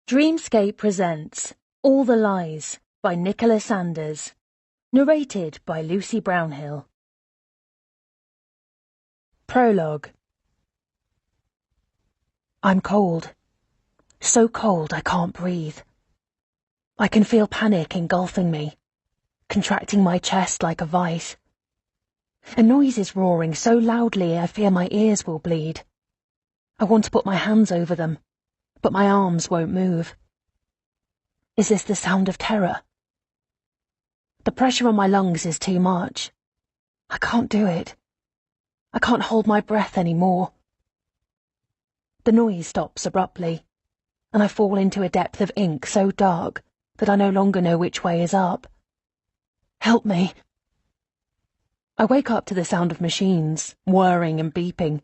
Dreamscape presents All the Lies by Nicola. Narrated by Lucy Brownhill. Prologue. I'm cold. So cold I can't breathe. I can feel panic engulfing me, contracting my chest like a vice. A noise is roaring so loudly I fear my ears will bleed. I want to put my hands over them, but my arms won't move. Is this the sound of terror? The pressure on my lungs is too much. I can't do it. I can't hold my breath anymore. The noise stops abruptly, and I fall into a depth of ink so dark that I no longer know which way is up. Help me. I wake up to the sound of machines, whirring and beeping,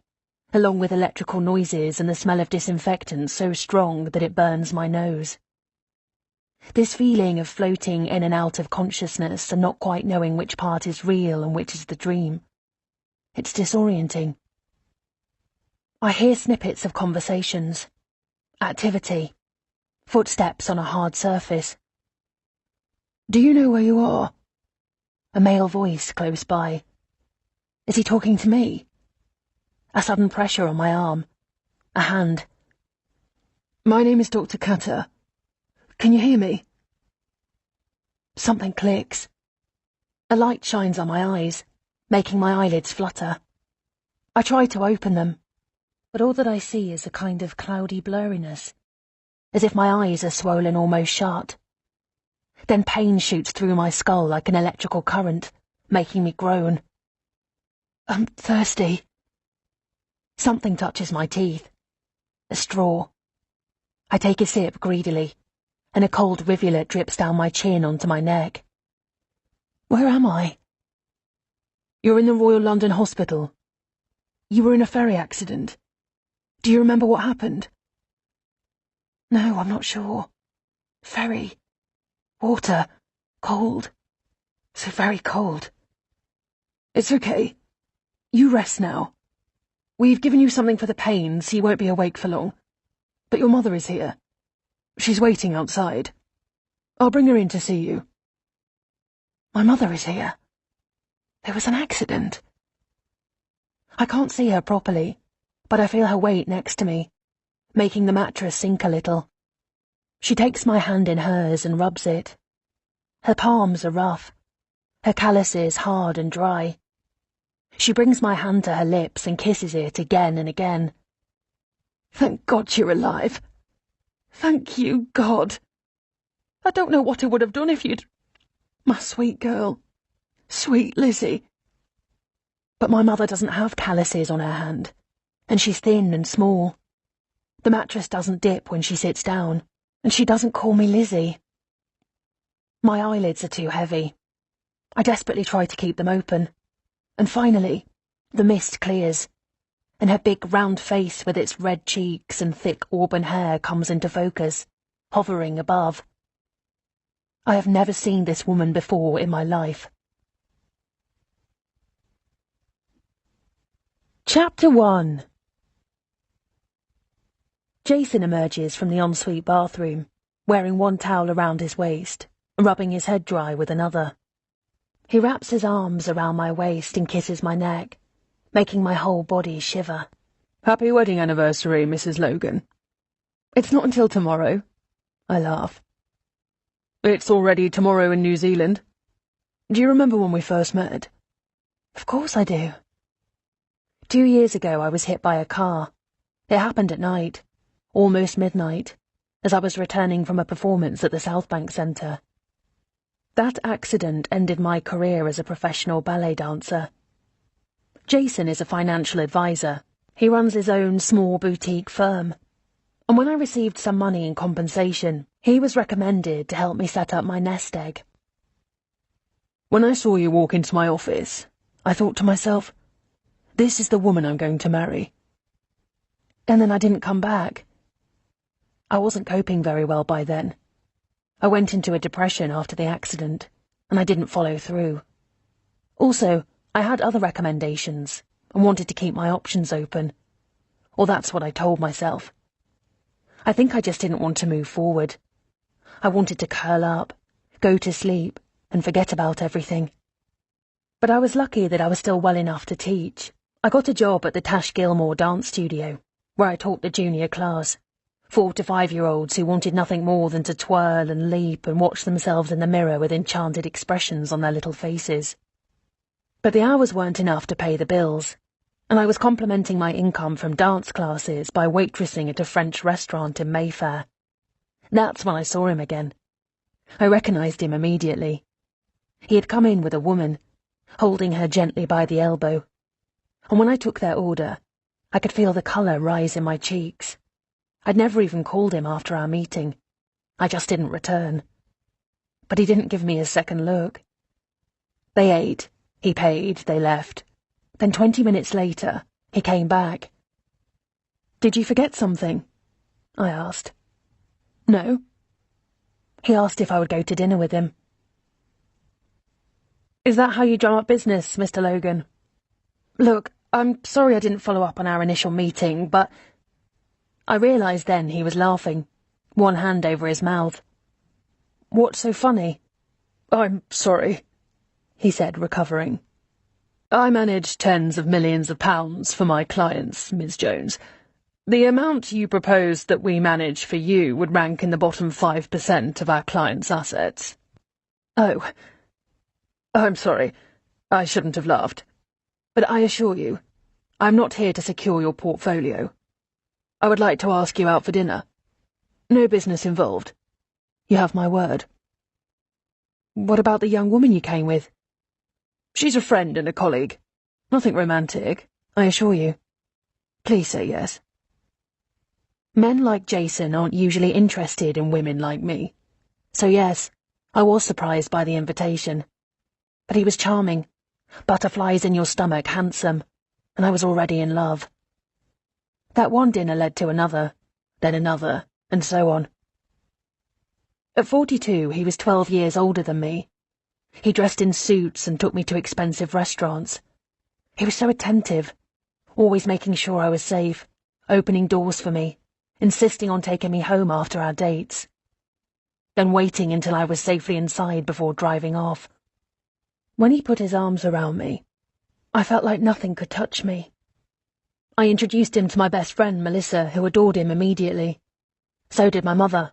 along with electrical noises and the smell of disinfectant so strong that it burns my nose. This feeling of floating in and out of consciousness and not quite knowing which part is real and which is the dream. It's disorienting. I hear snippets of conversations, activity, footsteps on a hard surface. Do you know where you are? A male voice close by. Is he talking to me? A sudden pressure on my arm. A hand. My name is Dr. Cutter. Can you hear me? Something clicks. A light shines on my eyes, making my eyelids flutter. I try to open them, but all that I see is a kind of cloudy blurriness, as if my eyes are swollen almost shut. Then pain shoots through my skull like an electrical current, making me groan. I'm thirsty. Something touches my teeth. A straw. I take a sip greedily, and a cold rivulet drips down my chin onto my neck. Where am I? You're in the Royal London Hospital. You were in a ferry accident. Do you remember what happened? No, I'm not sure. Ferry. Water. Cold. So very cold. It's okay. You rest now. We've given you something for the pain, so you won't be awake for long. But your mother is here. She's waiting outside. I'll bring her in to see you. My mother is here. There was an accident. I can't see her properly, but I feel her weight next to me, making the mattress sink a little. She takes my hand in hers and rubs it. Her palms are rough, her calluses hard and dry. She brings my hand to her lips and kisses it again and again. Thank God you're alive. Thank you, God. I don't know what I would have done if you'd... My sweet girl. Sweet Lizzie. But my mother doesn't have calluses on her hand, and she's thin and small. The mattress doesn't dip when she sits down, and she doesn't call me Lizzie. My eyelids are too heavy. I desperately try to keep them open, and finally, the mist clears, and her big round face with its red cheeks and thick auburn hair comes into focus, hovering above. I have never seen this woman before in my life. Chapter 1. Jason emerges from the ensuite bathroom, wearing one towel around his waist, rubbing his head dry with another. He wraps his arms around my waist and kisses my neck, making my whole body shiver. Happy wedding anniversary, Mrs. Logan. It's not until tomorrow. I laugh. It's already tomorrow in New Zealand. Do you remember when we first met? Of course I do. 2 years ago I was hit by a car. It happened at night, almost midnight, as I was returning from a performance at the South Bank Centre. That accident ended my career as a professional ballet dancer. Jason is a financial advisor. He runs his own small boutique firm. And when I received some money in compensation, he was recommended to help me set up my nest egg. When I saw you walk into my office, I thought to myself, this is the woman I'm going to marry. And then I didn't come back. I wasn't coping very well by then. I went into a depression after the accident, and I didn't follow through. Also, I had other recommendations and wanted to keep my options open. Or that's what I told myself. I think I just didn't want to move forward. I wanted to curl up, go to sleep, and forget about everything. But I was lucky that I was still well enough to teach. I got a job at the Tash Gilmore dance studio, where I taught the junior class, 4 to 5-year-olds who wanted nothing more than to twirl and leap and watch themselves in the mirror with enchanted expressions on their little faces. But the hours weren't enough to pay the bills, and I was complementing my income from dance classes by waitressing at a French restaurant in Mayfair. That's when I saw him again. I recognised him immediately. He had come in with a woman, holding her gently by the elbow, and when I took their order, I could feel the colour rise in my cheeks. I'd never even called him after our meeting. I just didn't return. But he didn't give me a second look. They ate, he paid, they left. Then 20 minutes later, he came back. "Did you forget something?" I asked. "No." He asked if I would go to dinner with him. "Is that how you drum up business, Mr. Logan?" "Look, I'm sorry I didn't follow up on our initial meeting, but—" I realised then he was laughing, one hand over his mouth. "What's so funny?" "I'm sorry," he said, recovering. "I manage tens of millions of pounds for my clients, Ms. Jones. The amount you proposed that we manage for you would rank in the bottom 5% of our clients' assets." "Oh. I'm sorry. I shouldn't have laughed. But I assure you, I'm not here to secure your portfolio. I would like to ask you out for dinner. No business involved. You have my word." "What about the young woman you came with?" "She's a friend and a colleague. Nothing romantic, I assure you. Please say yes." Men like Jason aren't usually interested in women like me. So yes, I was surprised by the invitation. But he was charming, butterflies in your stomach handsome, and I was already in love. That one dinner led to another, then another, and so on. At 42, he was 12 years older than me. He dressed in suits and took me to expensive restaurants. He was so attentive, always making sure I was safe, opening doors for me, insisting on taking me home after our dates, then waiting until I was safely inside before driving off. When he put his arms around me, I felt like nothing could touch me. I introduced him to my best friend, Melissa, who adored him immediately. So did my mother,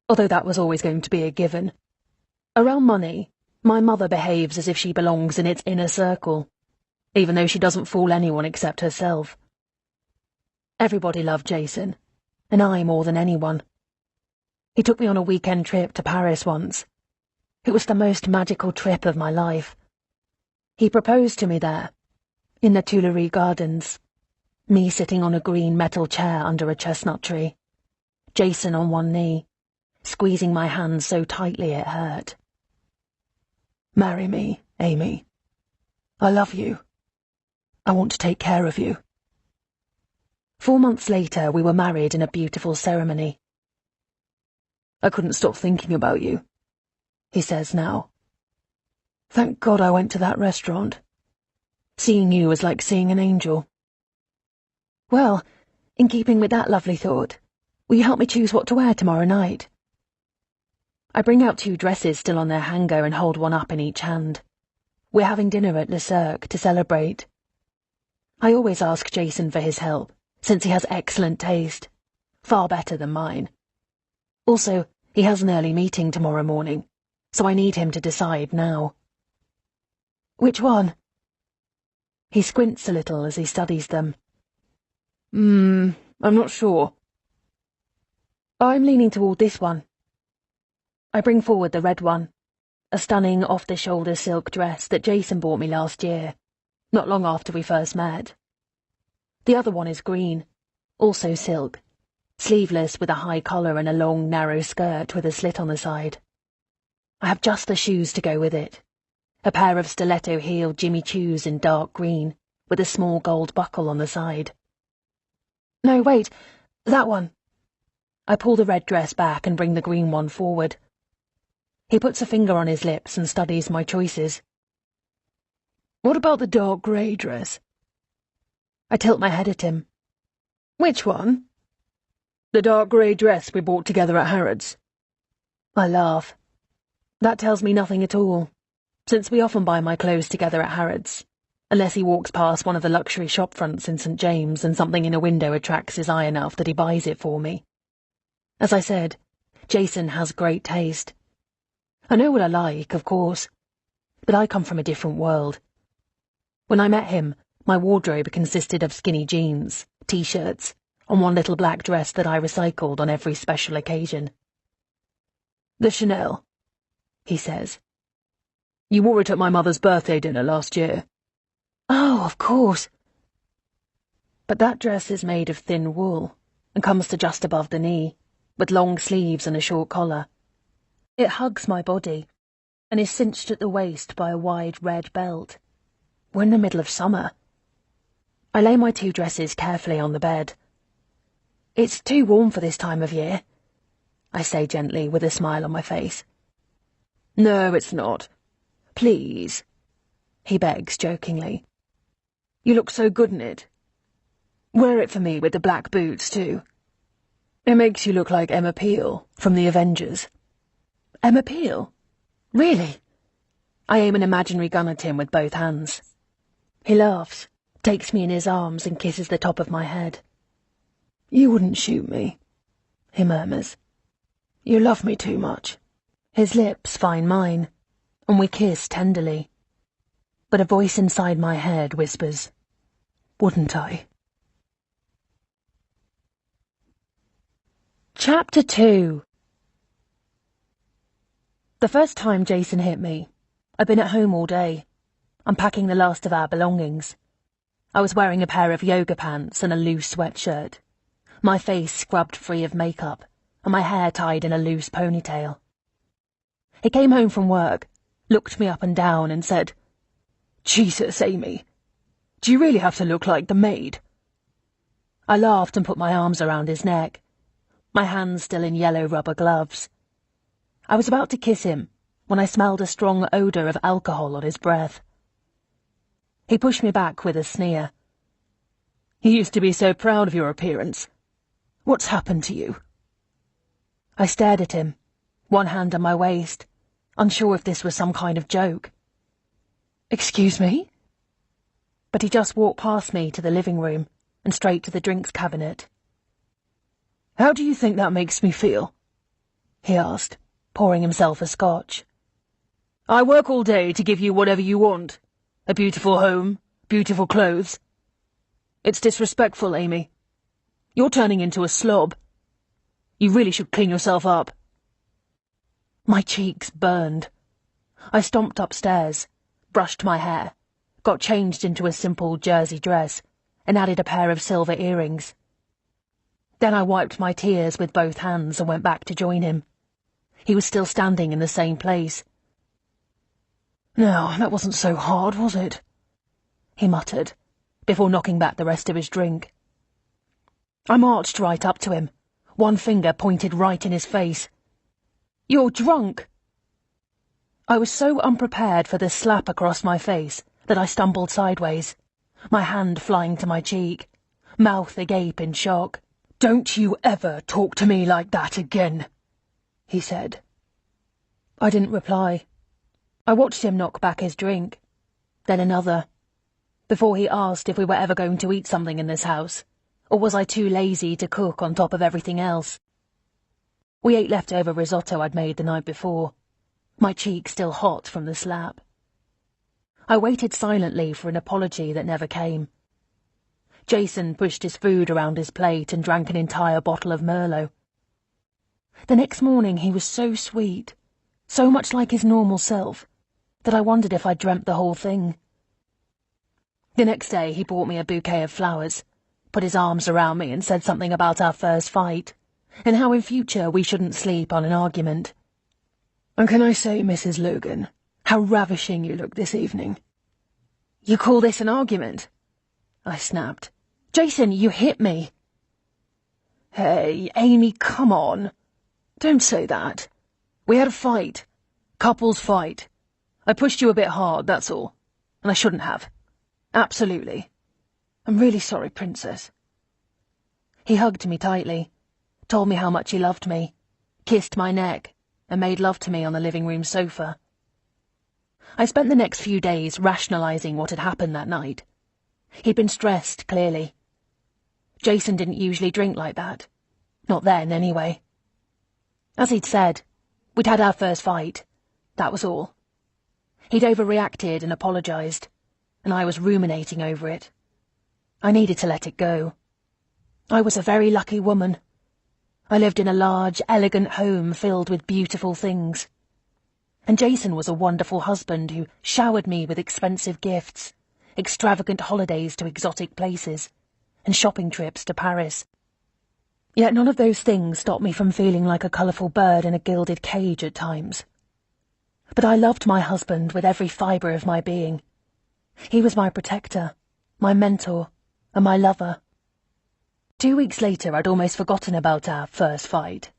although that was always going to be a given. Around money, my mother behaves as if she belongs in its inner circle, even though she doesn't fool anyone except herself. Everybody loved Jason, and I more than anyone. He took me on a weekend trip to Paris once. It was the most magical trip of my life. He proposed to me there, in the Tuileries Gardens, me sitting on a green metal chair under a chestnut tree, Jason on one knee, squeezing my hand so tightly it hurt. "Marry me, Amy. I love you. I want to take care of you." 4 months later, we were married in a beautiful ceremony. "I couldn't stop thinking about you," he says now. "Thank God I went to that restaurant. Seeing you was like seeing an angel." "Well, in keeping with that lovely thought, will you help me choose what to wear tomorrow night?" I bring out 2 dresses still on their hanger and hold one up in each hand. We're having dinner at Le Cirque to celebrate. I always ask Jason for his help, since he has excellent taste, far better than mine. Also, he has an early meeting tomorrow morning, so I need him to decide now. "Which one?" He squints a little as he studies them. I'm not sure." "I'm leaning toward this one." I bring forward the red one, a stunning off-the-shoulder silk dress that Jason bought me last year, not long after we first met. The other one is green, also silk, sleeveless with a high collar and a long, narrow skirt with a slit on the side. I have just the shoes to go with it, a pair of stiletto-heeled Jimmy Choos in dark green, with a small gold buckle on the side. "No, wait, that one." I pull the red dress back and bring the green one forward. He puts a finger on his lips and studies my choices. "What about the dark grey dress?" I tilt my head at him. "Which one?" The dark grey dress we bought together at Harrods. I laugh. That tells me nothing at all, since we often buy my clothes together at Harrods, unless he walks past one of the luxury shop fronts in St. James and something in a window attracts his eye enough that he buys it for me. As I said, Jason has great taste. I know what I like, of course, but I come from a different world. When I met him, my wardrobe consisted of skinny jeans, t-shirts, and one little black dress that I recycled on every special occasion. The Chanel, he says. You wore it at my mother's birthday dinner last year. Oh, of course. But that dress is made of thin wool and comes to just above the knee, with long sleeves and a short collar. It hugs my body and is cinched at the waist by a wide red belt. We're in the middle of summer. I lay my two dresses carefully on the bed. It's too warm for this time of year, I say gently with a smile on my face. No, it's not. Please, he begs jokingly. You look so good in it. Wear it for me with the black boots, too. It makes you look like Emma Peel from The Avengers. Emma Peel? Really? I aim an imaginary gun at him with both hands. He laughs, takes me in his arms and kisses the top of my head. You wouldn't shoot me, he murmurs. You love me too much. His lips find mine, and we kiss tenderly. But a voice inside my head whispers, wouldn't I? Chapter 2. The first time Jason hit me, I'd been at home all day, unpacking the last of our belongings. I was wearing a pair of yoga pants and a loose sweatshirt, my face scrubbed free of makeup, and my hair tied in a loose ponytail. He came home from work, looked me up and down and said, Jesus, Amy, do you really have to look like the maid? I laughed and put my arms around his neck, my hands still in yellow rubber gloves. I was about to kiss him when I smelled a strong odour of alcohol on his breath. He pushed me back with a sneer. You used to be so proud of your appearance. What's happened to you? I stared at him, one hand on my waist, unsure if this was some kind of joke. Excuse me? But he just walked past me to the living room and straight to the drinks cabinet. How do you think that makes me feel? He asked, pouring himself a scotch. I work all day to give you whatever you want. A beautiful home, beautiful clothes. It's disrespectful, Amy. You're turning into a slob. You really should clean yourself up. My cheeks burned. I stomped upstairs, brushed my hair, got changed into a simple jersey dress, and added a pair of silver earrings. Then I wiped my tears with both hands and went back to join him. He was still standing in the same place. Now, that wasn't so hard, was it? He muttered, before knocking back the rest of his drink. I marched right up to him, one finger pointed right in his face. You're drunk! I was so unprepared for this slap across my face that I stumbled sideways, my hand flying to my cheek, mouth agape in shock. Don't you ever talk to me like that again, he said. I didn't reply. I watched him knock back his drink, then another, before he asked if we were ever going to eat something in this house, or was I too lazy to cook on top of everything else. We ate leftover risotto I'd made the night before, my cheek still hot from the slap. I waited silently for an apology that never came. Jason pushed his food around his plate and drank an entire bottle of Merlot. The next morning he was so sweet, so much like his normal self, that I wondered if I'd dreamt the whole thing. The next day he bought me a bouquet of flowers, put his arms around me and said something about our first fight, and how in future we shouldn't sleep on an argument. And can I say, Mrs. Logan, how ravishing you look this evening. You call this an argument? I snapped. Jason, you hit me. Hey, Amy, come on. Don't say that. We had a fight. Couples fight. I pushed you a bit hard, that's all. And I shouldn't have. Absolutely. I'm really sorry, Princess. He hugged me tightly, told me how much he loved me, kissed my neck, and made love to me on the living room sofa. I spent the next few days rationalising what had happened that night. He'd been stressed, clearly. Jason didn't usually drink like that. Not then, anyway. As he'd said, we'd had our first fight. That was all. He'd overreacted and apologised, and I was ruminating over it. I needed to let it go. I was a very lucky woman. I lived in a large, elegant home filled with beautiful things. And Jason was a wonderful husband who showered me with expensive gifts, extravagant holidays to exotic places, and shopping trips to Paris. Yet none of those things stopped me from feeling like a colourful bird in a gilded cage at times. But I loved my husband with every fibre of my being. He was my protector, my mentor, and my lover. 2 weeks later, I'd almost forgotten about our first fight.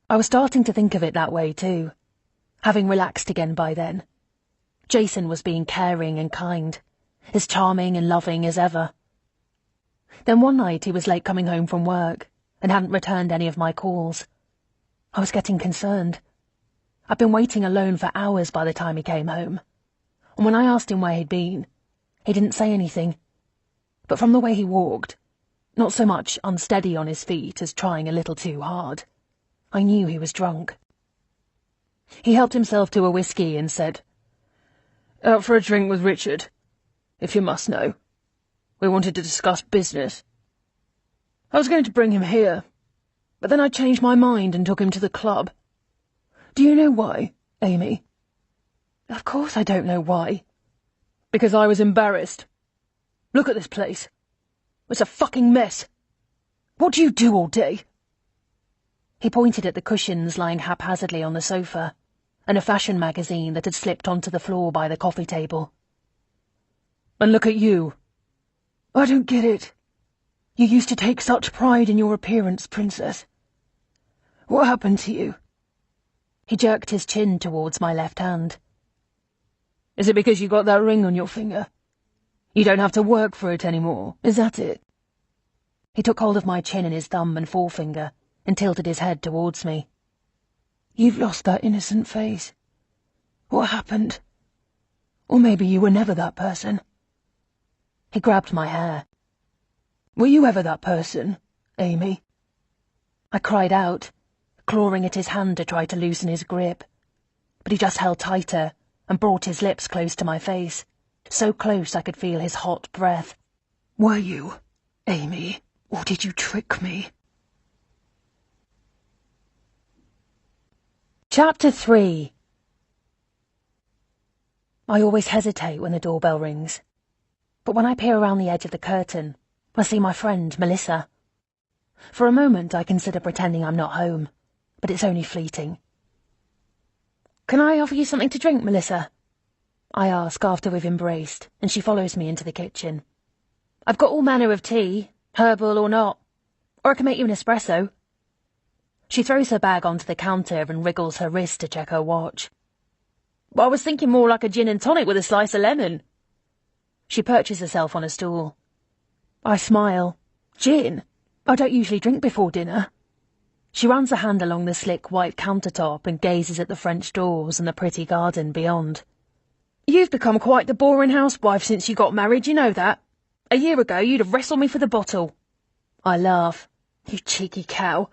I was starting to think of it that way too, having relaxed again by then. Jason was being caring and kind, as charming and loving as ever. Then one night he was late coming home from work and hadn't returned any of my calls. I was getting concerned. I'd been waiting alone for hours by the time he came home, and when I asked him where he'd been, he didn't say anything. But from the way he walked, not so much unsteady on his feet as trying a little too hard, I knew he was drunk. He helped himself to a whiskey and said, "Out for a drink with Richard, if you must know. We wanted to discuss business. I was going to bring him here, but then I changed my mind and took him to the club. Do you know why, Amy?" "Of course I don't know why." "Because I was embarrassed. Look at this place. It's a fucking mess. What do you do all day?" He pointed at the cushions lying haphazardly on the sofa, and a fashion magazine that had slipped onto the floor by the coffee table. "And look at you. I don't get it. You used to take such pride in your appearance, Princess. What happened to you?" He jerked his chin towards my left hand. "Is it because you got that ring on your finger? You don't have to work for it anymore, is that it?" He took hold of my chin in his thumb and forefinger and tilted his head towards me. "You've lost that innocent face. What happened? Or maybe you were never that person." He grabbed my hair. "Were you ever that person, Amy?" I cried out, clawing at his hand to try to loosen his grip, but he just held tighter and brought his lips close to my face, so close I could feel his hot breath. "Were you, Amy, or did you trick me?" Chapter 3. I always hesitate when the doorbell rings, but when I peer around the edge of the curtain, I see my friend, Melissa. For a moment I consider pretending I'm not home, but it's only fleeting. "Can I offer you something to drink, Melissa?" I ask after we've embraced, and she follows me into the kitchen. "I've got all manner of tea, herbal or not, or I can make you an espresso." She throws her bag onto the counter and wriggles her wrist to check her watch. "I was thinking more like a gin and tonic with a slice of lemon." She perches herself on a stool. I smile. "Gin? I don't usually drink before dinner." She runs a hand along the slick white countertop and gazes at the French doors and the pretty garden beyond. "You've become quite the boring housewife since you got married, you know that. A year ago you'd have wrestled me for the bottle." I laugh. "You cheeky cow.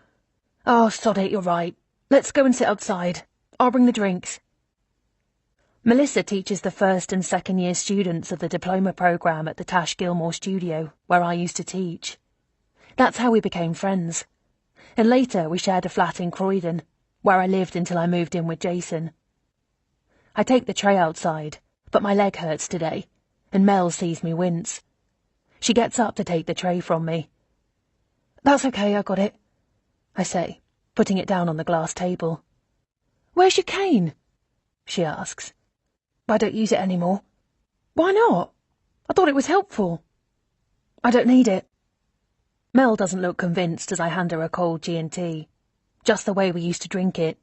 Oh, sod it, you're right. Let's go and sit outside. I'll bring the drinks." Melissa teaches the first and second year students of the diploma programme at the Tash Gilmore studio, where I used to teach. That's how we became friends. And later we shared a flat in Croydon, where I lived until I moved in with Jason. I take the tray outside, but my leg hurts today, and Mel sees me wince. She gets up to take the tray from me. "That's okay, I got it," I say, putting it down on the glass table. "Where's your cane?" she asks. "I don't use it anymore." "Why not? I thought it was helpful." "I don't need it." Mel doesn't look convinced as I hand her a cold G&T, just the way we used to drink it,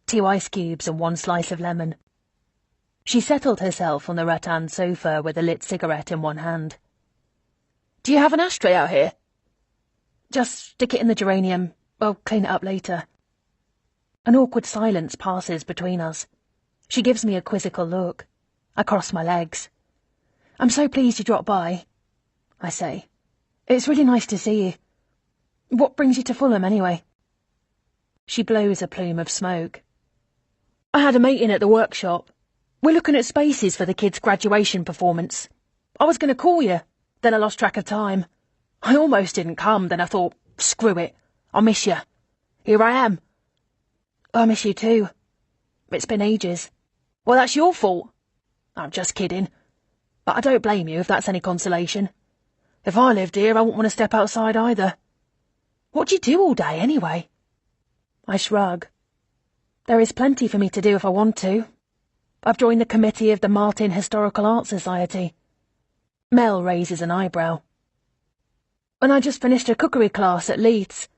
2 ice cubes and 1 slice of lemon. She settled herself on the rattan sofa with a lit cigarette in one hand. "Do you have an ashtray out here?" "Just stick it in the geranium. I'll clean it up later. An awkward silence passes between us. She gives me a quizzical look. I cross my legs. I'm so pleased you dropped by, I say. It's really nice to see you. What brings you to Fulham, anyway? She blows a plume of smoke. I had a meeting at the workshop. We're looking at spaces for the kids' graduation performance. I was going to call you, then I lost track of time. I almost didn't come, then I thought, screw it, I'll miss you. Here I am. I miss you too. It's been ages. Well, that's your fault. I'm just kidding. But I don't blame you if that's any consolation. If I lived here, I wouldn't want to step outside either. What do you do all day, anyway? I shrug. There is plenty for me to do if I want to. I've joined the committee of the Martin Historical Art Society. Mel raises an eyebrow. And I just finished a cookery class at Leeds.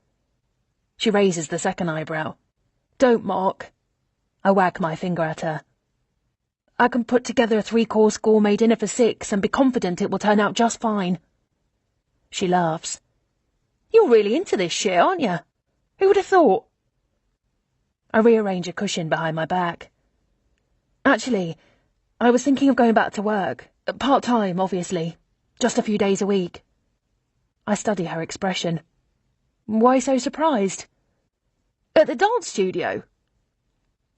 She raises the second eyebrow. Don't mock. I wag my finger at her. I can put together a 3-course gourmet dinner for 6 and be confident it will turn out just fine. She laughs. You're really into this shit, aren't you? Who would have thought? I rearrange a cushion behind my back. Actually, I was thinking of going back to work. Part-time, obviously. Just a few days a week. I study her expression. Why so surprised? At the dance studio?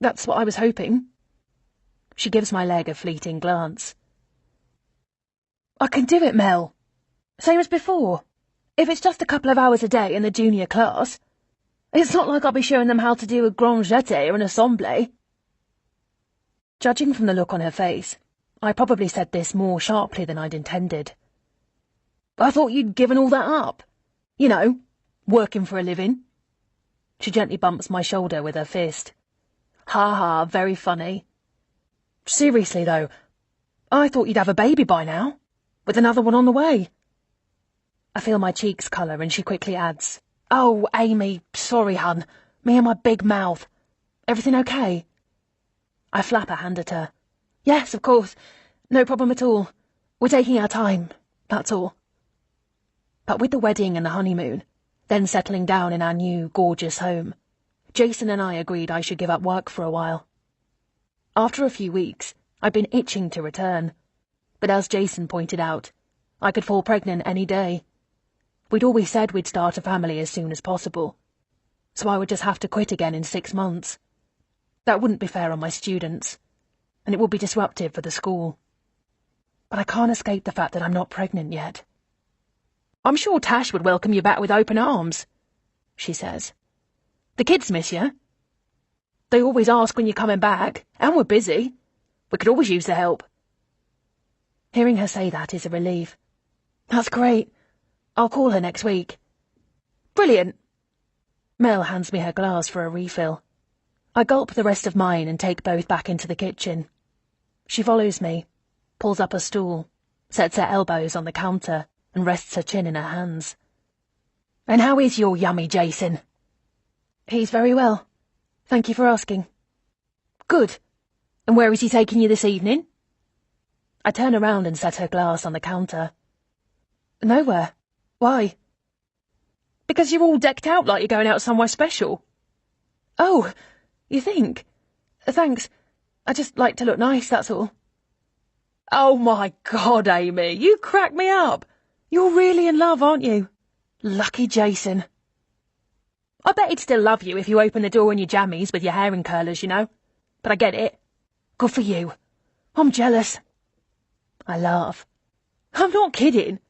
That's what I was hoping. She gives my leg a fleeting glance. I can do it, Mel. Same as before. If it's just a couple of hours a day in the junior class. It's not like I'll be showing them how to do a grand jeté or an assemblée. Judging from the look on her face, I probably said this more sharply than I'd intended. I thought you'd given all that up. You know, working for a living. She gently bumps my shoulder with her fist. Ha ha, very funny. Seriously, though, I thought you'd have a baby by now, with another one on the way. I feel my cheeks colour and she quickly adds, Oh, Amy, sorry, hun. Me and my big mouth. Everything okay? I flap a hand at her. Yes, of course. No problem at all. We're taking our time, that's all. But with the wedding and the honeymoon, then settling down in our new, gorgeous home, Jason and I agreed I should give up work for a while. After a few weeks, I'd been itching to return. But as Jason pointed out, I could fall pregnant any day. We'd always said we'd start a family as soon as possible, so I would just have to quit again in 6 months. That wouldn't be fair on my students, and it would be disruptive for the school. But I can't escape the fact that I'm not pregnant yet. I'm sure Tash would welcome you back with open arms, she says. The kids miss you. They always ask when you're coming back, and we're busy. We could always use the help. Hearing her say that is a relief. That's great. I'll call her next week. Brilliant. Mel hands me her glass for a refill. I gulp the rest of mine and take both back into the kitchen. She follows me, pulls up a stool, sets her elbows on the counter, and rests her chin in her hands. And how is your yummy Jason? He's very well. Thank you for asking. Good. And where is he taking you this evening? I turn around and set her glass on the counter. Nowhere. Why? Because you're all decked out like you're going out somewhere special. Oh, you think? Thanks. I just like to look nice, that's all. Oh my God, Amy, you crack me up. You're really in love, aren't you? Lucky Jason. I bet he'd still love you if you opened the door in your jammies with your hair in curlers, you know. But I get it. Good for you. I'm jealous. I laugh. I'm not kidding.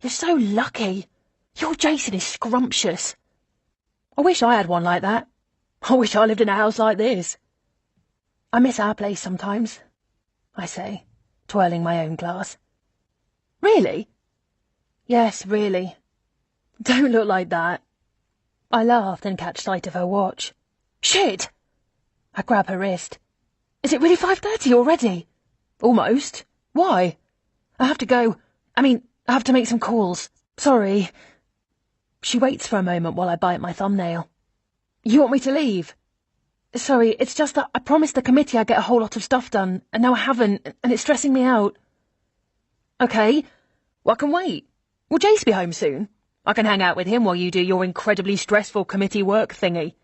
You're so lucky. Your Jason is scrumptious. I wish I had one like that. I wish I lived in a house like this. I miss our place sometimes, I say, twirling my own glass. Really? Yes, really. Don't look like that. I laughed and catch sight of her watch. Shit! I grab her wrist. Is it really 5:30 already? Almost. Why? I have to go. I have to make some calls. Sorry. She waits for a moment while I bite my thumbnail. You want me to leave? Sorry, it's just that I promised the committee I'd get a whole lot of stuff done, and now I haven't, and it's stressing me out. Okay, well I can wait. Will Jace be home soon? I can hang out with him while you do your incredibly stressful committee work thingy.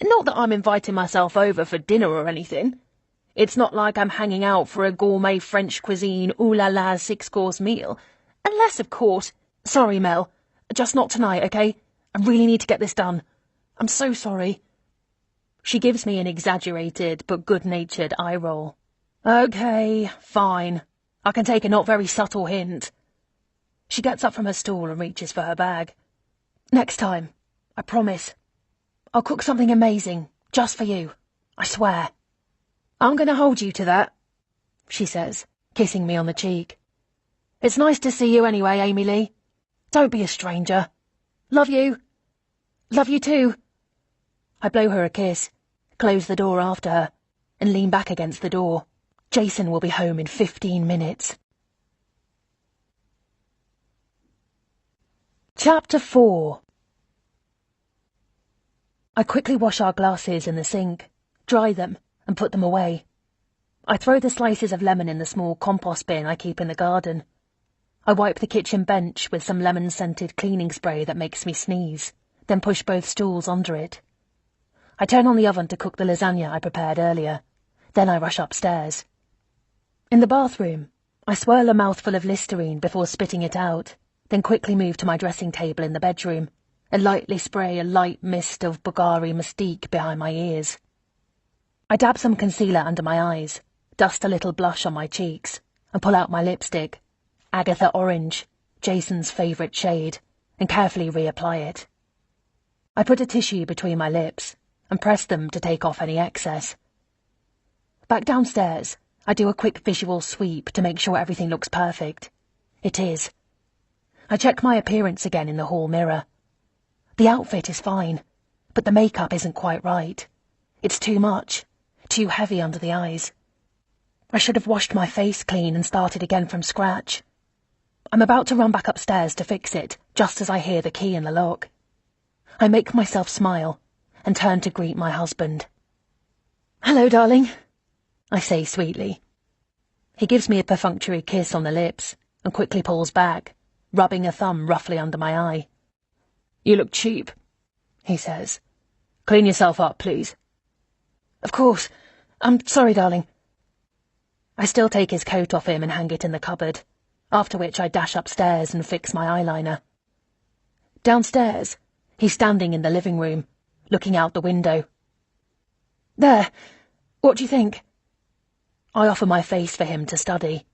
Not that I'm inviting myself over for dinner or anything. It's not like I'm hanging out for a gourmet French cuisine ooh-la-la 6-course meal. Unless, of course... Sorry, Mel. Just not tonight, okay? I really need to get this done. I'm so sorry. She gives me an exaggerated but good-natured eye roll. Okay, fine. I can take a not very subtle hint. She gets up from her stool and reaches for her bag. Next time, I promise. I'll cook something amazing, just for you. I swear. I'm going to hold you to that, she says, kissing me on the cheek. It's nice to see you anyway, Amy Lee. Don't be a stranger. Love you. Love you too. I blow her a kiss, close the door after her, and lean back against the door. Jason will be home in 15 minutes. Chapter 4. I quickly wash our glasses in the sink, dry them, and put them away. I throw the slices of lemon in the small compost bin I keep in the garden. I wipe the kitchen bench with some lemon-scented cleaning spray that makes me sneeze, then push both stools under it. I turn on the oven to cook the lasagna I prepared earlier. Then I rush upstairs. In the bathroom, I swirl a mouthful of Listerine before spitting it out, then quickly move to my dressing table in the bedroom and lightly spray a light mist of Bulgari Mystique behind my ears. I dab some concealer under my eyes, dust a little blush on my cheeks, and pull out my lipstick, Agatha Orange, Jason's favourite shade, and carefully reapply it. I put a tissue between my lips and press them to take off any excess. Back downstairs, I do a quick visual sweep to make sure everything looks perfect. It is. I check my appearance again in the hall mirror. The outfit is fine, but the makeup isn't quite right. It's too much, too heavy under the eyes. I should have washed my face clean and started again from scratch. I'm about to run back upstairs to fix it, just as I hear the key in the lock. I make myself smile and turn to greet my husband. "Hello, darling," I say sweetly. He gives me a perfunctory kiss on the lips and quickly pulls back, rubbing a thumb roughly under my eye. "You look cheap," he says. "Clean yourself up, please." "Of course. I'm sorry, darling." I still take his coat off him and hang it in the cupboard, after which I dash upstairs and fix my eyeliner. Downstairs, he's standing in the living room, looking out the window. "There. What do you think?" I offer my face for him to study.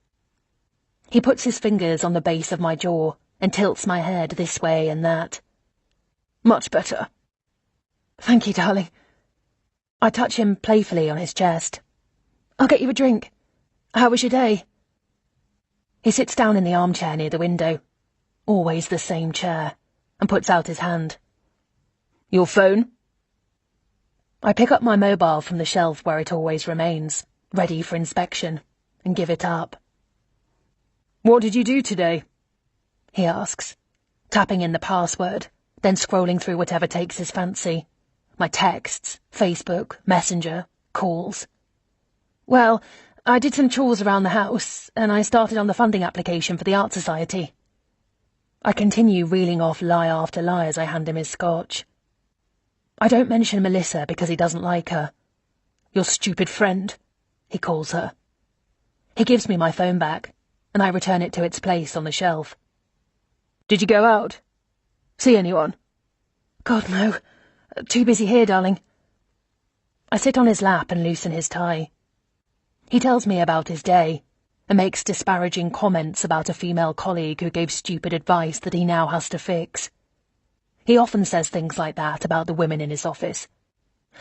He puts his fingers on the base of my jaw and tilts my head this way and that. "Much better." "Thank you, darling." I touch him playfully on his chest. "I'll get you a drink. How was your day?" He sits down in the armchair near the window, always the same chair, and puts out his hand. "Your phone?" I pick up my mobile from the shelf where it always remains, ready for inspection, and give it up. "What did you do today?" he asks, tapping in the password, then scrolling through whatever takes his fancy. My texts, Facebook, Messenger, calls. "Well, I did some chores around the house, and I started on the funding application for the Art Society." I continue reeling off lie after lie as I hand him his scotch. I don't mention Melissa because he doesn't like her. "Your stupid friend," he calls her. He gives me my phone back, and I return it to its place on the shelf. "Did you go out? See anyone?" "God, no. Too busy here, darling." I sit on his lap and loosen his tie. He tells me about his day, and makes disparaging comments about a female colleague who gave stupid advice that he now has to fix. He often says things like that about the women in his office.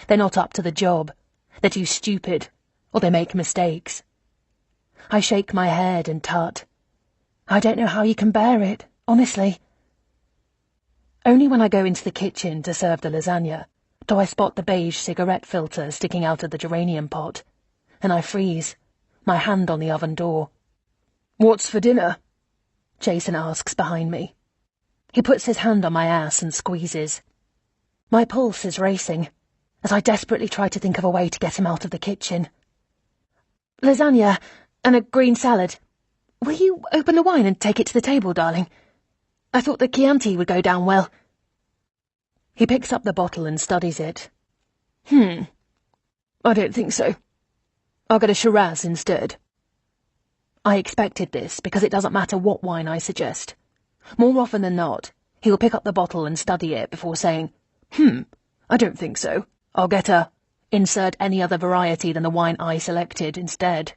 They're not up to the job, they're too stupid, or they make mistakes. I shake my head and tut. I don't know how you can bear it, honestly. Only when I go into the kitchen to serve the lasagna do I spot the beige cigarette filter sticking out of the geranium pot, and I freeze, my hand on the oven door. "What's for dinner?" Jason asks behind me. He puts his hand on my ass and squeezes. My pulse is racing, as I desperately try to think of a way to get him out of the kitchen. "Lasagna and a green salad. Will you open the wine and take it to the table, darling?" I thought the Chianti would go down well. He picks up the bottle and studies it. I don't think so. I'll get a Shiraz instead. I expected this because it doesn't matter what wine I suggest. More often than not, he will pick up the bottle and study it before saying, I don't think so. I'll get a... insert any other variety than the wine I selected instead.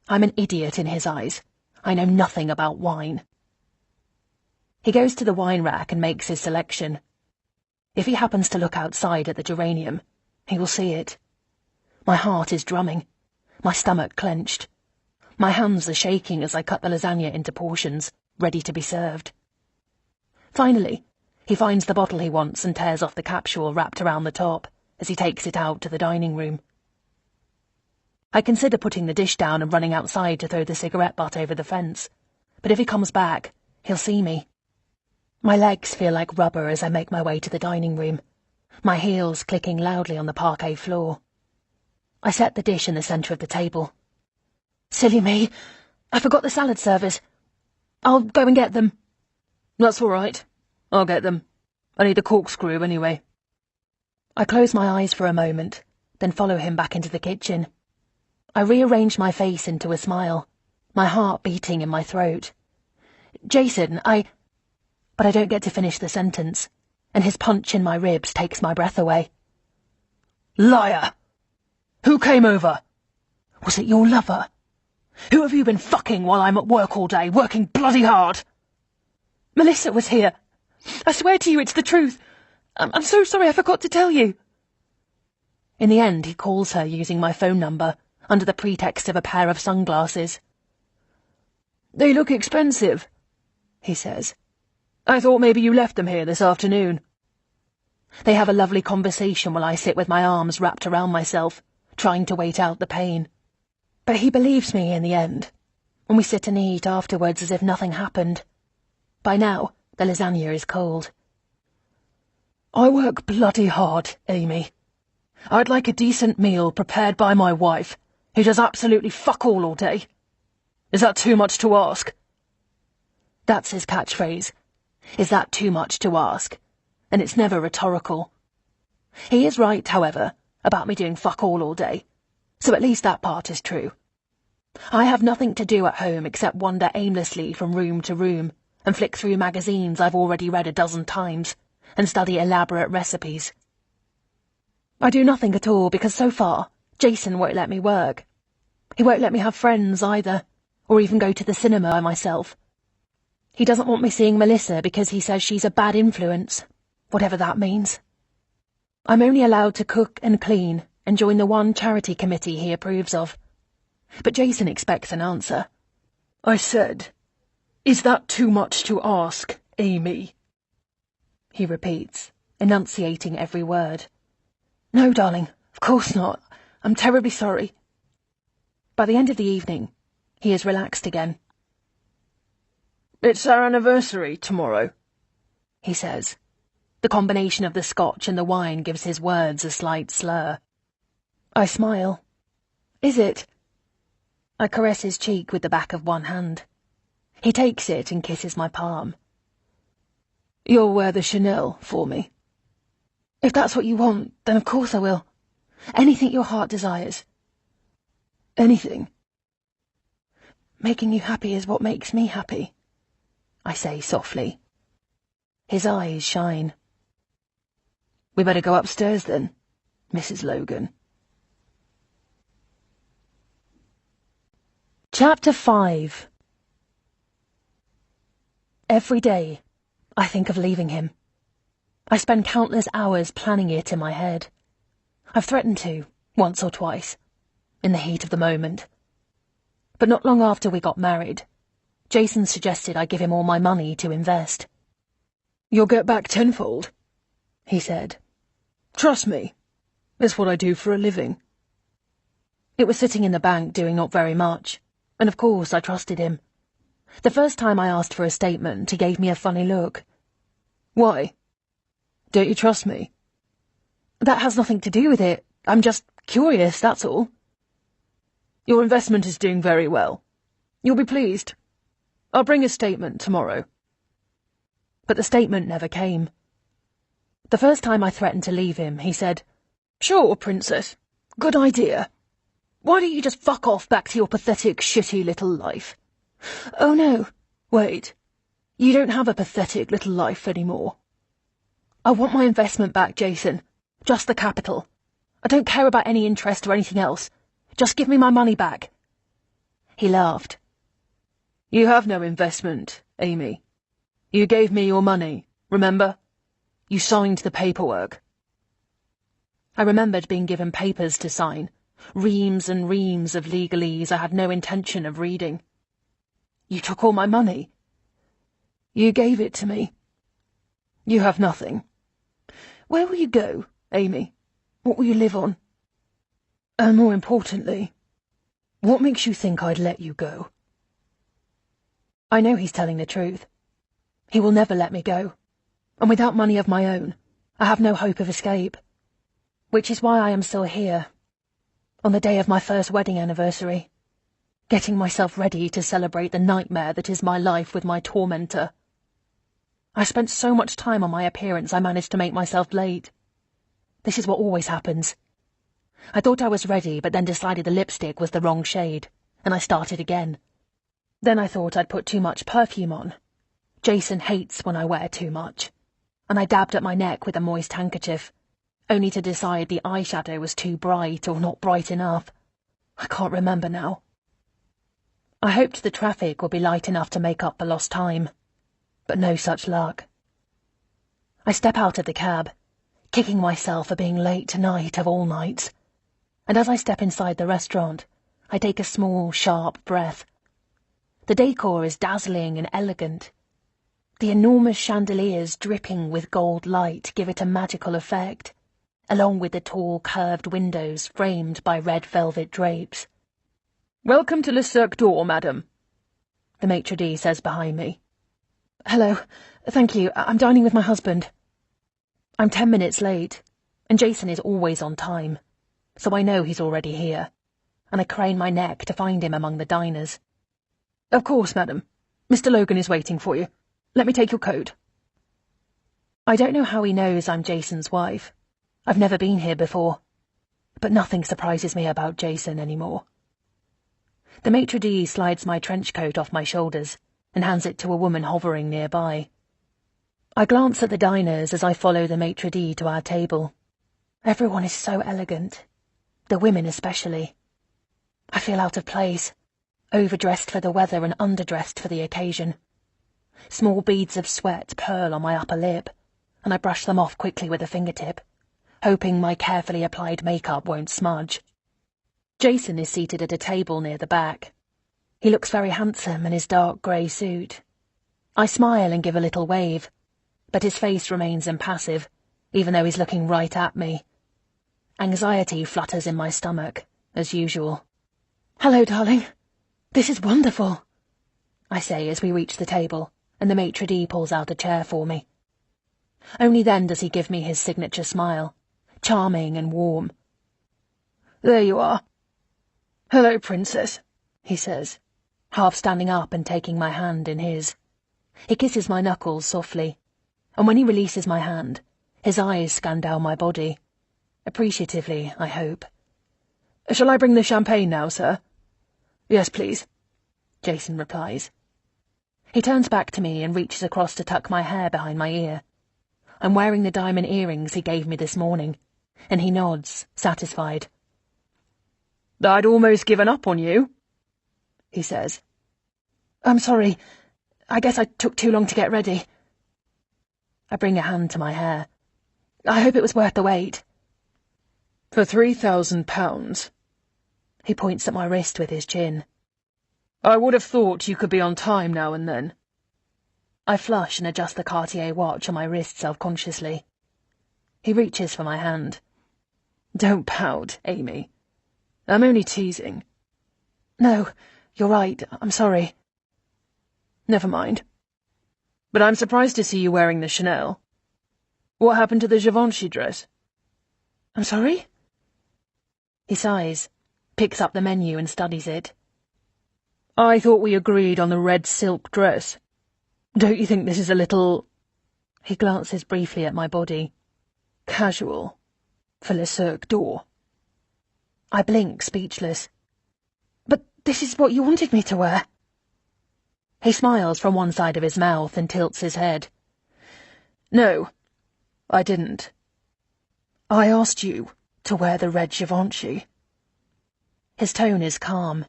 I'm an idiot in his eyes. I know nothing about wine. He goes to the wine rack and makes his selection. If he happens to look outside at the geranium, he will see it. My heart is drumming, my stomach clenched. My hands are shaking as I cut the lasagna into portions, ready to be served. Finally, he finds the bottle he wants and tears off the capsule wrapped around the top as he takes it out to the dining room. I consider putting the dish down and running outside to throw the cigarette butt over the fence, but if he comes back, he'll see me. My legs feel like rubber as I make my way to the dining room, my heels clicking loudly on the parquet floor. I set the dish in the centre of the table. Silly me, I forgot the salad servers. I'll go and get them. That's all right. I'll get them. I need a corkscrew anyway. I close my eyes for a moment, then follow him back into the kitchen. I rearrange my face into a smile, my heart beating in my throat. Jason, But I don't get to finish the sentence, and his punch in my ribs takes my breath away. Liar! Who came over? Was it your lover? Who have you been fucking while I'm at work all day, working bloody hard? Melissa was here. I swear to you it's the truth. I'm so sorry I forgot to tell you. In the end, he calls her using my phone number, under the pretext of a pair of sunglasses. They look expensive, he says. I thought maybe you left them here this afternoon. They have a lovely conversation while I sit with my arms wrapped around myself, trying to wait out the pain. But he believes me in the end, and we sit and eat afterwards as if nothing happened. By now, the lasagna is cold. I work bloody hard, Amy. I'd like a decent meal prepared by my wife, who does absolutely fuck all day. Is that too much to ask? That's his catchphrase. Is that too much to ask? And it's never rhetorical. He is right, however, about me doing fuck all day, so at least that part is true. I have nothing to do at home except wander aimlessly from room to room and flick through magazines I've already read a dozen times and study elaborate recipes. I do nothing at all because so far Jason won't let me work. He won't let me have friends either, or even go to the cinema by myself. He doesn't want me seeing Melissa because he says she's a bad influence, whatever that means. I'm only allowed to cook and clean and join the one charity committee he approves of. But Jason expects an answer. I said, is that too much to ask, Amy? He repeats, enunciating every word. No, darling, of course not. I'm terribly sorry. By the end of the evening, he is relaxed again. It's our anniversary tomorrow, he says. The combination of the scotch and the wine gives his words a slight slur. I smile. Is it? I caress his cheek with the back of one hand. He takes it and kisses my palm. You'll wear the Chanel for me. If that's what you want, then of course I will. Anything your heart desires. Anything? Making you happy is what makes me happy, I say softly. His eyes shine. We better go upstairs then, Mrs. Logan. Chapter 5. Every day, I think of leaving him. I spend countless hours planning it in my head. I've threatened to, once or twice, in the heat of the moment. But not long after we got married, Jason suggested I give him all my money to invest. You'll get back tenfold, he said. Trust me, it's what I do for a living. It was sitting in the bank doing not very much, and of course I trusted him. The first time I asked for a statement, he gave me a funny look. Why? Don't you trust me? That has nothing to do with it. I'm just curious, that's all. Your investment is doing very well. You'll be pleased. I'll bring a statement tomorrow. but the statement never came. The first time I threatened to leave him, he said, "Sure, Princess. Good idea. Why don't you just fuck off back to your pathetic, shitty little life?" "Oh no. Wait. You don't have a pathetic little life anymore. I want my investment back, Jason. Just the capital. I don't care about any interest or anything else. Just give me my money back." He laughed. "You have no investment, Amy. You gave me your money, remember? You signed the paperwork." I remembered being given papers to sign, reams and reams of legalese I had no intention of reading. "You took all my money?" "You gave it to me. You have nothing. Where will you go, Amy? What will you live on? And more importantly, what makes you think I'd let you go?" I know he's telling the truth. He will never let me go, and without money of my own, I have no hope of escape. Which is why I am still here, on the day of my first wedding anniversary, getting myself ready to celebrate the nightmare that is my life with my tormentor. I spent so much time on my appearance I managed to make myself late. This is what always happens. I thought I was ready, but then decided the lipstick was the wrong shade, and I started again. Then I thought I'd put too much perfume on. Jason hates when I wear too much. And I dabbed at my neck with a moist handkerchief, only to decide the eyeshadow was too bright or not bright enough. I can't remember now. I hoped the traffic would be light enough to make up for lost time, but no such luck. I step out of the cab, kicking myself for being late tonight of all nights, and as I step inside the restaurant, I take a small, sharp breath. The decor is dazzling and elegant. The enormous chandeliers dripping with gold light give it a magical effect, along with the tall, curved windows framed by red velvet drapes. "Welcome to Le Cirque d'Or, madam," the maitre d' says behind me. "Hello. Thank you. I'm dining with my husband." I'm 10 minutes late, and Jason is always on time, so I know he's already here, and I crane my neck to find him among the diners. "Of course, madam. Mr. Logan is waiting for you. Let me take your coat." I don't know how he knows I'm Jason's wife. I've never been here before, but nothing surprises me about Jason anymore. The maitre d' slides my trench coat off my shoulders and hands it to a woman hovering nearby. I glance at the diners as I follow the maitre d' to our table. Everyone is so elegant, the women especially. I feel out of place, overdressed for the weather and underdressed for the occasion. Small beads of sweat purl on my upper lip, and I brush them off quickly with a fingertip, hoping my carefully applied makeup won't smudge. Jason is seated at a table near the back. He looks very handsome in his dark grey suit. I smile and give a little wave, but his face remains impassive, even though he's looking right at me. Anxiety flutters in my stomach, as usual. "Hello, darling. This is wonderful," I say as we reach the table, and the maitre d' pulls out a chair for me. Only then does he give me his signature smile, charming and warm. "There you are. Hello, Princess," he says, half standing up and taking my hand in his. He kisses my knuckles softly, and when he releases my hand, his eyes scan down my body. Appreciatively, I hope. "Shall I bring the champagne now, sir?" "Yes, please," Jason replies. He turns back to me and reaches across to tuck my hair behind my ear. I'm wearing the diamond earrings he gave me this morning, and he nods, satisfied. "I'd almost given up on you," he says. "I'm sorry. I guess I took too long to get ready." I bring a hand to my hair. "I hope it was worth the wait." "For £3,000, he points at my wrist with his chin. "I would have thought you could be on time now and then." I flush and adjust the Cartier watch on my wrist self-consciously. He reaches for my hand. "Don't pout, Amy. I'm only teasing." "No, you're right. I'm sorry." "Never mind. But I'm surprised to see you wearing the Chanel. What happened to the Givenchy dress?" "I'm sorry?" He sighs, picks up the menu and studies it. "I thought we agreed on the red silk dress. Don't you think this is a little He glances briefly at my body. Casual. For le cirque d'or. I blink, speechless. But this is what you wanted me to wear. He smiles from one side of his mouth and tilts his head. No, I didn't. I asked you to wear the red Givenchy. His tone is calm,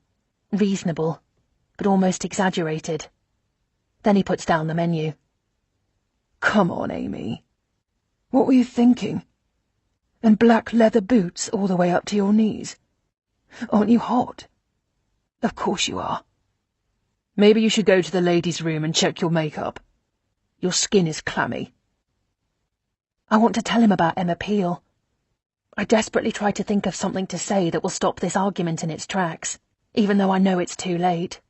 reasonable, but almost exaggerated. Then he puts down the menu. Come on, Amy. What were you thinking? And black leather boots all the way up to your knees? Aren't you hot? Of course you are. Maybe you should go to the ladies' room and check your makeup. Your skin is clammy. I want to tell him about Emma Peel. I desperately try to think of something to say that will stop this argument in its tracks, even though I know it's too late.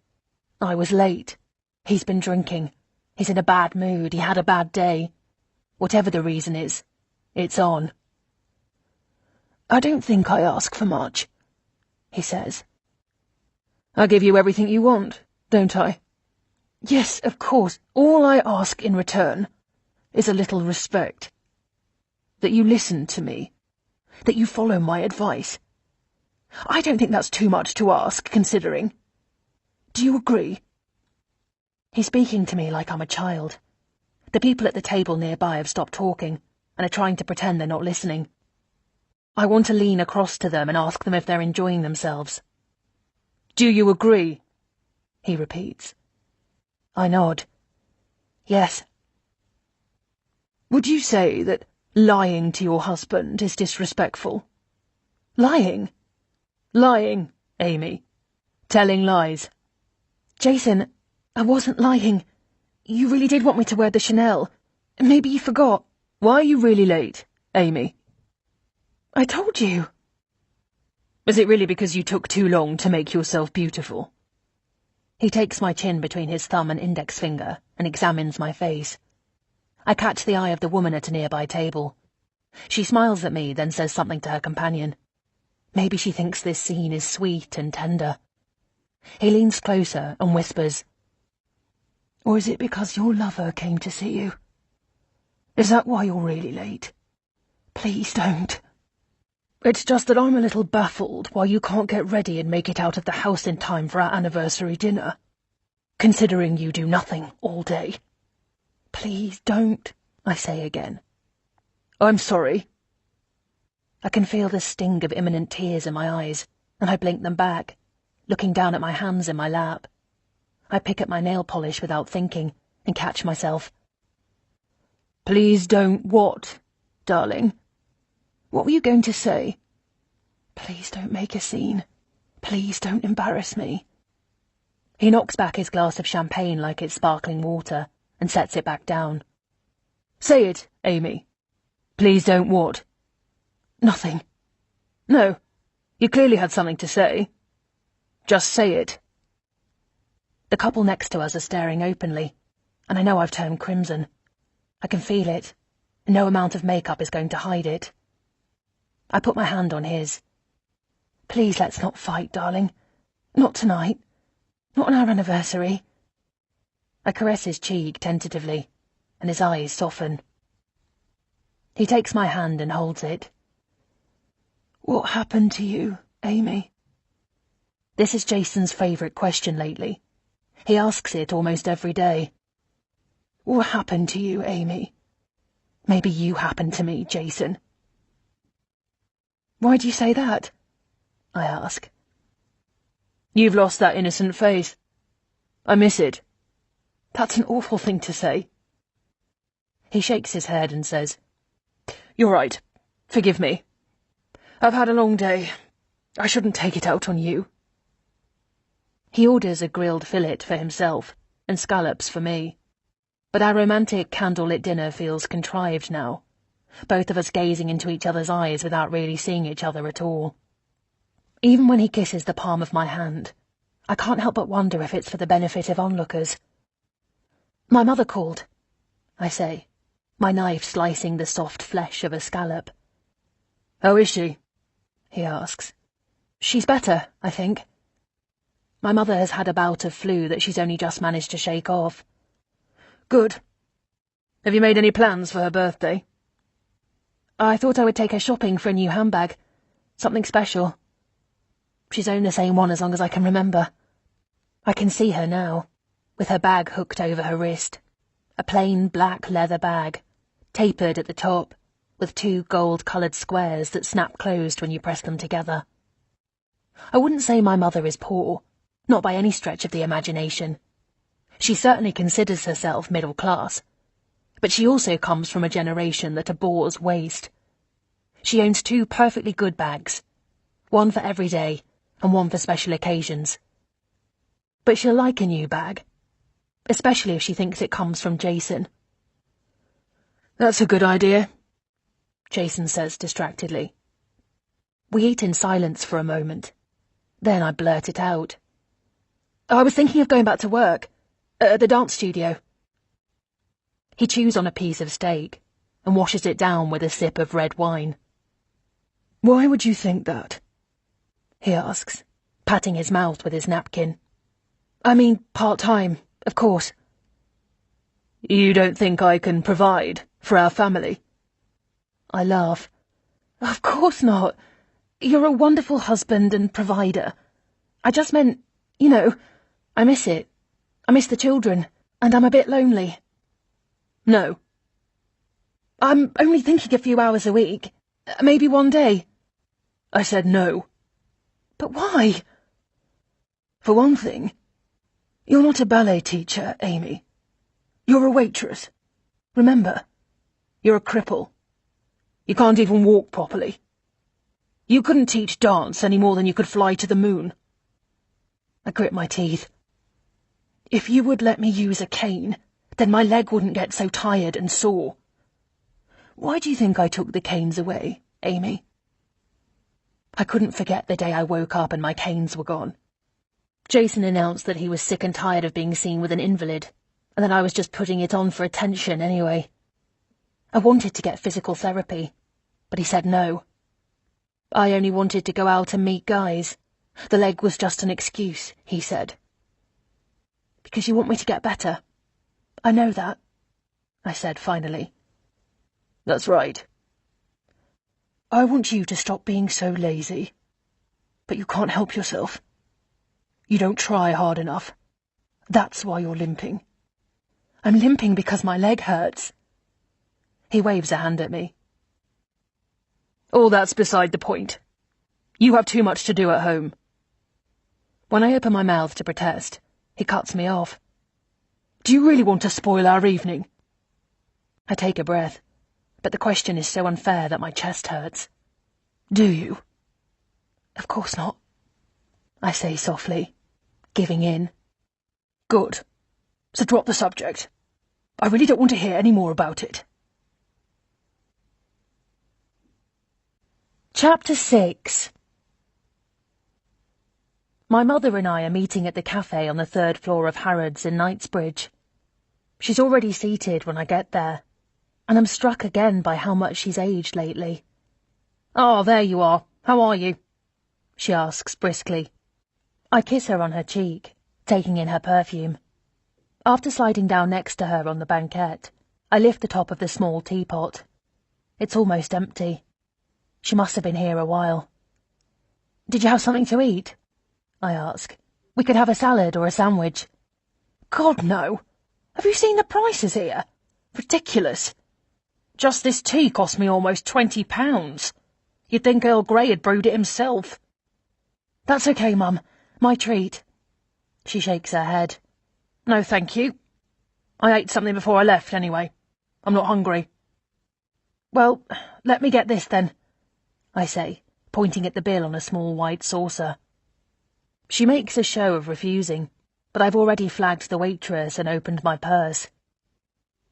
I was late. He's been drinking. He's in a bad mood. He had a bad day. Whatever the reason is, it's on. I don't think I ask for much, he says. I give you everything you want, don't I? Yes, of course. All I ask in return is a little respect. That you listen to me. That you follow my advice. I don't think that's too much to ask, considering. Do you agree? He's speaking to me like I'm a child. The people at the table nearby have stopped talking and are trying to pretend they're not listening. I want to lean across to them and ask them if they're enjoying themselves. Do you agree? He repeats. I nod. Yes. Would you say that lying to your husband is disrespectful? Lying? Lying, Amy. Telling lies. Jason, I wasn't lying. You really did want me to wear the Chanel. Maybe you forgot. Why are you really late, Amy? I told you. Was it really because you took too long to make yourself beautiful? He takes my chin between his thumb and index finger and examines my face. I catch the eye of the woman at a nearby table. She smiles at me, then says something to her companion. Maybe she thinks this scene is sweet and tender. He leans closer and whispers, Or is it because your lover came to see you? Is that why you're really late? Please don't. It's just that I'm a little baffled why you can't get ready and make it out of the house in time for our anniversary dinner, considering you do nothing all day. Please don't, I say again. I'm sorry. I can feel the sting of imminent tears in my eyes, and I blink them back, looking down at my hands in my lap. I pick at my nail polish without thinking, and catch myself. Please don't what, darling? What were you going to say? Please don't make a scene. Please don't embarrass me. He knocks back his glass of champagne like it's sparkling water and sets it back down. Say it, Amy. Please don't what? Nothing. No, you clearly had something to say. Just say it. The couple next to us are staring openly, and I know I've turned crimson. I can feel it. No amount of makeup is going to hide it. I put my hand on his. Please let's not fight, darling. Not tonight. Not on our anniversary. I caress his cheek tentatively, and his eyes soften. He takes my hand and holds it. What happened to you, Amy? This is Jason's favourite question lately. He asks it almost every day. What happened to you, Amy? Maybe you happened to me, Jason. Why do you say that? I ask. You've lost that innocent face. I miss it. That's an awful thing to say. He shakes his head and says, You're right. Forgive me. I've had a long day. I shouldn't take it out on you. He orders a grilled fillet for himself and scallops for me. But our romantic candlelit dinner feels contrived now, both of us gazing into each other's eyes without really seeing each other at all. Even when he kisses the palm of my hand, I can't help but wonder if it's for the benefit of onlookers. My mother called, I say, my knife slicing the soft flesh of a scallop. How is she? He asks. She's better, I think. My mother has had a bout of flu that she's only just managed to shake off. Good. Have you made any plans for her birthday? I thought I would take her shopping for a new handbag. Something special. She's owned the same one as long as I can remember. I can see her now, with her bag hooked over her wrist. A plain black leather bag, tapered at the top, with 2 gold-coloured squares that snap closed when you press them together. I wouldn't say my mother is poor, not by any stretch of the imagination. She certainly considers herself middle class, but she also comes from a generation that abhors waste. She owns 2 perfectly good bags, one for every day and one for special occasions. But she'll like a new bag, especially if she thinks it comes from Jason. That's a good idea, Jason says distractedly. We eat in silence for a moment. Then I blurt it out. I was thinking of going back to work, at the dance studio. He chews on a piece of steak and washes it down with a sip of red wine. Why would you think that? He asks, patting his mouth with his napkin. I mean, part-time, of course. You don't think I can provide for our family? I laugh. Of course not. You're a wonderful husband and provider. I just meant, I miss it. I miss the children, and I'm a bit lonely. No. I'm only thinking a few hours a week. Maybe one day. I said no. But why? For one thing, you're not a ballet teacher, Amy. You're a waitress. Remember, you're a cripple. You can't even walk properly. You couldn't teach dance any more than you could fly to the moon. I grit my teeth. If you would let me use a cane, then my leg wouldn't get so tired and sore. Why do you think I took the canes away, Amy? I couldn't forget the day I woke up and my canes were gone. Jason announced that he was sick and tired of being seen with an invalid, and that I was just putting it on for attention anyway. I wanted to get physical therapy, but he said no. I only wanted to go out and meet guys. The leg was just an excuse, he said. Because you want me to get better. I know that, I said finally. That's right. I want you to stop being so lazy. But you can't help yourself. You don't try hard enough. That's why you're limping. I'm limping because my leg hurts. He waves a hand at me. All that's beside the point. You have too much to do at home. When I open my mouth to protest, he cuts me off. Do you really want to spoil our evening? I take a breath, but the question is so unfair that my chest hurts. Do you? Of course not, I say softly, giving in. Good. So drop the subject. I really don't want to hear any more about it. Chapter 6. My mother and I are meeting at the cafe on the 3rd floor of Harrods in Knightsbridge. She's already seated when I get there, and I'm struck again by how much she's aged lately. "Oh, there you are. How are you?" she asks briskly. I kiss her on her cheek, taking in her perfume. After sliding down next to her on the banquette, I lift the top of the small teapot. It's almost empty. She must have been here a while. "Did you have something to eat?" I ask. "We could have a salad or a sandwich." "God, no. Have you seen the prices here? Ridiculous. Just this tea cost me almost £20. You'd think Earl Grey had brewed it himself." "That's okay, Mum. My treat." She shakes her head. "No, thank you. I ate something before I left, anyway. I'm not hungry." "Well, let me get this, then," I say, pointing at the bill on a small white saucer. She makes a show of refusing, but I've already flagged the waitress and opened my purse.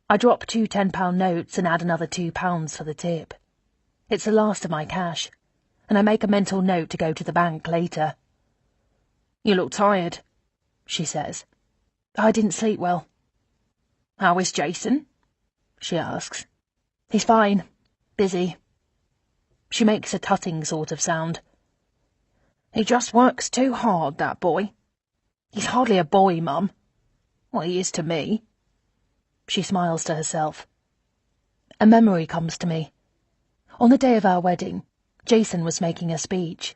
I drop 2 £10 notes and add another £2 for the tip. It's the last of my cash, and I make a mental note to go to the bank later. "You look tired," she says. "I didn't sleep well." "How is Jason?" she asks. "He's fine. Busy." She makes a tutting sort of sound. "He just works too hard, that boy. He's hardly a boy, Mum. Well, he is to me." She smiles to herself. A memory comes to me. On the day of our wedding, Jason was making a speech,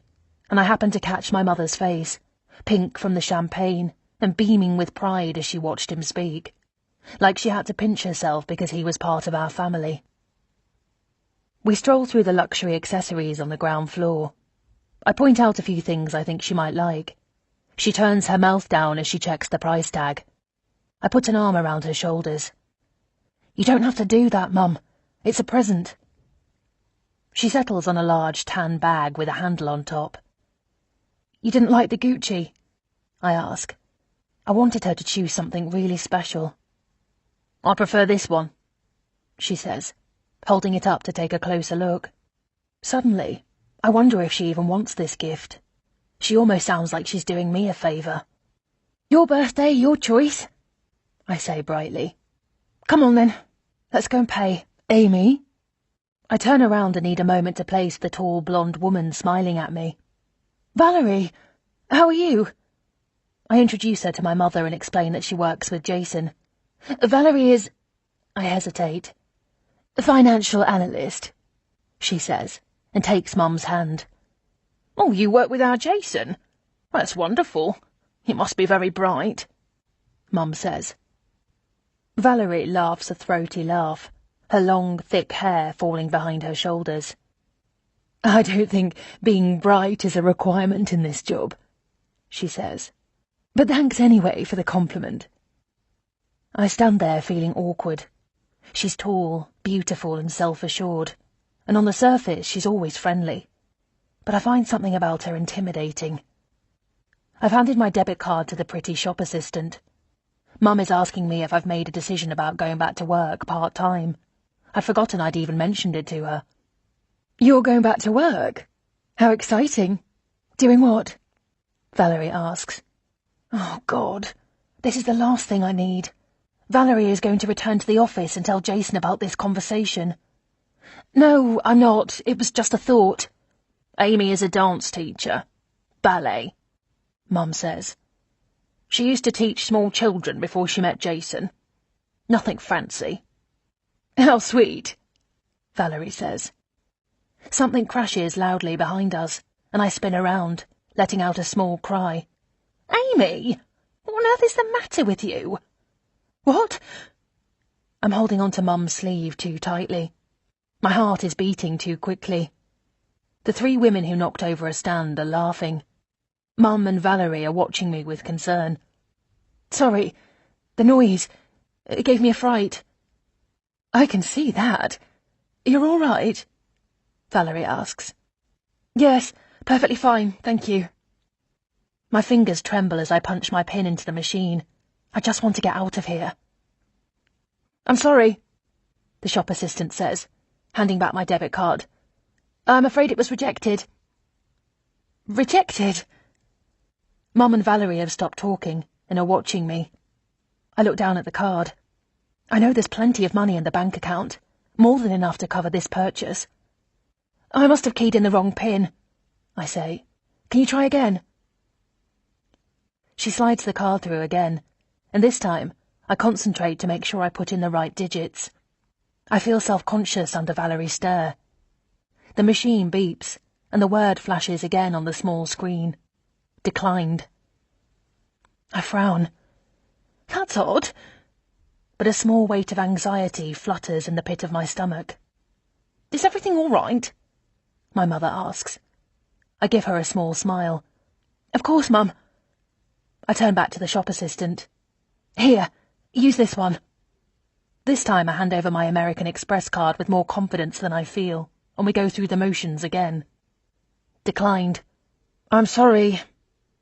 and I happened to catch my mother's face, pink from the champagne and beaming with pride as she watched him speak, like she had to pinch herself because he was part of our family. We stroll through the luxury accessories on the ground floor. I point out a few things I think she might like. She turns her mouth down as she checks the price tag. I put an arm around her shoulders. "You don't have to do that, Mum. It's a present." She settles on a large tan bag with a handle on top. "You didn't like the Gucci?" I ask. I wanted her to choose something really special. "I prefer this one," she says, holding it up to take a closer look. Suddenly, I wonder if she even wants this gift. She almost sounds like she's doing me a favour. "Your birthday, your choice," I say brightly. "Come on then, let's go and pay. Amy?" I turn around and need a moment to place the tall blonde woman smiling at me. "Valerie, how are you?" I introduce her to my mother and explain that she works with Jason. "Valerie is—" I hesitate. "Financial analyst," she says, and takes Mum's hand. "Oh, you work with our Jason? That's wonderful. He must be very bright," Mum says. Valerie laughs a throaty laugh, her long, thick hair falling behind her shoulders. "I don't think being bright is a requirement in this job," she says. "But thanks anyway for the compliment." I stand there feeling awkward. She's tall, beautiful and self-assured, and on the surface she's always friendly. But I find something about her intimidating. I've handed my debit card to the pretty shop assistant. Mum is asking me if I've made a decision about going back to work part-time. I'd forgotten I'd even mentioned it to her. "You're going back to work? How exciting. Doing what?" Valerie asks. Oh, God. This is the last thing I need. Valerie is going to return to the office and tell Jason about this conversation. "No, I'm not. It was just a thought." "Amy is a dance teacher. Ballet," Mum says. "She used to teach small children before she met Jason. Nothing fancy." "How sweet," Valerie says. Something crashes loudly behind us, and I spin around, letting out a small cry. "Amy! What on earth is the matter with you?" "What?" I'm holding onto Mum's sleeve too tightly. My heart is beating too quickly. The three women who knocked over a stand are laughing. Mum and Valerie are watching me with concern. "Sorry, the noise. It gave me a fright." "I can see that. You're all right?" Valerie asks. "Yes, perfectly fine, thank you." My fingers tremble as I punch my pin into the machine. I just want to get out of here. "I'm sorry," the shop assistant says, handing back my debit card. "I'm afraid it was rejected." "Rejected?" Mum and Valerie have stopped talking and are watching me. I look down at the card. I know there's plenty of money in the bank account, more than enough to cover this purchase. "I must have keyed in the wrong pin," I say. "Can you try again?" She slides the card through again, and this time I concentrate to make sure I put in the right digits. I feel self-conscious under Valerie's stare. The machine beeps, and the word flashes again on the small screen. Declined. I frown. That's odd. But a small weight of anxiety flutters in the pit of my stomach. "Is everything all right?" my mother asks. I give her a small smile. "Of course, Mum." I turn back to the shop assistant. "Here, use this one." This time I hand over my American Express card with more confidence than I feel, and we go through the motions again. Declined. "I'm sorry,"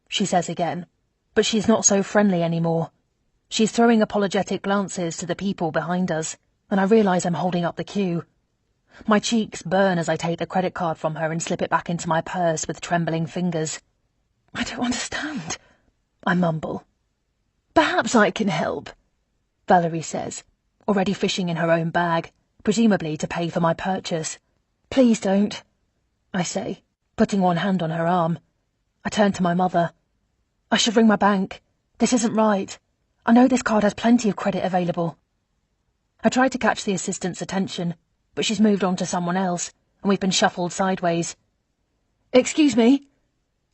she says again, but she's not so friendly anymore. She's throwing apologetic glances to the people behind us, and I realise I'm holding up the queue. My cheeks burn as I take the credit card from her and slip it back into my purse with trembling fingers. "I don't understand," I mumble. "Perhaps I can help," Valerie says, already fishing in her own bag, presumably to pay for my purchase. "Please don't," I say, putting one hand on her arm. I turn to my mother. "I should ring my bank. This isn't right. I know this card has plenty of credit available." I try to catch the assistant's attention, but she's moved on to someone else, and we've been shuffled sideways. Excuse me,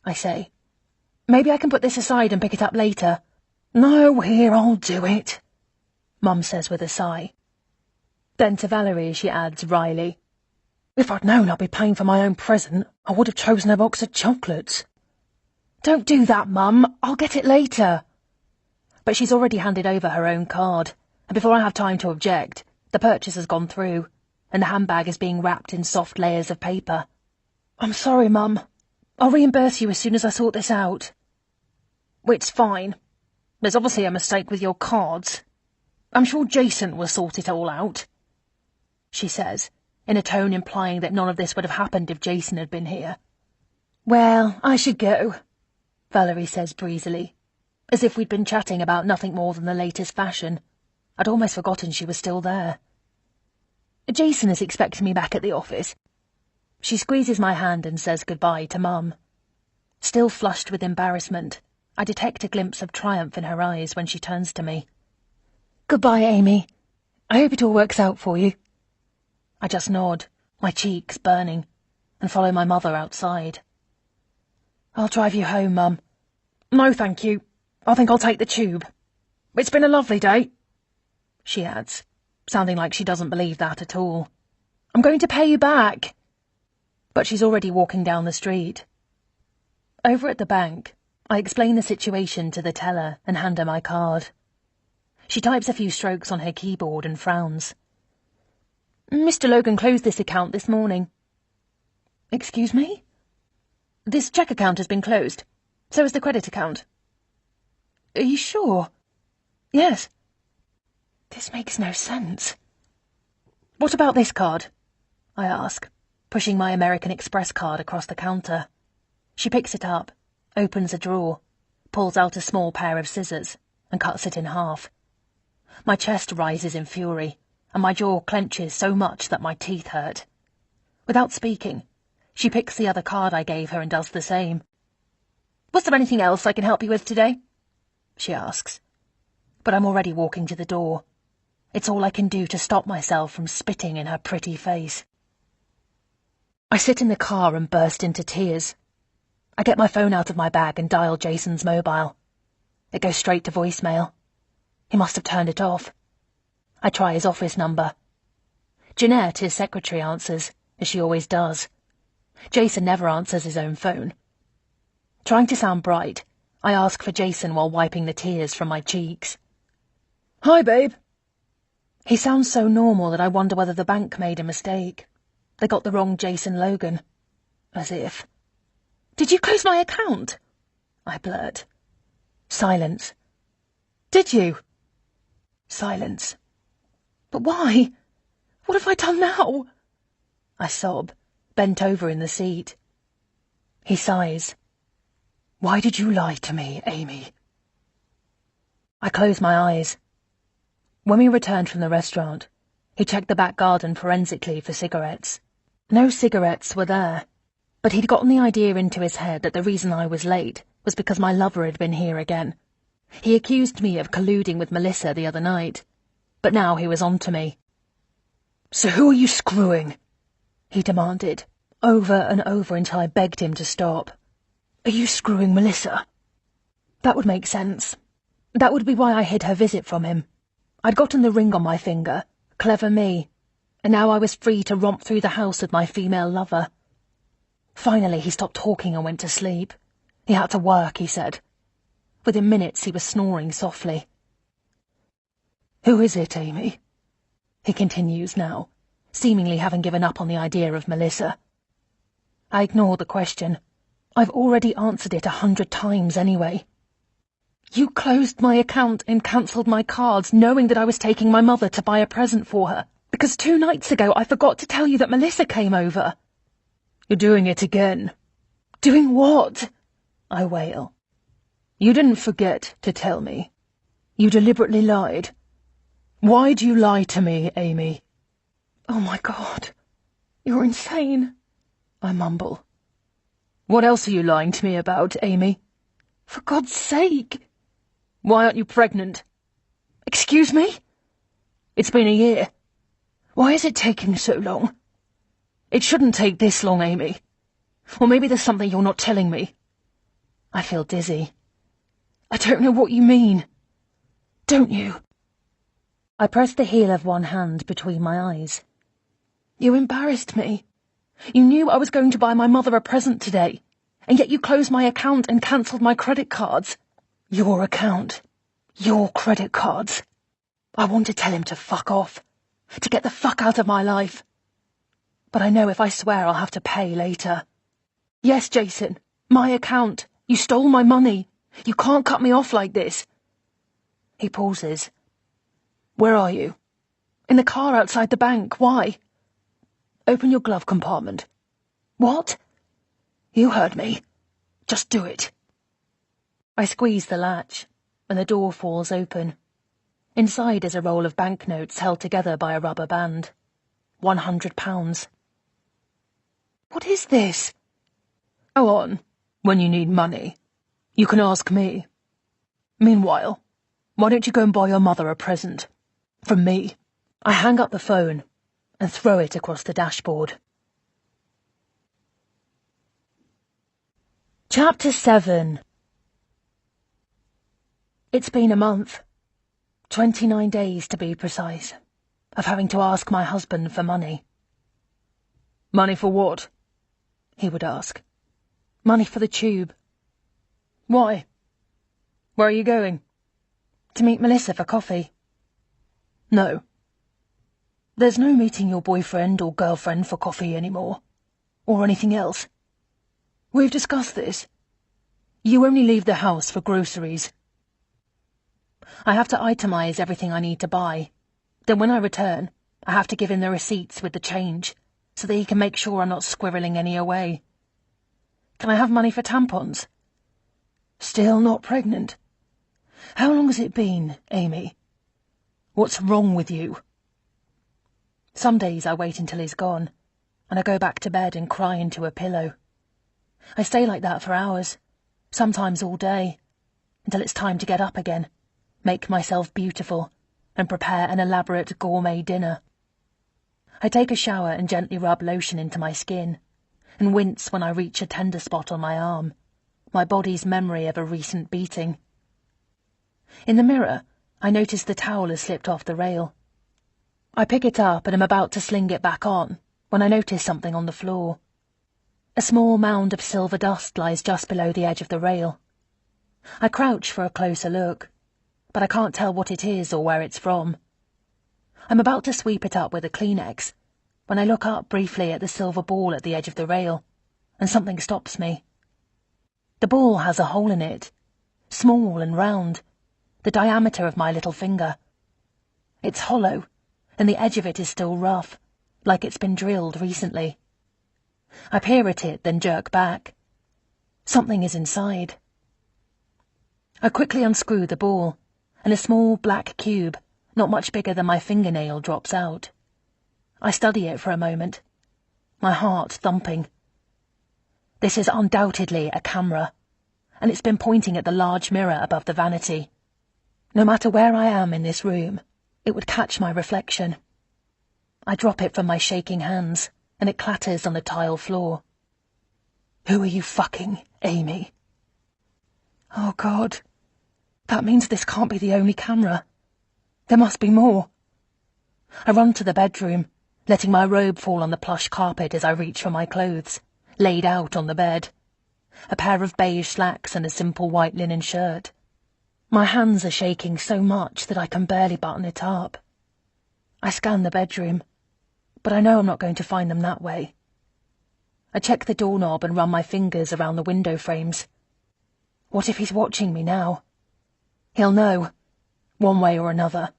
I say. Maybe I can put this aside and pick it up later. No, here, I'll do it, Mum says with a sigh. Then to Valerie she adds wryly, if I'd known I'd be paying for my own present, I would have chosen a box of chocolates. Don't do that, Mum. I'll get it later. But she's already handed over her own card, and before I have time to object, the purchase has gone through, and the handbag is being wrapped in soft layers of paper. I'm sorry, Mum. I'll reimburse you as soon as I sort this out. It's fine. There's obviously a mistake with your cards. I'm sure Jason will sort it all out, she says, in a tone implying that none of this would have happened if Jason had been here. Well, I should go, Valerie says breezily, as if we'd been chatting about nothing more than the latest fashion. I'd almost forgotten she was still there. Jason is expecting me back at the office. She squeezes my hand and says goodbye to Mum. Still flushed with embarrassment, I detect a glimpse of triumph in her eyes when she turns to me. Goodbye, Amy. I hope it all works out for you. I just nod, my cheeks burning, and follow my mother outside. I'll drive you home, Mum. No, thank you. I think I'll take the tube. It's been a lovely day, she adds, sounding like she doesn't believe that at all. I'm going to pay you back. But she's already walking down the street. Over at the bank, I explain the situation to the teller and hand her my card. She types a few strokes on her keyboard and frowns. Mr. Logan closed this account this morning. Excuse me? This cheque account has been closed. So has the credit account. Are you sure? Yes. This makes no sense. What about this card? I ask, pushing my American Express card across the counter. She picks it up, opens a drawer, pulls out a small pair of scissors, and cuts it in half. My chest rises in fury, and my jaw clenches so much that my teeth hurt. Without speaking, she picks the other card I gave her and does the same. Was there anything else I can help you with today? She asks. But I'm already walking to the door. It's all I can do to stop myself from spitting in her pretty face. I sit in the car and burst into tears. I get my phone out of my bag and dial Jason's mobile. It goes straight to voicemail. He must have turned it off. I try his office number. Jeanette, his secretary, answers, as she always does. Jason never answers his own phone. Trying to sound bright, I ask for Jason while wiping the tears from my cheeks. Hi, babe. He sounds so normal that I wonder whether the bank made a mistake. They got the wrong Jason Logan. As if. Did you close my account? I blurt. Silence. Did you? Silence. But why? What have I done now? I sob, bent over in the seat. He sighs. Why did you lie to me, Amy? I close my eyes. When we returned from the restaurant, he checked the back garden forensically for cigarettes. No cigarettes were there, but he'd gotten the idea into his head that the reason I was late was because my lover had been here again. He accused me of colluding with Melissa the other night, but now he was on to me. So who are you screwing? He demanded, over and over until I begged him to stop. Are you screwing Melissa? That would make sense. That would be why I hid her visit from him. I'd gotten the ring on my finger, clever me, and now I was free to romp through the house with my female lover. Finally he stopped talking and went to sleep. He had to work, he said. Within minutes he was snoring softly. Who is it, Amy? He continues now, seemingly having given up on the idea of Melissa. I ignore the question. I've already answered it 100 times anyway. You closed my account and cancelled my cards knowing that I was taking my mother to buy a present for her, because 2 nights ago I forgot to tell you that Melissa came over. You're doing it again. Doing what? I wail. You didn't forget to tell me. You deliberately lied. Why do you lie to me, Amy? Oh my God. You're insane, I mumble. What else are you lying to me about, Amy? For God's sake. Why aren't you pregnant? Excuse me? It's been a year. Why is it taking so long? It shouldn't take this long, Amy. Or maybe there's something you're not telling me. I feel dizzy. I don't know what you mean. Don't you? I pressed the heel of one hand between my eyes. You embarrassed me. You knew I was going to buy my mother a present today, and yet you closed my account and cancelled my credit cards. Your account. Your credit cards. I want to tell him to fuck off. To get the fuck out of my life. But I know if I swear I'll have to pay later. Yes, Jason. My account. You stole my money. You can't cut me off like this. He pauses. Where are you? In the car outside the bank. Why? Open your glove compartment. What? You heard me. Just do it. I squeeze the latch, and the door falls open. Inside is a roll of banknotes held together by a rubber band. £100. What is this? Go on, when you need money. You can ask me. Meanwhile, why don't you go and buy your mother a present? From me. I hang up the phone and throw it across the dashboard. Chapter 7. It's been a month. 29 days to be precise, of having to ask my husband for money. Money for what? He would ask. Money for the tube. Why? Where are you going? To meet Melissa for coffee. No. There's no meeting your boyfriend or girlfriend for coffee anymore. Or anything else. We've discussed this. You only leave the house for groceries. I have to itemize everything I need to buy. Then when I return, I have to give him the receipts with the change, so that he can make sure I'm not squirreling any away. Can I have money for tampons? Still not pregnant? How long has it been, Amy? What's wrong with you? Some days I wait until he's gone, and I go back to bed and cry into a pillow. I stay like that for hours, sometimes all day, until it's time to get up again, make myself beautiful, and prepare an elaborate gourmet dinner. I take a shower and gently rub lotion into my skin, and wince when I reach a tender spot on my arm, my body's memory of a recent beating. In the mirror, I notice the towel has slipped off the rail. I pick it up and am about to sling it back on, when I notice something on the floor. A small mound of silver dust lies just below the edge of the rail. I crouch for a closer look, but I can't tell what it is or where it's from. I'm about to sweep it up with a Kleenex, when I look up briefly at the silver ball at the edge of the rail, and something stops me. The ball has a hole in it, small and round, the diameter of my little finger. It's hollow, and the edge of it is still rough, like it's been drilled recently. I peer at it, then jerk back. Something is inside. I quickly unscrew the ball, and a small black cube, not much bigger than my fingernail, drops out. I study it for a moment, my heart thumping. This is undoubtedly a camera, and it's been pointing at the large mirror above the vanity. No matter where I am in this room, it would catch my reflection. I drop it from my shaking hands, and it clatters on the tile floor. Who are you fucking, Amy? Oh, God. That means this can't be the only camera. There must be more. I run to the bedroom, letting my robe fall on the plush carpet as I reach for my clothes, laid out on the bed. A pair of beige slacks and a simple white linen shirt. My hands are shaking so much that I can barely button it up. I scan the bedroom, but I know I'm not going to find them that way. I check the doorknob and run my fingers around the window frames. What if he's watching me now? He'll know, one way or another.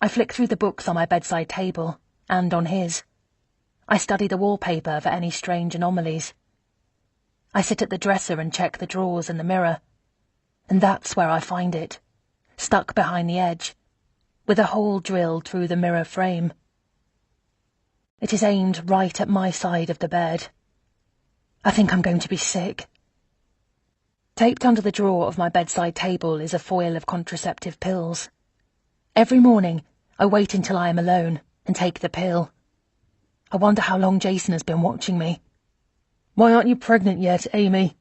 I flick through the books on my bedside table, and on his. I study the wallpaper for any strange anomalies. I sit at the dresser and check the drawers and the mirror, and that's where I find it, stuck behind the edge, with a hole drilled through the mirror frame. It is aimed right at my side of the bed. I think I'm going to be sick. Taped under the drawer of my bedside table is a foil of contraceptive pills. Every morning, I wait until I am alone and take the pill. I wonder how long Jason has been watching me. Why aren't you pregnant yet, Amy?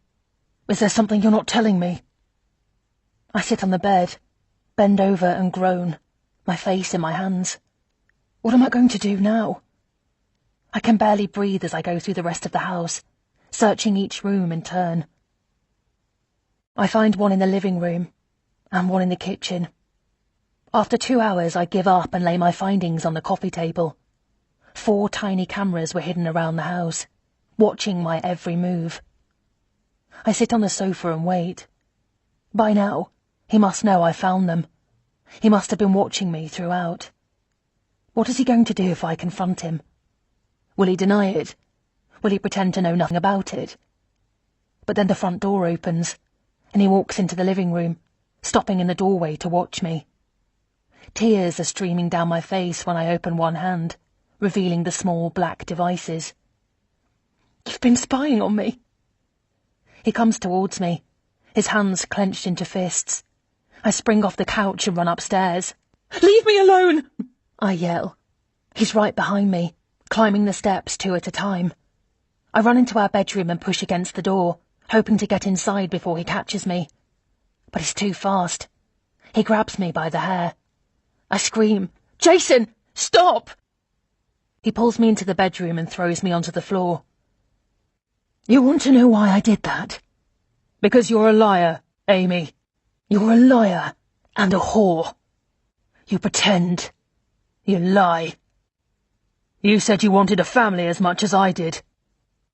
Is there something you're not telling me? I sit on the bed, bend over and groan, my face in my hands. What am I going to do now? I can barely breathe as I go through the rest of the house, searching each room in turn. I find one in the living room and one in the kitchen. After 2 hours, I give up and lay my findings on the coffee table. 4 tiny cameras were hidden around the house, watching my every move. I sit on the sofa and wait. By now, he must know I found them. He must have been watching me throughout. What is he going to do if I confront him? Will he deny it? Will he pretend to know nothing about it? But then the front door opens, and he walks into the living room, stopping in the doorway to watch me. Tears are streaming down my face when I open one hand, revealing the small black devices. You've been spying on me. He comes towards me, his hands clenched into fists. I spring off the couch and run upstairs. Leave me alone! I yell. He's right behind me, climbing the steps 2 at a time. I run into our bedroom and push against the door, hoping to get inside before he catches me. But he's too fast. He grabs me by the hair. I scream, "Jason, stop!" He pulls me into the bedroom and throws me onto the floor. You want to know why I did that? Because you're a liar, Amy. You're a liar and a whore. You pretend. You lie. You said you wanted a family as much as I did.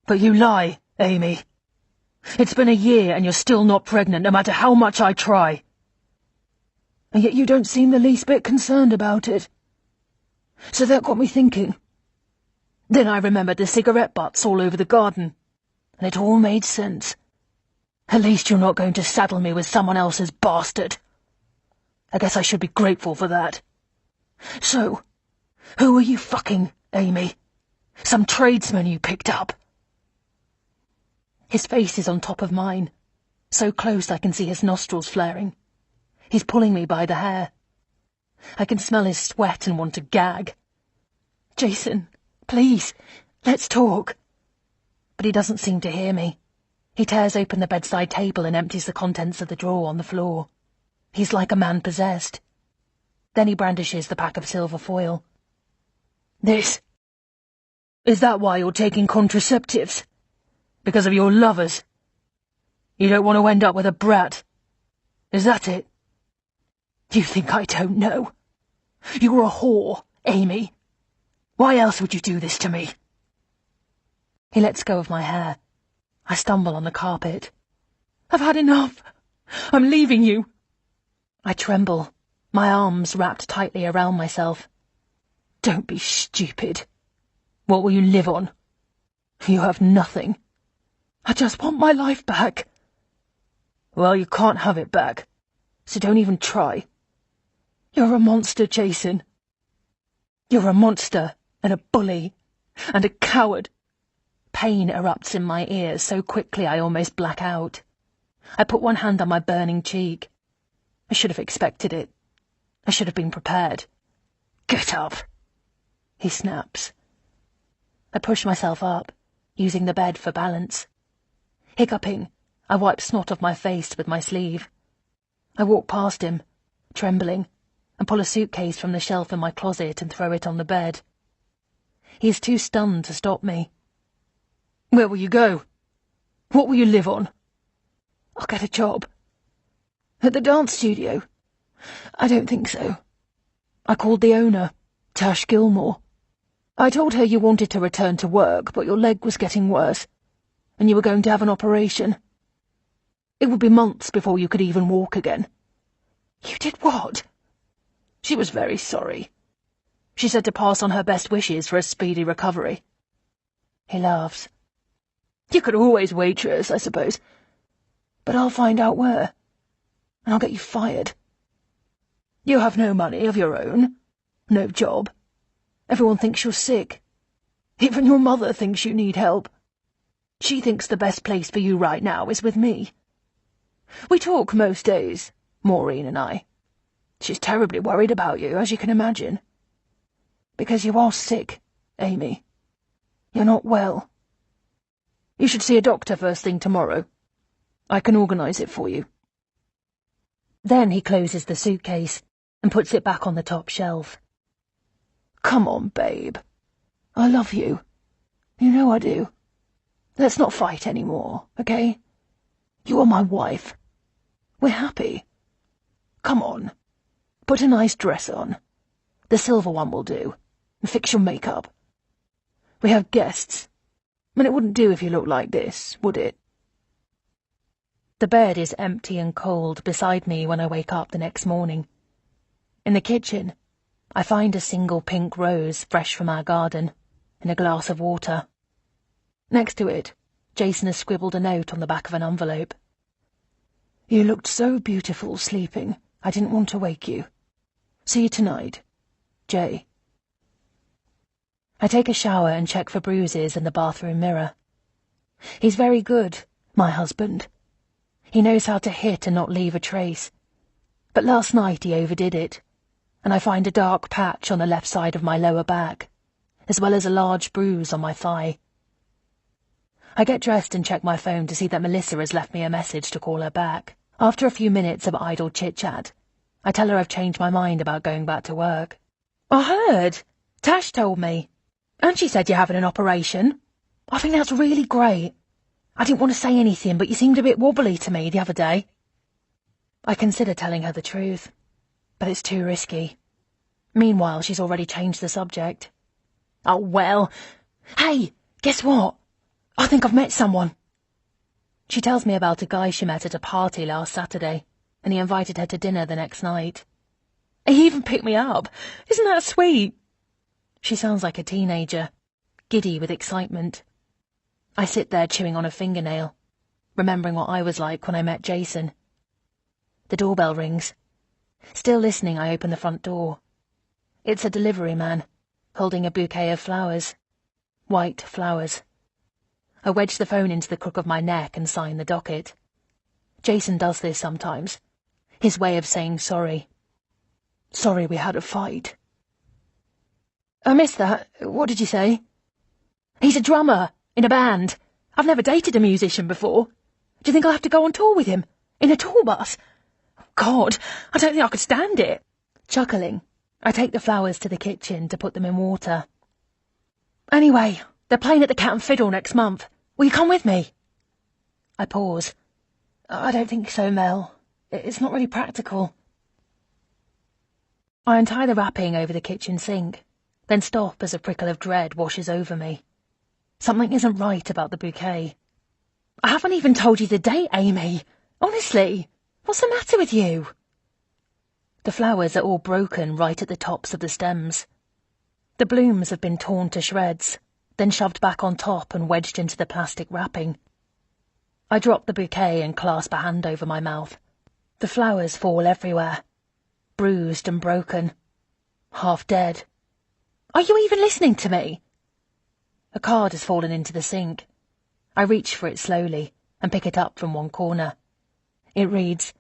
But you lie, Amy. It's been a year and you're still not pregnant, no matter how much I try. And yet you don't seem the least bit concerned about it. So that got me thinking. Then I remembered the cigarette butts all over the garden, and it all made sense. At least you're not going to saddle me with someone else's bastard. I guess I should be grateful for that. So, who are you fucking, Amy? Some tradesman you picked up? His face is on top of mine, so close I can see his nostrils flaring. He's pulling me by the hair. I can smell his sweat and want to gag. "Jason, please, let's talk." But he doesn't seem to hear me. He tears open the bedside table and empties the contents of the drawer on the floor. He's like a man possessed. Then he brandishes the pack of silver foil. This? Is that why you're taking contraceptives? Because of your lovers? You don't want to end up with a brat? Is that it? You think I don't know? You're a whore, Amy. Why else would you do this to me? He lets go of my hair. I stumble on the carpet. I've had enough. I'm leaving you. I tremble, my arms wrapped tightly around myself. Don't be stupid. What will you live on? You have nothing. I just want my life back. Well, you can't have it back, so don't even try. You're a monster, Jason. You're a monster and a bully and a coward. Pain erupts in my ears so quickly I almost black out. I put one hand on my burning cheek. I should have expected it. I should have been prepared. Get up, he snaps. I push myself up, using the bed for balance. Hiccuping, I wipe snot off my face with my sleeve. I walk past him, trembling, and pull a suitcase from the shelf in my closet and throw it on the bed. He is too stunned to stop me. Where will you go? What will you live on? I'll get a job. At the dance studio? I don't think so. I called the owner, Tash Gilmore. I told her you wanted to return to work, but your leg was getting worse, and you were going to have an operation. It would be months before you could even walk again. You did what? She was very sorry. She said to pass on her best wishes for a speedy recovery. He laughs. You could always waitress, I suppose. But I'll find out where, and I'll get you fired. You have no money of your own, no job. Everyone thinks you're sick. Even your mother thinks you need help. She thinks the best place for you right now is with me. We talk most days, Maureen and I. She's terribly worried about you, as you can imagine. Because you are sick, Amy. You're not well. You should see a doctor first thing tomorrow. I can organise it for you. Then he closes the suitcase and puts it back on the top shelf. Come on, babe. I love you. You know I do. Let's not fight anymore, okay? You are my wife. We're happy. Come on. Put a nice dress on. The silver one will do. And fix your makeup. We have guests. And it wouldn't do if you looked like this, would it? The bed is empty and cold beside me when I wake up the next morning. In the kitchen, I find a single pink rose fresh from our garden in a glass of water. Next to it, Jason has scribbled a note on the back of an envelope. You looked so beautiful sleeping, I didn't want to wake you. See you tonight. Jay. I take a shower and check for bruises in the bathroom mirror. He's very good, my husband. He knows how to hit and not leave a trace. But last night he overdid it, and I find a dark patch on the left side of my lower back, as well as a large bruise on my thigh. I get dressed and check my phone to see that Melissa has left me a message to call her back. After a few minutes of idle chit-chat, I tell her I've changed my mind about going back to work. I heard. Tash told me. And she said you're having an operation. I think that's really great. I didn't want to say anything, but you seemed a bit wobbly to me the other day. I consider telling her the truth, but it's too risky. Meanwhile, she's already changed the subject. Oh, well. Hey, guess what? I think I've met someone. She tells me about a guy she met at a party last Saturday, and he invited her to dinner the next night. He even picked me up. Isn't that sweet? She sounds like a teenager, giddy with excitement. I sit there chewing on a fingernail, remembering what I was like when I met Jason. The doorbell rings. Still listening, I open the front door. It's a delivery man, holding a bouquet of flowers. White flowers. I wedge the phone into the crook of my neck and sign the docket. Jason does this sometimes. His way of saying sorry. Sorry we had a fight. I missed that. What did you say? He's a drummer, in a band. I've never dated a musician before. Do you think I'll have to go on tour with him? In a tour bus? God, I don't think I could stand it. Chuckling, I take the flowers to the kitchen to put them in water. Anyway, they're playing at the Cat and Fiddle next month. Will you come with me? I pause. I don't think so, Mel. It's not really practical. I untie the wrapping over the kitchen sink, then stop as a prickle of dread washes over me. Something isn't right about the bouquet. I haven't even told you the date, Amy. Honestly, what's the matter with you? The flowers are all broken right at the tops of the stems. The blooms have been torn to shreds, then shoved back on top and wedged into the plastic wrapping. I drop the bouquet and clasp a hand over my mouth. The flowers fall everywhere, bruised and broken, half dead. Are you even listening to me? A card has fallen into the sink. I reach for it slowly and pick it up from one corner. It reads,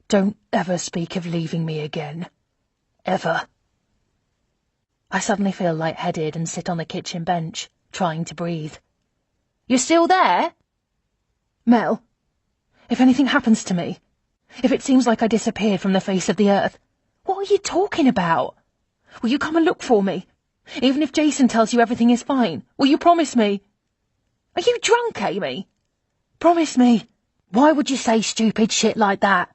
"Don't ever speak of leaving me again. Ever." I suddenly feel lightheaded and sit on the kitchen bench, trying to breathe. You still there? Mel, if anything happens to me, if it seems like I disappeared from the face of the earth, what are you talking about? Will you come and look for me? Even if Jason tells you everything is fine, will you promise me? Are you drunk, Amy? Promise me. Why would you say stupid shit like that?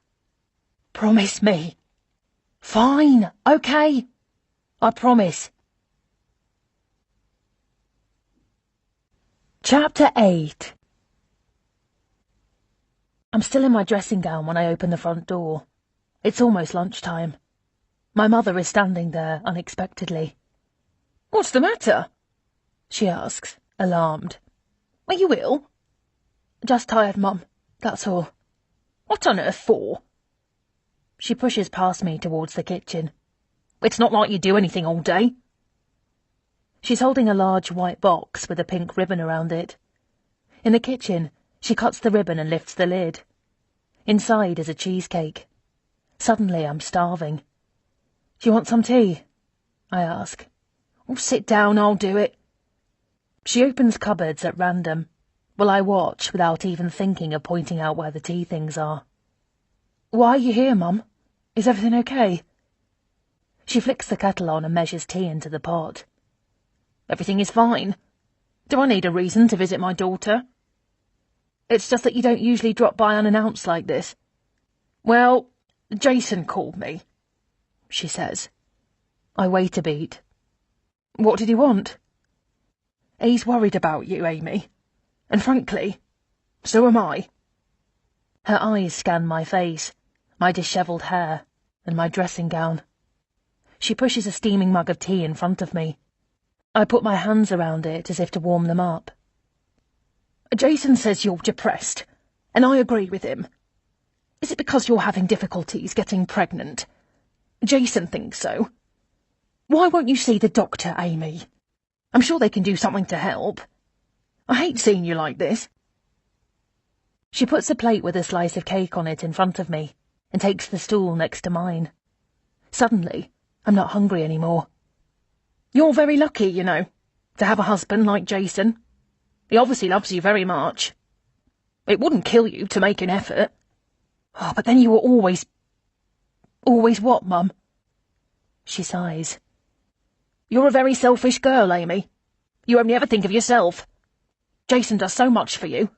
Promise me. Fine, okay. I promise. Chapter 8. I'm still in my dressing gown when I open the front door. It's almost lunchtime. My mother is standing there unexpectedly. What's the matter? She asks, alarmed. Are you ill? Just tired, Mum, that's all. What on earth for? She pushes past me towards the kitchen. It's not like you do anything all day. She's holding a large white box with a pink ribbon around it. In the kitchen, she cuts the ribbon and lifts the lid. Inside is a cheesecake. Suddenly I'm starving. Do you want some tea? I ask. Oh, sit down, I'll do it. She opens cupboards at random, while I watch without even thinking of pointing out where the tea things are. Why are you here, Mum? Is everything okay? She flicks the kettle on and measures tea into the pot. Everything is fine. Do I need a reason to visit my daughter? It's just that you don't usually drop by unannounced like this. Well, Jason called me, she says. I wait a beat. What did he want? He's worried about you, Amy. And frankly, so am I. Her eyes scan my face, my dishevelled hair, and my dressing gown. She pushes a steaming mug of tea in front of me. I put my hands around it as if to warm them up. Jason says you're depressed, and I agree with him. Is it because you're having difficulties getting pregnant? Jason thinks so. Why won't you see the doctor, Amy? I'm sure they can do something to help. I hate seeing you like this. She puts a plate with a slice of cake on it in front of me and takes the stool next to mine. Suddenly, I'm not hungry anymore. You're very lucky, you know, to have a husband like Jason. He obviously loves you very much. It wouldn't kill you to make an effort. Oh, but then you were always... Always what, Mum? She sighs. You're a very selfish girl, Amy. You only ever think of yourself. Jason does so much for you.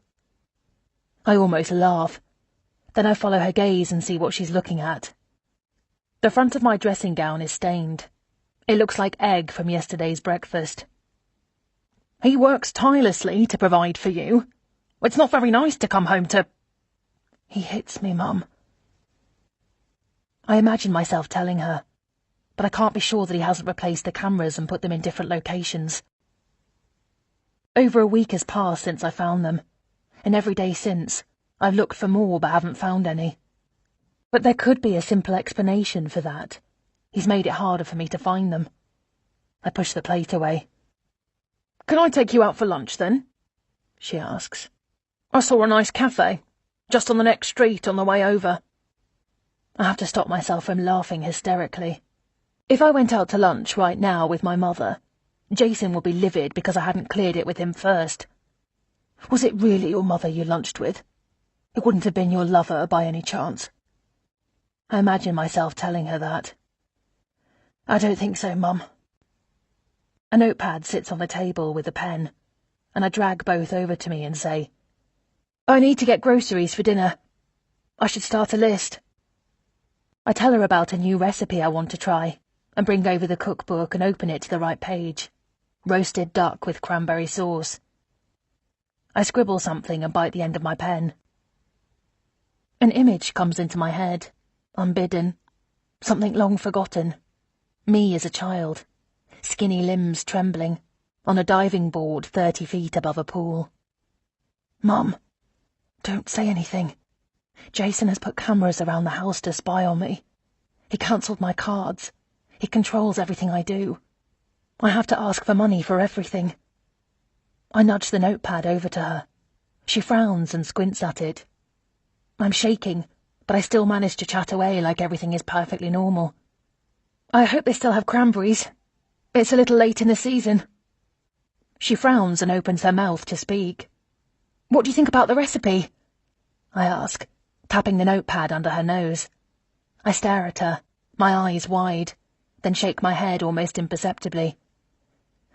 I almost laugh. Then I follow her gaze and see what she's looking at. The front of my dressing gown is stained. It looks like egg from yesterday's breakfast. He works tirelessly to provide for you. It's not very nice to come home to... He hits me, Mum. I imagine myself telling her, but I can't be sure that he hasn't replaced the cameras and put them in different locations. Over a week has passed since I found them, and every day since, I've looked for more but haven't found any. But there could be a simple explanation for that. He's made it harder for me to find them. I push the plate away. Can I take you out for lunch, then? She asks. I saw a nice cafe, just on the next street on the way over. I have to stop myself from laughing hysterically. If I went out to lunch right now with my mother, Jason would be livid because I hadn't cleared it with him first. Was it really your mother you lunched with? It wouldn't have been your lover by any chance. I imagine myself telling her that. I don't think so, Mum. A notepad sits on the table with a pen, and I drag both over to me and say, I need to get groceries for dinner. I should start a list. I tell her about a new recipe I want to try, and bring over the cookbook and open it to the right page. Roasted duck with cranberry sauce. I scribble something and bite the end of my pen. An image comes into my head, unbidden, something long forgotten. Me as a child, skinny limbs trembling, on a diving board 30 feet above a pool. Mum, don't say anything. Jason has put cameras around the house to spy on me. He cancelled my cards. He controls everything I do. I have to ask for money for everything. I nudge the notepad over to her. She frowns and squints at it. I'm shaking, but I still manage to chat away like everything is perfectly normal. I hope they still have cranberries. It's a little late in the season. She frowns and opens her mouth to speak. What do you think about the recipe? I ask, tapping the notepad under her nose. I stare at her, my eyes wide, then shake my head almost imperceptibly.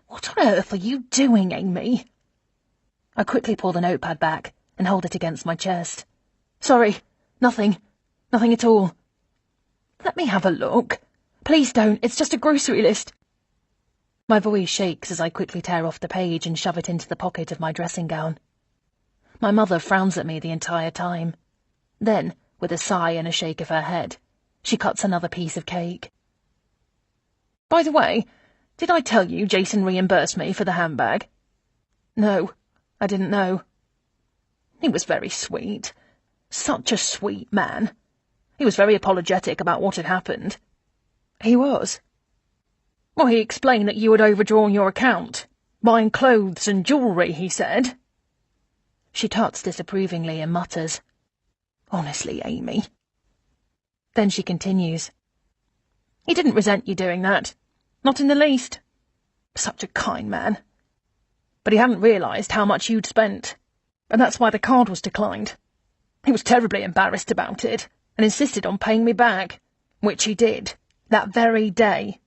What on earth are you doing, Amy? I quickly pull the notepad back and hold it against my chest. Sorry, nothing. Nothing at all. Let me have a look. Please don't, it's just a grocery list. My voice shakes as I quickly tear off the page and shove it into the pocket of my dressing gown. My mother frowns at me the entire time. Then, with a sigh and a shake of her head, she cuts another piece of cake. By the way, did I tell you Jason reimbursed me for the handbag? No, I didn't know. He was very sweet. Such a sweet man. He was very apologetic about what had happened. He was. Well, he explained that you had overdrawn your account, buying clothes and jewellery, he said. She tots disapprovingly and mutters, Honestly, Amy. Then she continues. He didn't resent you doing that. Not in the least. Such a kind man. But he hadn't realised how much you'd spent, and that's why the card was declined. He was terribly embarrassed about it, and insisted on paying me back, which he did, that very day.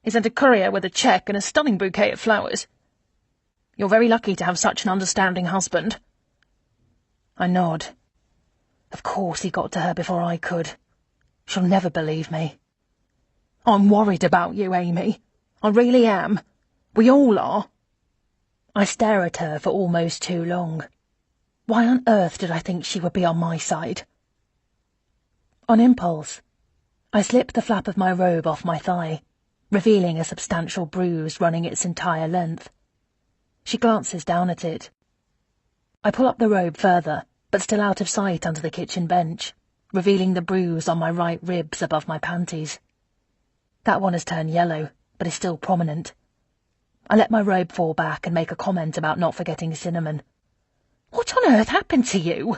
He sent a courier with a cheque and a stunning bouquet of flowers. You're very lucky to have such an understanding husband. I nod. Of course he got to her before I could. She'll never believe me. I'm worried about you, Amy. I really am. We all are. I stare at her for almost too long. Why on earth did I think she would be on my side? On impulse, I slip the flap of my robe off my thigh, revealing a substantial bruise running its entire length. She glances down at it. I pull up the robe further, but still out of sight under the kitchen bench, revealing the bruise on my right ribs above my panties. That one has turned yellow, but is still prominent. I let my robe fall back and make a comment about not forgetting cinnamon. What on earth happened to you?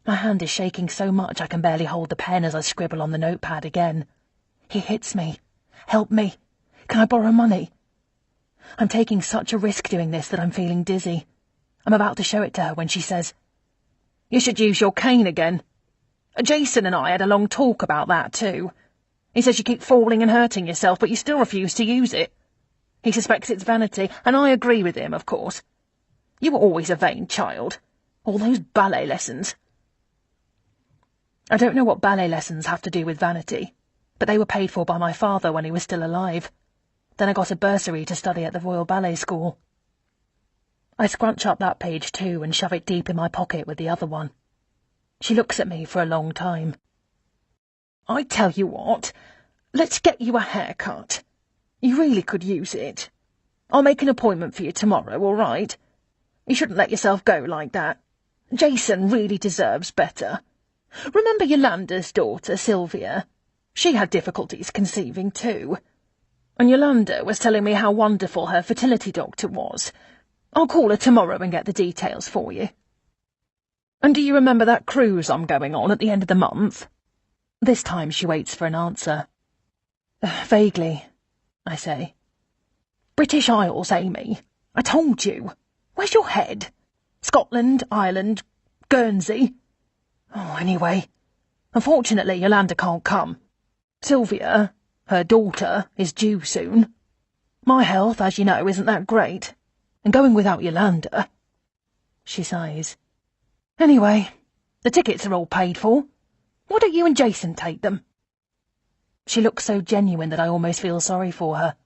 My hand is shaking so much I can barely hold the pen as I scribble on the notepad again. He hits me. Help me. Can I borrow money? I'm taking such a risk doing this that I'm feeling dizzy. I'm about to show it to her when she says, You should use your cane again. Jason and I had a long talk about that too. He says you keep falling and hurting yourself, but you still refuse to use it. He suspects it's vanity, and I agree with him, of course. You were always a vain child. All those ballet lessons. I don't know what ballet lessons have to do with vanity, but they were paid for by my father when he was still alive. Then I got a bursary to study at the Royal Ballet School. I scrunch up that page too and shove it deep in my pocket with the other one. She looks at me for a long time. I tell you what, let's get you a haircut. You really could use it. I'll make an appointment for you tomorrow, all right? You shouldn't let yourself go like that. Jason really deserves better. Remember Yolanda's daughter, Sylvia? She had difficulties conceiving too. And Yolanda was telling me how wonderful her fertility doctor was. I'll call her tomorrow and get the details for you. And do you remember that cruise I'm going on at the end of the month? This time she waits for an answer. Vaguely, I say. British Isles, Amy. I told you. Where's your head? Scotland, Ireland, Guernsey. Oh, anyway. Unfortunately, Yolanda can't come. Sylvia, her daughter, is due soon. My health, as you know, isn't that great. And going without Yolanda... She sighs. Anyway, the tickets are all paid for. Why don't you and Jason take them? She looks so genuine that I almost feel sorry for her.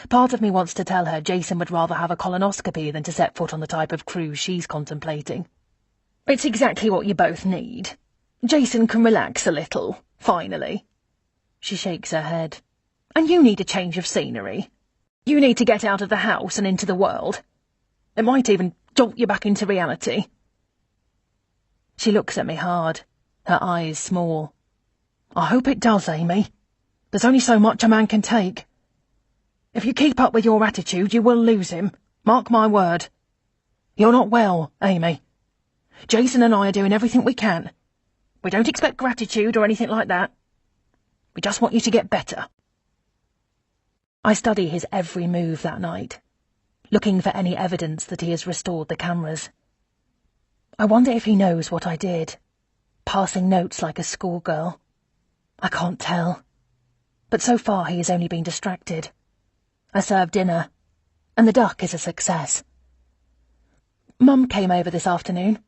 Part of me wants to tell her Jason would rather have a colonoscopy than to set foot on the type of cruise she's contemplating. It's exactly what you both need. Jason can relax a little, finally. She shakes her head. And you need a change of scenery. You need to get out of the house and into the world. It might even jolt you back into reality. She looks at me hard, her eyes small. I hope it does, Amy. There's only so much a man can take. If you keep up with your attitude, you will lose him. Mark my word. You're not well, Amy. Jason and I are doing everything we can. We don't expect gratitude or anything like that. We just want you to get better. I study his every move that night, looking for any evidence that he has restored the cameras. I wonder if he knows what I did, passing notes like a schoolgirl. I can't tell. But so far he has only been distracted. I served dinner, and the duck is a success. Mum came over this afternoon,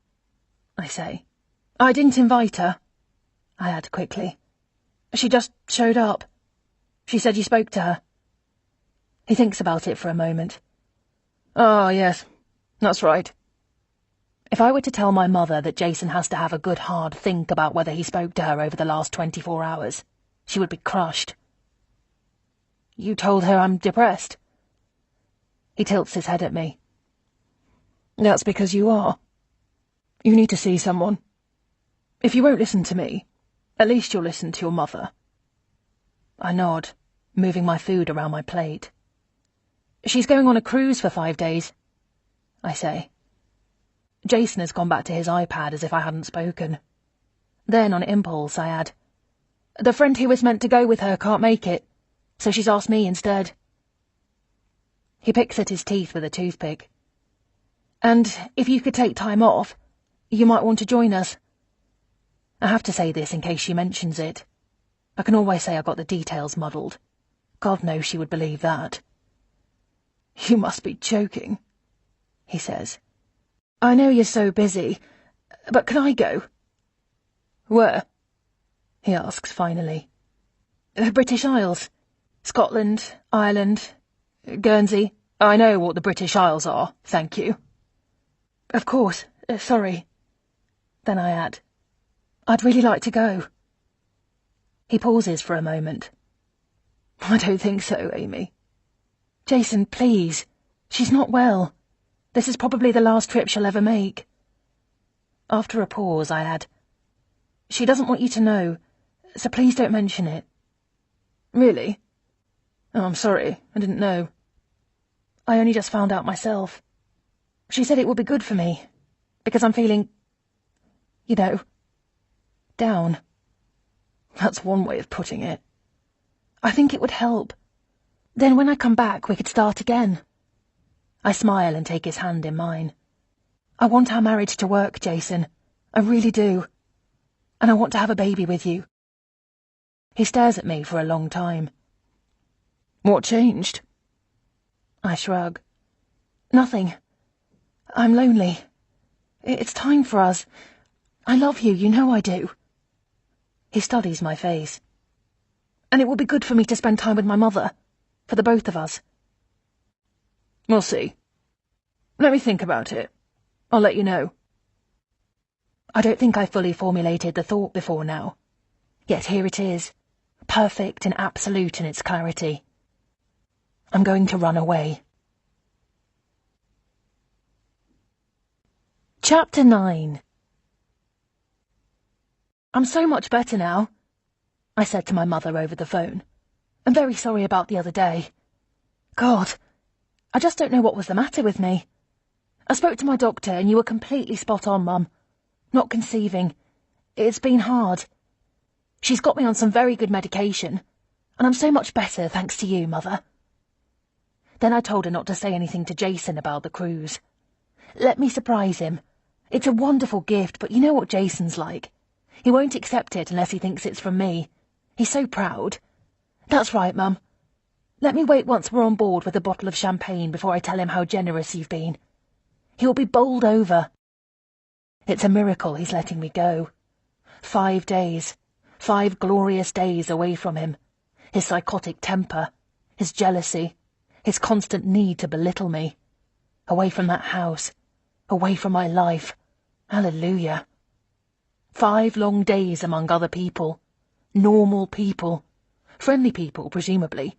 I say. I didn't invite her, I add quickly. She just showed up. She said you spoke to her. He thinks about it for a moment. Oh, yes, that's right. If I were to tell my mother that Jason has to have a good hard think about whether he spoke to her over the last 24 hours, she would be crushed. You told her I'm depressed? He tilts his head at me. That's because you are. You need to see someone. If you won't listen to me, at least you'll listen to your mother. I nod, moving my food around my plate. She's going on a cruise for 5 days, I say. Jason has gone back to his iPad as if I hadn't spoken. Then, on impulse, I add, The friend who was meant to go with her can't make it, so she's asked me instead. He picks at his teeth with a toothpick. And if you could take time off, you might want to join us. I have to say this in case she mentions it. I can always say I got the details muddled. God knows she would believe that. You must be joking, he says. I know you're so busy, but can I go? Where? He asks finally. The British Isles. Scotland, Ireland, Guernsey. I know what the British Isles are, thank you. Of course, sorry. Then I add, I'd really like to go. He pauses for a moment. I don't think so, Amy. Jason, please. She's not well. This is probably the last trip she'll ever make. After a pause, I add, she doesn't want you to know, so please don't mention it. Really? Oh, I'm sorry, I didn't know. I only just found out myself. She said it would be good for me, because I'm feeling, down. That's one way of putting it. I think it would help. Then when I come back, we could start again. I smile and take his hand in mine. I want our marriage to work, Jason. I really do. And I want to have a baby with you. He stares at me for a long time. What changed? I shrug. Nothing. I'm lonely. It's time for us. I love you, you know I do. He studies my face. And it will be good for me to spend time with my mother. For the both of us. We'll see. Let me think about it. I'll let you know. I don't think I fully formulated the thought before now. Yet here it is. Perfect and absolute in its clarity. I'm going to run away. Chapter 9. I'm so much better now, I said to my mother over the phone. I'm very sorry about the other day. God, I just don't know what was the matter with me. I spoke to my doctor and you were completely spot on, Mum. Not conceiving. It's been hard. She's got me on some very good medication, and I'm so much better thanks to you, Mother. Then I told her not to say anything to Jason about the cruise. Let me surprise him. It's a wonderful gift, but you know what Jason's like. He won't accept it unless he thinks it's from me. He's so proud. That's right, Mum. Let me wait once we're on board with a bottle of champagne before I tell him how generous you've been. He'll be bowled over. It's a miracle he's letting me go. 5 days. 5 glorious days away from him. His psychotic temper. His jealousy. His constant need to belittle me. Away from that house. Away from my life. Hallelujah. 5 long days among other people. Normal people. Friendly people, presumably.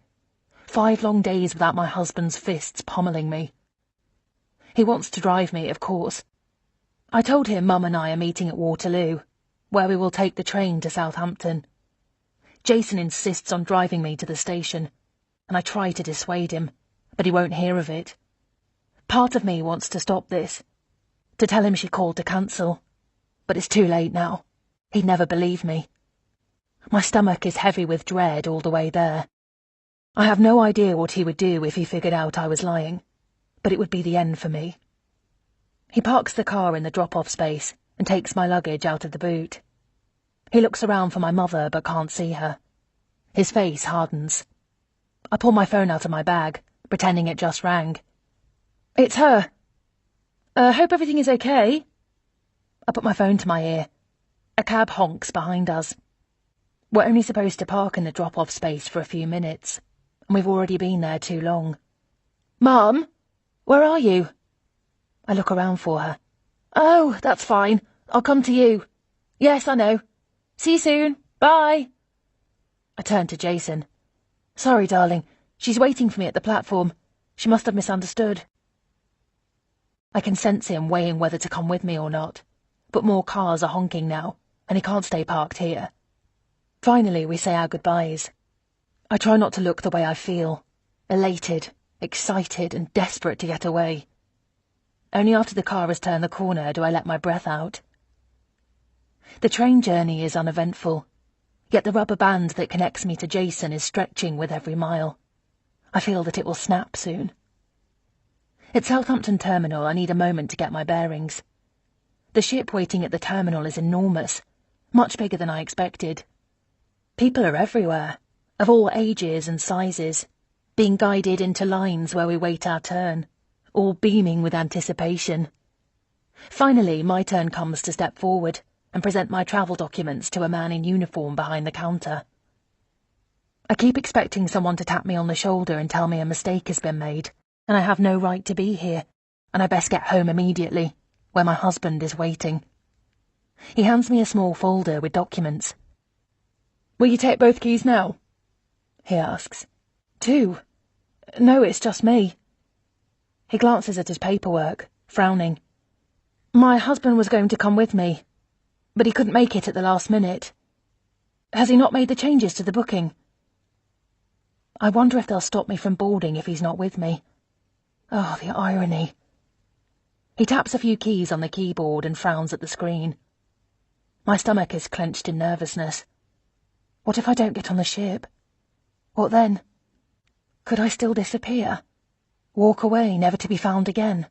5 long days without my husband's fists pommelling me. He wants to drive me, of course. I told him Mum and I are meeting at Waterloo, where we will take the train to Southampton. Jason insists on driving me to the station, and I try to dissuade him, but he won't hear of it. Part of me wants to stop this, to tell him she called to cancel, but it's too late now. He'd never believe me. My stomach is heavy with dread all the way there. I have no idea what he would do if he figured out I was lying, but it would be the end for me. He parks the car in the drop-off space and takes my luggage out of the boot. He looks around for my mother but can't see her. His face hardens. I pull my phone out of my bag, pretending it just rang. It's her. Hope everything is okay. I put my phone to my ear. A cab honks behind us. We're only supposed to park in the drop-off space for a few minutes, and we've already been there too long. Mum, where are you? I look around for her. Oh, that's fine. I'll come to you. Yes, I know. See you soon. Bye. I turn to Jason. Sorry, darling. She's waiting for me at the platform. She must have misunderstood. I can sense him weighing whether to come with me or not, but more cars are honking now, and he can't stay parked here. Finally, we say our goodbyes. I try not to look the way I feel, elated, excited, and desperate to get away. Only after the car has turned the corner do I let my breath out. The train journey is uneventful, yet the rubber band that connects me to Jason is stretching with every mile. I feel that it will snap soon. At Southampton Terminal, I need a moment to get my bearings. The ship waiting at the terminal is enormous, much bigger than I expected. People are everywhere, of all ages and sizes, being guided into lines where we wait our turn, all beaming with anticipation. Finally, my turn comes to step forward and present my travel documents to a man in uniform behind the counter. I keep expecting someone to tap me on the shoulder and tell me a mistake has been made, and I have no right to be here, and I best get home immediately, where my husband is waiting. He hands me a small folder with documents. Will you take both keys now? He asks. 2? No, it's just me. He glances at his paperwork, frowning. My husband was going to come with me, but he couldn't make it at the last minute. Has he not made the changes to the booking? I wonder if they'll stop me from boarding if he's not with me. Oh, the irony. He taps a few keys on the keyboard and frowns at the screen. My stomach is clenched in nervousness. What if I don't get on the ship? What then? Could I still disappear? Walk away, never to be found again?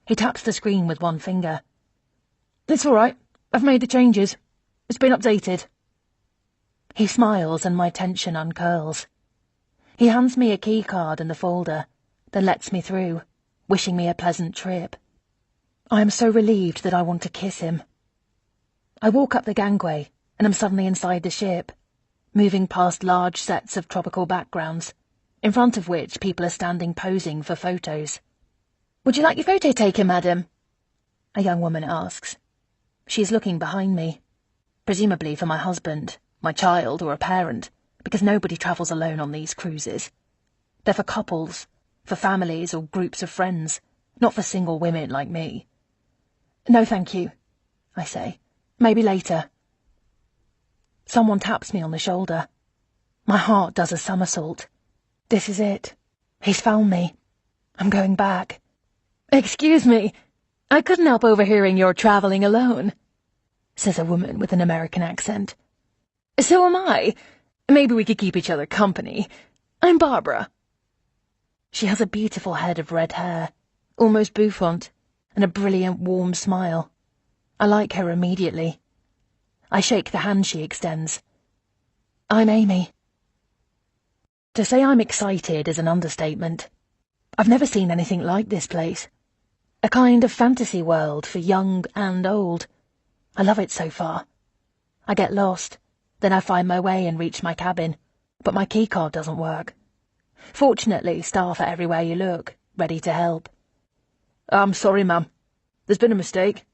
He taps the screen with one finger. It's all right. I've made the changes. It's been updated. He smiles and my tension uncurls. He hands me a key card and the folder, then lets me through, wishing me a pleasant trip. I am so relieved that I want to kiss him. I walk up the gangway and am suddenly inside the ship, moving past large sets of tropical backgrounds, in front of which people are standing posing for photos. Would you like your photo taken, madam? A young woman asks. She is looking behind me, presumably for my husband, my child, or a parent, because nobody travels alone on these cruises. They're for couples, for families or groups of friends, not for single women like me. No, thank you, I say. Maybe later. Someone taps me on the shoulder. My heart does a somersault. This is it. He's found me. I'm going back. Excuse me, I couldn't help overhearing you're travelling alone, says a woman with an American accent. So am I. Maybe we could keep each other company. I'm Barbara. She has a beautiful head of red hair, almost bouffant, and a brilliant warm smile. I like her immediately. I shake the hand she extends. I'm Amy. To say I'm excited is an understatement. I've never seen anything like this place. A kind of fantasy world for young and old. I love it so far. I get lost, then I find my way and reach my cabin, but my keycard doesn't work. Fortunately, staff are everywhere you look, ready to help. I'm sorry, ma'am. There's been a mistake,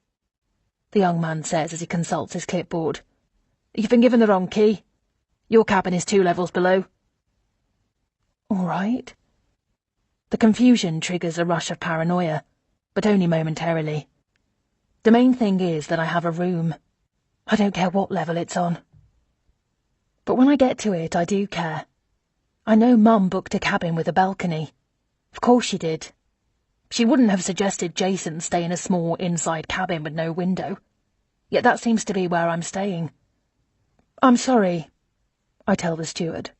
the young man says as he consults his clipboard. You've been given the wrong key. Your cabin is 2 levels below. All right. The confusion triggers a rush of paranoia, but only momentarily. The main thing is that I have a room. I don't care what level it's on. But when I get to it, I do care. I know Mum booked a cabin with a balcony. Of course she did. She wouldn't have suggested Jason stay in a small inside cabin with no window. Yet that seems to be where I'm staying. I'm sorry, I tell the steward.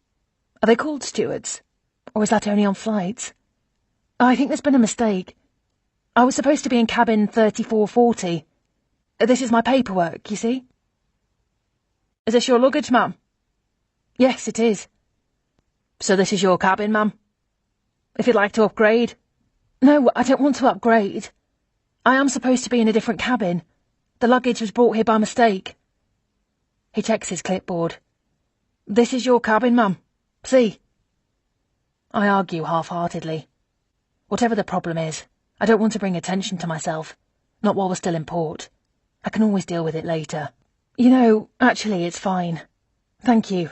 Are they called stewards? Or is that only on flights? I think there's been a mistake. I was supposed to be in cabin 3440. This is my paperwork, you see? Is this your luggage, ma'am? Yes, it is. So this is your cabin, ma'am? If you'd like to upgrade. No, I don't want to upgrade. I am supposed to be in a different cabin. The luggage was brought here by mistake. He checks his clipboard. This is your cabin, ma'am. See? I argue half-heartedly. Whatever the problem is, I don't want to bring attention to myself. Not while we're still in port. I can always deal with it later. You know, actually, it's fine. Thank you.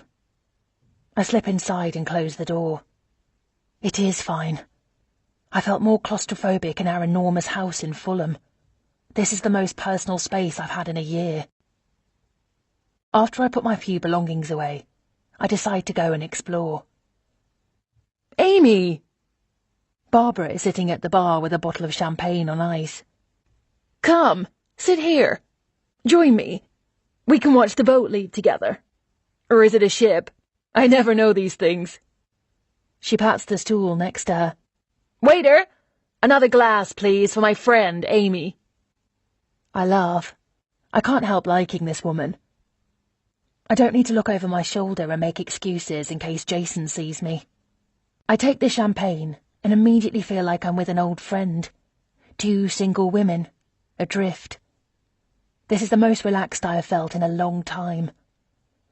I slip inside and close the door. It is fine. I felt more claustrophobic in our enormous house in Fulham. This is the most personal space I've had in a year. After I put my few belongings away, I decide to go and explore. Amy! Barbara is sitting at the bar with a bottle of champagne on ice. Come, sit here. Join me. We can watch the boat leave together. Or is it a ship? I never know these things. She pats the stool next to her. Waiter! Another glass, please, for my friend, Amy. I laugh. I can't help liking this woman. I don't need to look over my shoulder and make excuses in case Jason sees me. I take the champagne and immediately feel like I'm with an old friend. 2 single women, adrift. This is the most relaxed I have felt in a long time.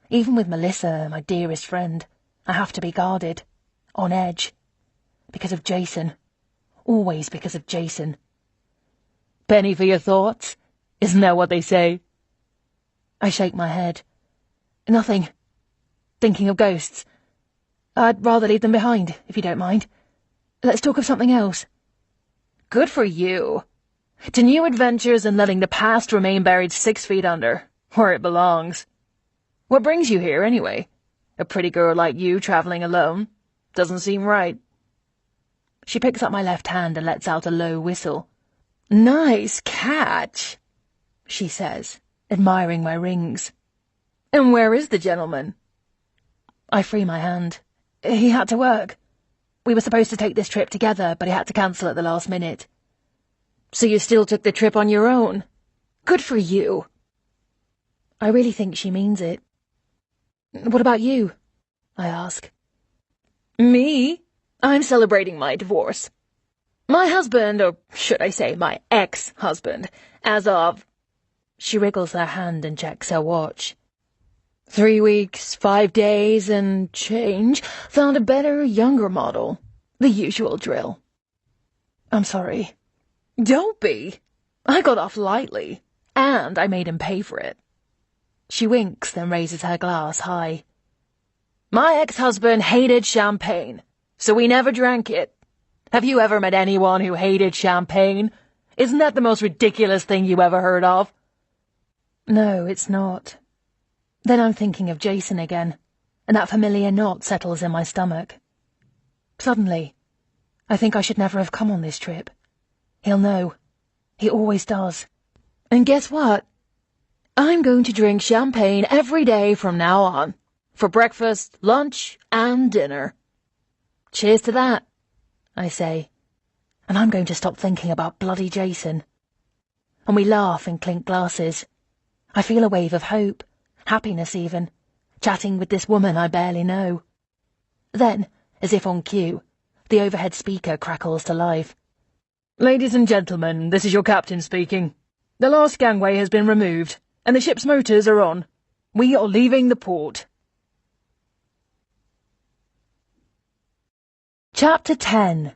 Even with Melissa, my dearest friend, I have to be guarded, on edge. Because of Jason. Always because of Jason. Penny for your thoughts? Isn't that what they say? I shake my head. Nothing. Thinking of ghosts. I'd rather leave them behind, if you don't mind. Let's talk of something else. Good for you. To new adventures and letting the past remain buried 6 feet under, where it belongs. What brings you here, anyway? A pretty girl like you traveling alone? Doesn't seem right. She picks up my left hand and lets out a low whistle. Nice catch, she says, admiring my rings. And where is the gentleman? I free my hand. He had to work. We were supposed to take this trip together, but he had to cancel at the last minute. So you still took the trip on your own? Good for you. I really think she means it. What about you? I ask. Me? I'm celebrating my divorce. My husband, or should I say my ex-husband, as of... She wriggles her hand and checks her watch. 3 weeks, 5 days, and change, found a better, younger model. The usual drill. I'm sorry. Don't be. I got off lightly, and I made him pay for it. She winks, then raises her glass high. My ex-husband hated champagne, so we never drank it. Have you ever met anyone who hated champagne? Isn't that the most ridiculous thing you ever heard of? No, it's not. Then I'm thinking of Jason again, and that familiar knot settles in my stomach. Suddenly, I think I should never have come on this trip. He'll know. He always does. And guess what? I'm going to drink champagne every day from now on. For breakfast, lunch, and dinner. Cheers to that, I say. And I'm going to stop thinking about bloody Jason. And we laugh and clink glasses. I feel a wave of hope, happiness even, chatting with this woman I barely know. Then, as if on cue, the overhead speaker crackles to life. Ladies and gentlemen, this is your captain speaking. The last gangway has been removed, and the ship's motors are on. We are leaving the port. Chapter 10.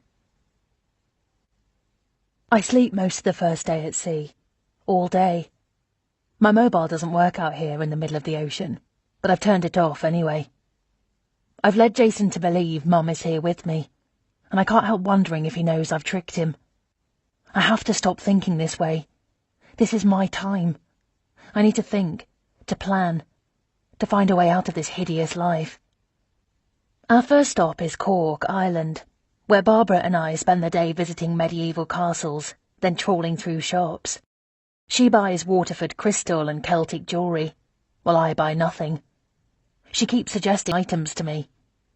I sleep most of the first day at sea. All day. My mobile doesn't work out here in the middle of the ocean, but I've turned it off anyway. I've led Jason to believe Mum is here with me, and I can't help wondering if he knows I've tricked him. I have to stop thinking this way. This is my time. I need to think, to plan, to find a way out of this hideous life. Our first stop is Cork Island, where Barbara and I spend the day visiting medieval castles, then trawling through shops. She buys Waterford crystal and Celtic jewellery, while I buy nothing. She keeps suggesting items to me,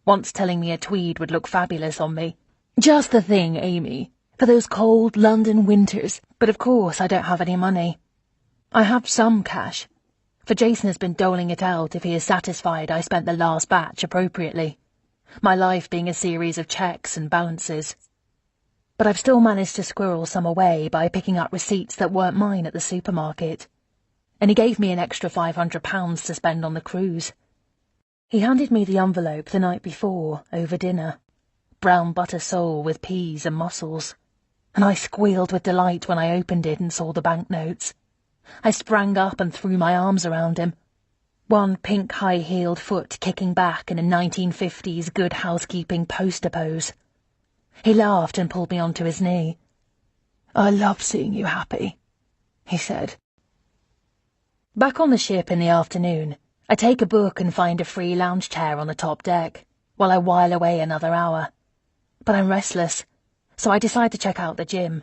once telling me a tweed would look fabulous on me. Just the thing, Amy, for those cold London winters, but of course I don't have any money. I have some cash, for Jason has been doling it out if he is satisfied I spent the last batch appropriately, my life being a series of checks and balances. But I've still managed to squirrel some away by picking up receipts that weren't mine at the supermarket, and he gave me an extra £500 to spend on the cruise. He handed me the envelope the night before, over dinner. Brown butter sole with peas and mussels. And I squealed with delight when I opened it and saw the banknotes. I sprang up and threw my arms around him, one pink high-heeled foot kicking back in a 1950s Good Housekeeping poster pose. He laughed and pulled me onto his knee. "I love seeing you happy," he said. Back on the ship in the afternoon, I take a book and find a free lounge chair on the top deck, while I while away another hour. But I'm restless, so I decide to check out the gym.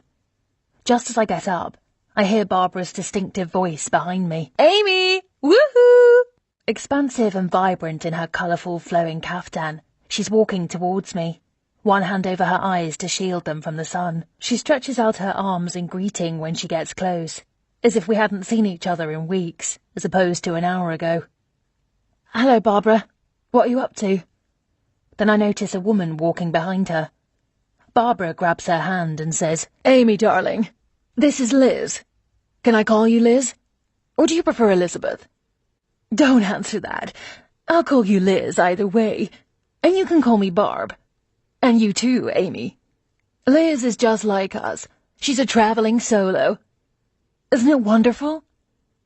Just as I get up, I hear Barbara's distinctive voice behind me. "Amy! Woohoo!" Expansive and vibrant in her colourful flowing caftan, she's walking towards me, one hand over her eyes to shield them from the sun. She stretches out her arms in greeting when she gets close, as if we hadn't seen each other in weeks, as opposed to an hour ago. "Hello, Barbara. What are you up to?" Then I notice a woman walking behind her. Barbara grabs her hand and says, "Amy, darling, this is Liz. Can I call you Liz? Or do you prefer Elizabeth?" "Don't answer that. I'll call you Liz either way, and you can call me Barb. And you too, Amy. Liz is just like us. She's a traveling solo. Isn't it wonderful?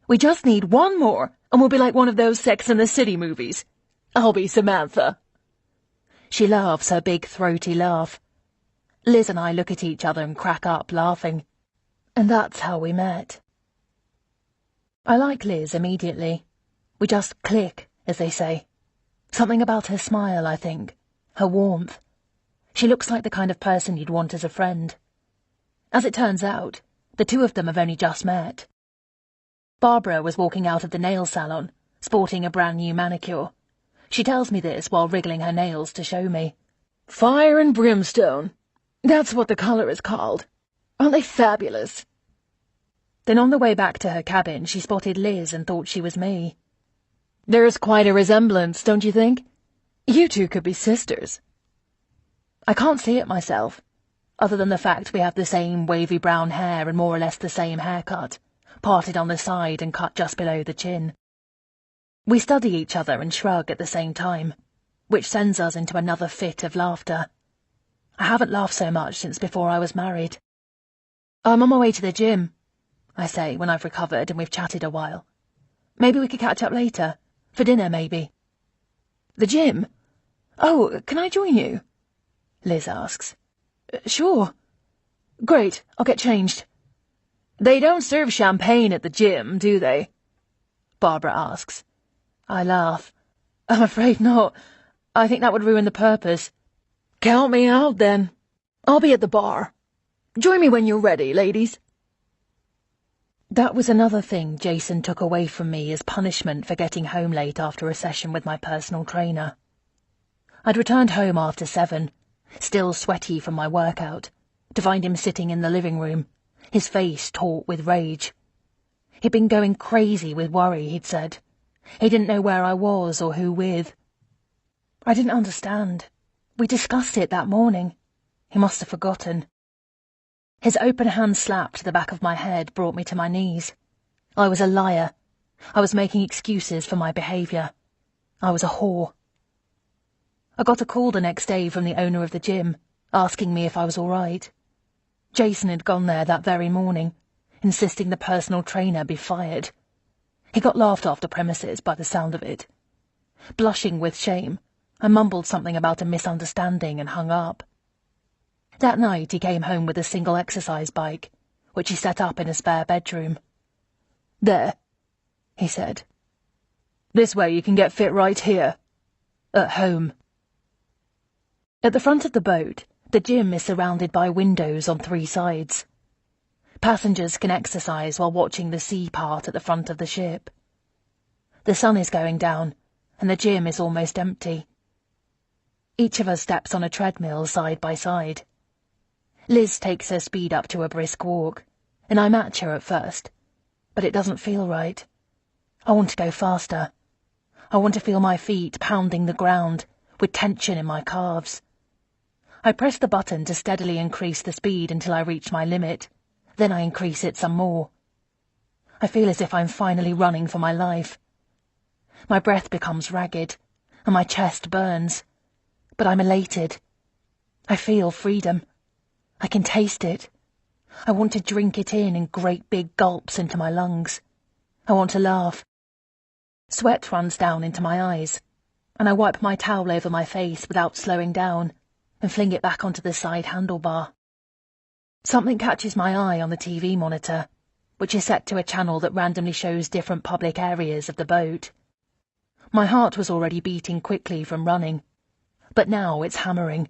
We just need one more, and we'll be like one of those Sex and the City movies. I'll be Samantha." She laughs her big throaty laugh. Liz and I look at each other and crack up laughing. And that's how we met. I like Liz immediately. We just click, as they say. Something about her smile, I think. Her warmth. She looks like the kind of person you'd want as a friend. As it turns out, the two of them have only just met. Barbara was walking out of the nail salon, sporting a brand new manicure. She tells me this while wriggling her nails to show me. "Fire and brimstone. That's what the colour is called. Aren't they fabulous?" Then on the way back to her cabin, she spotted Liz and thought she was me. "There's quite a resemblance, don't you think? You two could be sisters." I can't see it myself, other than the fact we have the same wavy brown hair and more or less the same haircut, parted on the side and cut just below the chin. We study each other and shrug at the same time, which sends us into another fit of laughter. I haven't laughed so much since before I was married. "I'm on my way to the gym," I say when I've recovered and we've chatted a while. "Maybe we could catch up later. For dinner, maybe." "The gym? Oh, can I join you?" Liz asks. "Sure." "Great, I'll get changed." "They don't serve champagne at the gym, do they?" Barbara asks. I laugh. "I'm afraid not. I think that would ruin the purpose." "Count me out, then. I'll be at the bar. Join me when you're ready, ladies." That was another thing Jason took away from me as punishment for getting home late after a session with my personal trainer. I'd returned home after 7, still sweaty from my workout, to find him sitting in the living room, his face taut with rage. He'd been going crazy with worry, he'd said. He didn't know where I was or who with. I didn't understand. We discussed it that morning. He must have forgotten. His open hand slap to the back of my head brought me to my knees. I was a liar. I was making excuses for my behaviour. I was a whore. I got a call the next day from the owner of the gym, asking me if I was all right. Jason had gone there that very morning, insisting the personal trainer be fired. He got laughed off the premises by the sound of it. Blushing with shame, I mumbled something about a misunderstanding and hung up. That night he came home with a single exercise bike, which he set up in a spare bedroom. "There," he said. "This way you can get fit right here. At home." At the front of the boat, the gym is surrounded by windows on 3 sides. Passengers can exercise while watching the sea part at the front of the ship. The sun is going down, and the gym is almost empty. Each of us steps on a treadmill side by side. Liz takes her speed up to a brisk walk, and I match her at first, but it doesn't feel right. I want to go faster. I want to feel my feet pounding the ground, with tension in my calves. I press the button to steadily increase the speed until I reach my limit, then I increase it some more. I feel as if I'm finally running for my life. My breath becomes ragged, and my chest burns, but I'm elated. I feel freedom. I can taste it. I want to drink it in great big gulps into my lungs. I want to laugh. Sweat runs down into my eyes, and I wipe my towel over my face without slowing down and fling it back onto the side handlebar. Something catches my eye on the TV monitor, which is set to a channel that randomly shows different public areas of the boat. My heart was already beating quickly from running, but now it's hammering.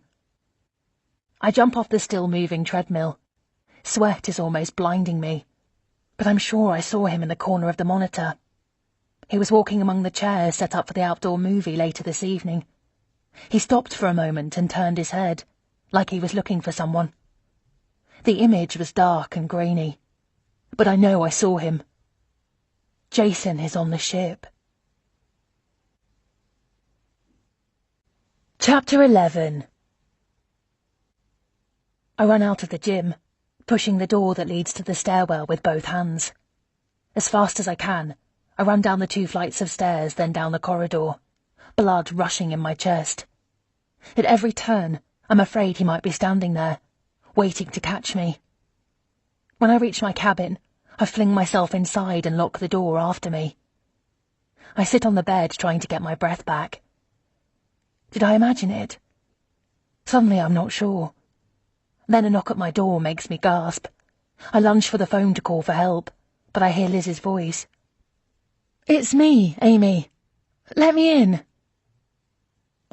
I jump off the still-moving treadmill. Sweat is almost blinding me, but I'm sure I saw him in the corner of the monitor. He was walking among the chairs set up for the outdoor movie later this evening. He stopped for a moment and turned his head, like he was looking for someone. The image was dark and grainy, but I know I saw him. Jason is on the ship. Chapter 11. I run out of the gym, pushing the door that leads to the stairwell with both hands. As fast as I can, I run down the 2 flights of stairs, then down the corridor, blood rushing in my chest. At every turn, I'm afraid he might be standing there, waiting to catch me. When I reach my cabin, I fling myself inside and lock the door after me. I sit on the bed trying to get my breath back. Did I imagine it? Suddenly I'm not sure. Then a knock at my door makes me gasp. I lunge for the phone to call for help, but I hear Liz's voice. "It's me, Amy. Let me in."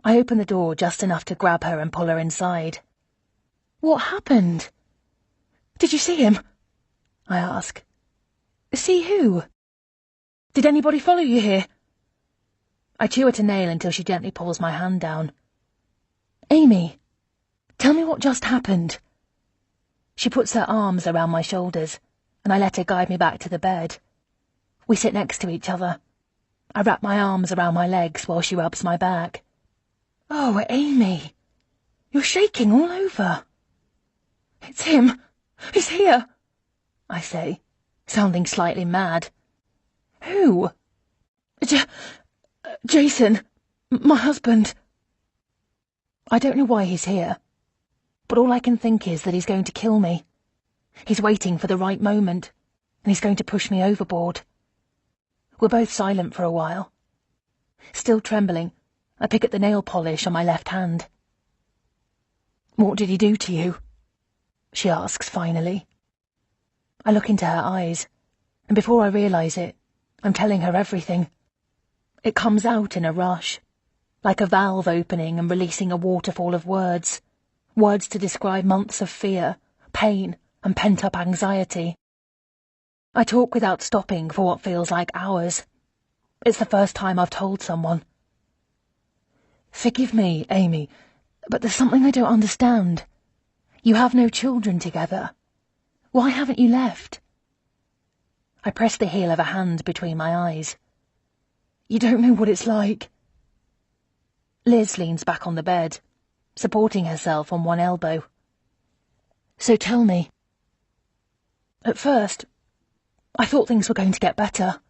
I open the door just enough to grab her and pull her inside. "What happened?" "Did you see him?" I ask. "See who?" "Did anybody follow you here?" I chew at a nail until she gently pulls my hand down. "Amy, tell me what just happened." She puts her arms around my shoulders, and I let her guide me back to the bed. We sit next to each other. I wrap my arms around my legs while she rubs my back. "Oh, Amy, you're shaking all over." "It's him. He's here," I say, sounding slightly mad. "Who?" Jason, my husband." I don't know why he's here, but all I can think is that he's going to kill me. He's waiting for the right moment, and he's going to push me overboard. We're both silent for a while. Still trembling, I pick at the nail polish on my left hand. "What did he do to you?" she asks finally. I look into her eyes, and before I realise it, I'm telling her everything. It comes out in a rush, like a valve opening and releasing a waterfall of words to describe months of fear, pain, and pent-up anxiety. I talk without stopping for what feels like hours. It's the first time I've told someone. "Forgive me, Amy, but there's something I don't understand. You have no children together. Why haven't you left?" I press the heel of a hand between my eyes. "You don't know what it's like." Liz leans back on the bed, supporting herself on one elbow. "So tell me." "At first, I thought things were going to get better.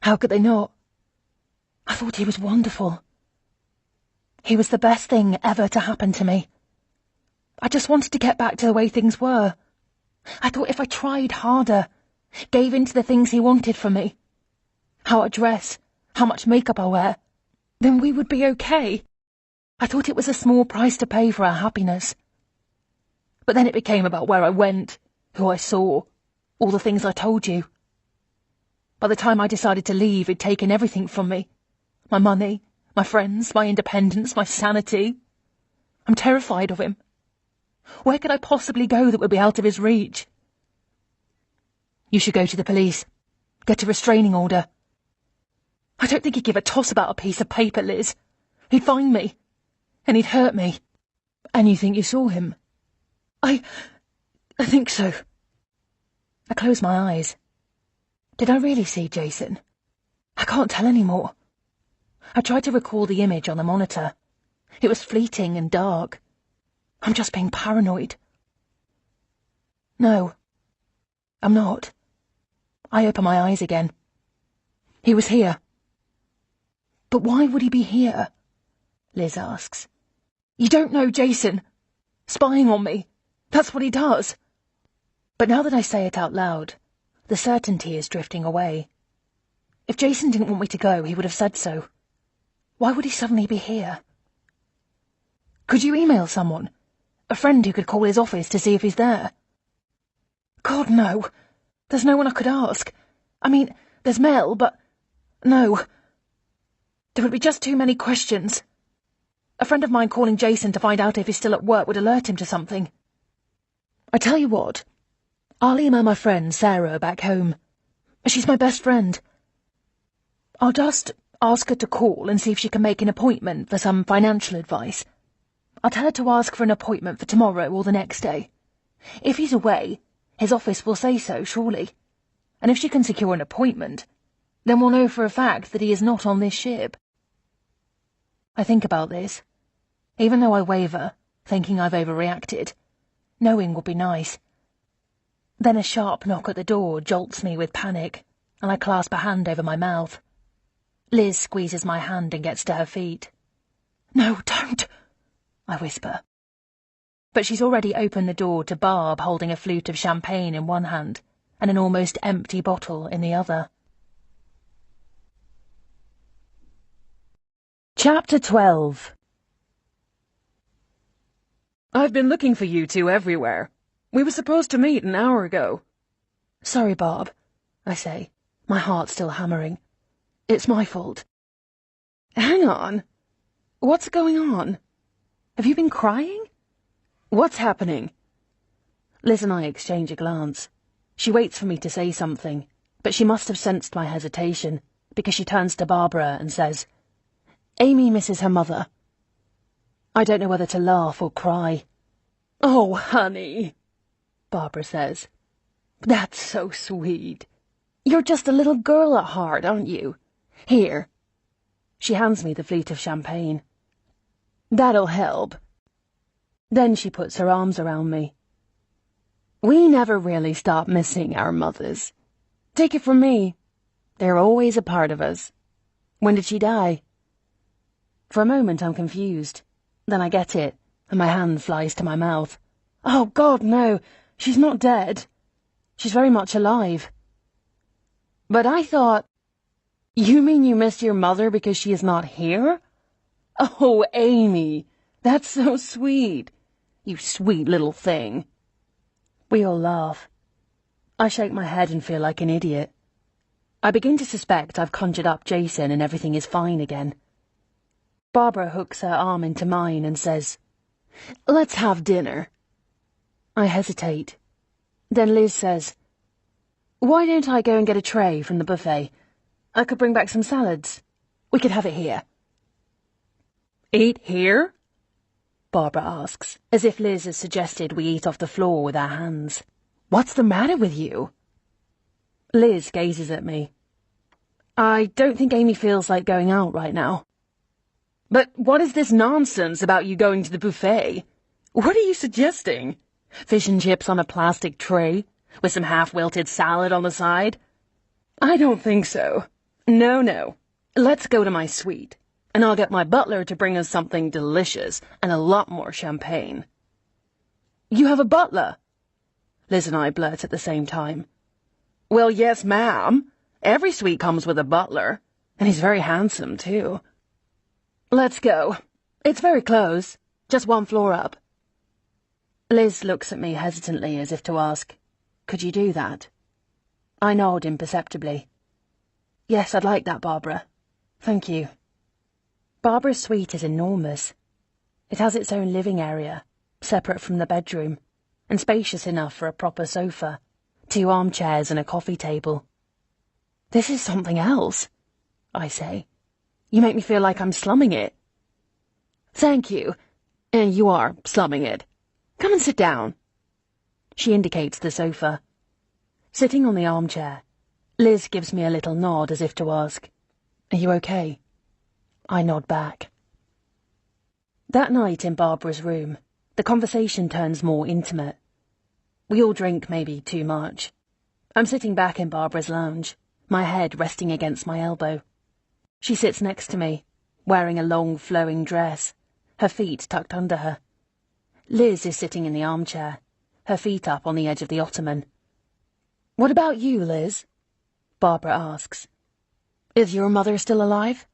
How could they not? I thought he was wonderful. He was the best thing ever to happen to me. I just wanted to get back to the way things were. I thought if I tried harder, gave in to the things he wanted from me, how I dress, how much makeup I wear, then we would be okay. I thought it was a small price to pay for our happiness. But then it became about where I went, who I saw, all the things I told you. By the time I decided to leave, he'd taken everything from me. My money, my friends, my independence, my sanity. I'm terrified of him. Where could I possibly go that would be out of his reach?" "You should go to the police. Get a restraining order." "I don't think he'd give a toss about a piece of paper, Liz. He'd find me. And he'd hurt me." "And you think you saw him?" I think so." I close my eyes. Did I really see Jason? I can't tell anymore. I tried to recall the image on the monitor. It was fleeting and dark. I'm just being paranoid. No, I'm not. I open my eyes again. He was here. "But why would he be here?" Liz asks. "You don't know Jason. Spying on me. That's what he does." But now that I say it out loud, the certainty is drifting away. If Jason didn't want me to go, he would have said so. Why would he suddenly be here? "Could you email someone? A friend who could call his office to see if he's there?" "God, no. There's no one I could ask. I mean, there's Mel, but no. There would be just too many questions. A friend of mine calling Jason to find out if he's still at work would alert him to something. I tell you what, I'll email my friend Sarah back home. She's my best friend. I'll just ask her to call and see if she can make an appointment for some financial advice. I'll tell her to ask for an appointment for tomorrow or the next day. If he's away, his office will say so, surely. And if she can secure an appointment, then we'll know for a fact that he is not on this ship. I think about this. Even though I waver, thinking I've overreacted, knowing would be nice. Then a sharp knock at the door jolts me with panic, and I clasp a hand over my mouth. Liz squeezes my hand and gets to her feet. "No, don't," I whisper. But she's already opened the door to Barb holding a flute of champagne in one hand and an almost empty bottle in the other. Chapter 12. I've been looking for you two everywhere. We were supposed to meet an hour ago. Sorry, Barb, I say, my heart still hammering. It's my fault. Hang on. What's going on? Have you been crying? What's happening? Liz and I exchange a glance. She waits for me to say something, but she must have sensed my hesitation, because she turns to Barbara and says, "Amy misses her mother." I don't know whether to laugh or cry. "Oh, honey," Barbara says. "That's so sweet. You're just a little girl at heart, aren't you? Here." She hands me the flute of champagne. "That'll help." Then she puts her arms around me. "We never really stop missing our mothers. Take it from me. They're always a part of us. When did she die?" For a moment I'm confused. Then I get it, and my hand flies to my mouth. "Oh, God, no! She's not dead. She's very much alive." "But I thought... You mean you missed your mother because she is not here? Oh, Amy, that's so sweet. You sweet little thing." We all laugh. I shake my head and feel like an idiot. I begin to suspect I've conjured up Jason and everything is fine again. Barbara hooks her arm into mine and says, "Let's have dinner." I hesitate. Then Liz says, "Why don't I go and get a tray from the buffet? I could bring back some salads. We could have it here." "Eat here?" Barbara asks, as if Liz has suggested we eat off the floor with our hands. "What's the matter with you?" Liz gazes at me. "I don't think Amy feels like going out right now." "But what is this nonsense about you going to the buffet? What are you suggesting? Fish and chips on a plastic tray, with some half-wilted salad on the side? I don't think so. No. Let's go to my suite, and I'll get my butler to bring us something delicious and a lot more champagne." "You have a butler?" Liz and I blurt at the same time. "Well, yes, ma'am. Every suite comes with a butler, and he's very handsome, too." "Let's go. It's very close. Just one floor up." Liz looks at me hesitantly as if to ask, "Could you do that?" I nod imperceptibly. "Yes, I'd like that, Barbara. Thank you." Barbara's suite is enormous. It has its own living area, separate from the bedroom, and spacious enough for a proper sofa, 2 armchairs and a coffee table. "This is something else," I say. "You make me feel like I'm slumming it." "Thank you. And you are slumming it. Come and sit down." She indicates the sofa. Sitting on the armchair, Liz gives me a little nod as if to ask, "Are you okay?" I nod back. That night in Barbara's room, the conversation turns more intimate. We all drink maybe too much. I'm sitting back in Barbara's lounge, my head resting against my elbow. She sits next to me, wearing a long flowing dress, her feet tucked under her. Liz is sitting in the armchair, her feet up on the edge of the ottoman. "What about you, Liz?" Barbara asks. "Is your mother still alive?"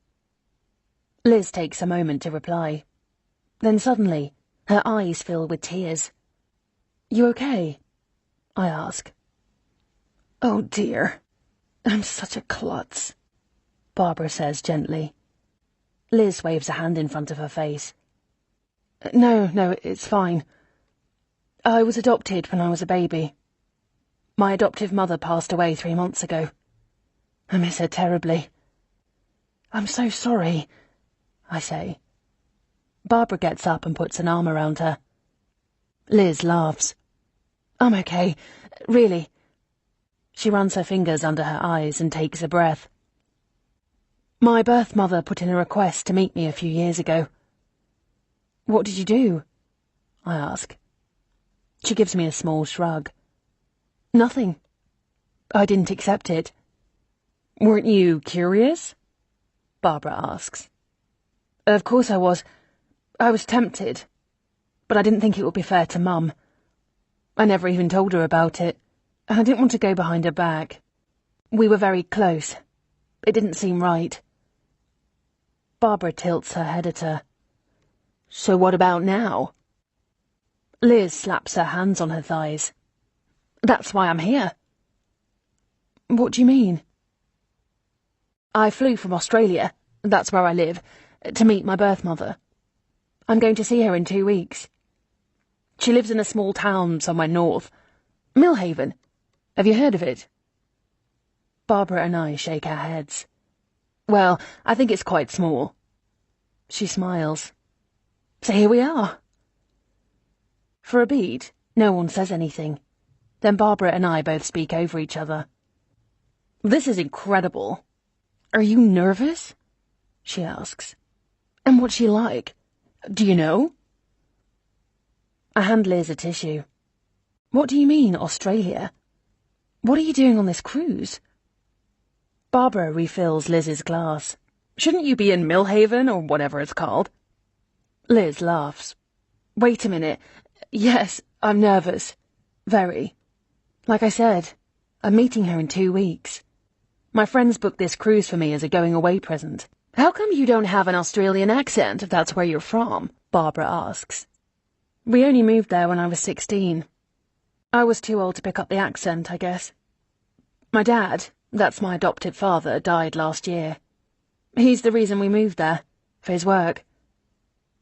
Liz takes a moment to reply. Then suddenly, her eyes fill with tears. "You okay?" I ask. "Oh, dear. I'm such a klutz," Barbara says gently. Liz waves a hand in front of her face. No, it's fine. I was adopted when I was a baby. My adoptive mother passed away 3 months ago. I miss her terribly." "I'm so sorry," I say. Barbara gets up and puts an arm around her. Liz laughs. I'm okay, really. She runs her fingers under her eyes and takes a breath. My birth mother put in a request to meet me a few years ago. What did you do? I ask. She gives me a small shrug. Nothing. I didn't accept it. Weren't you curious? Barbara asks. Of course I was. I was tempted. But I didn't think it would be fair to Mum. I never even told her about it, and I didn't want to go behind her back. We were very close. It didn't seem right. Barbara tilts her head at her. So what about now? Liz slaps her hands on her thighs. That's why I'm here. What do you mean? I flew from Australia, that's where I live, to meet my birth mother. I'm going to see her in 2 weeks. She lives in a small town somewhere north. Millhaven. Have you heard of it? Barbara and I shake our heads. Well, I think it's quite small. She smiles. So here we are. For a beat, no one says anything. Then Barbara and I both speak over each other. This is incredible. Are you nervous? She asks. And what's she like? Do you know? I hand Liz a tissue. What do you mean, Australia? What are you doing on this cruise? Barbara refills Liz's glass. Shouldn't you be in Millhaven or whatever it's called? Liz laughs. Wait a minute. Yes, I'm nervous. Very. Like I said, I'm meeting her in 2 weeks. My friends booked this cruise for me as a going-away present. How come you don't have an Australian accent if that's where you're from? Barbara asks. We only moved there when I was 16. I was too old to pick up the accent, I guess. My dad, that's my adopted father, died last year. He's the reason we moved there, for his work.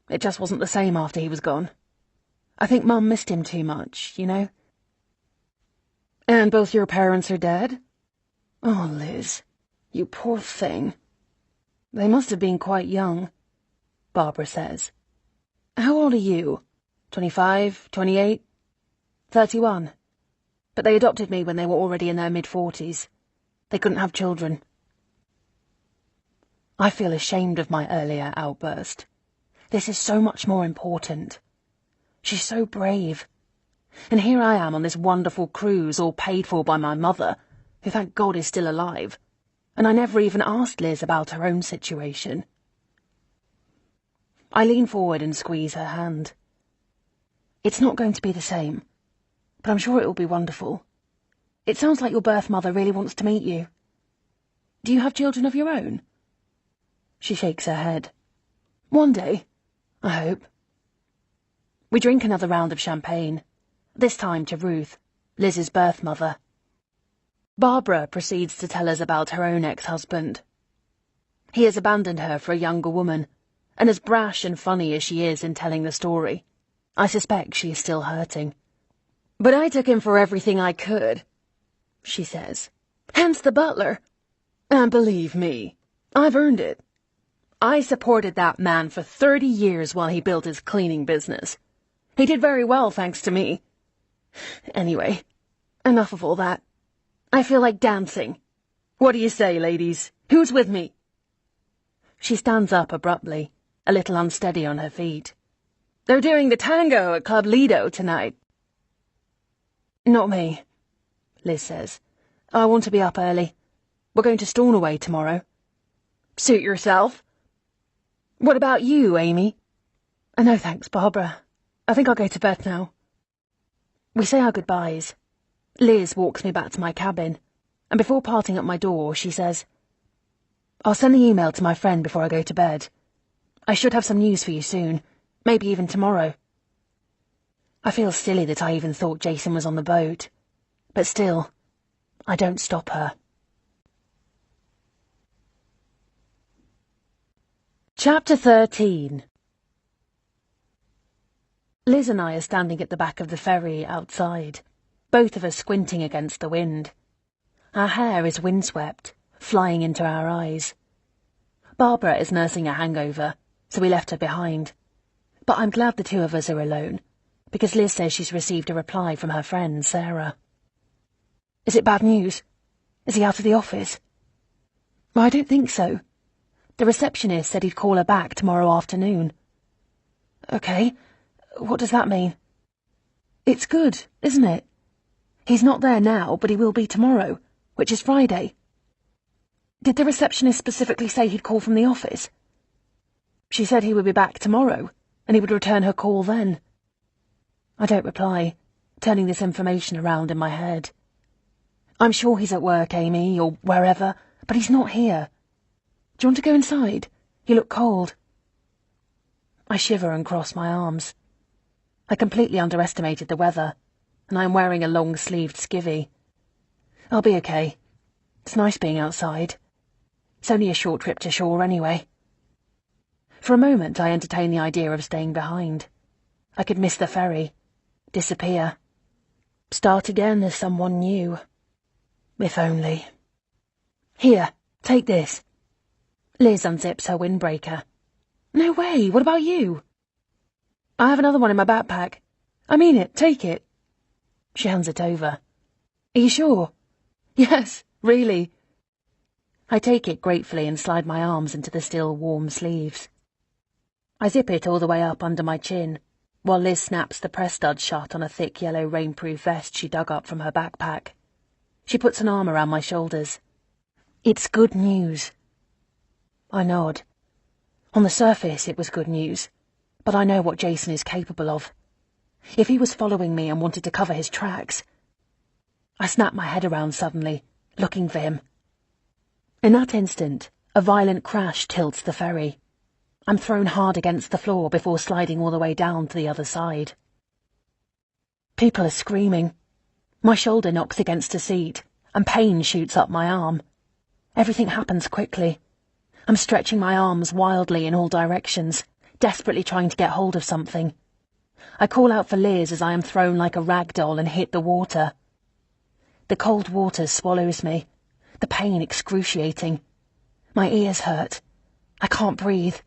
It just wasn't the same after he was gone. I think Mum missed him too much, you know? And both your parents are dead? Oh, Liz, you poor thing. They must have been quite young, Barbara says. How old are you? 25, 28? 31. But they adopted me when they were already in their mid-40s. They couldn't have children. I feel ashamed of my earlier outburst. This is so much more important. She's so brave. And here I am on this wonderful cruise, all paid for by my mother, who thank God is still alive. And I never even asked Liz about her own situation. I lean forward and squeeze her hand. It's not going to be the same, but I'm sure it will be wonderful. It sounds like your birth mother really wants to meet you. Do you have children of your own? She shakes her head. One day, I hope. We drink another round of champagne, this time to Ruth, Liz's birth mother. Barbara proceeds to tell us about her own ex-husband. He has abandoned her for a younger woman, and as brash and funny as she is in telling the story, I suspect she is still hurting. But I took him for everything I could, she says. Hence the butler. And believe me, I've earned it. I supported that man for 30 years while he built his cleaning business. He did very well thanks to me. Anyway, enough of all that. I feel like dancing. What do you say, ladies? Who's with me? She stands up abruptly, a little unsteady on her feet. They're doing the tango at Club Lido tonight. Not me, Liz says. I want to be up early. We're going to Stornoway tomorrow. Suit yourself. What about you, Amy? No thanks, Barbara. I think I'll go to bed now. We say our goodbyes. Liz walks me back to my cabin, and before parting at my door, she says, I'll send the email to my friend before I go to bed. I should have some news for you soon, maybe even tomorrow. I feel silly that I even thought Jason was on the boat, but still, I don't stop her. Chapter 13. Liz and I are standing at the back of the ferry outside, both of us squinting against the wind. Our hair is windswept, flying into our eyes. Barbara is nursing a hangover, so we left her behind. But I'm glad the two of us are alone, because Liz says she's received a reply from her friend, Sarah. Is it bad news? Is he out of the office? Well, I don't think so. The receptionist said he'd call her back tomorrow afternoon. Okay, what does that mean? It's good, isn't it? He's not there now, but he will be tomorrow, which is Friday. Did the receptionist specifically say he'd call from the office? She said he would be back tomorrow, and he would return her call then. I don't reply, turning this information around in my head. I'm sure he's at work, Amy, or wherever, but he's not here. Do you want to go inside? You look cold. I shiver and cross my arms. I completely underestimated the weather, and I am wearing a long-sleeved skivvy. I'll be okay. It's nice being outside. It's only a short trip to shore anyway. For a moment I entertained the idea of staying behind. I could miss the ferry, disappear, start again as someone new. If only. Here, take this. Liz unzips her windbreaker. No way, what about you? I have another one in my backpack. I mean it, take it. She hands it over. Are you sure? Yes, really. I take it gratefully and slide my arms into the still warm sleeves. I zip it all the way up under my chin, while Liz snaps the press stud shut on a thick yellow rainproof vest she dug up from her backpack. She puts an arm around my shoulders. It's good news. I nod. On the surface it was good news, but I know what Jason is capable of. If he was following me and wanted to cover his tracks... I snap my head around suddenly, looking for him. In that instant, a violent crash tilts the ferry. I'm thrown hard against the floor before sliding all the way down to the other side. People are screaming. My shoulder knocks against a seat, and pain shoots up my arm. Everything happens quickly. I'm stretching my arms wildly in all directions, desperately trying to get hold of something. I call out for Liz as I am thrown like a rag doll and hit the water. The cold water swallows me, the pain excruciating. My ears hurt. I can't breathe.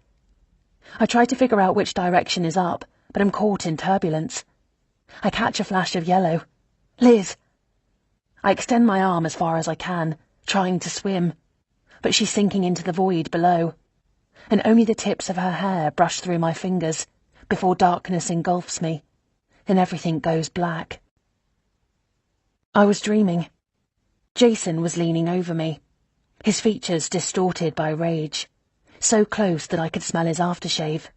I try to figure out which direction is up, but am caught in turbulence. I catch a flash of yellow. Liz! I extend my arm as far as I can, trying to swim, but she's sinking into the void below, and only the tips of her hair brush through my fingers before darkness engulfs me, and everything goes black. I was dreaming. Jason was leaning over me, his features distorted by rage, so close that I could smell his aftershave.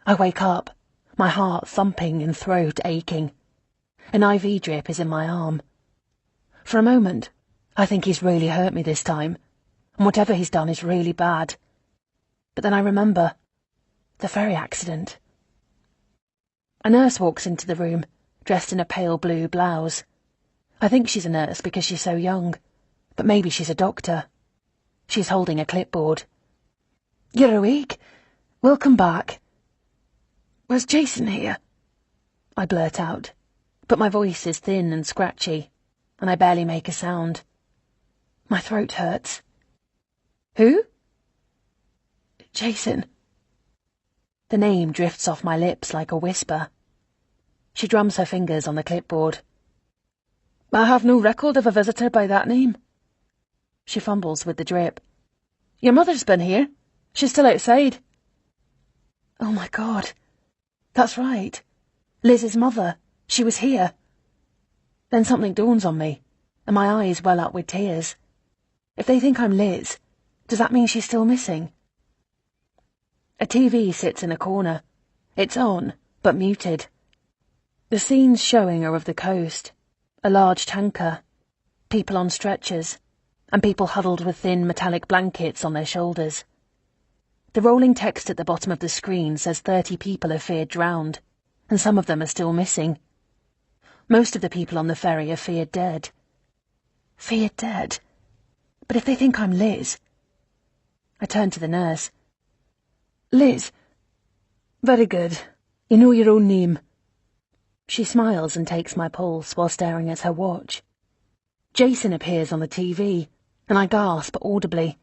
I wake up, my heart thumping and throat aching. An IV drip is in my arm. For a moment, I think he's really hurt me this time, and whatever he's done is really bad. But then I remember the ferry accident. A nurse walks into the room, dressed in a pale blue blouse. I think she's a nurse because she's so young, but maybe she's a doctor. She's holding a clipboard. You're awake? Welcome back. Was Jason here? I blurt out, but my voice is thin and scratchy, and I barely make a sound. My throat hurts. Who? Jason. The name drifts off my lips like a whisper. She drums her fingers on the clipboard. I have no record of a visitor by that name. She fumbles with the drip. Your mother's been here. She's still outside. Oh my God. That's right. Liz's mother. She was here. Then something dawns on me, and my eyes well up with tears. If they think I'm Liz, does that mean she's still missing? A TV sits in a corner. It's on, but muted. The scenes showing are of the coast. A large tanker, people on stretchers, and people huddled with thin metallic blankets on their shoulders. The rolling text at the bottom of the screen says 30 people are feared drowned, and some of them are still missing. Most of the people on the ferry are feared dead. Feared dead? But if they think I'm Liz... I turn to the nurse. Liz. Very good. You know your own name. She smiles and takes my pulse while staring at her watch. Jason appears on the TV, and I gasp audibly.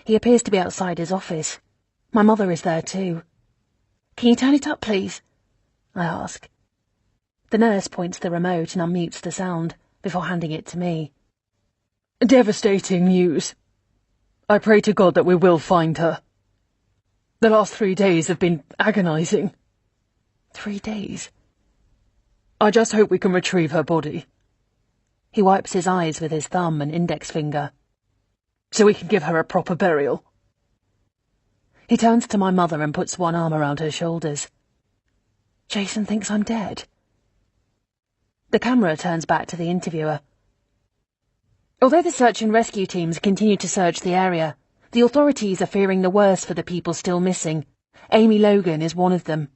He appears to be outside his office. My mother is there too. Can you turn it up, please? I ask. The nurse points the remote and unmutes the sound before handing it to me. Devastating news. I pray to God that we will find her. The last 3 days have been agonizing. 3 days? I just hope we can retrieve her body. He wipes his eyes with his thumb and index finger. So we can give her a proper burial. He turns to my mother and puts one arm around her shoulders. Jason thinks I'm dead. The camera turns back to the interviewer. Although the search and rescue teams continue to search the area, the authorities are fearing the worst for the people still missing. Amy Logan is one of them.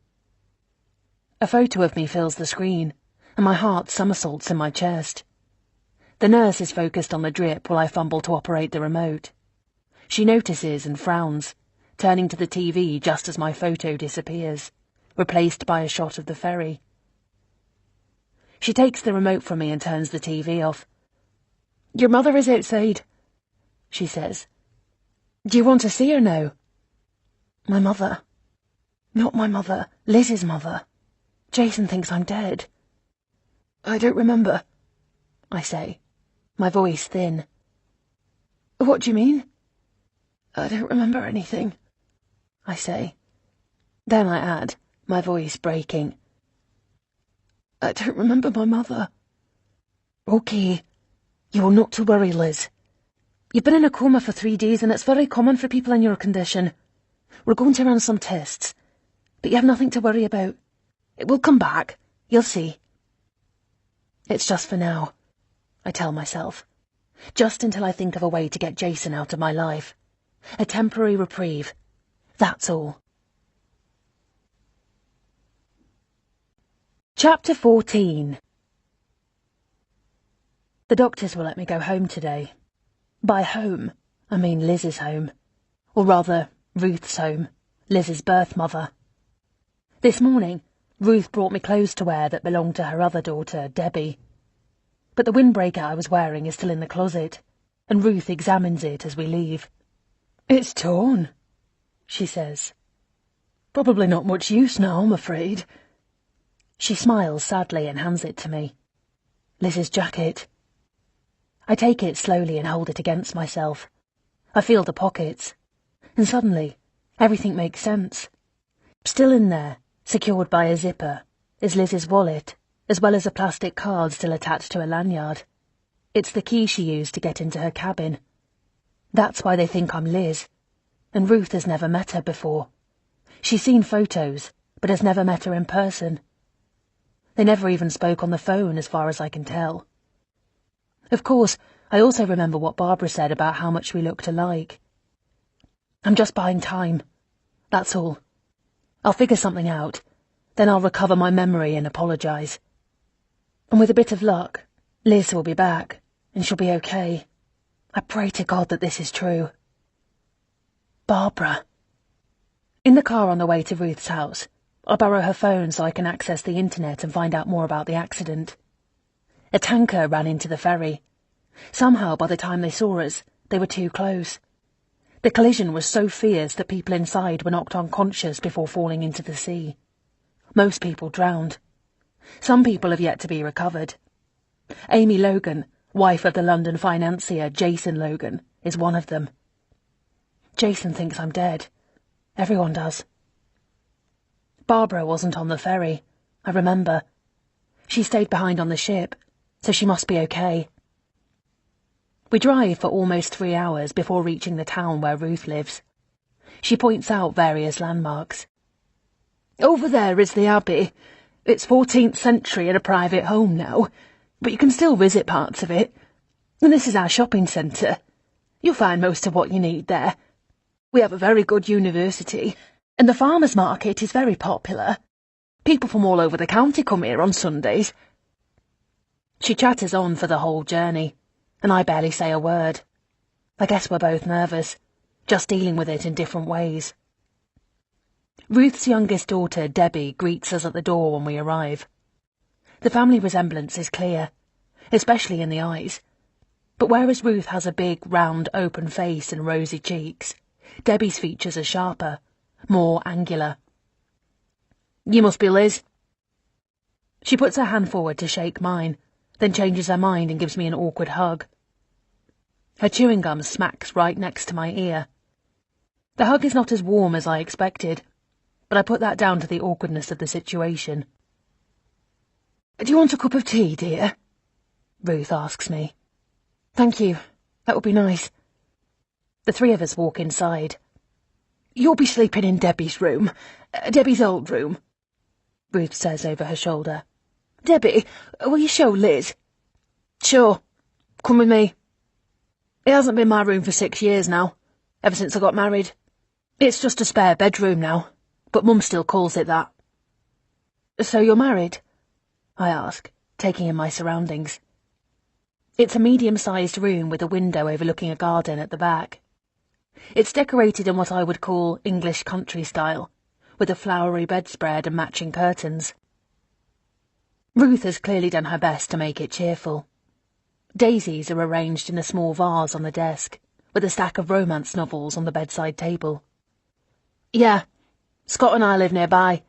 A photo of me fills the screen, and my heart somersaults in my chest. The nurse is focused on the drip while I fumble to operate the remote. She notices and frowns, turning to the TV just as my photo disappears, replaced by a shot of the ferry. She takes the remote from me and turns the TV off. "Your mother is outside," she says. "Do you want to see her now?" My mother. Not my mother, Liz's mother. Jason thinks I'm dead. "I don't remember," I say, my voice thin. "What do you mean?" "I don't remember anything," I say. Then I add, my voice breaking, "I don't remember my mother." "Okay. You are not to worry, Liz. You've been in a coma for 3 days and it's very common for people in your condition. We're going to run some tests, but you have nothing to worry about. It will come back. You'll see." It's just for now, I tell myself. Just until I think of a way to get Jason out of my life. A temporary reprieve. That's all. Chapter 14. The doctors will let me go home today. By home, I mean Liz's home. Or rather, Ruth's home, Liz's birth mother. This morning, Ruth brought me clothes to wear that belonged to her other daughter, Debbie. But the windbreaker I was wearing is still in the closet, and Ruth examines it as we leave. "It's torn," she says. "Probably not much use now, I'm afraid." She smiles sadly and hands it to me. Liz's jacket. I take it slowly and hold it against myself. I feel the pockets, and suddenly, everything makes sense. Still in there, secured by a zipper, is Liz's wallet, as well as a plastic card still attached to a lanyard. It's the key she used to get into her cabin. That's why they think I'm Liz, and Ruth has never met her before. She's seen photos, but has never met her in person. They never even spoke on the phone, as far as I can tell. Of course, I also remember what Barbara said about how much we looked alike. I'm just buying time. That's all. I'll figure something out, then I'll recover my memory and apologise. And with a bit of luck, Liz will be back, and she'll be okay. I pray to God that this is true. Barbara. In the car on the way to Ruth's house, I borrow her phone so I can access the internet and find out more about the accident. A tanker ran into the ferry. Somehow, by the time they saw us, they were too close. The collision was so fierce that people inside were knocked unconscious before falling into the sea. Most people drowned. Some people have yet to be recovered. Amy Logan, wife of the London financier Jason Logan, is one of them. Jason thinks I'm dead. Everyone does. Barbara wasn't on the ferry, I remember. She stayed behind on the ship, so she must be okay. We drive for almost 3 hours before reaching the town where Ruth lives. She points out various landmarks. "Over there is the Abbey. It's 14th century and a private home now, but you can still visit parts of it. And this is our shopping centre. You'll find most of what you need there. We have a very good university, and the farmers' market is very popular. People from all over the county come here on Sundays." She chatters on for the whole journey, and I barely say a word. I guess we're both nervous, just dealing with it in different ways. Ruth's youngest daughter, Debbie, greets us at the door when we arrive. The family resemblance is clear, especially in the eyes. But whereas Ruth has a big, round, open face and rosy cheeks, Debbie's features are sharper, more angular. You must be Liz. She puts her hand forward to shake mine, then changes her mind and gives me an awkward hug. Her chewing gum smacks right next to my ear. The hug is not as warm as I expected, but I put that down to the awkwardness of the situation. Do you want a cup of tea, dear? Ruth asks me. Thank you. That would be nice. The three of us walk inside. You'll be sleeping in Debbie's room. Debbie's old room, Ruth says over her shoulder. Debbie, will you show Liz? Sure. Come with me. It hasn't been my room for 6 years now, ever since I got married. It's just a spare bedroom now, but Mum still calls it that. So you're married? I ask, taking in my surroundings. It's a medium-sized room with a window overlooking a garden at the back. It's decorated in what I would call English country style, with a flowery bedspread and matching curtains. Ruth has clearly done her best to make it cheerful. Daisies are arranged in a small vase on the desk, with a stack of romance novels on the bedside table. Yeah, Scott and I live nearby.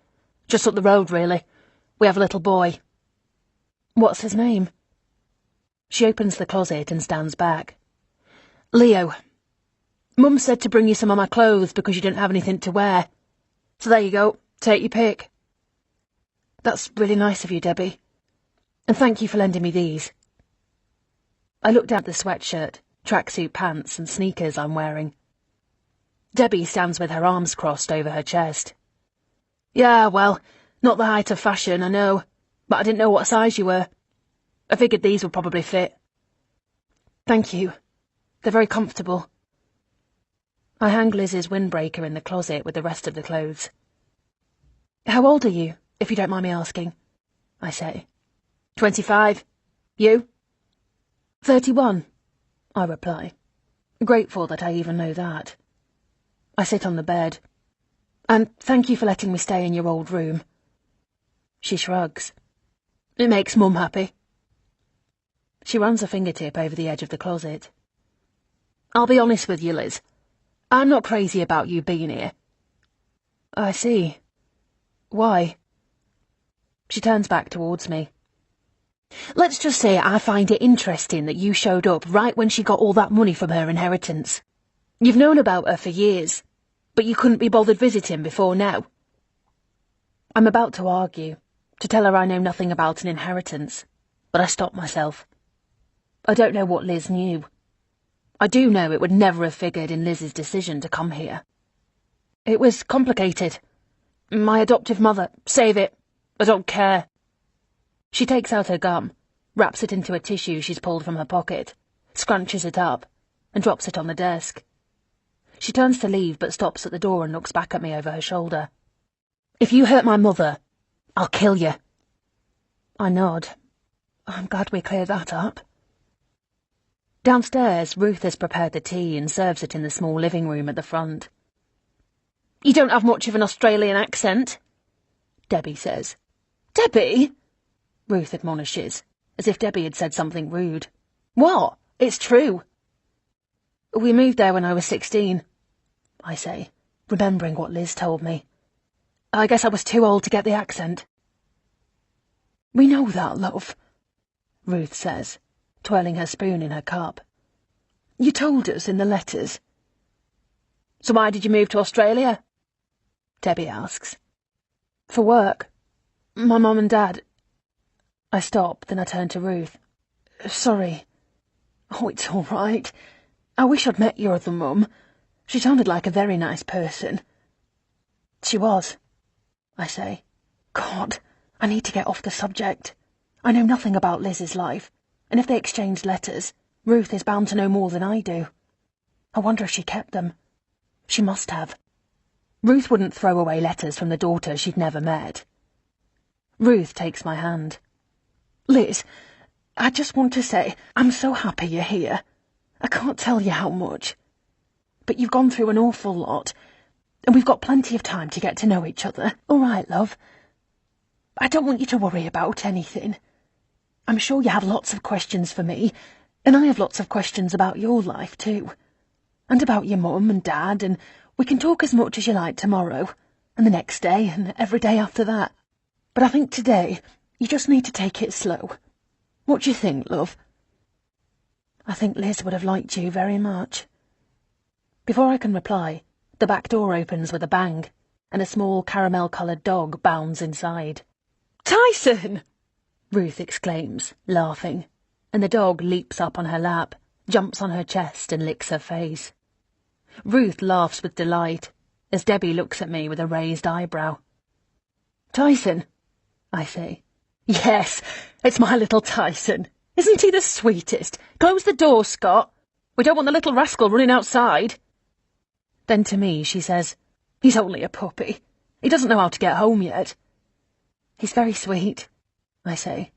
Just up the road, really. We have a little boy. What's his name? She opens the closet and stands back. Leo. Mum said to bring you some of my clothes because you didn't have anything to wear. So there you go. Take your pick. That's really nice of you, Debbie. And thank you for lending me these. I look down at the sweatshirt, tracksuit pants and sneakers I'm wearing. Debbie stands with her arms crossed over her chest. Yeah, well, not the height of fashion, I know, but I didn't know what size you were. I figured these would probably fit. Thank you. They're very comfortable. I hang Liz's windbreaker in the closet with the rest of the clothes. How old are you, if you don't mind me asking? I say. 25. You? 31, I reply, grateful that I even know that. I sit on the bed. And thank you for letting me stay in your old room. She shrugs. It makes Mum happy. She runs a fingertip over the edge of the closet. I'll be honest with you, Liz. I'm not crazy about you being here. I see. Why? She turns back towards me. Let's just say I find it interesting that you showed up right when she got all that money from her inheritance. You've known about her for years, but you couldn't be bothered visiting before now. I'm about to argue, to tell her I know nothing about an inheritance, but I stop myself. I don't know what Liz knew. I do know it would never have figured in Liz's decision to come here. It was complicated. My adoptive mother, save it. I don't care. She takes out her gum, wraps it into a tissue she's pulled from her pocket, scrunches it up, and drops it on the desk. She turns to leave but stops at the door and looks back at me over her shoulder. If you hurt my mother, I'll kill you. I nod. I'm glad we cleared that up. Downstairs, Ruth has prepared the tea and serves it in the small living room at the front. You don't have much of an Australian accent, Debbie says. Debbie? Ruth admonishes, as if Debbie had said something rude. What? It's true. We moved there when I was 16, I say, remembering what Liz told me. I guess I was too old to get the accent. We know that, love, Ruth says, twirling her spoon in her cup. You told us in the letters. So why did you move to Australia? Debbie asks. For work. My mum and dad... I stop, then I turn to Ruth. Sorry. Oh, it's all right. I wish I'd met your other mum. She sounded like a very nice person. She was, I say. God, I need to get off the subject. I know nothing about Liz's life, and if they exchanged letters, Ruth is bound to know more than I do. I wonder if she kept them. She must have. Ruth wouldn't throw away letters from the daughter she'd never met. Ruth takes my hand. Liz, I just want to say I'm so happy you're here. I can't tell you how much. But you've gone through an awful lot, and we've got plenty of time to get to know each other. All right, love? I don't want you to worry about anything. I'm sure you have lots of questions for me, and I have lots of questions about your life too. And about your mum and dad, and we can talk as much as you like tomorrow, and the next day, and every day after that. But I think today, you just need to take it slow. What do you think, love? I think Liz would have liked you very much. Before I can reply, the back door opens with a bang, and a small caramel-coloured dog bounds inside. "Tyson!" Ruth exclaims, laughing, and the dog leaps up on her lap, jumps on her chest and licks her face. Ruth laughs with delight, as Debbie looks at me with a raised eyebrow. "Tyson," I say. "Yes, it's my little Tyson. Isn't he the sweetest? Close the door, Scott. We don't want the little rascal running outside." Then to me she says, "He's only a puppy. He doesn't know how to get home yet." "He's very sweet," I say.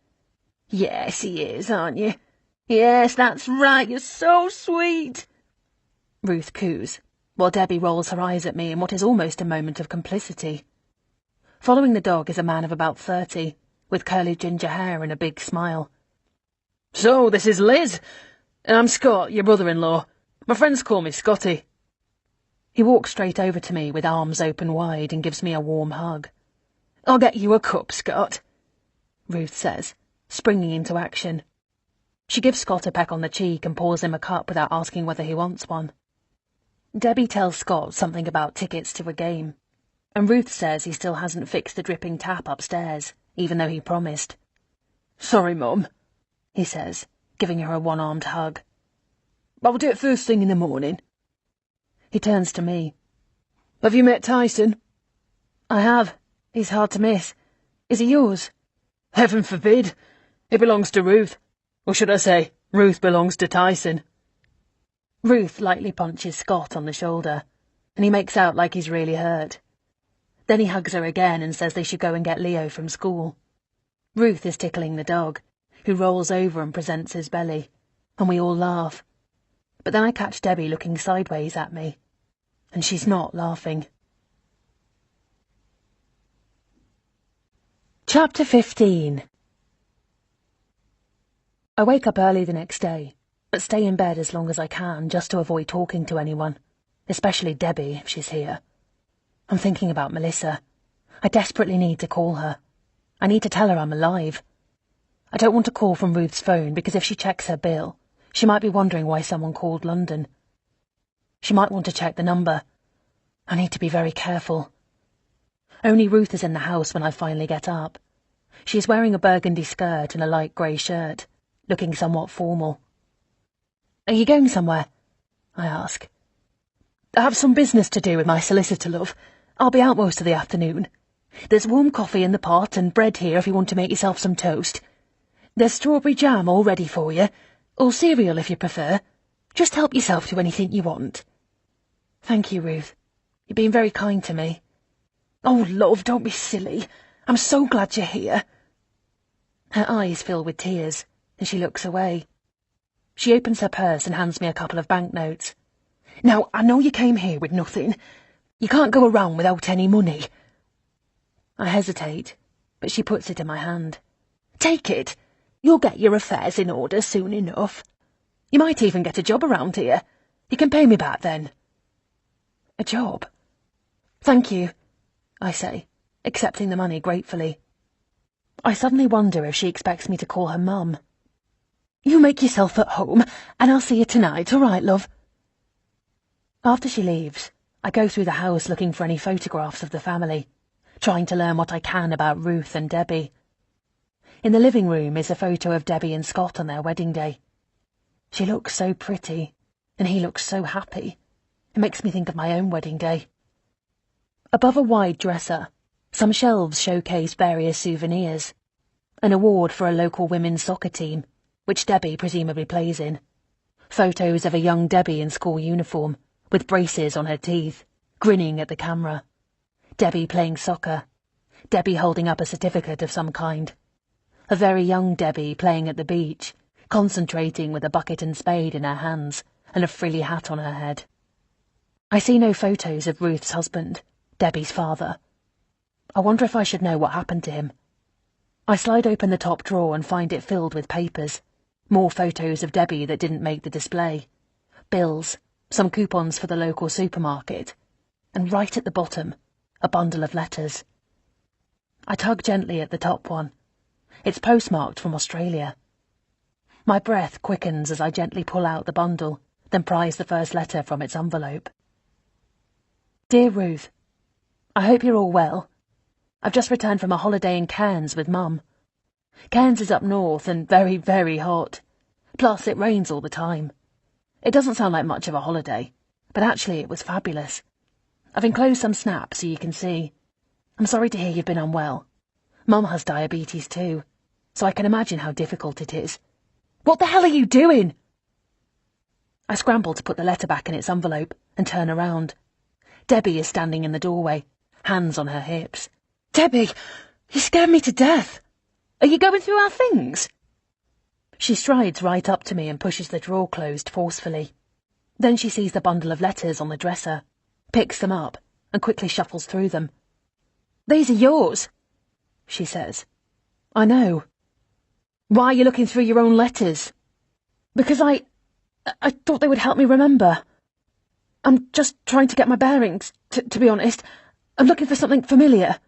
"Yes, he is, aren't you? Yes, that's right, you're so sweet," Ruth coos, while Debbie rolls her eyes at me in what is almost a moment of complicity. Following the dog is a man of about 30, with curly ginger hair and a big smile. "So, this is Liz. I'm Scott, your brother-in-law. My friends call me Scotty." He walks straight over to me with arms open wide and gives me a warm hug. "I'll get you a cup, Scott," Ruth says, springing into action. She gives Scott a peck on the cheek and pours him a cup without asking whether he wants one. Debbie tells Scott something about tickets to a game, and Ruth says he still hasn't fixed the dripping tap upstairs, even though he promised. "Sorry, Mum," he says, giving her a one-armed hug. "I'll do it first thing in the morning." He turns to me. "Have you met Tyson?" "I have. He's hard to miss. Is he yours?" "Heaven forbid. It belongs to Ruth. Or should I say, Ruth belongs to Tyson." Ruth lightly punches Scott on the shoulder, and he makes out like he's really hurt. Then he hugs her again and says they should go and get Leo from school. Ruth is tickling the dog, who rolls over and presents his belly, and we all laugh. But then I catch Debbie looking sideways at me, and she's not laughing. Chapter 15. I wake up early the next day, but stay in bed as long as I can just to avoid talking to anyone, especially Debbie if she's here. I'm thinking about Melissa. I desperately need to call her. I need to tell her I'm alive. I don't want to call from Ruth's phone because if she checks her bill, she might be wondering why someone called London. She might want to check the number. I need to be very careful. Only Ruth is in the house when I finally get up. She is wearing a burgundy skirt and a light grey shirt, looking somewhat formal. "Are you going somewhere?" I ask. "I have some business to do with my solicitor, love. I'll be out most of the afternoon. There's warm coffee in the pot and bread here if you want to make yourself some toast. There's strawberry jam all ready for you, or cereal if you prefer. Just help yourself to anything you want." "Thank you, Ruth. You've been very kind to me." "Oh, love, don't be silly. I'm so glad you're here." Her eyes fill with tears, and she looks away. She opens her purse and hands me a couple of banknotes. "Now, I know you came here with nothing. You can't go around without any money." I hesitate, but she puts it in my hand. "Take it. You'll get your affairs in order soon enough. You might even get a job around here. You can pay me back then." "A job?" "Thank you," I say, accepting the money gratefully. I suddenly wonder if she expects me to call her Mum. "You make yourself at home, and I'll see you tonight, all right, love?" After she leaves, I go through the house looking for any photographs of the family, trying to learn what I can about Ruth and Debbie. In the living room is a photo of Debbie and Scott on their wedding day. She looks so pretty, and he looks so happy. It makes me think of my own wedding day. Above a wide dresser, some shelves showcase various souvenirs. An award for a local women's soccer team, which Debbie presumably plays in. Photos of a young Debbie in school uniform, with braces on her teeth, grinning at the camera. Debbie playing soccer. Debbie holding up a certificate of some kind. A very young Debbie playing at the beach, concentrating with a bucket and spade in her hands and a frilly hat on her head. I see no photos of Ruth's husband, Debbie's father. I wonder if I should know what happened to him. I slide open the top drawer and find it filled with papers. More photos of Debbie that didn't make the display. Bills, some coupons for the local supermarket. And right at the bottom, a bundle of letters. I tug gently at the top one. It's postmarked from Australia. My breath quickens as I gently pull out the bundle, then prise the first letter from its envelope. Dear Ruth, I hope you're all well. I've just returned from a holiday in Cairns with Mum. Cairns is up north and very, very hot. Plus, it rains all the time. It doesn't sound like much of a holiday, but actually it was fabulous. I've enclosed some snaps so you can see. I'm sorry to hear you've been unwell. Mum has diabetes too, so I can imagine how difficult it is. What the hell are you doing? I scramble to put the letter back in its envelope and turn around. Debbie is standing in the doorway, hands on her hips. Debbie, you scared me to death. Are you going through our things? She strides right up to me and pushes the drawer closed forcefully. Then she sees the bundle of letters on the dresser, picks them up, and quickly shuffles through them. These are yours, she says. I know. Why are you looking through your own letters? Because I thought they would help me remember. I'm just trying to get my bearings, to be honest. I'm looking for something familiar.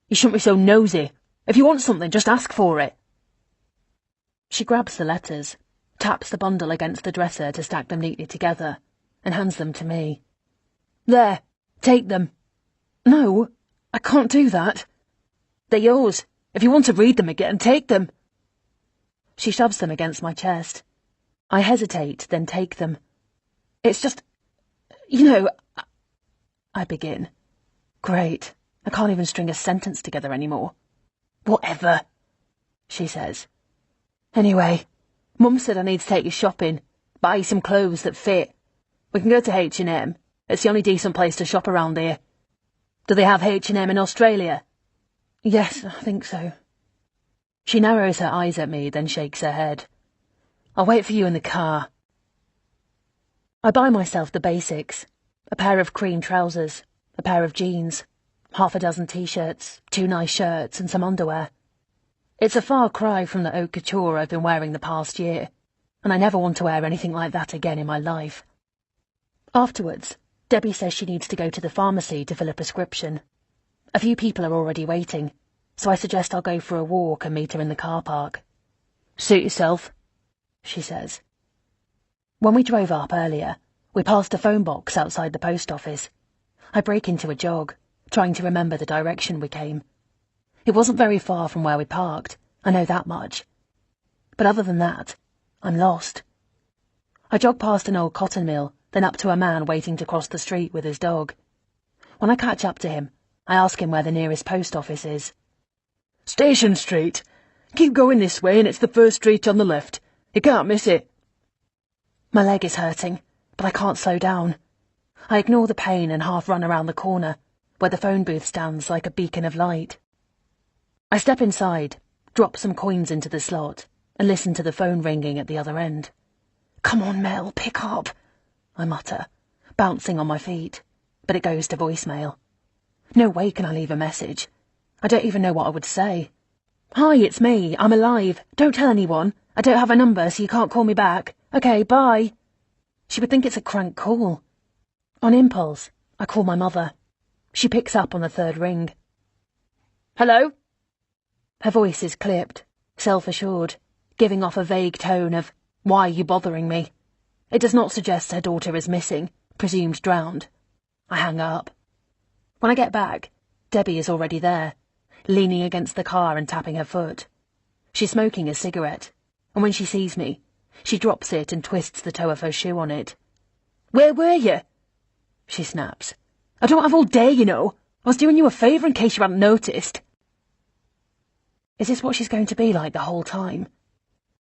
You shouldn't be so nosy. If you want something, just ask for it. She grabs the letters, taps the bundle against the dresser to stack them neatly together, and hands them to me. There, take them. No, I can't do that. They're yours. If you want to read them again, take them. She shoves them against my chest. I hesitate, then take them. It's just, I begin. Great. I can't even string a sentence together anymore. Whatever, she says. Anyway, Mum said I need to take you shopping, buy you some clothes that fit. We can go to H&M. It's the only decent place to shop around here. Do they have H&M in Australia? Yes, I think so. She narrows her eyes at me, then shakes her head. I'll wait for you in the car. I buy myself the basics. A pair of cream trousers, a pair of jeans, half a dozen t-shirts, 2 nice shirts and some underwear. It's a far cry from the haute couture I've been wearing the past year, and I never want to wear anything like that again in my life. Afterwards, Debbie says she needs to go to the pharmacy to fill a prescription. A few people are already waiting, so I suggest I'll go for a walk and meet her in the car park. Suit yourself, she says. When we drove up earlier, we passed a phone box outside the post office. I break into a jog, trying to remember the direction we came. It wasn't very far from where we parked, I know that much. But other than that, I'm lost. I jog past an old cotton mill, then up to a man waiting to cross the street with his dog. When I catch up to him, I ask him where the nearest post office is. Station Street. Keep going this way and it's the first street on the left. You can't miss it. My leg is hurting, but I can't slow down. I ignore the pain and half run around the corner, where the phone booth stands like a beacon of light. I step inside, drop some coins into the slot, and listen to the phone ringing at the other end. Come on, Mel, pick up, I mutter, bouncing on my feet, but it goes to voicemail. No way can I leave a message. I don't even know what I would say. Hi, it's me. I'm alive. Don't tell anyone. I don't have a number, so you can't call me back. Okay, bye. She would think it's a crank call. On impulse, I call my mother. She picks up on the third ring. Hello? Her voice is clipped, self-assured, giving off a vague tone of, why are you bothering me? It does not suggest her daughter is missing, presumed drowned. I hang up. When I get back, Debbie is already there, leaning against the car and tapping her foot. She's smoking a cigarette, and when she sees me, she drops it and twists the toe of her shoe on it. Where were you? She snaps. I don't have all day, you know. I was doing you a favour in case you hadn't noticed. Is this what she's going to be like the whole time?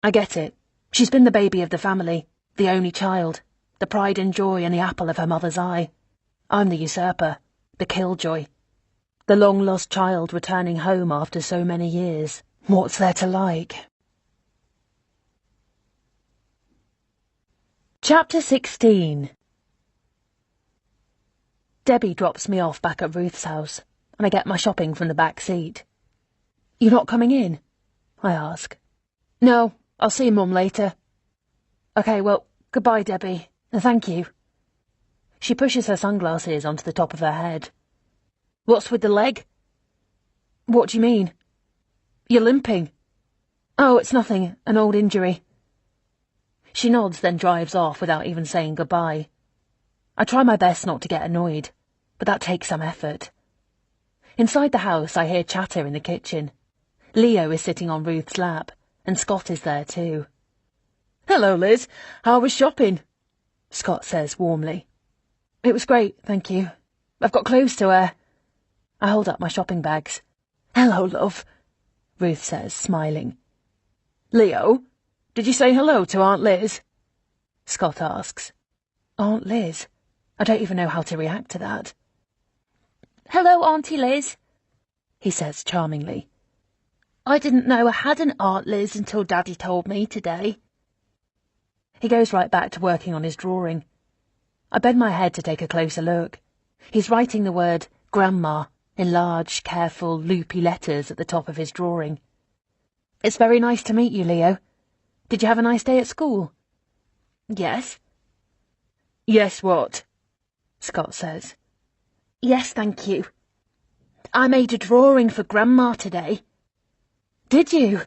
I get it. She's been the baby of the family, the only child, the pride and joy and the apple of her mother's eye. I'm the usurper, the killjoy, the long-lost child returning home after so many years. What's there to like? Chapter 16. Debbie drops me off back at Ruth's house, and I get my shopping from the back seat. You not coming in? I ask. No, I'll see Mum later. Okay, well, goodbye, Debbie, and thank you. She pushes her sunglasses onto the top of her head. What's with the leg? What do you mean? You're limping. Oh, it's nothing, an old injury. She nods, then drives off without even saying goodbye. I try my best not to get annoyed, but that takes some effort. Inside the house, I hear chatter in the kitchen. Leo is sitting on Ruth's lap, and Scott is there too. Hello, Liz. How was shopping? Scott says warmly. It was great, thank you. I've got clothes to wear. I hold up my shopping bags. Hello, love, Ruth says, smiling. Leo, did you say hello to Aunt Liz? Scott asks. Aunt Liz? I don't even know how to react to that. Hello, Auntie Liz, he says charmingly. I didn't know I had an Aunt Liz until Daddy told me today. He goes right back to working on his drawing. I bend my head to take a closer look. He's writing the word Grandma in large, careful, loopy letters at the top of his drawing. It's very nice to meet you, Leo. Did you have a nice day at school? Yes. Yes, what? Scott says. Yes, thank you. I made a drawing for Grandma today. Did you?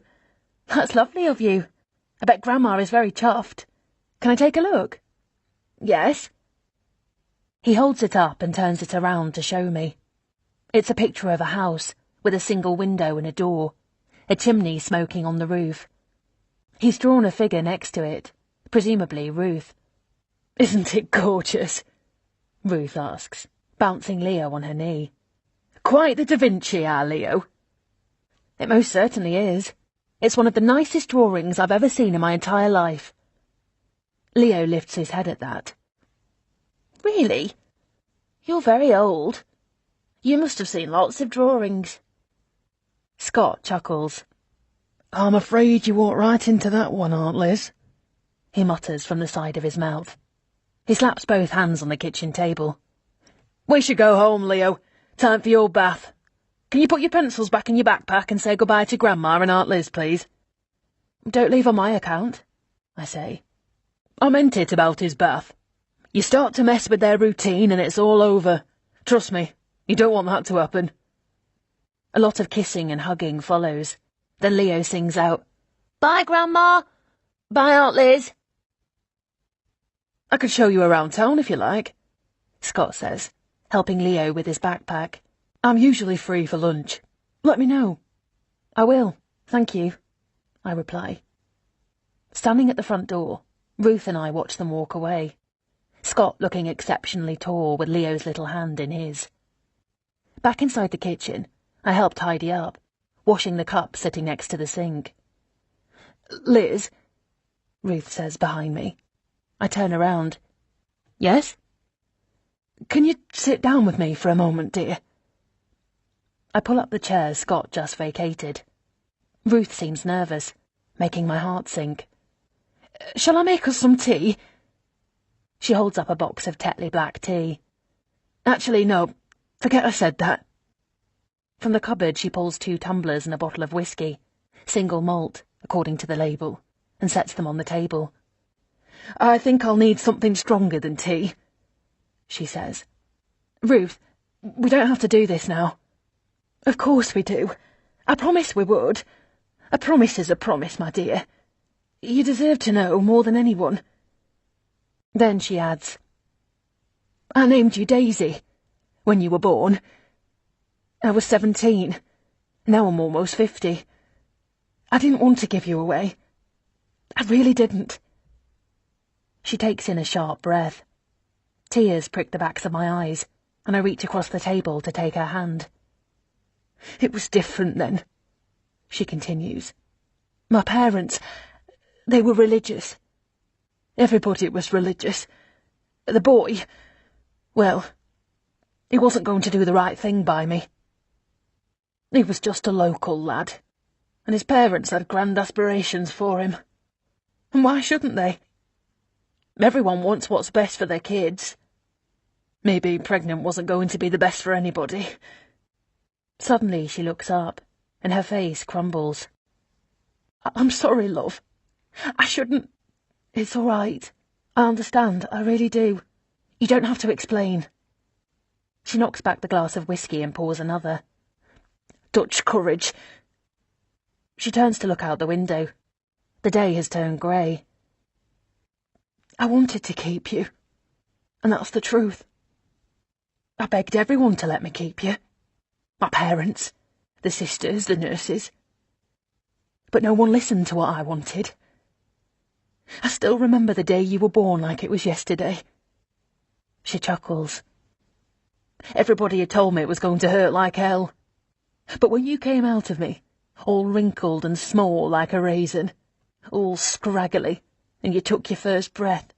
That's lovely of you. I bet Grandma is very chuffed. Can I take a look? Yes. He holds it up and turns it around to show me. It's a picture of a house with a single window and a door, a chimney smoking on the roof. He's drawn a figure next to it, presumably Ruth. Isn't it gorgeous? Ruth asks, bouncing Leo on her knee. Quite the Da Vinci, our Leo. It most certainly is. It's one of the nicest drawings I've ever seen in my entire life. Leo lifts his head at that. Really? You're very old. You must have seen lots of drawings. Scott chuckles. I'm afraid you walked right into that one, Aunt Liz, he mutters from the side of his mouth. He slaps both hands on the kitchen table. We should go home, Leo. Time for your bath. Can you put your pencils back in your backpack and say goodbye to Grandma and Aunt Liz, please? Don't leave on my account, I say. I meant it about his bath. You start to mess with their routine and it's all over. Trust me, you don't want that to happen. A lot of kissing and hugging follows. Then Leo sings out, Bye, Grandma. Bye, Aunt Liz. I could show you around town if you like, Scott says, helping Leo with his backpack. I'm usually free for lunch. Let me know. I will, thank you, I reply. Standing at the front door, Ruth and I watch them walk away. Scott looking exceptionally tall with Leo's little hand in his. Back inside the kitchen, I help tidy up, washing the cup sitting next to the sink. Liz, Ruth says behind me. I turn around. Yes? Can you sit down with me for a moment, dear? I pull up the chair Scott just vacated. Ruth seems nervous, making my heart sink. Shall I make us some tea? She holds up a box of Tetley black tea. Actually, no, forget I said that. From the cupboard she pulls 2 tumblers and a bottle of whiskey, single malt, according to the label, and sets them on the table. I think I'll need something stronger than tea, she says. Ruth, we don't have to do this now. Of course we do. I promised we would. A promise is a promise, my dear. You deserve to know more than anyone. Then she adds, I named you Daisy when you were born. I was 17. Now I'm almost 50. I didn't want to give you away. I really didn't. She takes in a sharp breath. Tears prick the backs of my eyes, and I reach across the table to take her hand. It was different then, she continues. My parents, they were religious. Everybody was religious. The boy, well, he wasn't going to do the right thing by me. He was just a local lad, and his parents had grand aspirations for him. And why shouldn't they? Everyone wants what's best for their kids. Maybe pregnant wasn't going to be the best for anybody. Suddenly she looks up, and her face crumbles. I'm sorry, love. I shouldn't... It's all right. I understand, I really do. You don't have to explain. She knocks back the glass of whiskey and pours another. Dutch courage. She turns to look out the window. The day has turned grey. I wanted to keep you, and that's the truth. I begged everyone to let me keep you. My parents, the sisters, the nurses. But no one listened to what I wanted. I still remember the day you were born like it was yesterday. She chuckles. Everybody had told me it was going to hurt like hell. But when you came out of me, all wrinkled and small like a raisin, all scraggly, and you took your first breath,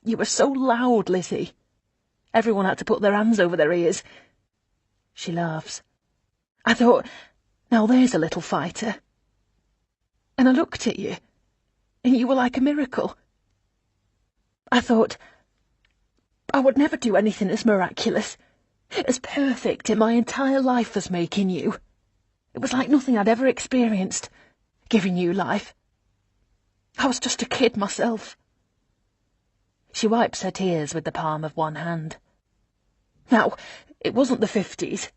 you were so loud, Lizzie. Everyone had to put their hands over their ears. She laughs. I thought, now there's a little fighter. And I looked at you, and you were like a miracle. I thought, I would never do anything as miraculous, as perfect in my entire life as making you. It was like nothing I'd ever experienced, giving you life. I was just a kid myself. She wipes her tears with the palm of one hand. Now, it wasn't the 50s,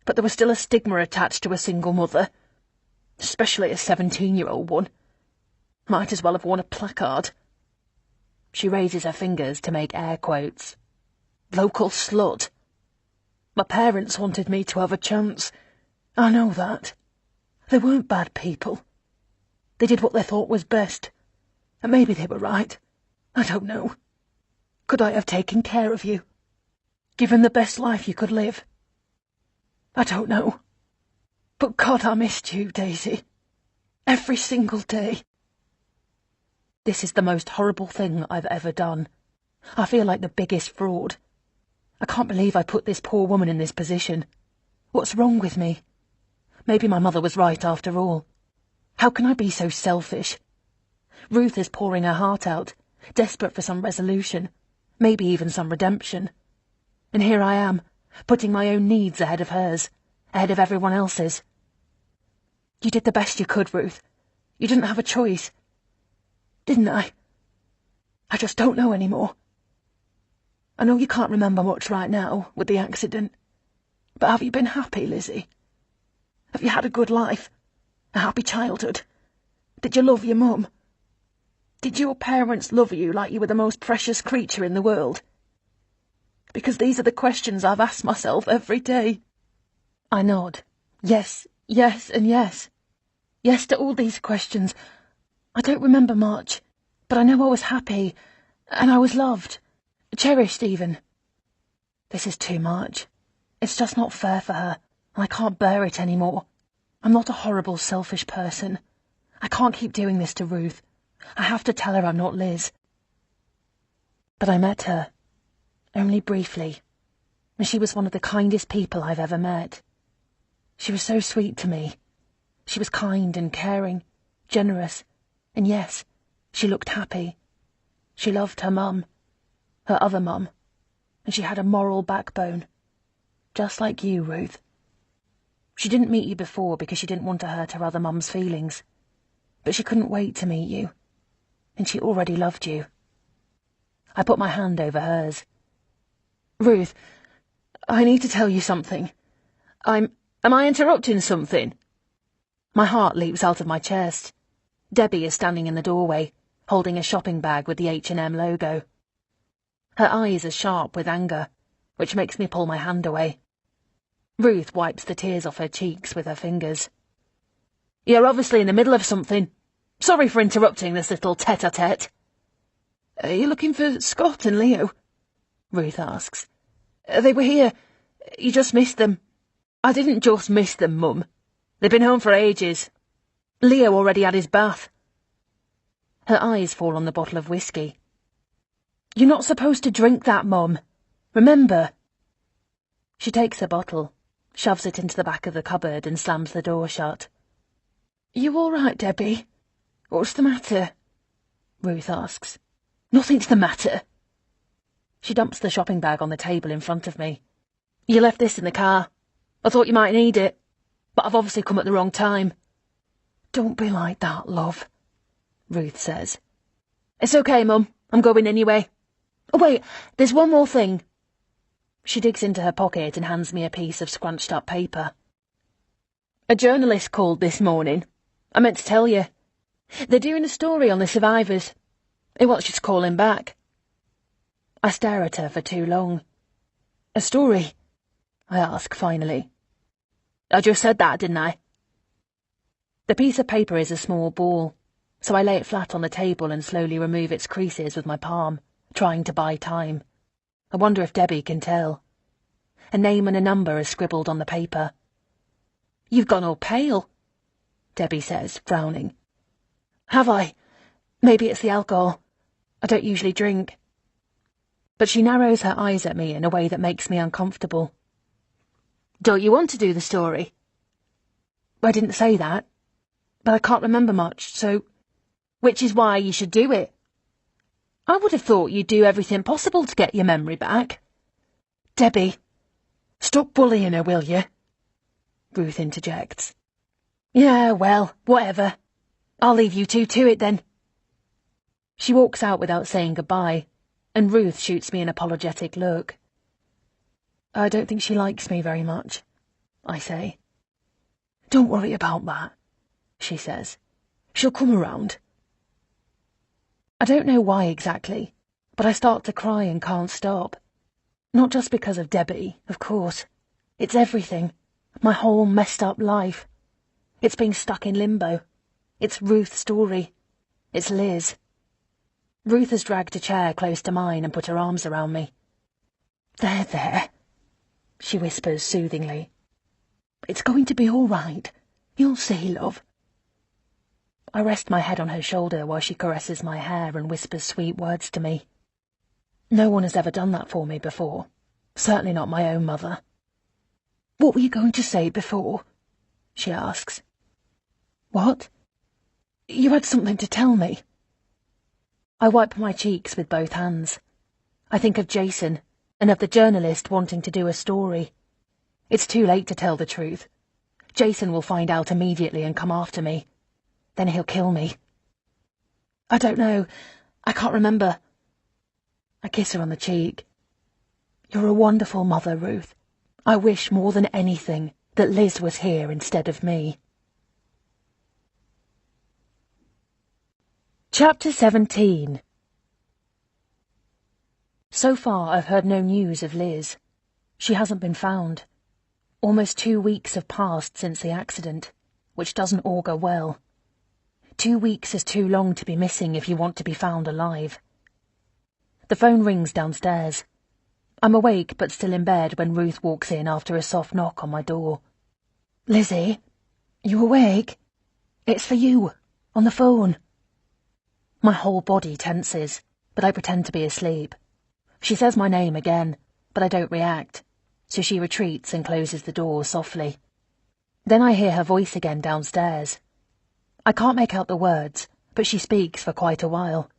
but there was still a stigma attached to a single mother, especially a 17-year-old one. Might as well have worn a placard. She raises her fingers to make air quotes. Local slut. My parents wanted me to have a chance. I know that. They weren't bad people. They did what they thought was best. And maybe they were right. I don't know. Could I have taken care of you? Given the best life you could live? I don't know. But God, I missed you, Daisy. Every single day. This is the most horrible thing I've ever done. I feel like the biggest fraud. I can't believe I put this poor woman in this position. What's wrong with me? Maybe my mother was right after all. How can I be so selfish? Ruth is pouring her heart out, desperate for some resolution, maybe even some redemption. And here I am, putting my own needs ahead of hers, ahead of everyone else's. You did the best you could, Ruth. You didn't have a choice. Didn't I? I just don't know anymore. I know you can't remember much right now with the accident, but have you been happy, Lizzie? Have you had a good life? A happy childhood? Did you love your mum? Did your parents love you like you were the most precious creature in the world? Because these are the questions I've asked myself every day. I nod. Yes, yes, and yes. Yes to all these questions. I don't remember much, but I know I was happy, and I was loved, cherished even. This is too much. It's just not fair for her, and I can't bear it anymore. I'm not a horrible, selfish person. I can't keep doing this to Ruth. I have to tell her I'm not Liz. But I met her, only briefly, and she was one of the kindest people I've ever met. She was so sweet to me. She was kind and caring, generous, and yes, she looked happy. She loved her mum, her other mum, and she had a moral backbone, just like you, Ruth. She didn't meet you before because she didn't want to hurt her other mum's feelings, but she couldn't wait to meet you, and she already loved you. I put my hand over hers. Ruth, I need to tell you something. Am I interrupting something? My heart leaps out of my chest. Debbie is standing in the doorway, holding a shopping bag with the H&M logo. Her eyes are sharp with anger, which makes me pull my hand away. Ruth wipes the tears off her cheeks with her fingers. You're obviously in the middle of something. Sorry for interrupting this little tete-a-tete. Are you looking for Scott and Leo? Ruth asks. They were here. You just missed them. I didn't just miss them, Mum. They've been home for ages. Leo already had his bath. Her eyes fall on the bottle of whiskey. You're not supposed to drink that, Mum. Remember? She takes a bottle, shoves it into the back of the cupboard and slams the door shut. You all right, Debbie? What's the matter? Ruth asks. Nothing's the matter. She dumps the shopping bag on the table in front of me. You left this in the car. I thought you might need it, but I've obviously come at the wrong time. Don't be like that, love, Ruth says. It's okay, Mum. I'm going anyway. Oh, wait, there's one more thing. She digs into her pocket and hands me a piece of scrunched up paper. A journalist called this morning. I meant to tell you. They're doing a story on the survivors. He wants you to call him back. I stare at her for too long. A story? I ask finally. I just said that, didn't I? The piece of paper is a small ball, so I lay it flat on the table and slowly remove its creases with my palm, trying to buy time. I wonder if Debbie can tell. A name and a number are scribbled on the paper. You've gone all pale, Debbie says, frowning. Have I? Maybe it's the alcohol. I don't usually drink. But she narrows her eyes at me in a way that makes me uncomfortable. Don't you want to do the story? I didn't say that, but I can't remember much, so... Which is why you should do it. I would have thought you'd do everything possible to get your memory back. Debbie, stop bullying her, will you? Ruth interjects. Yeah, well, whatever. I'll leave you two to it then. She walks out without saying goodbye, and Ruth shoots me an apologetic look. I don't think she likes me very much, I say. Don't worry about that, she says. She'll come around. I don't know why exactly, but I start to cry and can't stop. Not just because of Debbie, of course. It's everything. My whole messed up life. It's being stuck in limbo. It's Ruth's story. It's Liz. Ruth has dragged a chair close to mine and put her arms around me. There, she whispers soothingly. It's going to be all right. You'll see, love. I rest my head on her shoulder while she caresses my hair and whispers sweet words to me. No one has ever done that for me before. Certainly not my own mother. What were you going to say before? She asks. What? You had something to tell me. I wipe my cheeks with both hands. I think of Jason and of the journalist wanting to do a story. It's too late to tell the truth. Jason will find out immediately and come after me. Then he'll kill me. I don't know. I can't remember. I kiss her on the cheek. You're a wonderful mother, Ruth. I wish more than anything that Liz was here instead of me. Chapter 17. So far I've heard no news of Liz. She hasn't been found. Almost 2 weeks have passed since the accident, which doesn't augur well. 2 weeks is too long to be missing if you want to be found alive. The phone rings downstairs. I'm awake but still in bed when Ruth walks in after a soft knock on my door. Lizzie, you awake? It's for you, on the phone. My whole body tenses, but I pretend to be asleep. She says my name again, but I don't react, so she retreats and closes the door softly. Then I hear her voice again downstairs. I can't make out the words, but she speaks for quite a while.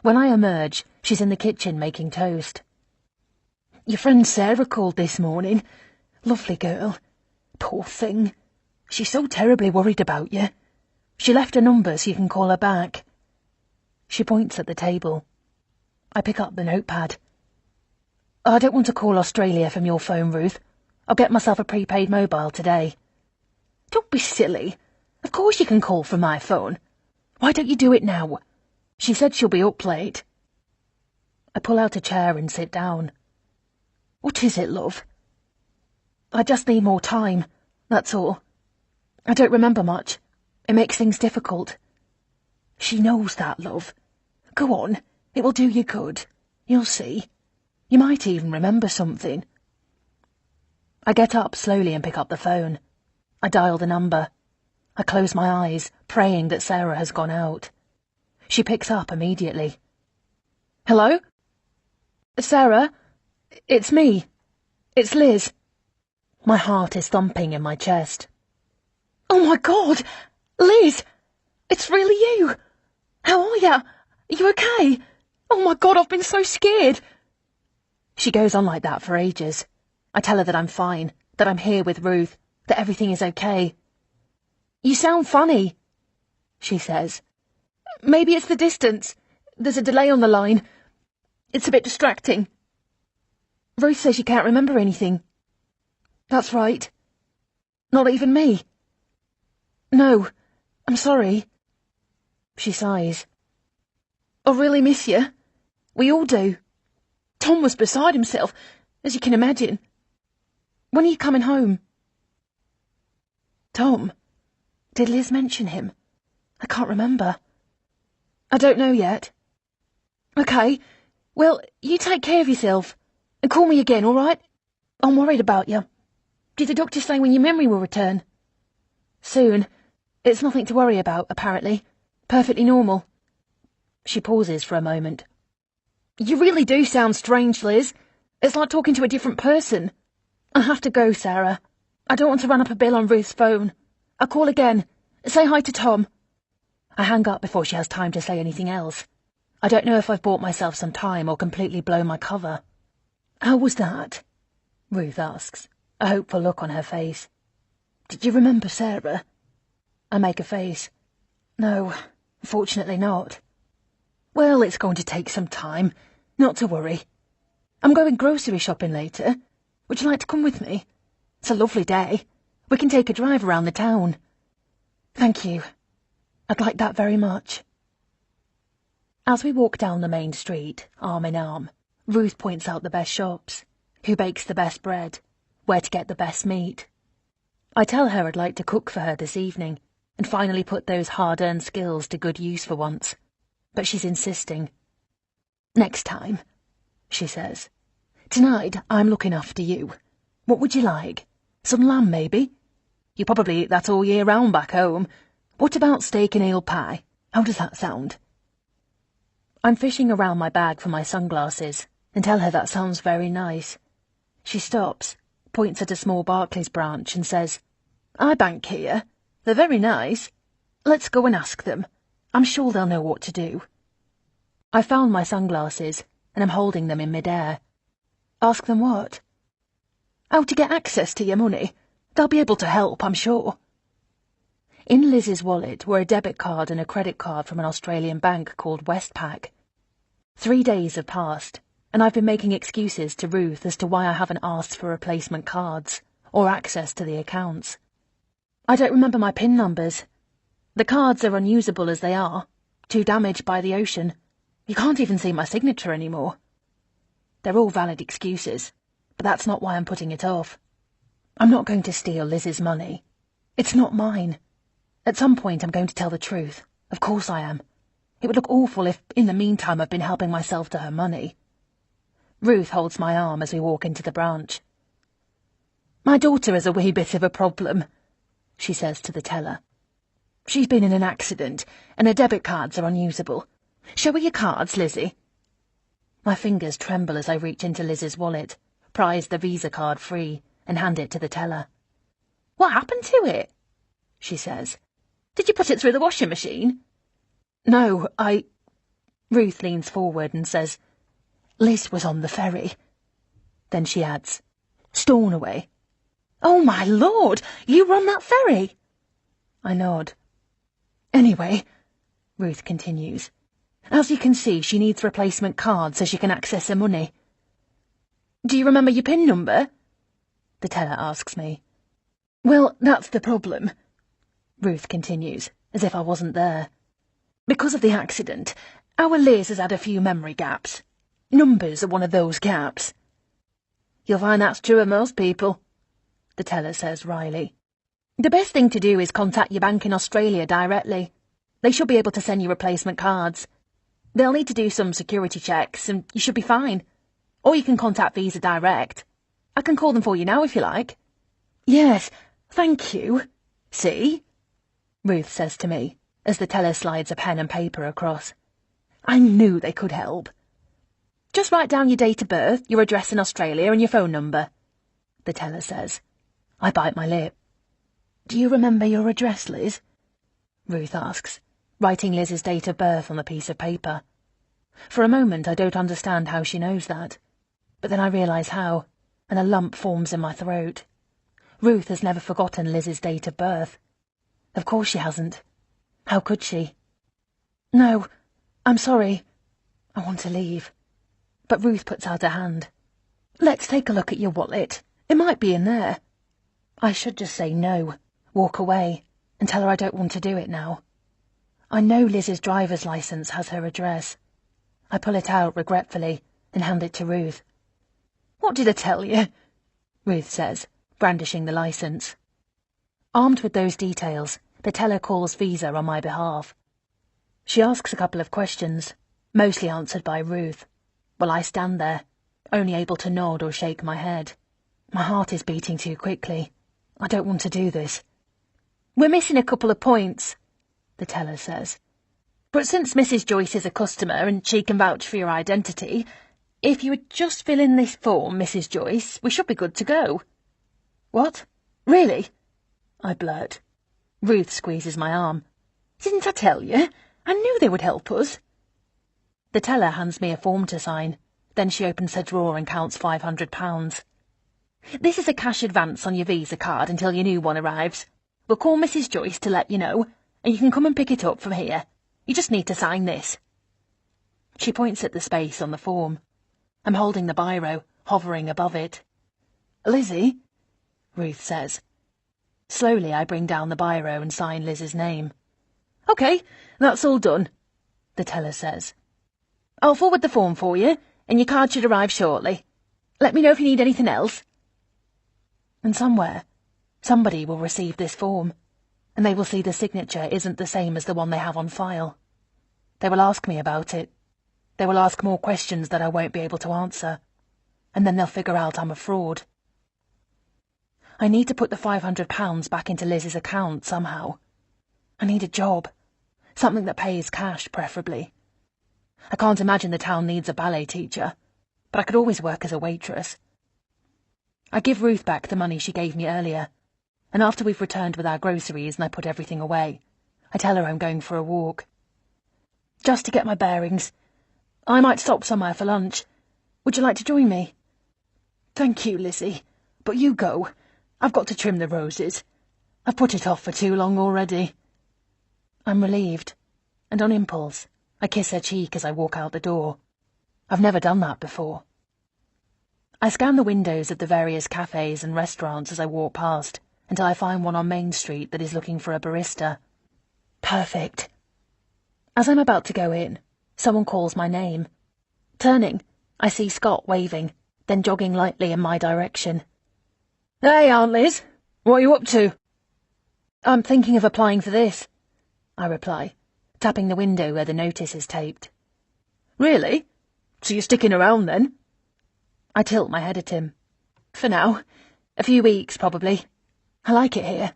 When I emerge, she's in the kitchen making toast. Your friend Sarah called this morning. Lovely girl. Poor thing. She's so terribly worried about you. She left a number so you can call her back. She points at the table. I pick up the notepad. I don't want to call Australia from your phone, Ruth. I'll get myself a prepaid mobile today. Don't be silly. Of course you can call from my phone. Why don't you do it now? She said she'll be up late. I pull out a chair and sit down. What is it, love? I just need more time, that's all. I don't remember much. It makes things difficult. She knows that, love. Go on, it will do you good. You'll see. You might even remember something. I get up slowly and pick up the phone. I dial the number. I close my eyes, praying that Sarah has gone out. She picks up immediately. Hello? Sarah? It's me. It's Liz. My heart is thumping in my chest. Oh my God! Liz! It's really you! How are you? Are you okay? Oh my God, I've been so scared! She goes on like that for ages. I tell her that I'm fine, that I'm here with Ruth, that everything is okay. You sound funny, she says. Maybe it's the distance. There's a delay on the line. It's a bit distracting. Ruth says you can't remember anything. That's right. Not even me. No, I'm sorry. She sighs. I really miss you. We all do. Tom was beside himself, as you can imagine. When are you coming home? Tom? Did Liz mention him? I can't remember. I don't know yet. OK, well, you take care of yourself, and call me again, all right? I'm worried about you. Did the doctor say when your memory will return? Soon. It's nothing to worry about, apparently. Perfectly normal. She pauses for a moment. You really do sound strange, Liz. It's like talking to a different person. I have to go, Sarah. I don't want to run up a bill on Ruth's phone. I'll call again. Say hi to Tom. I hang up before she has time to say anything else. I don't know if I've bought myself some time or completely blown my cover. How was that? Ruth asks, a hopeful look on her face. Did you remember Sarah? I make a face. No, fortunately not. Well, it's going to take some time. Not to worry. I'm going grocery shopping later. Would you like to come with me? It's a lovely day. We can take a drive around the town. Thank you. I'd like that very much. As we walk down the main street, arm in arm, Ruth points out the best shops, who bakes the best bread, where to get the best meat. I tell her I'd like to cook for her this evening, and finally put those hard-earned skills to good use for once. But she's insisting. Next time, she says. Tonight, I'm looking after you. What would you like? Some lamb, maybe? You probably eat that all year round back home. What about steak and eel pie? How does that sound? I'm fishing around my bag for my sunglasses and tell her that sounds very nice. She stops, points at a small Barclays branch and says, I bank here. They're very nice. Let's go and ask them. I'm sure they'll know what to do. I found my sunglasses and am holding them in midair. Ask them what? How to get access to your money. They'll be able to help, I'm sure. In Liz's wallet were a debit card and a credit card from an Australian bank called Westpac. 3 days have passed, and I've been making excuses to Ruth as to why I haven't asked for replacement cards or access to the accounts. I don't remember my PIN numbers. The cards are unusable as they are, too damaged by the ocean. You can't even see my signature anymore. They're all valid excuses, but that's not why I'm putting it off. I'm not going to steal Liz's money. It's not mine. At some point I'm going to tell the truth. Of course I am. It would look awful if, in the meantime, I've been helping myself to her money. Ruth holds my arm as we walk into the branch. My daughter has a wee bit of a problem, she says to the teller. She's been in an accident, and her debit cards are unusable. Show her your cards, Lizzie. My fingers tremble as I reach into Liz's wallet, prise the Visa card free, and hand it to the teller. What happened to it? She says. Did you put it through the washing machine? No, Ruth leans forward and says, Liz was on the ferry. Then she adds, Stornoway. Oh, my Lord, you run that ferry? I nod. Anyway, Ruth continues, as you can see, she needs replacement cards so she can access her money. Do you remember your PIN number? The teller asks me. Well, that's the problem, Ruth continues, as if I wasn't there. Because of the accident, our Liz has had a few memory gaps. Numbers are one of those gaps. You'll find that's true of most people, the teller says wryly. The best thing to do is contact your bank in Australia directly. They should be able to send you replacement cards. They'll need to do some security checks, and you should be fine. Or you can contact Visa Direct. I can call them for you now if you like. Yes, thank you. See? Ruth says to me, as the teller slides a pen and paper across. I knew they could help. Just write down your date of birth, your address in Australia, and your phone number, the teller says. I bite my lip. Do you remember your address, Liz? Ruth asks, writing Liz's date of birth on a piece of paper. For a moment I don't understand how she knows that, but then I realise how, and a lump forms in my throat. Ruth has never forgotten Liz's date of birth. Of course she hasn't. How could she? No, I'm sorry. I want to leave. But Ruth puts out a hand. Let's take a look at your wallet. It might be in there. I should just say no, walk away, and tell her I don't want to do it now. I know Liz's driver's licence has her address. I pull it out regretfully and hand it to Ruth. What did I tell you? Ruth says, brandishing the licence. Armed with those details, the teller calls Visa on my behalf. She asks a couple of questions, mostly answered by Ruth, while I stand there, only able to nod or shake my head. My heart is beating too quickly. I don't want to do this. We're missing a couple of points, the teller says. But since Mrs. Joyce is a customer and she can vouch for your identity, if you would just fill in this form, Mrs. Joyce, we should be good to go. What? Really? I blurt. Ruth squeezes my arm. Didn't I tell you? I knew they would help us. The teller hands me a form to sign. Then she opens her drawer and counts £500. This is a cash advance on your Visa card until your new one arrives. We'll call Mrs. Joyce to let you know, and you can come and pick it up from here. You just need to sign this. She points at the space on the form. I'm holding the biro, hovering above it. Lizzie, Ruth says. Slowly I bring down the biro and sign Liz's name. OK, that's all done, the teller says. I'll forward the form for you, and your card should arrive shortly. Let me know if you need anything else. And somewhere, somebody will receive this form, and they will see the signature isn't the same as the one they have on file. They will ask me about it. They will ask more questions that I won't be able to answer, and then they'll figure out I'm a fraud. I need to put the £500 back into Liz's account somehow. I need a job, something that pays cash, preferably. I can't imagine the town needs a ballet teacher, but I could always work as a waitress. I give Ruth back the money she gave me earlier, and after we've returned with our groceries and I put everything away, I tell her I'm going for a walk. Just to get my bearings. I might stop somewhere for lunch. Would you like to join me? Thank you, Lizzie, but you go. I've got to trim the roses. I've put it off for too long already. I'm relieved, and on impulse, I kiss her cheek as I walk out the door. I've never done that before. I scan the windows of the various cafes and restaurants as I walk past, until I find one on Main Street that is looking for a barista. Perfect. As I'm about to go in, someone calls my name. Turning, I see Scott waving, then jogging lightly in my direction. Hey, Aunt Liz, what are you up to? I'm thinking of applying for this, I reply, tapping the window where the notice is taped. Really? So you're sticking around then? I tilt my head at him. For now. A few weeks, probably. I like it here.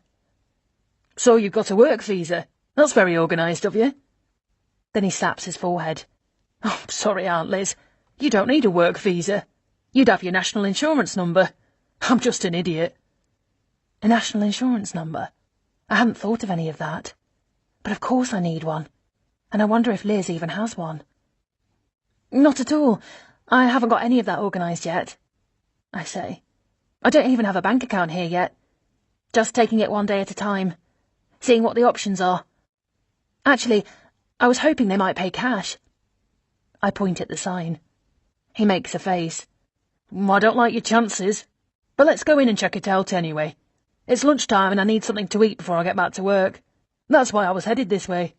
So you've got a work visa. That's very organised of you. Then he slaps his forehead. Oh, sorry, Aunt Liz. You don't need a work visa. You'd have your national insurance number. I'm just an idiot. A national insurance number? I hadn't thought of any of that. But of course I need one. And I wonder if Liz even has one. Not at all. I haven't got any of that organised yet, I say. I don't even have a bank account here yet. Just taking it one day at a time. Seeing what the options are. Actually, I was hoping they might pay cash. I point at the sign. He makes a face. I don't like your chances. But let's go in and check it out anyway. It's lunchtime and I need something to eat before I get back to work. That's why I was headed this way.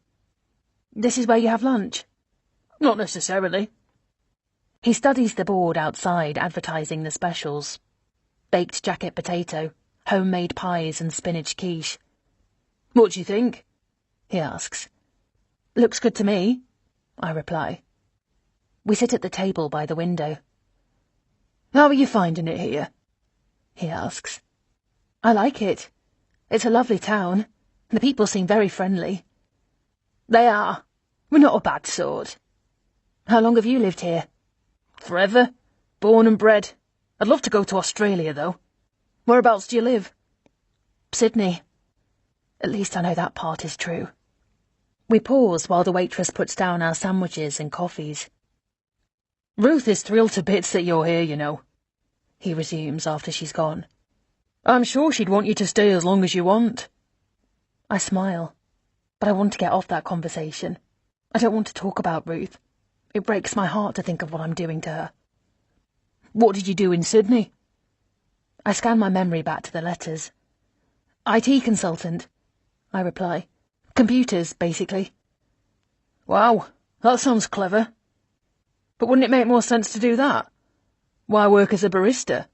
This is where you have lunch? Not necessarily. He studies the board outside advertising the specials. Baked jacket potato, homemade pies and spinach quiche. What do you think? He asks. Looks good to me, I reply. We sit at the table by the window. How are you finding it here? He asks. I like it. It's a lovely town. The people seem very friendly. They are. We're not a bad sort. How long have you lived here? Forever. Born and bred. I'd love to go to Australia, though. Whereabouts do you live? Sydney. At least I know that part is true. We pause while the waitress puts down our sandwiches and coffees. Ruth is thrilled to bits that you're here, you know, he resumes after she's gone. I'm sure she'd want you to stay as long as you want. I smile, but I want to get off that conversation. I don't want to talk about Ruth. It breaks my heart to think of what I'm doing to her. What did you do in Sydney? I scan my memory back to the letters. IT consultant, I reply. Computers, basically. Wow, that sounds clever. But wouldn't it make more sense to do that? Why work as a barista?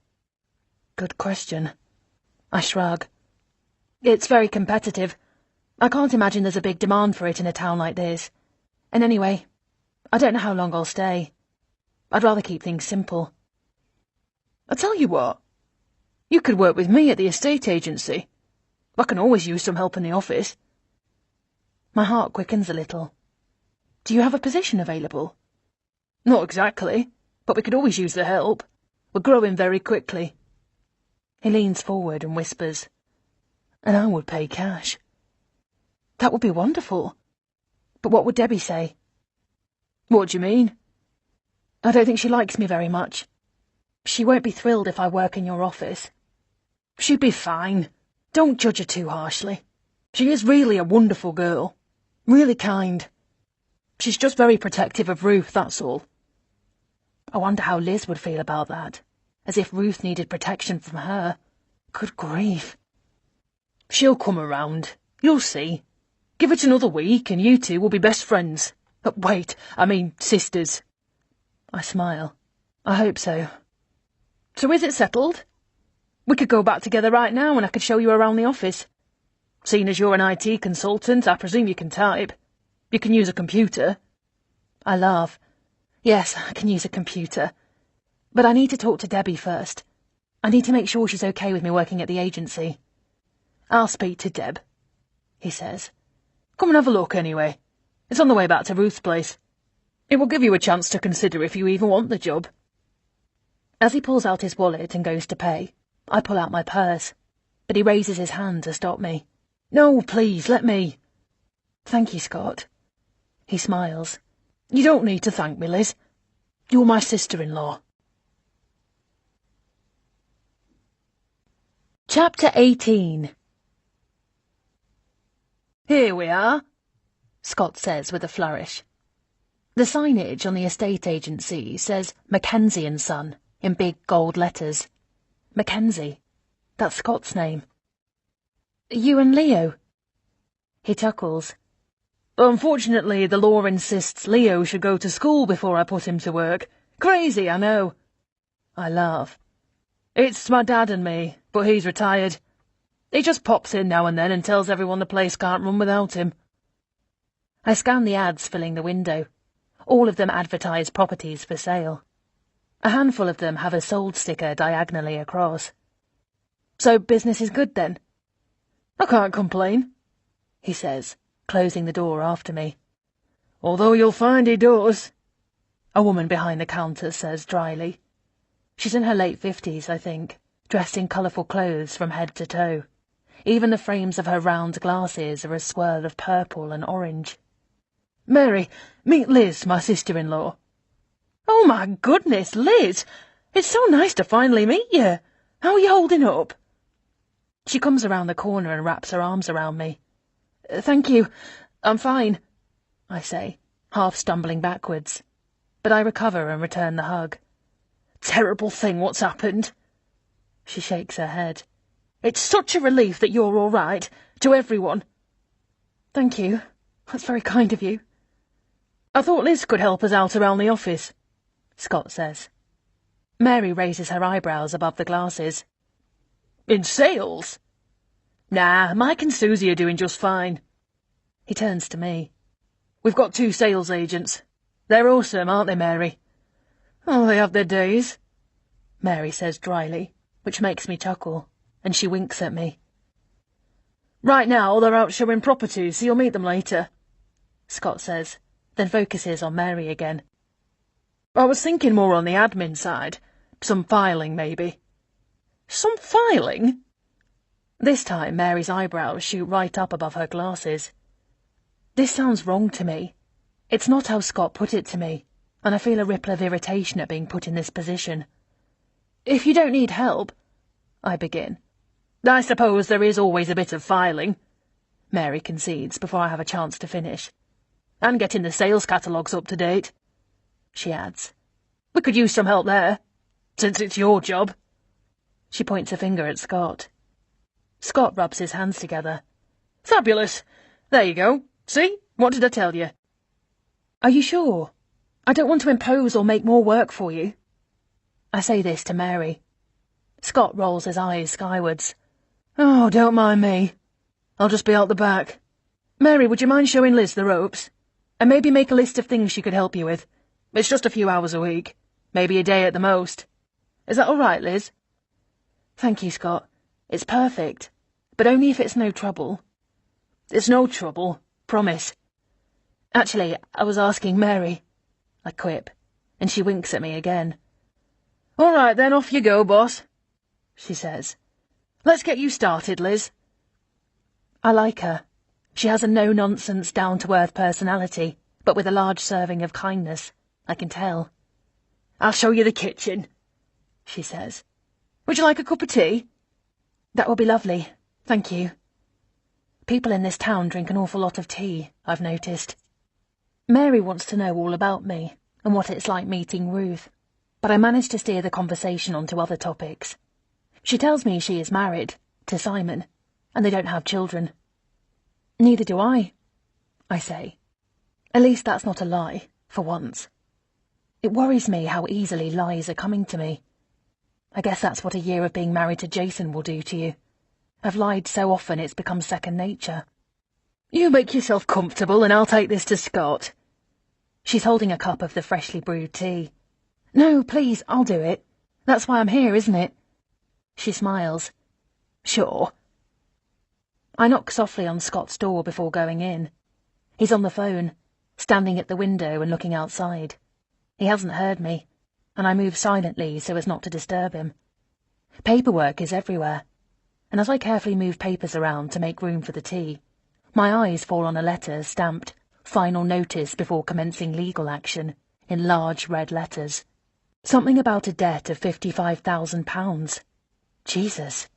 Good question. I shrug. It's very competitive. I can't imagine there's a big demand for it in a town like this. And anyway, I don't know how long I'll stay. I'd rather keep things simple. I tell you what, you could work with me at the estate agency. I can always use some help in the office. My heart quickens a little. Do you have a position available? Not exactly, but we could always use the help. We're growing very quickly. He leans forward and whispers, and I would pay cash. That would be wonderful. But what would Debbie say? What do you mean? I don't think she likes me very much. She won't be thrilled if I work in your office. She'd be fine. Don't judge her too harshly. She is really a wonderful girl. Really kind. She's just very protective of Ruth, that's all. I wonder how Liz would feel about that. As if Ruth needed protection from her. Good grief. She'll come around. You'll see. Give it another week and you two will be best friends. Sisters. I smile. I hope so. So is it settled? We could go back together right now and I could show you around the office. Seeing as you're an IT consultant, I presume you can type. You can use a computer. I laugh. Yes, I can use a computer. But I need to talk to Debbie first. I need to make sure she's okay with me working at the agency. I'll speak to Deb, he says. Come and have a look anyway. It's on the way back to Ruth's place. It will give you a chance to consider if you even want the job. As he pulls out his wallet and goes to pay, I pull out my purse, but he raises his hand to stop me. No, please, let me. Thank you, Scott. He smiles. You don't need to thank me, Liz. You're my sister-in-law. Chapter 18. Here we are, Scott says with a flourish. The signage on the estate agency says Mackenzie and Son in big gold letters. Mackenzie. That's Scott's name. You and Leo? He chuckles. Unfortunately, the law insists Leo should go to school before I put him to work. Crazy, I know. I laugh. It's my dad and me, but he's retired. He just pops in now and then and tells everyone the place can't run without him. I scan the ads filling the window. All of them advertise properties for sale. A handful of them have a sold sticker diagonally across. So business is good then? I can't complain, he says, closing the door after me. Although you'll find he does, a woman behind the counter says dryly. She's in her late 50s, I think, dressed in colourful clothes from head to toe. Even the frames of her round glasses are a swirl of purple and orange. Mary, meet Liz, my sister-in-law. Oh, my goodness, Liz! It's so nice to finally meet you. How are you holding up? She comes around the corner and wraps her arms around me. Thank you. I'm fine, I say, half stumbling backwards. But I recover and return the hug. Terrible thing what's happened. She shakes her head. It's such a relief that you're all right, to everyone. Thank you. That's very kind of you. I thought Liz could help us out around the office, Scott says. Mary raises her eyebrows above the glasses. In sales? Nah, Mike and Susie are doing just fine. He turns to me. We've got 2 sales agents. They're awesome, aren't they, Mary? Oh, they have their days, Mary says dryly, which makes me chuckle, and she winks at me. Right now they're out showing properties, so you'll meet them later, Scott says, then focuses on Mary again. I was thinking more on the admin side. Some filing, maybe. Some filing? This time Mary's eyebrows shoot right up above her glasses. This sounds wrong to me. It's not how Scott put it to me, and I feel a ripple of irritation at being put in this position. If you don't need help, I begin. I suppose there is always a bit of filing, Mary concedes before I have a chance to finish. And getting the sales catalogues up to date, she adds. We could use some help there. since it's your job. She points a finger at Scott. Scott rubs his hands together. Fabulous. There you go. See? What did I tell you? Are you sure? I don't want to impose or make more work for you. I say this to Mary. Scott rolls his eyes skywards. Oh, don't mind me. I'll just be out the back. Mary, would you mind showing Liz the ropes? And maybe make a list of things she could help you with. It's just a few hours a week. Maybe a day at the most. Is that all right, Liz? Thank you, Scott. It's perfect. But only if it's no trouble. It's no trouble. Promise. Actually, I was asking Mary. I quip, and she winks at me again. All right, then, off you go, boss, she says. Let's get you started, Liz. I like her. She has a no-nonsense, down-to-earth personality, but with a large serving of kindness, I can tell. I'll show you the kitchen, she says. Would you like a cup of tea? That will be lovely, thank you. People in this town drink an awful lot of tea, I've noticed. Mary wants to know all about me, and what it's like meeting Ruth, but I manage to steer the conversation onto other topics. She tells me she is married, to Simon, and they don't have children. Neither do I say. At least that's not a lie, for once. It worries me how easily lies are coming to me. I guess that's what a year of being married to Jason will do to you. I've lied so often it's become second nature. You make yourself comfortable and I'll take this to Scott. She's holding a cup of the freshly brewed tea. No, please, I'll do it. That's why I'm here, isn't it? She smiles. Sure. I knock softly on Scott's door before going in. He's on the phone, standing at the window and looking outside. He hasn't heard me, and I move silently so as not to disturb him. Paperwork is everywhere, and as I carefully move papers around to make room for the tea, my eyes fall on a letter stamped "Final Notice before commencing legal action" in large red letters. Something about a debt of £55,000. Jesus.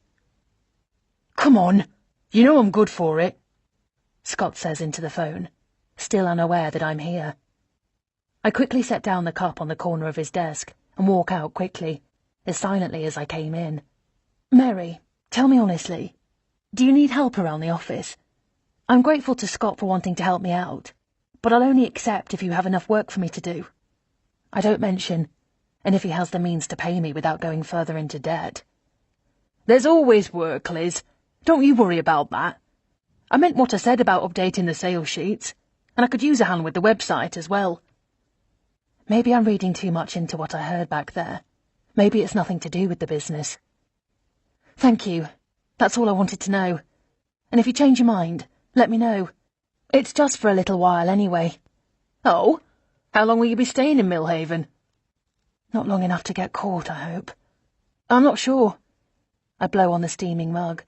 Come on, you know I'm good for it, Scott says into the phone, still unaware that I'm here. I quickly set down the cup on the corner of his desk and walk out quickly, as silently as I came in. Mary, tell me honestly, do you need help around the office? I'm grateful to Scott for wanting to help me out, but I'll only accept if you have enough work for me to do. I don't mention, and if he has the means to pay me without going further into debt. There's always work, Liz. Don't you worry about that. I meant what I said about updating the sales sheets, and I could use a hand with the website as well. Maybe I'm reading too much into what I heard back there. Maybe it's nothing to do with the business. Thank you. That's all I wanted to know. And if you change your mind, let me know. It's just for a little while anyway. Oh? How long will you be staying in Millhaven? Not long enough to get caught, I hope. I'm not sure. I blow on the steaming mug.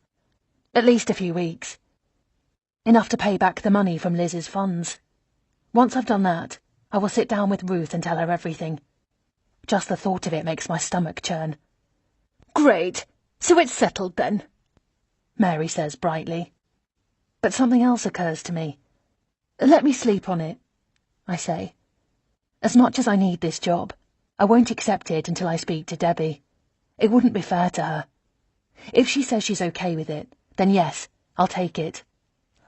At least a few weeks. Enough to pay back the money from Liz's funds. Once I've done that, I will sit down with Ruth and tell her everything. Just the thought of it makes my stomach churn. Great, so it's settled then, Mary says brightly. But something else occurs to me. Let me sleep on it, I say. As much as I need this job, I won't accept it until I speak to Debbie. It wouldn't be fair to her. If she says she's okay with it, then yes, I'll take it.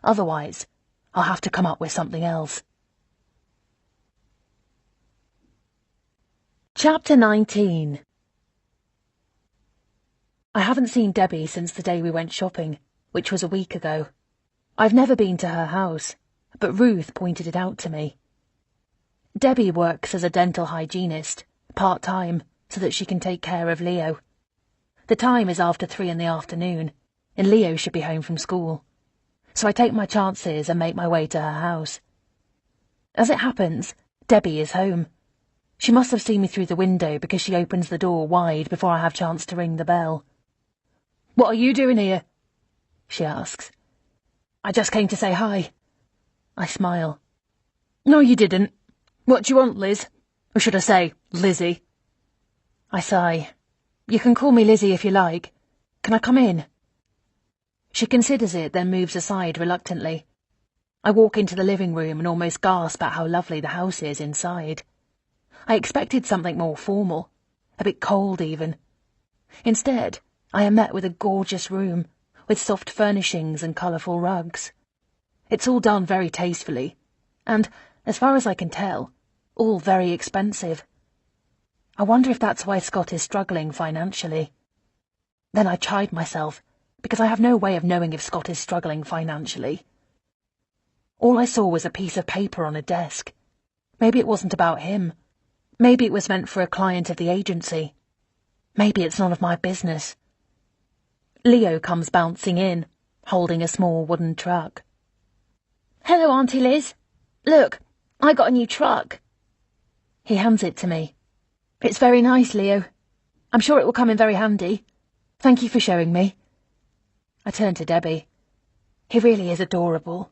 Otherwise, I'll have to come up with something else. Chapter 19. I haven't seen Debbie since the day we went shopping, which was a week ago. I've never been to her house, but Ruth pointed it out to me. Debbie works as a dental hygienist, part-time, so that she can take care of Leo. The time is after 3 in the afternoon, and Leo should be home from school. So I take my chances and make my way to her house. As it happens, Debbie is home. She must have seen me through the window because she opens the door wide before I have chance to ring the bell. What are you doing here? She asks. I just came to say hi. I smile. No, you didn't. What do you want, Liz? Or should I say, Lizzie? I sigh. You can call me Lizzie if you like. Can I come in? She considers it, then moves aside reluctantly. I walk into the living room and almost gasp at how lovely the house is inside. I expected something more formal, a bit cold even. Instead, I am met with a gorgeous room, with soft furnishings and colourful rugs. It's all done very tastefully, and, as far as I can tell, all very expensive. I wonder if that's why Scott is struggling financially. Then I chide myself, because I have no way of knowing if Scott is struggling financially. All I saw was a piece of paper on a desk. Maybe it wasn't about him. Maybe it was meant for a client of the agency. Maybe it's none of my business. Leo comes bouncing in, holding a small wooden truck. Hello, Auntie Liz. Look, I got a new truck. He hands it to me. It's very nice, Leo. I'm sure it will come in very handy. Thank you for showing me. I turn to Debbie. He really is adorable.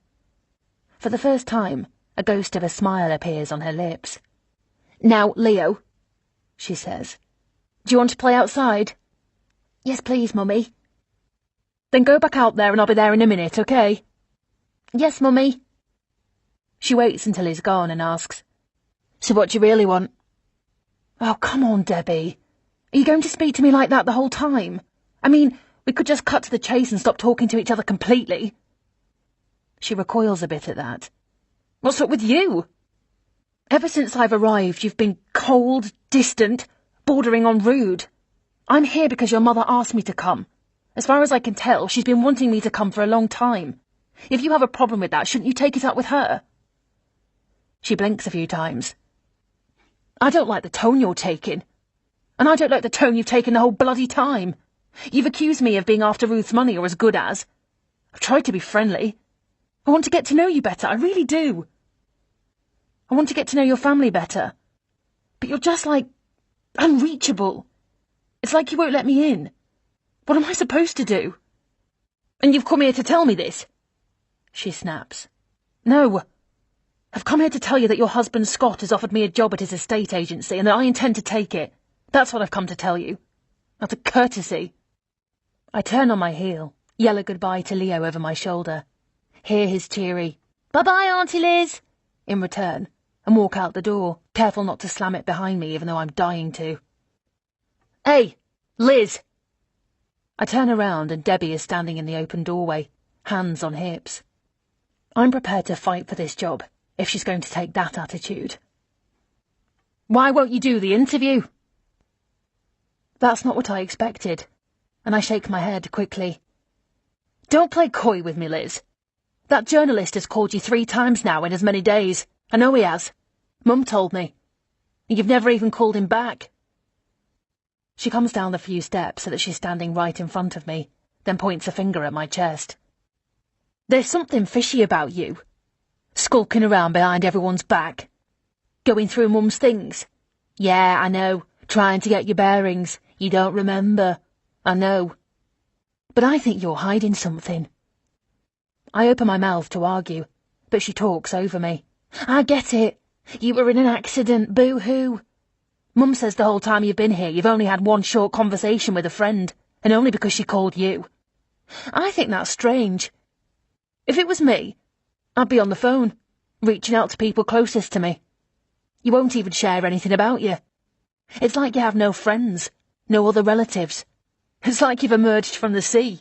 For the first time, a ghost of a smile appears on her lips. Now, Leo, she says. Do you want to play outside? Yes, please, Mummy. Then go back out there and I'll be there in a minute, okay? Yes, Mummy. She waits until he's gone and asks, So what do you really want? Oh, come on, Debbie. Are you going to speak to me like that the whole time? I mean, we could just cut to the chase and stop talking to each other completely. She recoils a bit at that. What's up with you? Ever since I've arrived, you've been cold, distant, bordering on rude. I'm here because your mother asked me to come. As far as I can tell, she's been wanting me to come for a long time. If you have a problem with that, shouldn't you take it up with her? She blinks a few times. I don't like the tone you're taking. And I don't like the tone you've taken the whole bloody time. You've accused me of being after Ruth's money or as good as. I've tried to be friendly. I want to get to know you better, I really do. I want to get to know your family better. But you're just like unreachable. It's like you won't let me in. What am I supposed to do? And you've come here to tell me this? She snaps. No. I've come here to tell you that your husband Scott has offered me a job at his estate agency and that I intend to take it. That's what I've come to tell you. Out of courtesy. I turn on my heel, yell a goodbye to Leo over my shoulder, hear his cheery, Bye-bye, Auntie Liz, in return, and walk out the door, careful not to slam it behind me even though I'm dying to. Hey, Liz! I turn around and Debbie is standing in the open doorway, hands on hips. I'm prepared to fight for this job, if she's going to take that attitude. Why won't you do the interview? That's not what I expected, and I shake my head quickly. Don't play coy with me, Liz. That journalist has called you 3 times now in as many days. I know he has. Mum told me. And you've never even called him back. She comes down the few steps so that she's standing right in front of me, then points a finger at my chest. There's something fishy about you. Skulking around behind everyone's back. Going through Mum's things. Yeah, I know. Trying to get your bearings. You don't remember. I know. But I think you're hiding something. I open my mouth to argue, but she talks over me. I get it. You were in an accident, boo-hoo. Mum says the whole time you've been here you've only had one short conversation with a friend, and only because she called you. I think that's strange. If it was me, I'd be on the phone, reaching out to people closest to me. You won't even share anything about you. It's like you have no friends, no other relatives. It's like you've emerged from the sea.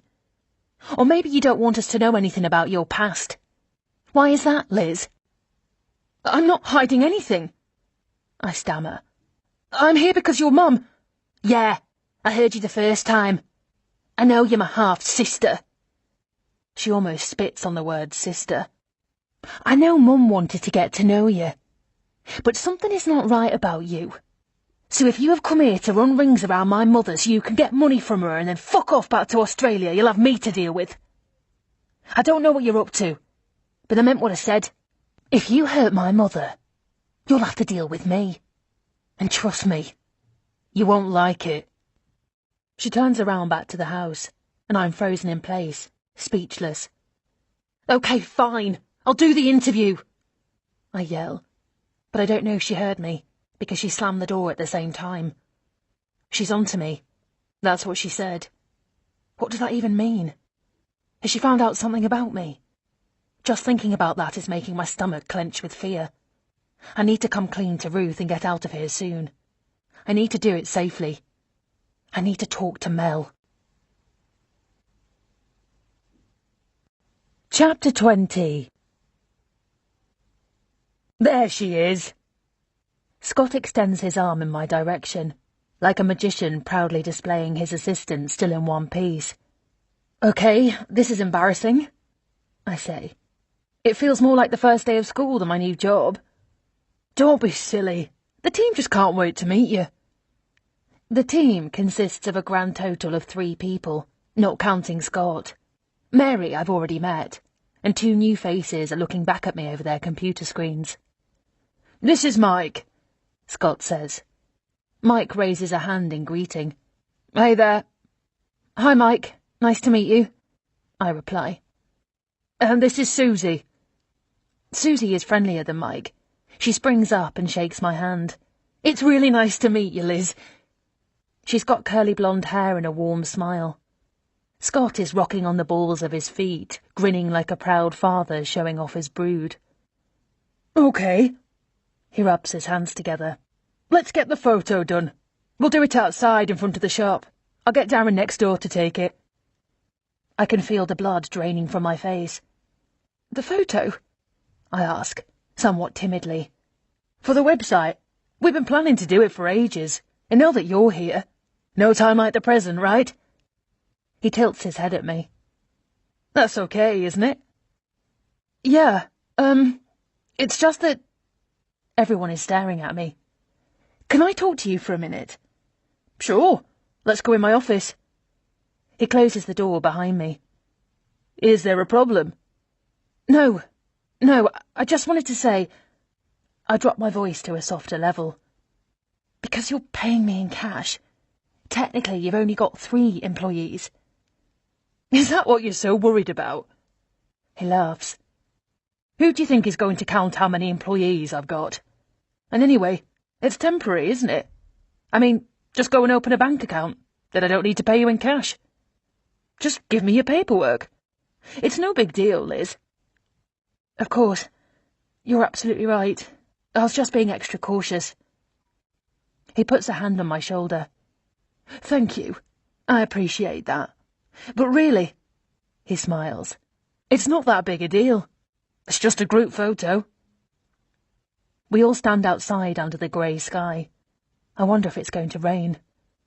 Or maybe you don't want us to know anything about your past. Why is that, Liz? I'm not hiding anything, I stammer. I'm here because your mum... Yeah, I heard you the first time. I know you're my half-sister. She almost spits on the word sister. I know Mum wanted to get to know you. But something is not right about you. So if you have come here to run rings around my mother so you can get money from her and then fuck off back to Australia, you'll have me to deal with. I don't know what you're up to, but I meant what I said. If you hurt my mother, you'll have to deal with me. And trust me, you won't like it. She turns around back to the house, and I'm frozen in place, speechless. Okay, fine. I'll do the interview, I yell, but I don't know if she heard me, because she slammed the door at the same time. She's on to me. That's what she said. What does that even mean? Has she found out something about me? Just thinking about that is making my stomach clench with fear. I need to come clean to Ruth and get out of here soon. I need to do it safely. I need to talk to Mel. Chapter 20. There she is. Scott extends his arm in my direction, like a magician proudly displaying his assistant still in one piece. Okay, this is embarrassing, I say. It feels more like the first day of school than my new job. Don't be silly. The team just can't wait to meet you. The team consists of a grand total of 3 people, not counting Scott. Mary I've already met, and 2 new faces are looking back at me over their computer screens. This is Mike, Scott says. Mike raises a hand in greeting. Hey there. Hi, Mike. Nice to meet you, I reply. And this is Susie. Susie is friendlier than Mike. She springs up and shakes my hand. It's really nice to meet you, Liz. She's got curly blonde hair and a warm smile. Scott is rocking on the balls of his feet, grinning like a proud father showing off his brood. Okay. He rubs his hands together. Let's get the photo done. We'll do it outside in front of the shop. I'll get Darren next door to take it. I can feel the blood draining from my face. The photo? I ask, somewhat timidly. For the website. We've been planning to do it for ages. And now that you're here, no time like the present, right? He tilts his head at me. That's okay, isn't it? Yeah, it's just that... Everyone is staring at me. Can I talk to you for a minute? Sure. Let's go in my office. He closes the door behind me. Is there a problem? No, I just wanted to say... I dropped my voice to a softer level. Because you're paying me in cash. Technically, you've only got 3 employees. Is that what you're so worried about? He laughs. Who do you think is going to count how many employees I've got? And anyway, it's temporary, isn't it? I mean, just go and open a bank account. Then I don't need to pay you in cash. Just give me your paperwork. It's no big deal, Liz. Of course. You're absolutely right. I was just being extra cautious. He puts a hand on my shoulder. Thank you. I appreciate that. But really, he smiles, it's not that big a deal. It's just a group photo. We all stand outside under the grey sky. I wonder if it's going to rain.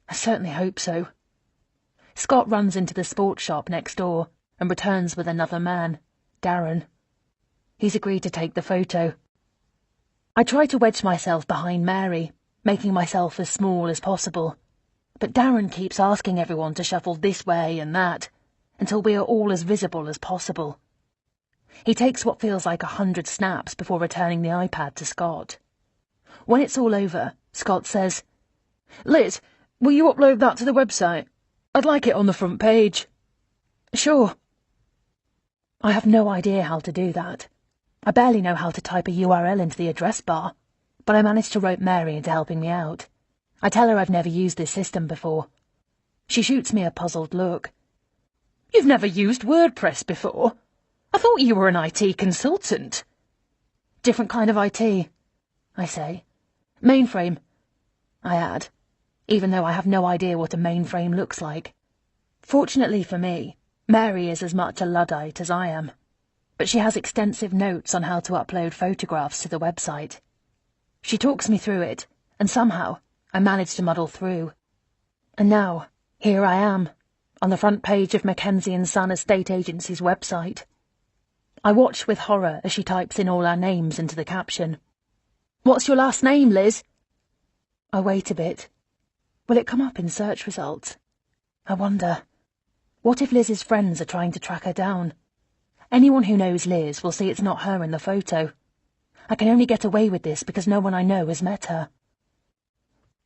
I certainly hope so. Scott runs into the sports shop next door and returns with another man, Darren. He's agreed to take the photo. I try to wedge myself behind Mary, making myself as small as possible. But Darren keeps asking everyone to shuffle this way and that, until we are all as visible as possible. He takes what feels like 100 snaps before returning the iPad to Scott. When it's all over, Scott says, Liz, will you upload that to the website? I'd like it on the front page. Sure. I have no idea how to do that. I barely know how to type a URL into the address bar, but I managed to rope Mary into helping me out. I tell her I've never used this system before. She shoots me a puzzled look. You've never used WordPress before? I thought you were an IT consultant. Different kind of IT, I say. Mainframe, I add, even though I have no idea what a mainframe looks like. Fortunately for me, Mary is as much a Luddite as I am, but she has extensive notes on how to upload photographs to the website. She talks me through it, and somehow I manage to muddle through. And now, here I am, on the front page of Mackenzie & Son Estate Agency's website. I watch with horror as she types in all our names into the caption. What's your last name, Liz? I wait a bit. Will it come up in search results? I wonder. What if Liz's friends are trying to track her down? Anyone who knows Liz will see it's not her in the photo. I can only get away with this because no one I know has met her.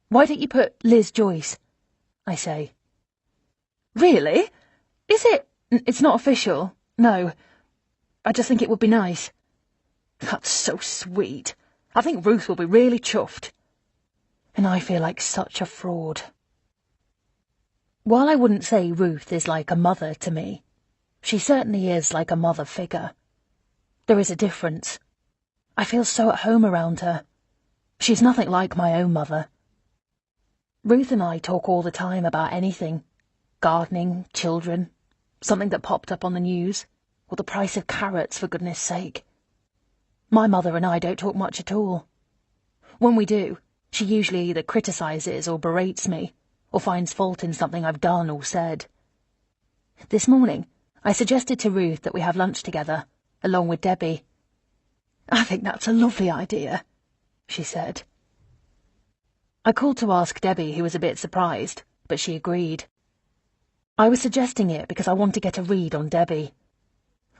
Why don't you put Liz Joyce? I say. Really? Is it? It's not official. No. I just think it would be nice. That's so sweet. I think Ruth will be really chuffed. And I feel like such a fraud. While I wouldn't say Ruth is like a mother to me, she certainly is like a mother figure. There is a difference. I feel so at home around her. She's nothing like my own mother. Ruth and I talk all the time about anything. Gardening, children, something that popped up on the news, or the price of carrots, for goodness sake. My mother and I don't talk much at all. When we do, she usually either criticises or berates me, or finds fault in something I've done or said. This morning, I suggested to Ruth that we have lunch together, along with Debbie. "I think that's a lovely idea," she said. I called to ask Debbie, who was a bit surprised, but she agreed. I was suggesting it because I want to get a read on Debbie.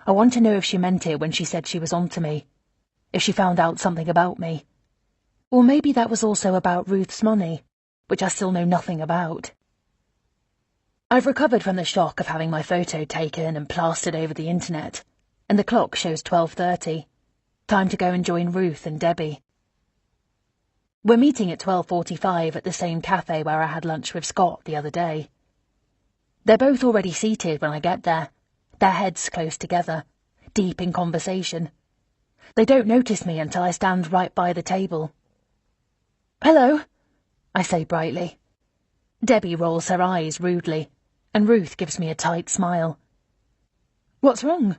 I want to know if she meant it when she said she was onto me, if she found out something about me. Or maybe that was also about Ruth's money, which I still know nothing about. I've recovered from the shock of having my photo taken and plastered over the internet, and the clock shows 12:30. Time to go and join Ruth and Debbie. We're meeting at 12:45 at the same cafe where I had lunch with Scott the other day. They're both already seated when I get there, their heads close together, deep in conversation. They don't notice me until I stand right by the table. "Hello," I say brightly. Debbie rolls her eyes rudely, and Ruth gives me a tight smile. "What's wrong?"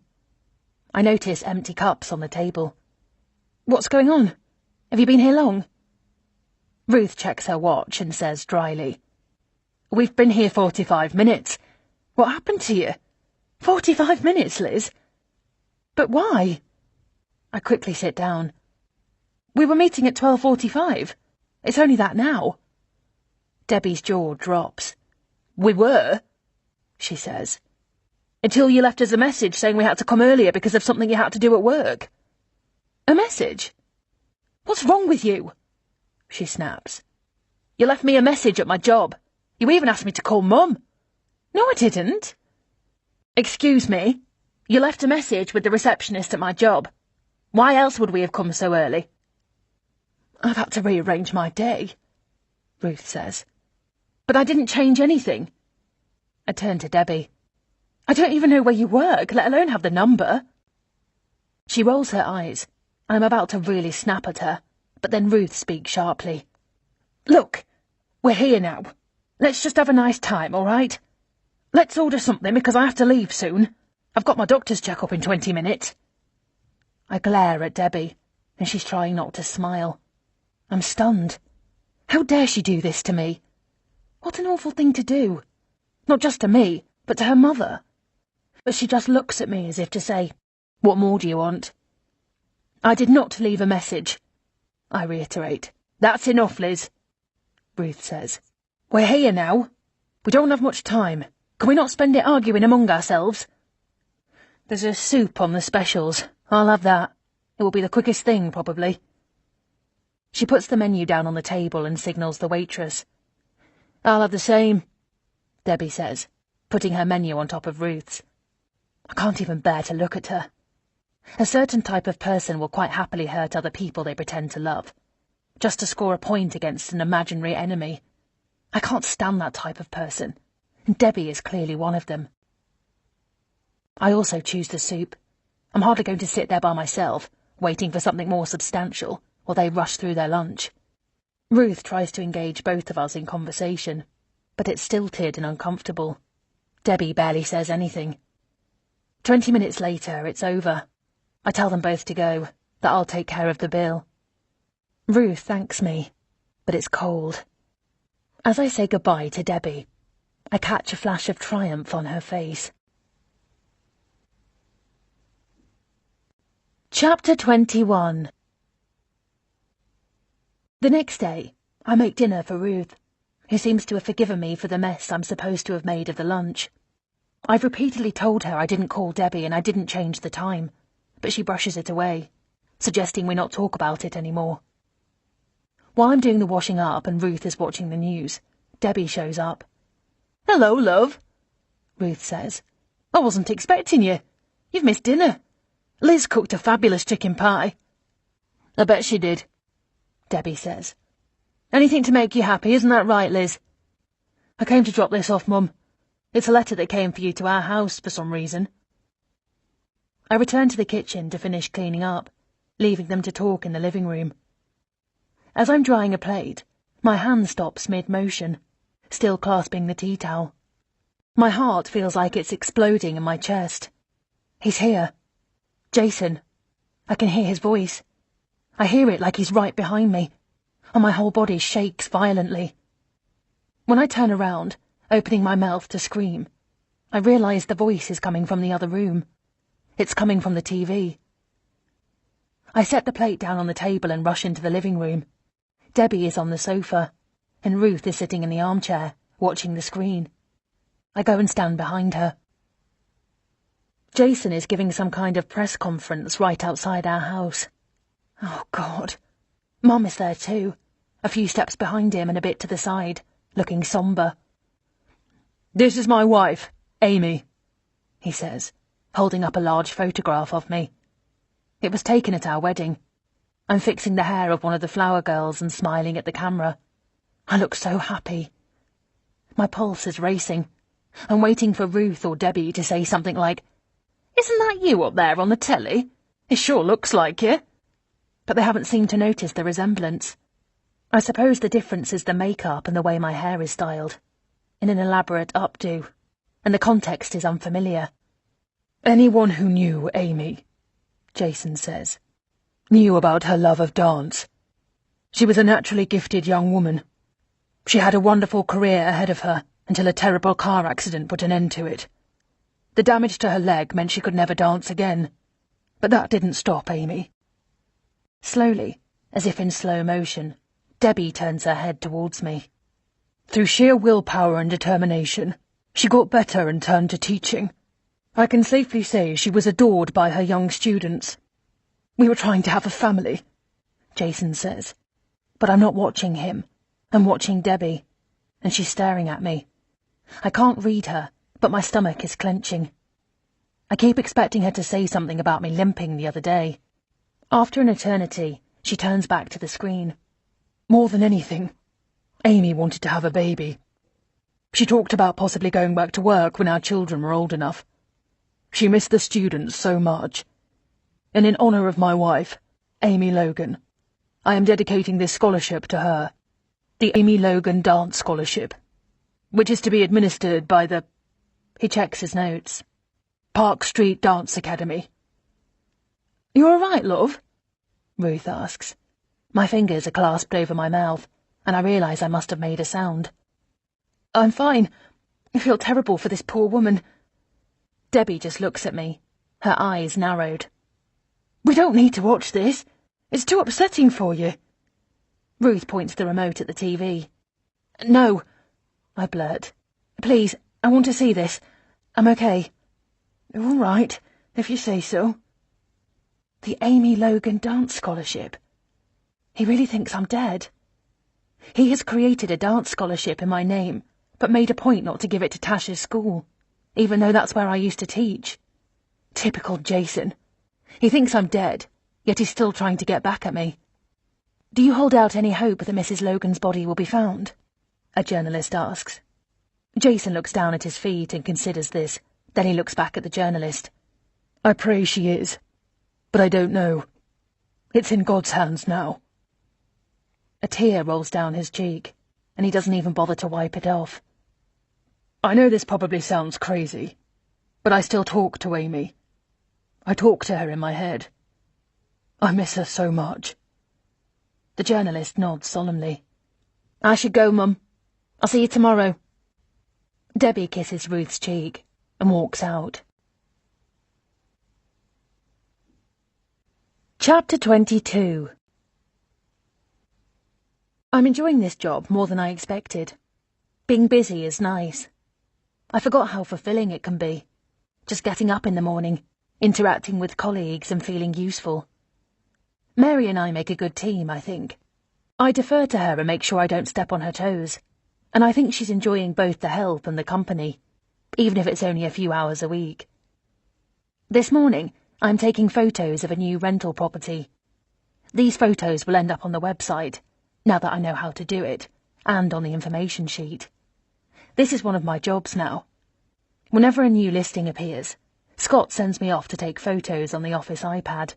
I notice empty cups on the table. "What's going on? Have you been here long?" Ruth checks her watch and says dryly, "We've been here 45 minutes. What happened to you? 45 minutes, Liz? But why?" I quickly sit down. "We were meeting at 12:45. It's only that now." Debbie's jaw drops. "We were," she says, "until you left us a message saying we had to come earlier because of something you had to do at work." "A message? What's wrong with you?" she snaps. "You left me a message at my job. You even asked me to call Mum." "No, I didn't." "Excuse me. You left a message with the receptionist at my job. Why else would we have come so early?" "I've had to rearrange my day," Ruth says. "But I didn't change anything." I turn to Debbie. "I don't even know where you work, let alone have the number." She rolls her eyes. I'm about to really snap at her, but then Ruth speaks sharply. "Look, we're here now. Let's just have a nice time, all right? Let's order something because I have to leave soon. I've got my doctor's check-up in 20 minutes. I glare at Debbie, and she's trying not to smile. I'm stunned. How dare she do this to me? What an awful thing to do. Not just to me, but to her mother. But she just looks at me as if to say, "What more do you want?" "I did not leave a message," I reiterate. "That's enough, Liz," Ruth says. "We're here now. We don't have much time. Can we not spend it arguing among ourselves?" "There's a soup on the specials. I'll have that. It will be the quickest thing, probably." She puts the menu down on the table and signals the waitress. "I'll have the same," Debbie says, putting her menu on top of Ruth's. I can't even bear to look at her. A certain type of person will quite happily hurt other people they pretend to love, just to score a point against an imaginary enemy. I can't stand that type of person, and Debbie is clearly one of them. I also choose the soup. I'm hardly going to sit there by myself, waiting for something more substantial, while they rush through their lunch. Ruth tries to engage both of us in conversation, but it's stilted and uncomfortable. Debbie barely says anything. 20 minutes later, it's over. I tell them both to go, that I'll take care of the bill. Ruth thanks me, but it's cold. As I say goodbye to Debbie, I catch a flash of triumph on her face. Chapter 21. The next day, I make dinner for Ruth, who seems to have forgiven me for the mess I'm supposed to have made of the lunch. I've repeatedly told her I didn't call Debbie and I didn't change the time, but she brushes it away, suggesting we not talk about it anymore. While I'm doing the washing up and Ruth is watching the news, Debbie shows up. "Hello, love," Ruth says. "I wasn't expecting you. You've missed dinner. Liz cooked a fabulous chicken pie." "I bet she did," Debbie says. "Anything to make you happy, isn't that right, Liz? I came to drop this off, Mum. It's a letter that came for you to our house for some reason." I return to the kitchen to finish cleaning up, leaving them to talk in the living room. As I'm drying a plate, My hand stops mid-motion, still clasping the tea towel. My heart feels like it's exploding in my chest. He's here. Jason. I can hear his voice. I hear it like he's right behind me, and my whole body shakes violently. When I turn around, opening my mouth to scream, I realise the voice is coming from the other room. It's coming from the TV. I set the plate down on the table and rush into the living room. Debbie is on the sofa, and Ruth is sitting in the armchair, watching the screen. I go and stand behind her. Jason is giving some kind of press conference right outside our house. Oh, God. Mum is there too, a few steps behind him and a bit to the side, looking sombre. "This is my wife, Amy," he says, holding up a large photograph of me. It was taken at our wedding. I'm fixing the hair of one of the flower girls and smiling at the camera. I look so happy. My pulse is racing. I'm waiting for Ruth or Debbie to say something like, "Isn't that you up there on the telly? It sure looks like you." But they haven't seemed to notice the resemblance. I suppose the difference is the makeup and the way my hair is styled, in an elaborate updo, and the context is unfamiliar. "Anyone who knew Amy," Jason says, "knew about her love of dance. She was a naturally gifted young woman. She had a wonderful career ahead of her until a terrible car accident put an end to it. The damage to her leg meant she could never dance again, but that didn't stop Amy." Slowly, as if in slow motion, Debbie turns her head towards me. "Through sheer willpower and determination, she got better and turned to teaching. I can safely say she was adored by her young students. We were trying to have a family," Jason says. But I'm not watching him. I'm watching Debbie, and she's staring at me. I can't read her, but my stomach is clenching. I keep expecting her to say something about me limping the other day. After an eternity, she turns back to the screen. "More than anything, Amy wanted to have a baby. She talked about possibly going back to work when our children were old enough. She missed the students so much. And in honour of my wife, Amy Logan, I am dedicating this scholarship to her, the Amy Logan Dance Scholarship, which is to be administered by the—" he checks his notes. "Park Street Dance Academy." "You all right, love?" Ruth asks. My fingers are clasped over my mouth, and I realise I must have made a sound. "I'm fine. I feel terrible for this poor woman." Debbie just looks at me, her eyes narrowed. "We don't need to watch this. It's too upsetting for you." Ruth points the remote at the TV. "No," I blurt. "Please, I want to see this. I'm okay." "All right, if you say so." The Amy Logan Dance Scholarship. He really thinks I'm dead. He has created a dance scholarship in my name, but made a point not to give it to Tasha's school, even though that's where I used to teach. Typical Jason. He thinks I'm dead, yet he's still trying to get back at me. "Do you hold out any hope that Mrs. Logan's body will be found?" a journalist asks. Jason looks down at his feet and considers this, then he looks back at the journalist. "I pray she is, but I don't know. It's in God's hands now." A tear rolls down his cheek, and he doesn't even bother to wipe it off. "I know this probably sounds crazy, but I still talk to Amy. I talk to her in my head. I miss her so much." The journalist nods solemnly. "I should go, Mum. I'll see you tomorrow." Debbie kisses Ruth's cheek and walks out. Chapter 22. I'm enjoying this job more than I expected. Being busy is nice. I forgot how fulfilling it can be. Just getting up in the morning, interacting with colleagues and feeling useful. Mary and I make a good team, I think. I defer to her and make sure I don't step on her toes, and I think she's enjoying both the help and the company, even if it's only a few hours a week. This morning, I'm taking photos of a new rental property. These photos will end up on the website, now that I know how to do it, and on the information sheet. This is one of my jobs now. Whenever a new listing appears, Scott sends me off to take photos on the office iPad.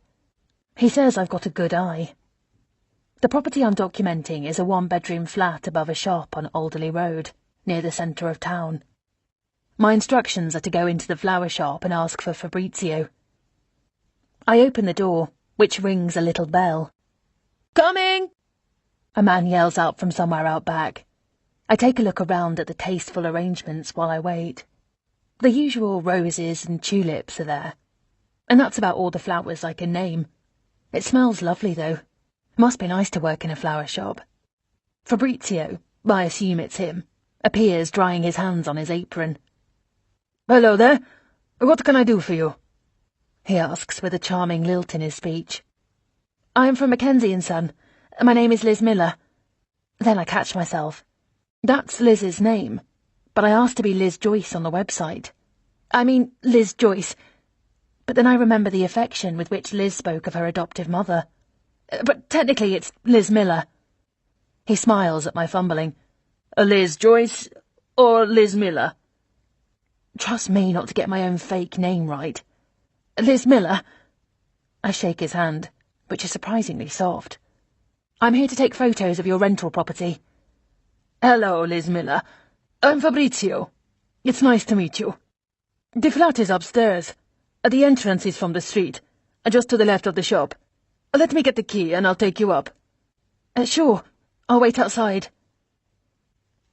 He says I've got a good eye. The property I'm documenting is a one-bedroom flat above a shop on Alderley Road, near the centre of town. My instructions are to go into the flower shop and ask for Fabrizio. I open the door, which rings a little bell. "Coming!" a man yells out from somewhere out back. I take a look around at the tasteful arrangements while I wait. The usual roses and tulips are there, and that's about all the flowers I can name. It smells lovely, though. Must be nice to work in a flower shop. Fabrizio, I assume it's him, appears drying his hands on his apron. "Hello there. What can I do for you?" he asks with a charming lilt in his speech. "I am from Mackenzie & Son. My name is Liz Miller." Then I catch myself. That's Liz's name, but I asked to be Liz Joyce on the website. I mean, Liz Joyce. But then I remember the affection with which Liz spoke of her adoptive mother. But technically it's Liz Miller. He smiles at my fumbling. "Liz Joyce or Liz Miller?" Trust me not to get my own fake name right. "Liz Miller." I shake his hand, which is surprisingly soft. "I'm here to take photos of your rental property." "Hello, Liz Miller. I'm Fabrizio. It's nice to meet you. The flat is upstairs. The entrance is from the street, just to the left of the shop. Let me get the key and I'll take you up." Sure. I'll wait outside."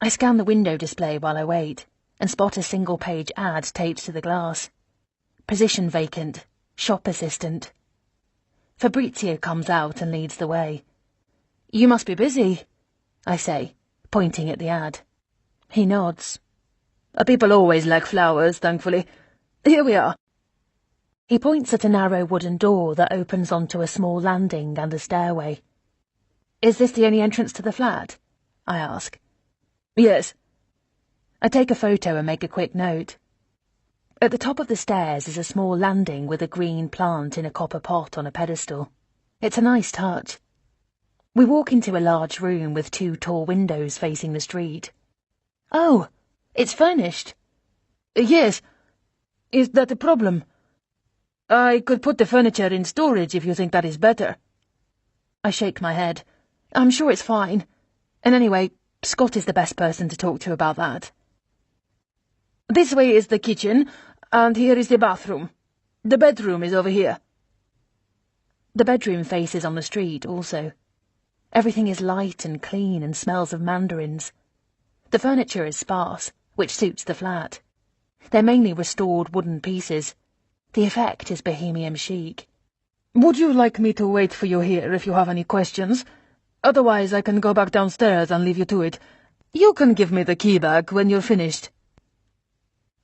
I scan the window display while I wait, and spot a single-page ad taped to the glass. Position vacant. Shop assistant. Fabrizio comes out and leads the way. "You must be busy," I say, pointing at the ad. He nods. "People always like flowers, thankfully. Here we are." He points at a narrow wooden door that opens onto a small landing and a stairway. "Is this the only entrance to the flat?" I ask. "Yes." I take a photo and make a quick note. At the top of the stairs is a small landing with a green plant in a copper pot on a pedestal. It's a nice touch. We walk into a large room with 2 tall windows facing the street. "Oh, it's furnished." "Yes. Is that a problem? I could put the furniture in storage if you think that is better." I shake my head. "I'm sure it's fine. And anyway, Scott is the best person to talk to about that." "This way is the kitchen, and here is the bathroom. The bedroom is over here." The bedroom faces on the street also. Everything is light and clean and smells of mandarins. The furniture is sparse, which suits the flat. They're mainly restored wooden pieces. The effect is bohemian chic. "Would you like me to wait for you here if you have any questions? Otherwise I can go back downstairs and leave you to it. You can give me the key back when you're finished."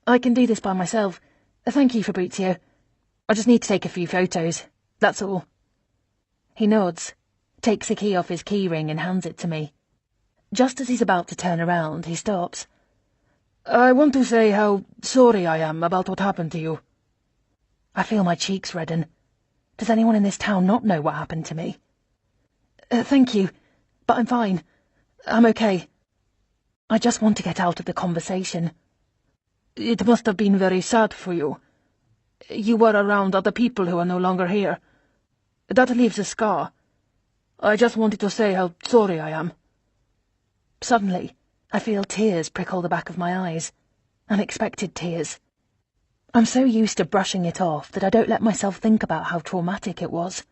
"I can do this by myself. Thank you, Fabrizio. I just need to take a few photos. That's all." He nods, takes a key off his keyring and hands it to me. Just as he's about to turn around, he stops. "I want to say how sorry I am about what happened to you." I feel my cheeks redden. Does anyone in this town not know what happened to me? Thank you, but I'm fine. I'm okay. I just want to get out of the conversation. "It must have been very sad for you. You were around other people who are no longer here. That leaves a scar. I just wanted to say how sorry I am." Suddenly, I feel tears prickle the back of my eyes. Unexpected tears. I'm so used to brushing it off that I don't let myself think about how traumatic it was.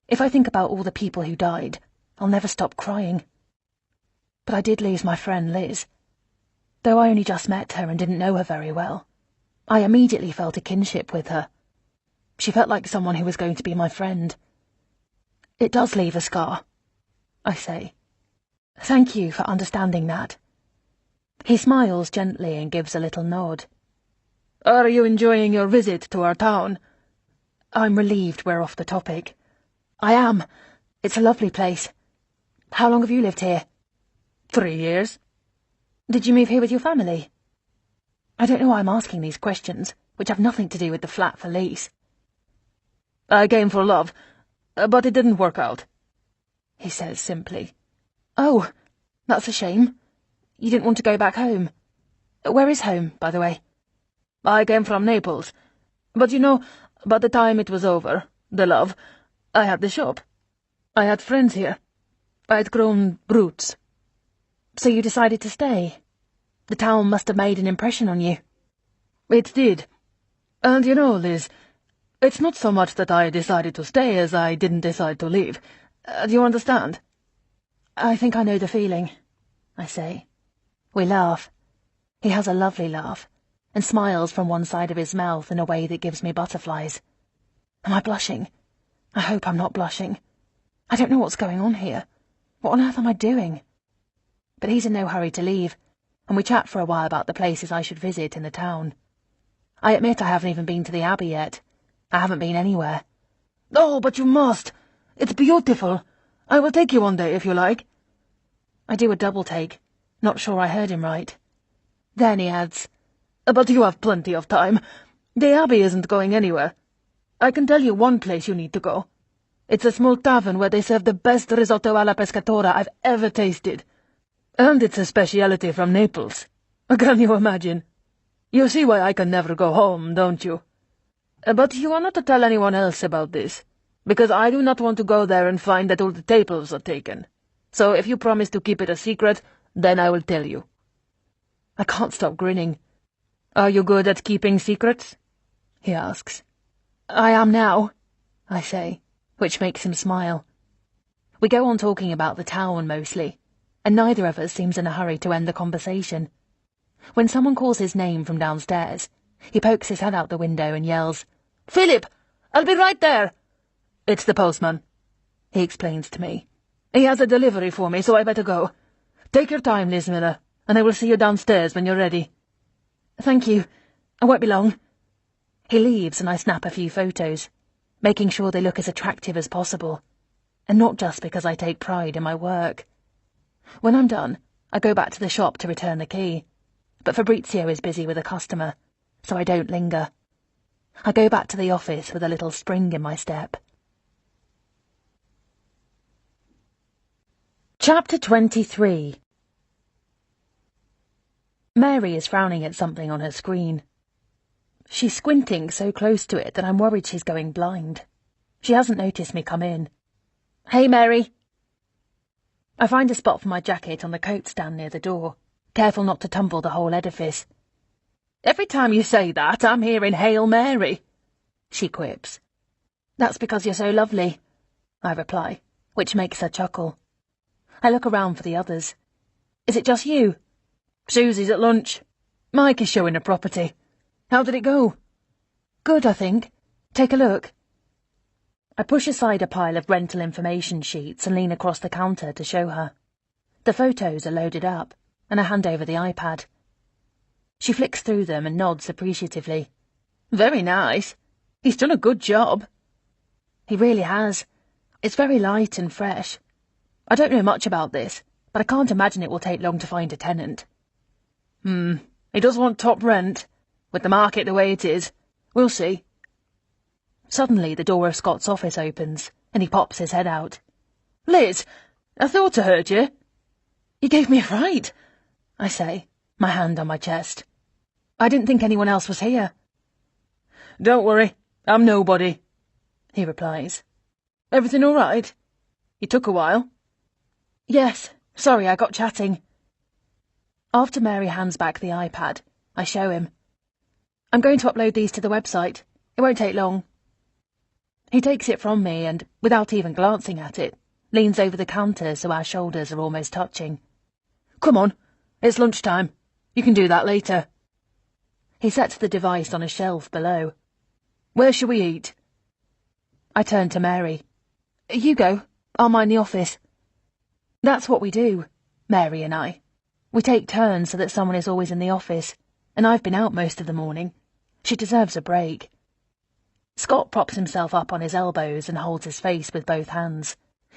If I think about all the people who died, I'll never stop crying. But I did lose my friend Liz. Though I only just met her and didn't know her very well, I immediately felt a kinship with her. She felt like someone who was going to be my friend. "It does leave a scar," I say. "Thank you for understanding that." He smiles gently and gives a little nod. "Are you enjoying your visit to our town?" I'm relieved we're off the topic. "I am. It's a lovely place. How long have you lived here?" 3 years. "Did you move here with your family?" I don't know why I'm asking these questions, which have nothing to do with the flat for lease. "I came for love, but it didn't work out," he says simply. "Oh, that's a shame. You didn't want to go back home. Where is home, by the way?" "I came from Naples, but you know, by the time it was over, the love, I had the shop. I had friends here. I'd grown roots. So you decided to stay? The town must have made an impression on you. It did. And you know, Liz, it's not so much that I decided to stay as I didn't decide to leave. Do you understand? I think I know the feeling, I say. We laugh. He has a lovely laugh, and smiles from one side of his mouth in a way that gives me butterflies. Am I blushing? I hope I'm not blushing. I don't know what's going on here. What on earth am I doing? But he's in no hurry to leave, and we chat for a while about the places I should visit in the town. I admit I haven't even been to the Abbey yet. I haven't been anywhere. Oh, but you must. It's beautiful. I will take you one day if you like. I do a double take, not sure I heard him right. Then he adds, But you have plenty of time. The Abbey isn't going anywhere. I can tell you one place you need to go. It's a small tavern where they serve the best risotto alla pescatora I've ever tasted. And it's a speciality from Naples. Can you imagine? You see why I can never go home, don't you? But you are not to tell anyone else about this, because I do not want to go there and find that all the tables are taken. So if you promise to keep it a secret, then I will tell you. I can't stop grinning. Are you good at keeping secrets? He asks. I am now, I say, which makes him smile. We go on talking about the town mostly, and neither of us seems in a hurry to end the conversation. When someone calls his name from downstairs, he pokes his head out the window and yells, "Philip! I'll be right there!" "It's the postman," he explains to me. "He has a delivery for me, so I better go. Take your time, Liz Miller, and I will see you downstairs when you're ready." "Thank you. I won't be long." He leaves and I snap a few photos, making sure they look as attractive as possible, and not just because I take pride in my work. When I'm done, I go back to the shop to return the key, but Fabrizio is busy with a customer, so I don't linger. I go back to the office with a little spring in my step. Chapter 23. Mary is frowning at something on her screen. She's squinting so close to it that I'm worried she's going blind. She hasn't noticed me come in. "Hey, Mary." I find a spot for my jacket on the coat stand near the door, careful not to tumble the whole edifice. "Every time you say that, I'm hearing Hail Mary," she quips. "That's because you're so lovely," I reply, which makes her chuckle. I look around for the others. "Is it just you?" "Susie's at lunch. Mike is showing her property. How did it go?" "Good, I think. Take a look." I push aside a pile of rental information sheets and lean across the counter to show her. The photos are loaded up, and I hand over the iPad. She flicks through them and nods appreciatively. "Very nice. He's done a good job." "He really has. It's very light and fresh. I don't know much about this, but I can't imagine it will take long to find a tenant." He does want top rent. With the market the way it is. We'll see." Suddenly the door of Scott's office opens, and he pops his head out. "Liz, I thought I heard you." "You gave me a fright," I say, my hand on my chest. "I didn't think anyone else was here." "Don't worry, I'm nobody," he replies. "Everything all right? You took a while." "Yes, sorry I got chatting." After Mary hands back the iPad, I show him. "I'm going to upload these to the website. It won't take long." He takes it from me and, without even glancing at it, leans over the counter so our shoulders are almost touching. "Come on, it's lunchtime. You can do that later." He sets the device on a shelf below. "Where shall we eat?" I turn to Mary. "You go. I'll mind the office." That's what we do, Mary and I. We take turns so that someone is always in the office, and I've been out most of the morning. She deserves a break. Scott props himself up on his elbows and holds his face with both hands.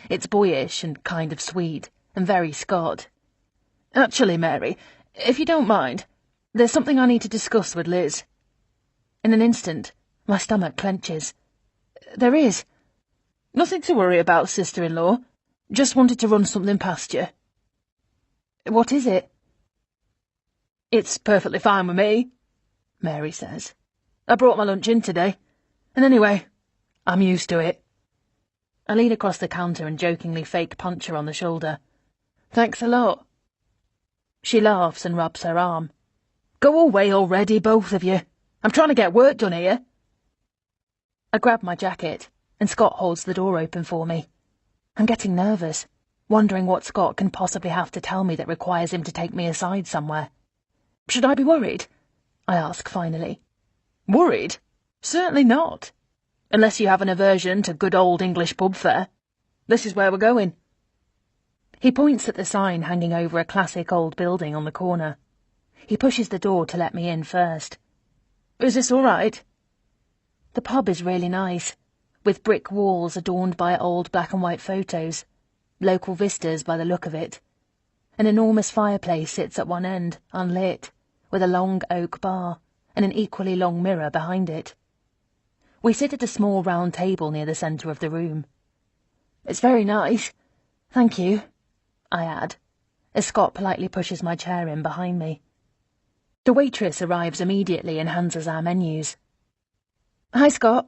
It's boyish and kind of sweet, and very Scott. "Actually, Mary, if you don't mind, there's something I need to discuss with Liz." In an instant, my stomach clenches. "There is." "Nothing to worry about, sister-in-law. Just wanted to run something past you." "What is it?" "It's perfectly fine with me," Mary says. "I brought my lunch in today. And anyway, I'm used to it." I lean across the counter and jokingly fake punch her on the shoulder. Thanks a lot. She laughs and rubs her arm. Go away already, both of you. I'm trying to get work done here. I grab my jacket, and Scott holds the door open for me. I'm getting nervous, wondering what Scott can possibly have to tell me that requires him to take me aside somewhere. Should I be worried? I ask finally. Worried? Certainly not. Unless you have an aversion to good old English pub fare. This is where we're going. He points at the sign hanging over a classic old building on the corner. He pushes the door to let me in first. Is this all right? The pub is really nice, with brick walls adorned by old black and white photos, local vistas by the look of it. An enormous fireplace sits at one end, unlit, with a long oak bar and an equally long mirror behind it. We sit at a small round table near the centre of the room. It's very nice. Thank you, I add, as Scott politely pushes my chair in behind me. The waitress arrives immediately and hands us our menus. Hi, Scott,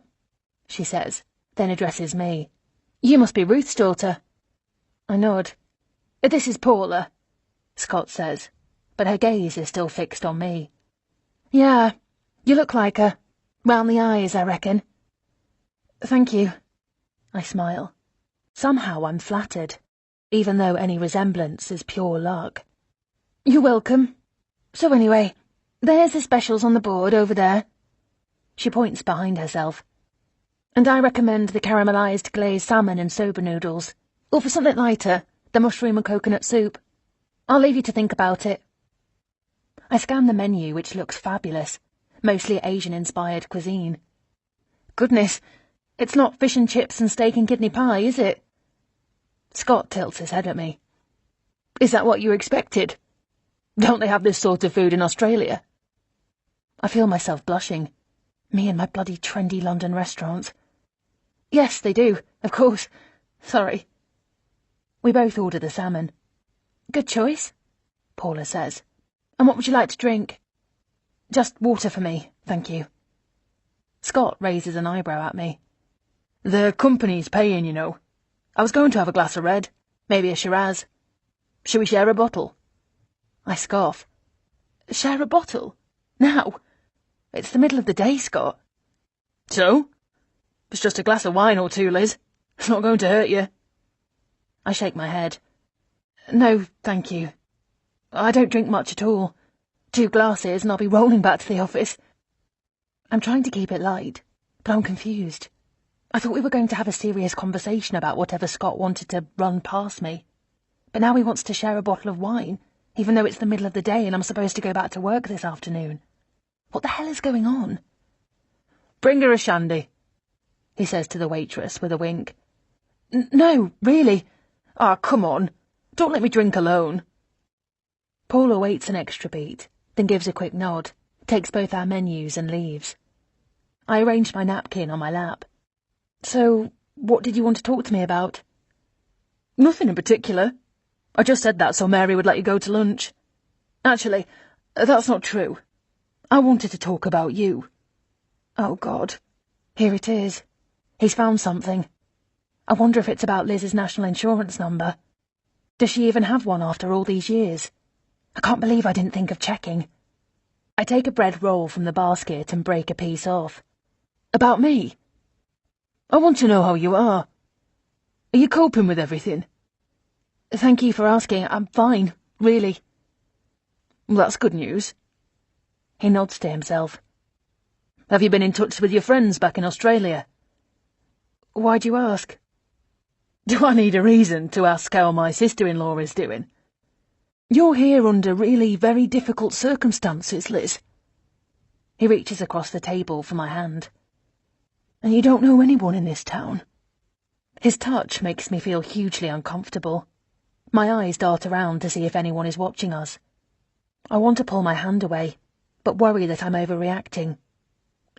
she says, then addresses me. You must be Ruth's daughter. I nod. This is Paula, Scott says, but her gaze is still fixed on me. Yeah, you look like her. Round the eyes, I reckon. Thank you. I smile. Somehow I'm flattered, even though any resemblance is pure luck. You're welcome. So anyway, there's the specials on the board over there. She points behind herself. And I recommend the caramelised glazed salmon and soba noodles. Or for something lighter, the mushroom and coconut soup. I'll leave you to think about it. I scan the menu, which looks fabulous, mostly Asian-inspired cuisine. Goodness, it's not fish and chips and steak and kidney pie, is it? Scott tilts his head at me. Is that what you expected? Don't they have this sort of food in Australia? I feel myself blushing. Me and my bloody trendy London restaurants. Yes, they do, of course. Sorry. We both order the salmon. Good choice, Paula says. And what would you like to drink? Just water for me, thank you. Scott raises an eyebrow at me. The company's paying, you know. I was going to have a glass of red, maybe a Shiraz. Shall we share a bottle? I scoff. Share a bottle? Now? It's the middle of the day, Scott. So? It's just a glass of wine or two, Liz. It's not going to hurt you. I shake my head. No, thank you. I don't drink much at all. 2 glasses and I'll be rolling back to the office. I'm trying to keep it light, but I'm confused. I thought we were going to have a serious conversation about whatever Scott wanted to run past me. But now he wants to share a bottle of wine, even though it's the middle of the day and I'm supposed to go back to work this afternoon. What the hell is going on? Bring her a shandy, he says to the waitress with a wink. No, really. Ah, come on. Don't let me drink alone. Paula waits an extra beat, then gives a quick nod, takes both our menus and leaves. I arrange my napkin on my lap. So, what did you want to talk to me about? Nothing in particular. I just said that so Mary would let you go to lunch. Actually, that's not true. I wanted to talk about you. Oh, God. Here it is. He's found something. I wonder if it's about Liz's national insurance number. Does she even have one after all these years? I can't believe I didn't think of checking. I take a bread roll from the basket and break a piece off. About me? I want to know how you are. Are you coping with everything? Thank you for asking. I'm fine, really. Well, that's good news. He nods to himself. Have you been in touch with your friends back in Australia? Why'd you ask? Do I need a reason to ask how my sister-in-law is doing? You're here under really very difficult circumstances, Liz. He reaches across the table for my hand. And you don't know anyone in this town. His touch makes me feel hugely uncomfortable. My eyes dart around to see if anyone is watching us. I want to pull my hand away, but worry that I'm overreacting.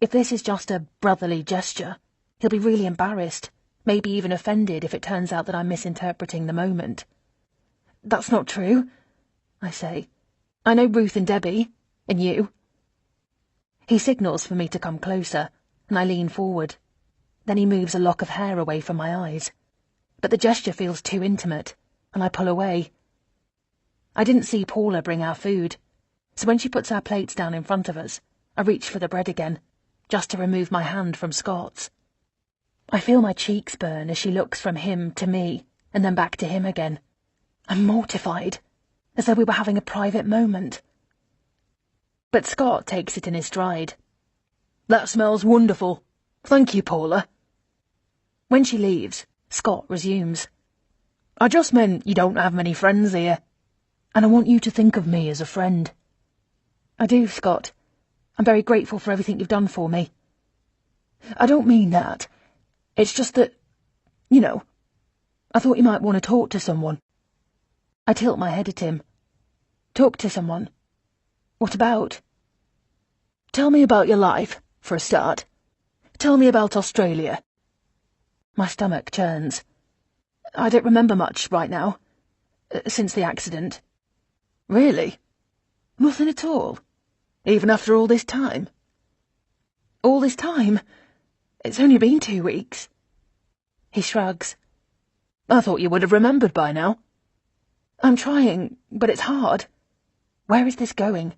If this is just a brotherly gesture, he'll be really embarrassed, maybe even offended if it turns out that I'm misinterpreting the moment. That's not true, I say. I know Ruth and Debbie, and you. He signals for me to come closer, and I lean forward. Then he moves a lock of hair away from my eyes, but the gesture feels too intimate, and I pull away. I didn't see Paula bring our food, so when she puts our plates down in front of us, I reach for the bread again, just to remove my hand from Scott's. I feel my cheeks burn as she looks from him to me, and then back to him again. I'm mortified, as though we were having a private moment. But Scott takes it in his stride. That smells wonderful. Thank you, Paula. When she leaves, Scott resumes. I just meant you don't have many friends here, and I want you to think of me as a friend. I do, Scott. I'm very grateful for everything you've done for me. I don't mean that. It's just that, I thought you might want to talk to someone. I tilt my head at him. Talk to someone? What about? Tell me about your life, for a start. Tell me about Australia. My stomach churns. I don't remember much right now, since the accident. Really? Nothing at all? Even after all this time? All this time? It's only been 2 weeks. He shrugs. I thought you would have remembered by now. I'm trying, but it's hard. Where is this going?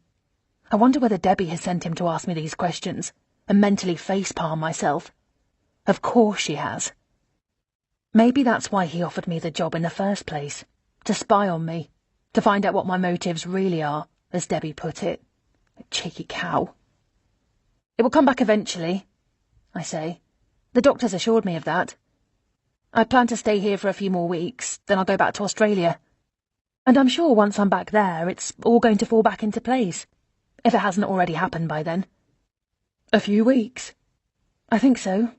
I wonder whether Debbie has sent him to ask me these questions, and mentally facepalm myself. Of course she has. Maybe that's why he offered me the job in the first place, to spy on me, to find out what my motives really are, as Debbie put it. A cheeky cow. It will come back eventually, I say. The doctors assured me of that. I plan to stay here for a few more weeks, then I'll go back to Australia. And I'm sure once I'm back there, it's all going to fall back into place, if it hasn't already happened by then. A few weeks? I think so.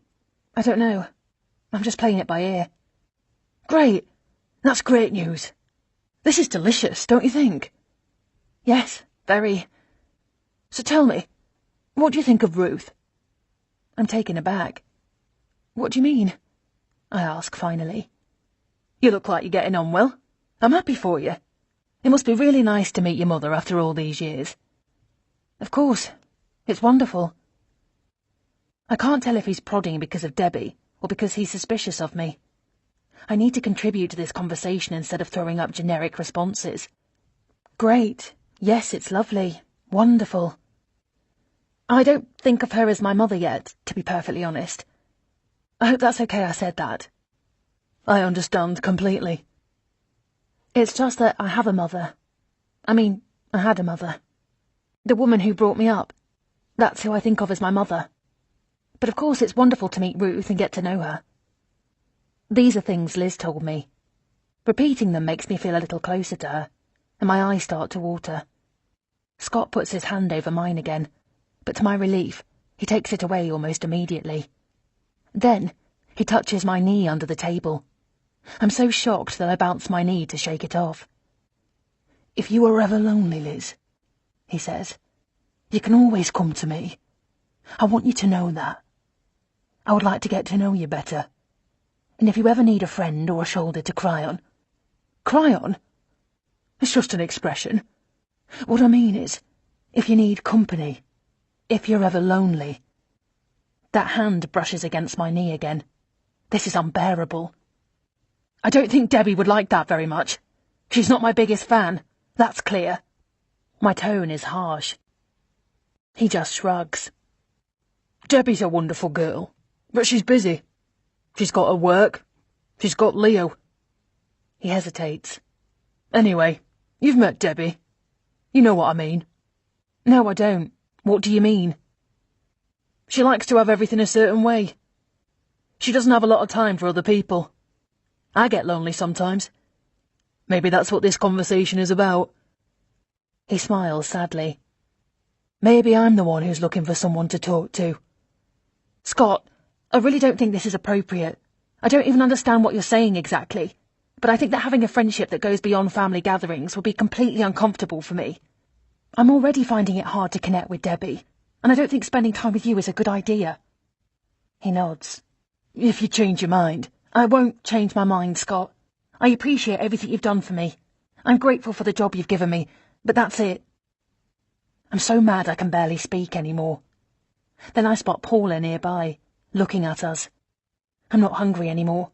I don't know. I'm just playing it by ear. Great. That's great news. This is delicious, don't you think? Yes, very. So tell me, what do you think of Ruth? I'm taken aback. What do you mean? I ask finally. You look like you're getting on well. I'm happy for you. It must be really nice to meet your mother after all these years. Of course. It's wonderful. I can't tell if he's prodding because of Debbie or because he's suspicious of me. I need to contribute to this conversation instead of throwing up generic responses. Great. Yes, it's lovely. Wonderful. I don't think of her as my mother yet, to be perfectly honest. I hope that's okay I said that. I understand completely. It's just that I have a mother. I had a mother. The woman who brought me up. That's who I think of as my mother. But of course it's wonderful to meet Ruth and get to know her. These are things Liz told me. Repeating them makes me feel a little closer to her, and my eyes start to water. Scott puts his hand over mine again, but to my relief, he takes it away almost immediately. Then, he touches my knee under the table. I'm so shocked that I bounce my knee to shake it off. If you are ever lonely, Liz, he says, you can always come to me. I want you to know that. I would like to get to know you better. And if you ever need a friend or a shoulder to cry on... Cry on? It's just an expression. What I mean is, if you need company, if you're ever lonely... That hand brushes against my knee again. This is unbearable. I don't think Debbie would like that very much. She's not my biggest fan, that's clear. My tone is harsh. He just shrugs. Debbie's a wonderful girl, but she's busy. She's got her work. She's got Leo. He hesitates. Anyway, you've met Debbie. You know what I mean. No, I don't. What do you mean? She likes to have everything a certain way. She doesn't have a lot of time for other people. I get lonely sometimes. Maybe that's what this conversation is about. He smiles sadly. Maybe I'm the one who's looking for someone to talk to. Scott, I really don't think this is appropriate. I don't even understand what you're saying exactly, but I think that having a friendship that goes beyond family gatherings would be completely uncomfortable for me. I'm already finding it hard to connect with Debbie, and I don't think spending time with you is a good idea. He nods. If you change your mind. I won't change my mind, Scott. I appreciate everything you've done for me. I'm grateful for the job you've given me, but that's it. I'm so mad I can barely speak anymore. Then I spot Paula nearby, looking at us. I'm not hungry anymore.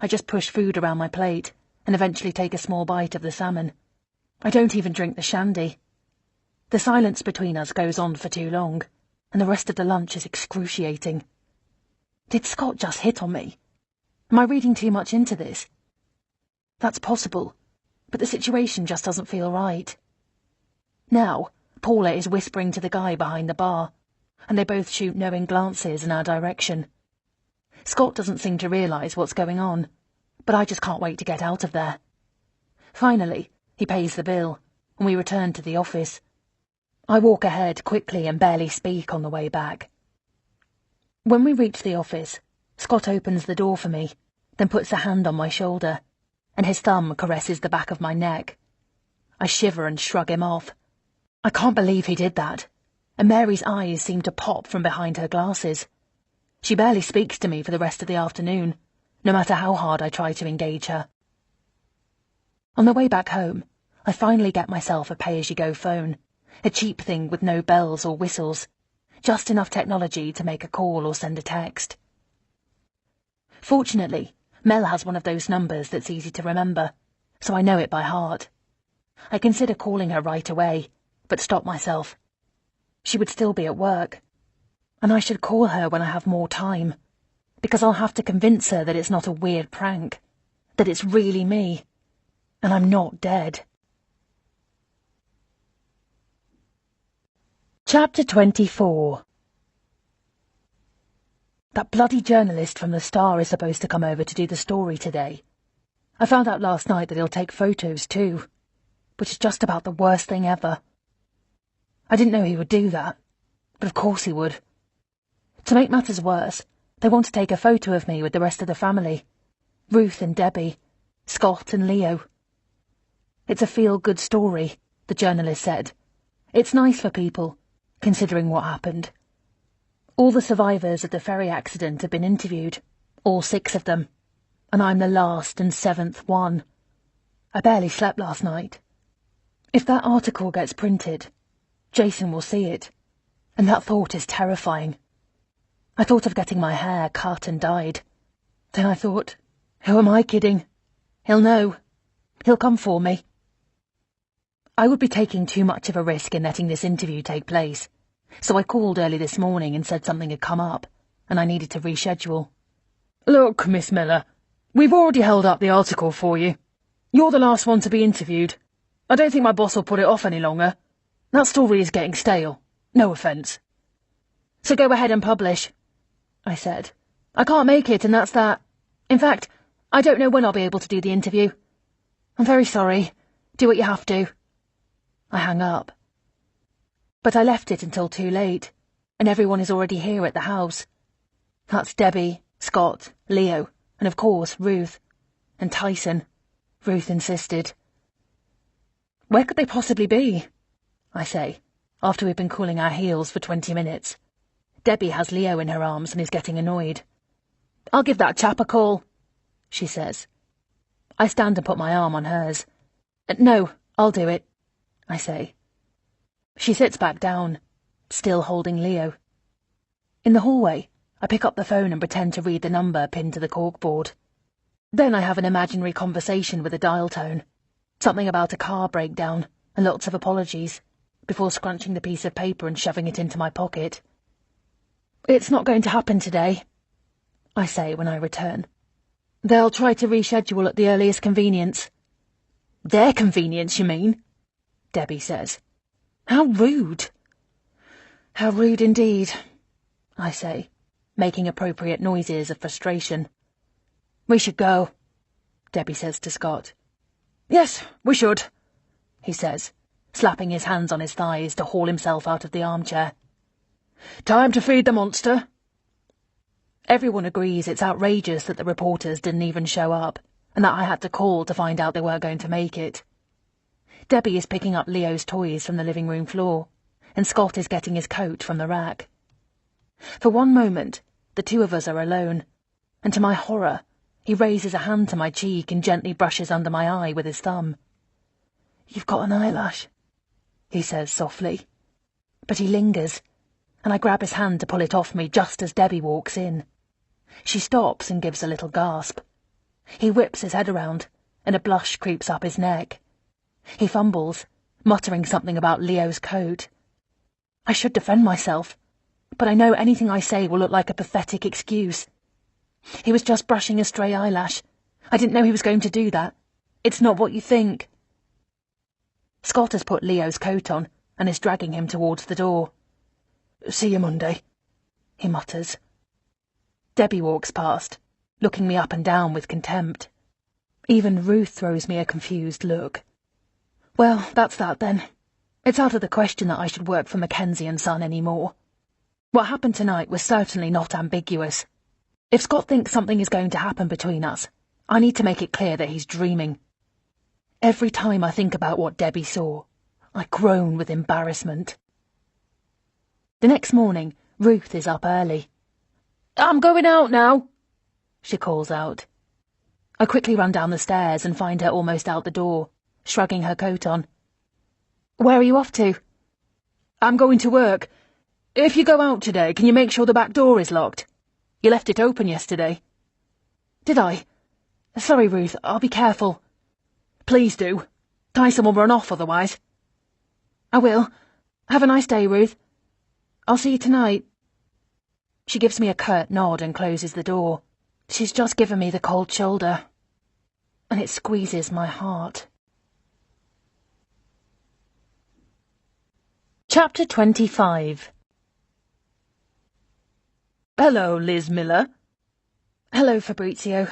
I just push food around my plate and eventually take a small bite of the salmon. I don't even drink the shandy. The silence between us goes on for too long, and the rest of the lunch is excruciating. Did Scott just hit on me? Am I reading too much into this? That's possible, but the situation just doesn't feel right. Now, Paula is whispering to the guy behind the bar, and they both shoot knowing glances in our direction. Scott doesn't seem to realise what's going on, but I just can't wait to get out of there. Finally, he pays the bill, and we return to the office. I walk ahead quickly and barely speak on the way back. When we reach the office, Scott opens the door for me, then puts a hand on my shoulder, and his thumb caresses the back of my neck. I shiver and shrug him off. I can't believe he did that, and Mary's eyes seem to pop from behind her glasses. She barely speaks to me for the rest of the afternoon, no matter how hard I try to engage her. On the way back home, I finally get myself a pay-as-you-go phone, a cheap thing with no bells or whistles, just enough technology to make a call or send a text. Fortunately, Mel has one of those numbers that's easy to remember, so I know it by heart. I consider calling her right away, but stop myself. She would still be at work, and I should call her when I have more time, because I'll have to convince her that it's not a weird prank, that it's really me, and I'm not dead. Chapter 24. That bloody journalist from the Star is supposed to come over to do the story today. I found out last night that he'll take photos too, which is just about the worst thing ever. I didn't know he would do that, but of course he would. To make matters worse, they want to take a photo of me with the rest of the family. Ruth and Debbie, Scott and Leo. It's a feel-good story, the journalist said. It's nice for people, considering what happened. All the survivors of the ferry accident have been interviewed, all 6 of them, and I'm the last and 7th one. I barely slept last night. If that article gets printed, Jason will see it, and that thought is terrifying. I thought of getting my hair cut and dyed. Then I thought, who am I kidding? He'll know. He'll come for me. I would be taking too much of a risk in letting this interview take place, so I called early this morning and said something had come up, and I needed to reschedule. Look, Miss Miller, we've already held up the article for you. You're the last one to be interviewed. I don't think my boss will put it off any longer. That story is getting stale. No offence. So go ahead and publish, I said. I can't make it, and that's that. In fact, I don't know when I'll be able to do the interview. I'm very sorry. Do what you have to. I hung up. But I left it until too late, and everyone is already here at the house. That's Debbie, Scott, Leo, and of course Ruth. And Tyson, Ruth insisted. Where could they possibly be? I say, after we've been cooling our heels for 20 minutes. Debbie has Leo in her arms and is getting annoyed. I'll give that chap a call, she says. I stand and put my arm on hers. No, I'll do it, I say. She sits back down, still holding Leo. In the hallway, I pick up the phone and pretend to read the number pinned to the corkboard. Then I have an imaginary conversation with a dial tone. Something about a car breakdown and lots of apologies, before scrunching the piece of paper and shoving it into my pocket. It's not going to happen today, I say when I return. They'll try to reschedule at the earliest convenience. Their convenience, you mean? Debbie says. How rude. How rude indeed, I say, making appropriate noises of frustration. We should go, Debbie says to Scott. Yes, we should, he says, slapping his hands on his thighs to haul himself out of the armchair. Time to feed the monster. Everyone agrees it's outrageous that the reporters didn't even show up, and that I had to call to find out they weren't going to make it. Debbie is picking up Leo's toys from the living room floor, and Scott is getting his coat from the rack. For one moment, the two of us are alone, and to my horror, he raises a hand to my cheek and gently brushes under my eye with his thumb. You've got an eyelash, he says softly. But he lingers, and I grab his hand to pull it off me just as Debbie walks in. She stops and gives a little gasp. He whips his head around, and a blush creeps up his neck. He fumbles, muttering something about Leo's coat. I should defend myself, but I know anything I say will look like a pathetic excuse. He was just brushing a stray eyelash. I didn't know he was going to do that. It's not what you think. Scott has put Leo's coat on and is dragging him towards the door. See you Monday, he mutters. Debbie walks past, looking me up and down with contempt. Even Ruth throws me a confused look. Well, that's that then. It's out of the question that I should work for Mackenzie and Son anymore. What happened tonight was certainly not ambiguous. If Scott thinks something is going to happen between us, I need to make it clear that he's dreaming. Every time I think about what Debbie saw, I groan with embarrassment. The next morning, Ruth is up early. I'm going out now, she calls out. I quickly run down the stairs and find her almost out the door, shrugging her coat on. Where are you off to? I'm going to work. If you go out today, can you make sure the back door is locked? You left it open yesterday. Did I? Sorry, Ruth, I'll be careful. Please do. Tyson will run off otherwise. I will. Have a nice day, Ruth. I'll see you tonight. She gives me a curt nod and closes the door. She's just given me the cold shoulder, and it squeezes my heart. Chapter 25. Hello, Liz Miller. Hello, Fabrizio.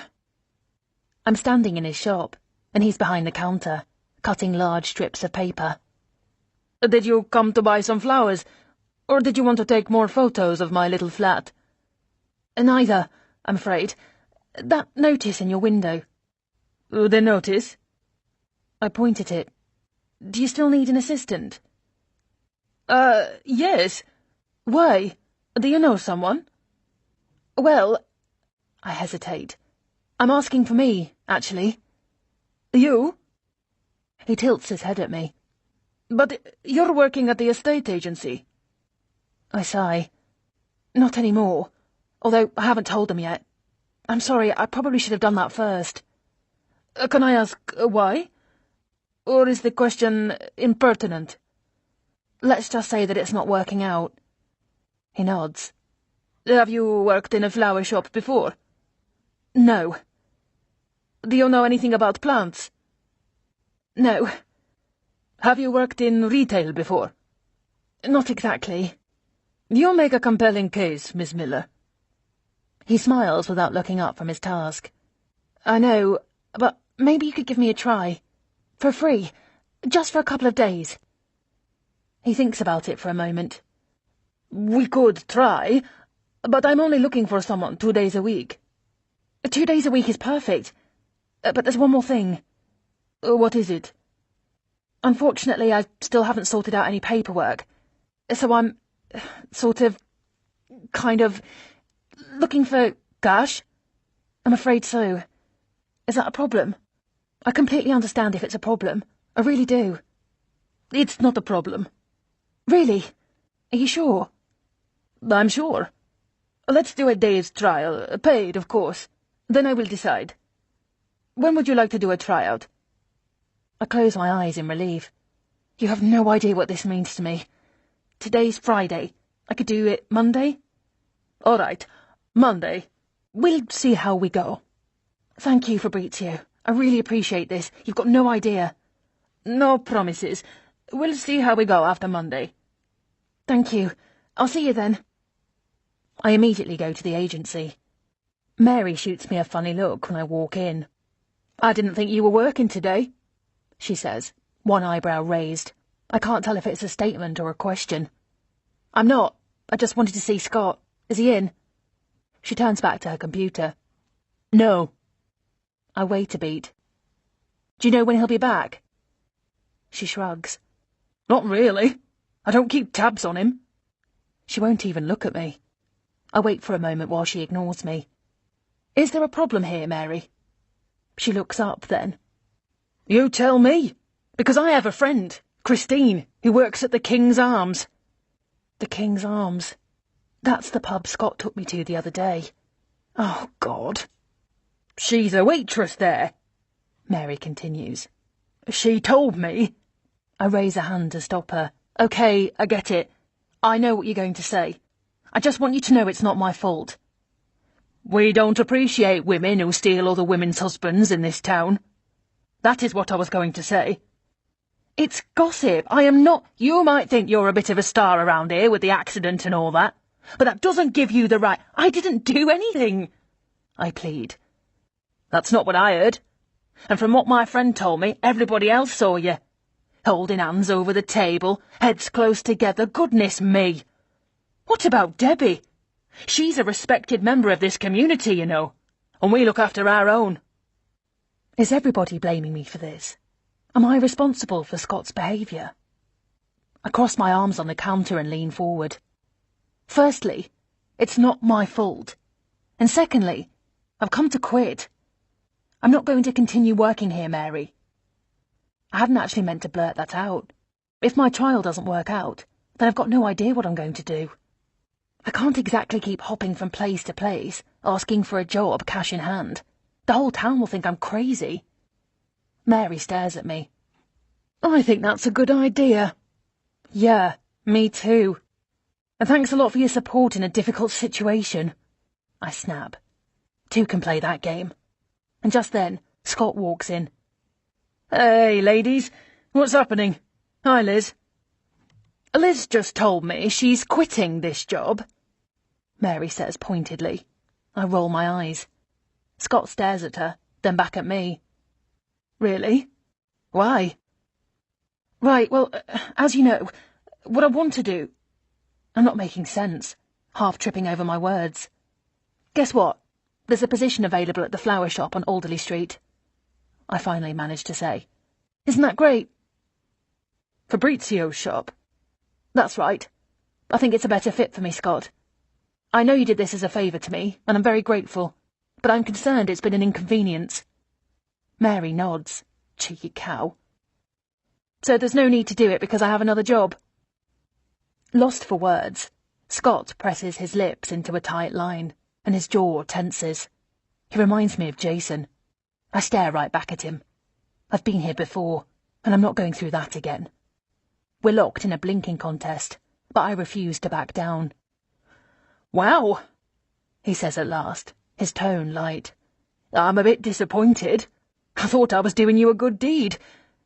I'm standing in his shop, and he's behind the counter, cutting large strips of paper. Did you come to buy some flowers, or did you want to take more photos of my little flat? Neither, I'm afraid. That notice in your window. The notice? I point at it. Do you still need an assistant? Yes. Why? Do you know someone? Well, I hesitate. I'm asking for me, actually. You? He tilts his head at me. But you're working at the estate agency. I sigh. Not anymore, although I haven't told them yet. I'm sorry, I probably should have done that first. Can I ask why? Or is the question impertinent? Let's just say that it's not working out. He nods. Have you worked in a flower shop before? No. Do you know anything about plants? No. Have you worked in retail before? Not exactly. You make a compelling case, Miss Miller. He smiles without looking up from his task. I know, but maybe you could give me a try. For free. Just for a couple of days. He thinks about it for a moment. We could try, but I'm only looking for someone 2 days a week. 2 days a week is perfect. But there's one more thing. What is it? Unfortunately, I still haven't sorted out any paperwork. So I'm kind of, looking for cash. I'm afraid so. Is that a problem? I completely understand if it's a problem. I really do. It's not a problem. Really? Are you sure? I'm sure. Let's do a day's trial, paid, of course. Then I will decide. When would you like to do a tryout? I close my eyes in relief. You have no idea what this means to me. Today's Friday. I could do it Monday? All right, Monday. We'll see how we go. Thank you, Fabrizio. I really appreciate this. You've got no idea. No promises. We'll see how we go after Monday. Thank you. I'll see you then. I immediately go to the agency. Mary shoots me a funny look when I walk in. I didn't think you were working today, she says, one eyebrow raised. I can't tell if it's a statement or a question. I'm not. I just wanted to see Scott. Is he in? She turns back to her computer. No. I wait a beat. Do you know when he'll be back? She shrugs. Not really. I don't keep tabs on him. She won't even look at me. I wait for a moment while she ignores me. Is there a problem here, Mary? She looks up then. You tell me, because I have a friend, Christine, who works at the King's Arms. The King's Arms. That's the pub Scott took me to the other day. Oh, God. She's a waitress there, Mary continues. She told me. I raise a hand to stop her. Okay, I get it. I know what you're going to say. I just want you to know it's not my fault. We don't appreciate women who steal other women's husbands in this town. That is what I was going to say. It's gossip. I am not... You might think you're a bit of a star around here with the accident and all that, but that doesn't give you the right... I didn't do anything, I plead. That's not what I heard. And from what my friend told me, everybody else saw you. Holding hands over the table, heads close together, goodness me. What about Debbie? She's a respected member of this community, you know, and we look after our own. Is everybody blaming me for this? Am I responsible for Scott's behaviour? I cross my arms on the counter and lean forward. Firstly, it's not my fault. And secondly, I've come to quit. I'm not going to continue working here, Mary. I hadn't actually meant to blurt that out. If my trial doesn't work out, then I've got no idea what I'm going to do. I can't exactly keep hopping from place to place, asking for a job, cash in hand. The whole town will think I'm crazy. Mary stares at me. I think that's a good idea. Yeah, me too. And thanks a lot for your support in a difficult situation. I snap. Two can play that game. And just then, Scott walks in. Hey, ladies, what's happening? Hi, Liz. Liz just told me she's quitting this job, Mary says pointedly. I roll my eyes. Scott stares at her, then back at me. Really? Why? Right, well, as you know, what I want to do... I'm not making sense, half tripping over my words. Guess what? There's a position available at the flower shop on Alderley Street. I finally managed to say. Isn't that great? Fabrizio's shop. That's right. I think it's a better fit for me, Scott. I know you did this as a favour to me, and I'm very grateful, but I'm concerned it's been an inconvenience. Mary nods. Cheeky cow. So there's no need to do it because I have another job. Lost for words, Scott presses his lips into a tight line, and his jaw tenses. He reminds me of Jason. I stare right back at him. I've been here before, and I'm not going through that again. We're locked in a blinking contest, but I refuse to back down. Wow, he says at last, his tone light. I'm a bit disappointed. I thought I was doing you a good deed,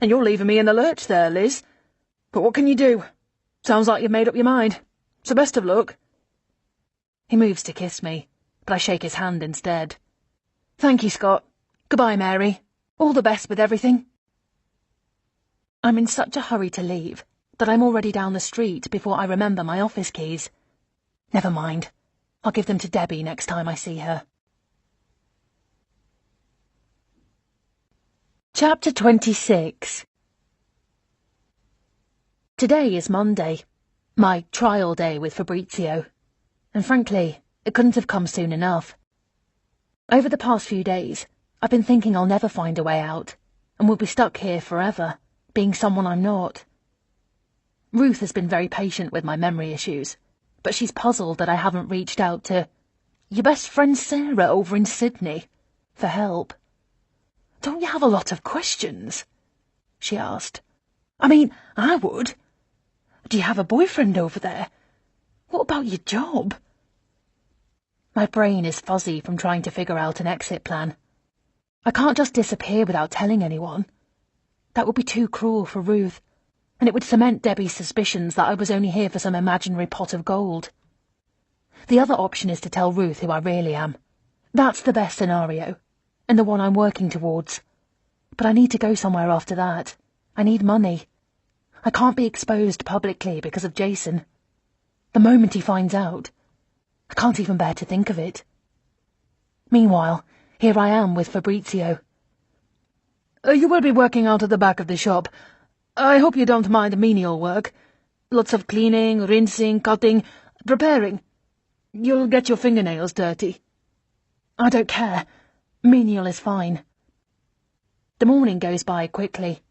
and you're leaving me in the lurch there, Liz. But what can you do? Sounds like you've made up your mind. So best of luck. He moves to kiss me, but I shake his hand instead. Thank you, Scott. Goodbye, Mary. All the best with everything. I'm in such a hurry to leave that I'm already down the street before I remember my office keys. Never mind. I'll give them to Debbie next time I see her. Chapter 26. Today is Monday, my trial day with Fabrizio, and frankly, it couldn't have come soon enough. Over the past few days, I've been thinking I'll never find a way out, and will be stuck here forever, being someone I'm not. Ruth has been very patient with my memory issues, but she's puzzled that I haven't reached out to your best friend Sarah over in Sydney for help. Don't you have a lot of questions? She asked. I mean, I would. Do you have a boyfriend over there? What about your job? My brain is fuzzy from trying to figure out an exit plan. I can't just disappear without telling anyone. That would be too cruel for Ruth, and it would cement Debbie's suspicions that I was only here for some imaginary pot of gold. The other option is to tell Ruth who I really am. That's the best scenario, and the one I'm working towards. But I need to go somewhere after that. I need money. I can't be exposed publicly because of Jason. The moment he finds out, I can't even bear to think of it. Meanwhile, here I am with Fabrizio. You will be working out at the back of the shop. I hope you don't mind menial work. Lots of cleaning, rinsing, cutting, preparing. You'll get your fingernails dirty. I don't care. Menial is fine. The morning goes by quickly.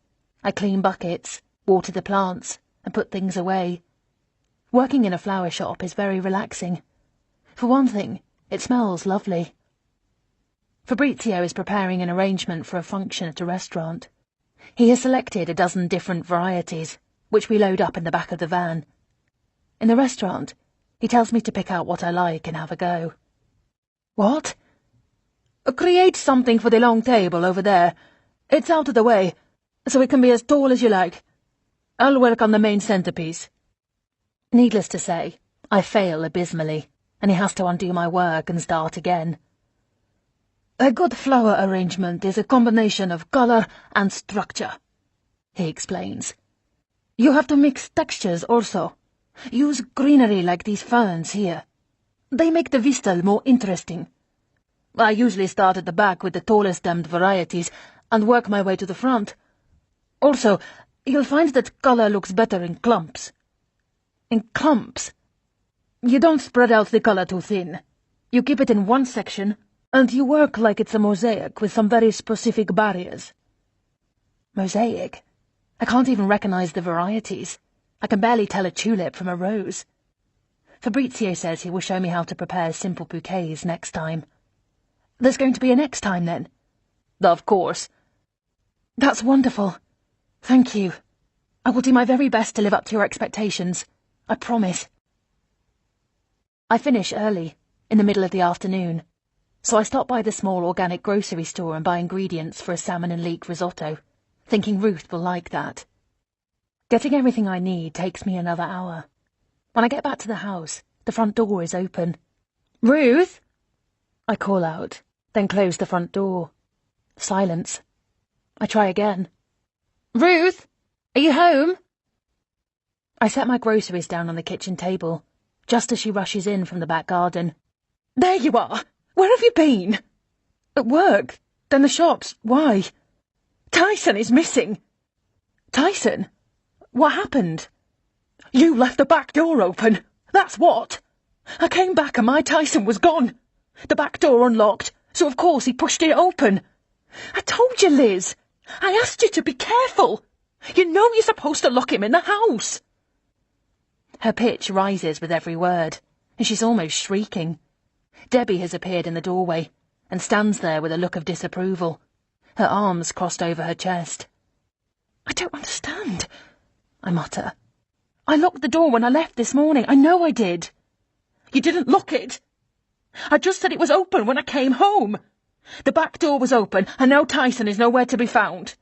I clean buckets, water the plants, and put things away. Working in a flower shop is very relaxing. For one thing, it smells lovely. Fabrizio is preparing an arrangement for a function at a restaurant. He has selected a dozen different varieties, which we load up in the back of the van. In the restaurant, he tells me to pick out what I like and have a go. What? Create something for the long table over there. It's out of the way, so it can be as tall as you like. I'll work on the main centerpiece. Needless to say, I fail abysmally, and he has to undo my work and start again. A good flower arrangement is a combination of color and structure, he explains. You have to mix textures also. Use greenery like these ferns here. They make the vista more interesting. I usually start at the back with the taller stemmed varieties and work my way to the front. Also, you'll find that color looks better in clumps. In clumps? You don't spread out the color too thin. You keep it in one section, and you work like it's a mosaic with some very specific barriers. Mosaic? I can't even recognize the varieties. I can barely tell a tulip from a rose. Fabrizio says he will show me how to prepare simple bouquets next time. There's going to be a next time, then? Of course. That's wonderful. Thank you. I will do my very best to live up to your expectations. I promise. I finish early, in the middle of the afternoon, so I stop by the small organic grocery store and buy ingredients for a salmon and leek risotto, thinking Ruth will like that. Getting everything I need takes me another hour. When I get back to the house, the front door is open. Ruth? I call out, then close the front door. Silence. I try again. Ruth? Are you home? I set my groceries down on the kitchen table, just as she rushes in from the back garden. There you are! Where have you been? At work, then the shops. Why? Tyson is missing. Tyson? What happened? You left the back door open. That's what. I came back and my Tyson was gone. The back door unlocked, so of course he pushed it open. I told you, Liz. I asked you to be careful. You know you're supposed to lock him in the house. Her pitch rises with every word, and she's almost shrieking. Debbie has appeared in the doorway and stands there with a look of disapproval, her arms crossed over her chest. I don't understand, I mutter. I locked the door when I left this morning. I know I did. You didn't lock it. I just said it was open when I came home. The back door was open, and now Tyson is nowhere to be found.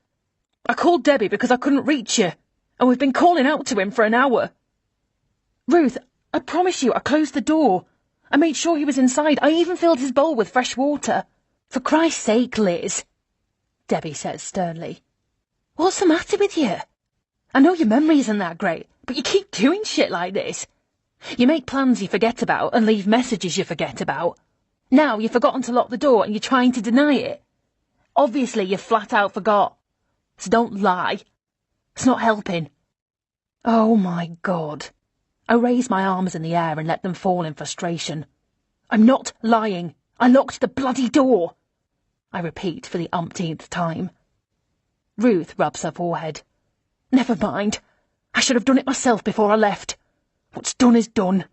I called Debbie because I couldn't reach you, and we've been calling out to him for an hour. Ruth, I promise you I closed the door. I made sure he was inside. I even filled his bowl with fresh water. For Christ's sake, Liz, Debbie says sternly. What's the matter with you? I know your memory isn't that great, but you keep doing shit like this. You make plans you forget about and leave messages you forget about. Now you've forgotten to lock the door and you're trying to deny it. Obviously you flat out forgot. So don't lie. It's not helping. Oh my God. I raise my arms in the air and let them fall in frustration. I'm not lying. I locked the bloody door. I repeat for the umpteenth time. Ruth rubs her forehead. Never mind. I should have done it myself before I left. What's done is done.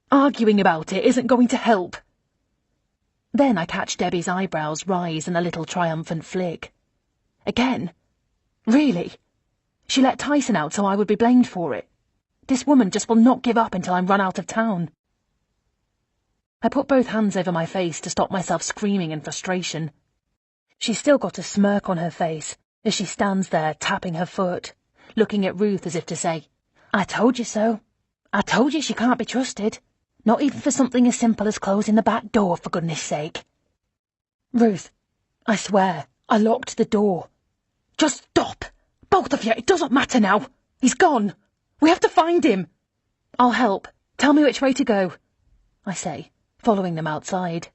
Arguing about it isn't going to help. Then I catch Debbie's eyebrows rise in a little triumphant flick. Again? Really? She let Tyson out so I would be blamed for it. This woman just will not give up until I'm run out of town. I put both hands over my face to stop myself screaming in frustration. She's still got a smirk on her face as she stands there tapping her foot, looking at Ruth as if to say, I told you so. I told you she can't be trusted. Not even for something as simple as closing the back door, for goodness sake. Ruth, I swear, I locked the door. Just stop. Both of you, it doesn't matter now. He's gone. We have to find him. I'll help. Tell me which way to go, I say, following them outside.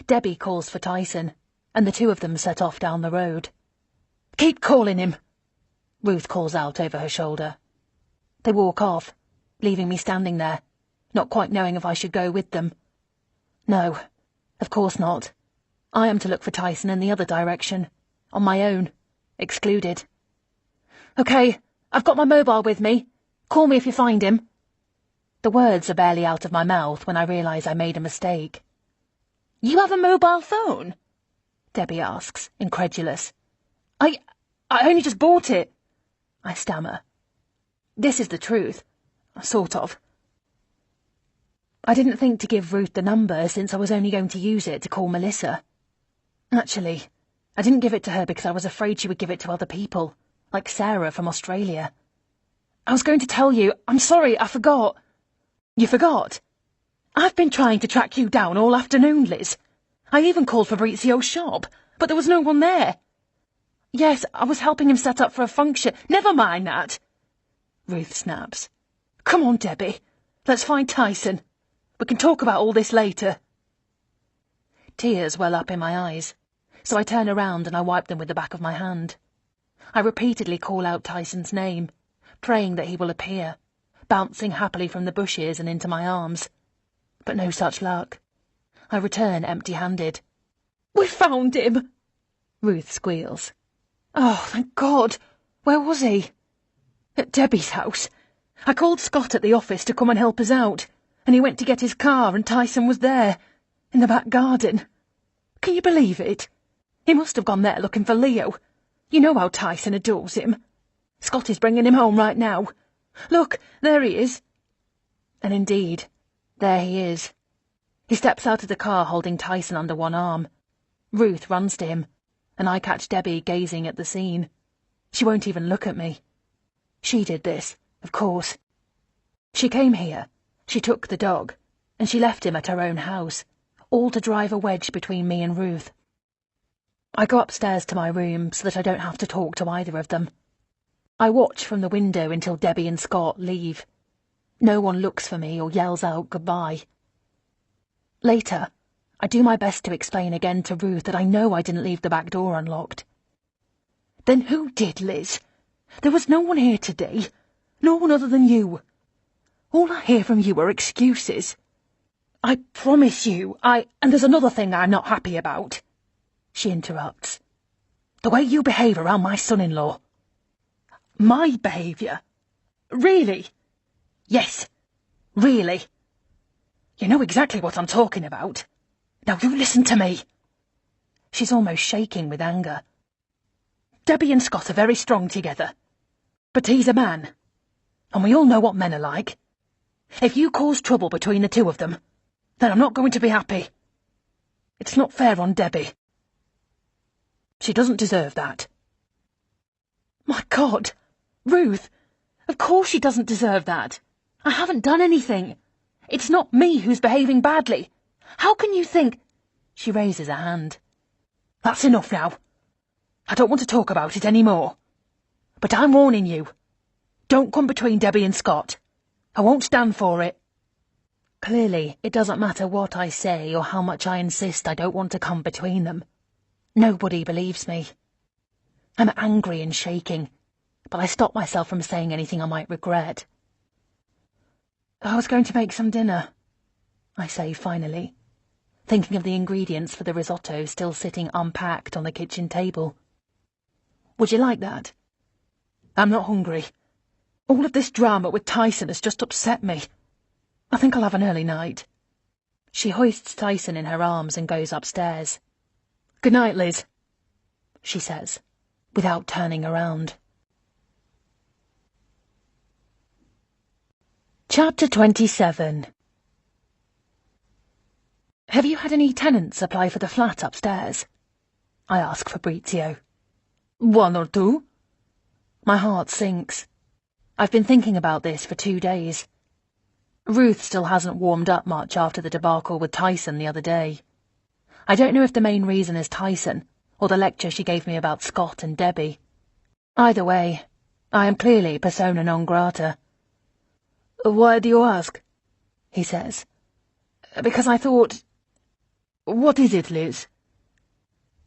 Debbie calls for Tyson, and the two of them set off down the road. Keep calling him, Ruth calls out over her shoulder. They walk off, leaving me standing there, not quite knowing if I should go with them. No, of course not. I am to look for Tyson in the other direction, on my own, excluded. Okay, I've got my mobile with me. Call me if you find him. The words are barely out of my mouth when I realise I made a mistake. You have a mobile phone? Debbie asks, incredulous. I only just bought it, I stammer. This is the truth. Sort of. I didn't think to give Ruth the number since I was only going to use it to call Melissa. Actually, I didn't give it to her because I was afraid she would give it to other people, like Sarah from Australia. I was going to tell you. I'm sorry, I forgot. You forgot? I've been trying to track you down all afternoon, Liz. I even called Fabrizio's shop, but there was no one there. Yes, I was helping him set up for a function. Never mind that. Ruth snaps. Come on, Debbie. Let's find Tyson. We can talk about all this later. Tears well up in my eyes, so I turn around and I wipe them with the back of my hand. I repeatedly call out Tyson's name, praying that he will appear, bouncing happily from the bushes and into my arms. But no such luck. I return empty-handed. We found him! Ruth squeals. Oh, thank God! Where was he? At Debbie's house. I called Scott at the office to come and help us out, and he went to get his car and Tyson was there, in the back garden. Can you believe it? He must have gone there looking for Leo. You know how Tyson adores him. Scott is bringing him home right now. Look, there he is. And indeed, there he is. He steps out of the car holding Tyson under one arm. Ruth runs to him, and I catch Debbie gazing at the scene. She won't even look at me. She did this, of course. She came here, she took the dog, and she left him at her own house, all to drive a wedge between me and Ruth. I go upstairs to my room so that I don't have to talk to either of them. I watch from the window until Debbie and Scott leave. No one looks for me or yells out goodbye. Later, I do my best to explain again to Ruth that I know I didn't leave the back door unlocked. Then who did, Liz? There was no one here today. No one other than you. All I hear from you are excuses. I promise you, and there's another thing I'm not happy about. She interrupts. The way you behave around my son-in-law. My behaviour? Really? Yes, really. You know exactly what I'm talking about. Now you listen to me. She's almost shaking with anger. Debbie and Scott are very strong together. But he's a man. And we all know what men are like. If you cause trouble between the two of them, then I'm not going to be happy. It's not fair on Debbie. She doesn't deserve that. My God, Ruth, of course she doesn't deserve that. I haven't done anything. It's not me who's behaving badly. How can you think... She raises a hand. That's enough now. I don't want to talk about it any more. But I'm warning you. Don't come between Debbie and Scott. I won't stand for it. Clearly, it doesn't matter what I say or how much I insist I don't want to come between them. Nobody believes me. I'm angry and shaking, but I stop myself from saying anything I might regret. I was going to make some dinner, I say finally, thinking of the ingredients for the risotto still sitting unpacked on the kitchen table. Would you like that? I'm not hungry. All of this drama with Tyson has just upset me. I think I'll have an early night. She hoists Tyson in her arms and goes upstairs. Good night, Liz, she says, without turning around. Chapter 27. Have you had any tenants apply for the flat upstairs? I ask Fabrizio. One or two. My heart sinks. I've been thinking about this for 2 days. Ruth still hasn't warmed up much after the debacle with Tyson the other day. I don't know if the main reason is Tyson, or the lecture she gave me about Scott and Debbie. Either way, I am clearly persona non grata. Why do you ask? He says. Because I thought... What is it, Liz?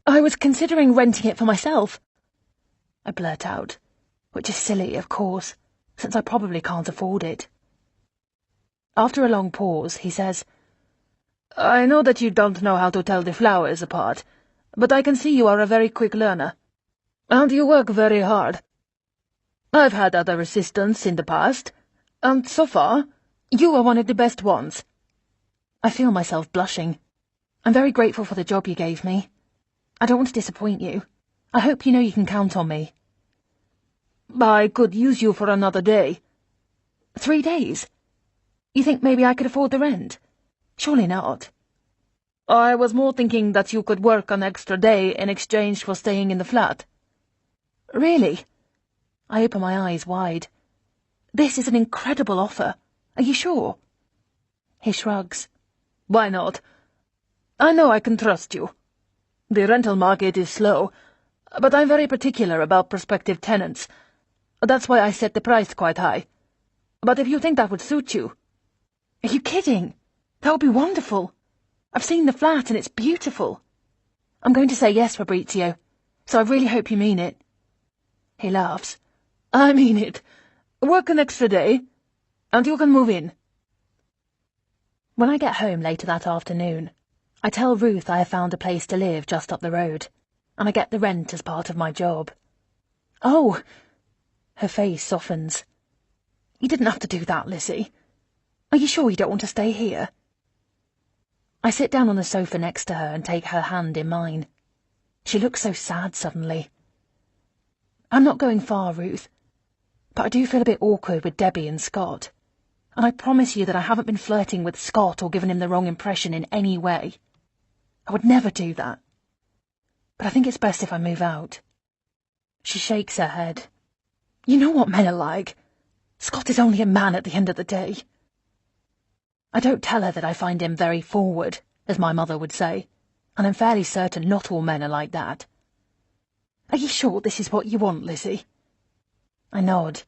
I was considering renting it for myself. I blurt out, which is silly, of course, since I probably can't afford it. After a long pause, he says, I know that you don't know how to tell the flowers apart, but I can see you are a very quick learner. And you work very hard. I've had other assistants in the past, and so far, you are one of the best ones. I feel myself blushing. I'm very grateful for the job you gave me. I don't want to disappoint you. I hope you know you can count on me. I could use you for another day. 3 days? You think maybe I could afford the rent? Surely not. I was more thinking that you could work an extra day in exchange for staying in the flat. Really? I open my eyes wide. This is an incredible offer. Are you sure? He shrugs. Why not? I know I can trust you. The rental market is slow, but I'm very particular about prospective tenants. That's why I set the price quite high. But if you think that would suit you... Are you kidding? That would be wonderful. I've seen the flat and it's beautiful. I'm going to say yes, Fabrizio, so I really hope you mean it. He laughs. I mean it. Work an extra day, and you can move in. When I get home later that afternoon, I tell Ruth I have found a place to live just up the road, and I get the rent as part of my job. Oh! Her face softens. You didn't have to do that, Lizzie. Are you sure you don't want to stay here? I sit down on the sofa next to her and take her hand in mine. She looks so sad suddenly. I'm not going far, Ruth, but I do feel a bit awkward with Debbie and Scott, and I promise you that I haven't been flirting with Scott or given him the wrong impression in any way. I would never do that. But I think it's best if I move out. She shakes her head. You know what men are like. Scott is only a man at the end of the day. I don't tell her that I find him very forward, as my mother would say, and I'm fairly certain not all men are like that. Are you sure this is what you want, Lizzie? I nod.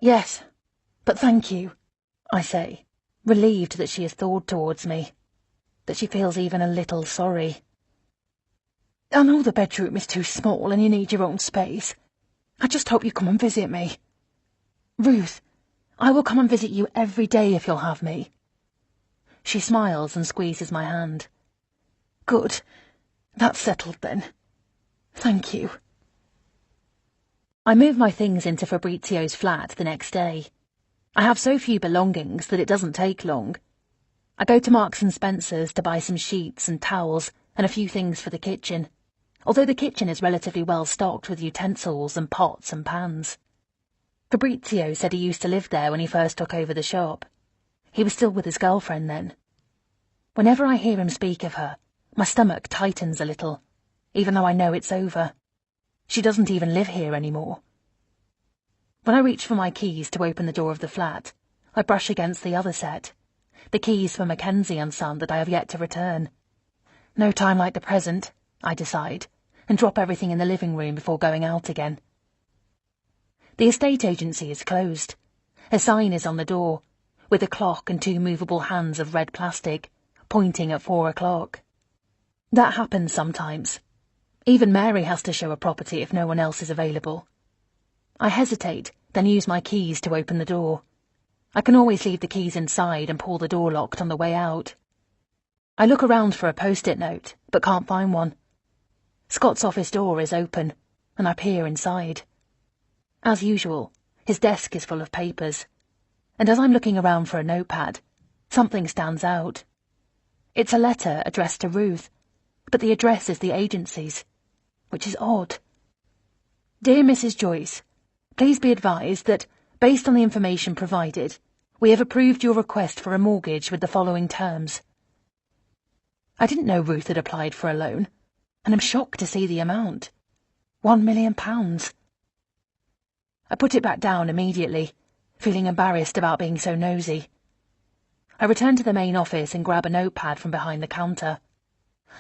Yes, but thank you, I say, relieved that she has thawed towards me, that she feels even a little sorry. I know the bedroom is too small and you need your own space. I just hope you come and visit me. Ruth, I will come and visit you every day if you'll have me. She smiles and squeezes my hand. Good. That's settled then. Thank you. I move my things into Fabrizio's flat the next day. I have so few belongings that it doesn't take long. I go to Marks and Spencer's to buy some sheets and towels and a few things for the kitchen, although the kitchen is relatively well stocked with utensils and pots and pans. Fabrizio said he used to live there when he first took over the shop. He was still with his girlfriend then. Whenever I hear him speak of her, my stomach tightens a little, even though I know it's over. She doesn't even live here anymore. When I reach for my keys to open the door of the flat, I brush against the other set, the keys for Mackenzie and Son that I have yet to return. No time like the present, I decide, and drop everything in the living room before going out again. The estate agency is closed. A sign is on the door, with a clock and 2 movable hands of red plastic, pointing at 4 o'clock. That happens sometimes. Even Mary has to show a property if no one else is available. I hesitate, then use my keys to open the door. I can always leave the keys inside and pull the door locked on the way out. I look around for a post-it note, but can't find one. Scott's office door is open, and I peer inside. As usual, his desk is full of papers, and as I'm looking around for a notepad, something stands out. It's a letter addressed to Ruth, but the address is the agency's, which is odd. Dear Mrs. Joyce, please be advised that, based on the information provided, we have approved your request for a mortgage with the following terms. I didn't know Ruth had applied for a loan, and I'm shocked to see the amount. £1 million. I put it back down immediately, feeling embarrassed about being so nosy. I return to the main office and grab a notepad from behind the counter.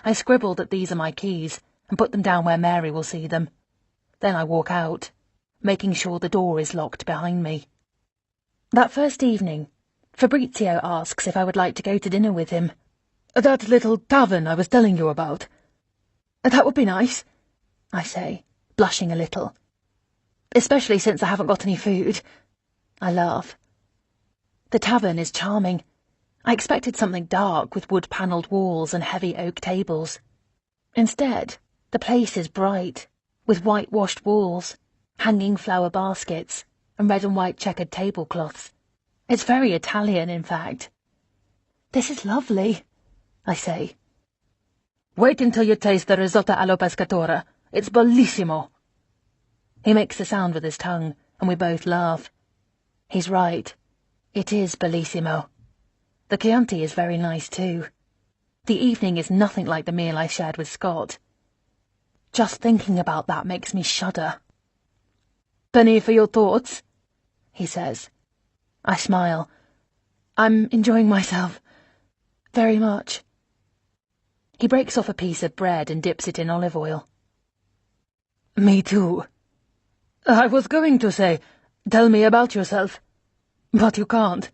I scribble that these are my keys and put them down where Mary will see them. Then I walk out, making sure the door is locked behind me. That first evening, Fabrizio asks if I would like to go to dinner with him. That little tavern I was telling you about. That would be nice, I say, blushing a little. Especially since I haven't got any food. I laugh. The tavern is charming. I expected something dark with wood-panelled walls and heavy oak tables. Instead, the place is bright, with whitewashed walls, hanging flower baskets, and red and white checkered tablecloths. It's very Italian, in fact. This is lovely, I say. Wait until you taste the risotto allo pescatore. It's bellissimo. He makes the sound with his tongue, and we both laugh. He's right. It is bellissimo. The Chianti is very nice too. The evening is nothing like the meal I shared with Scott. Just thinking about that makes me shudder. Penny for your thoughts, he says. I smile. I'm enjoying myself. Very much. He breaks off a piece of bread and dips it in olive oil. Me too. I was going to say, tell me about yourself, but you can't.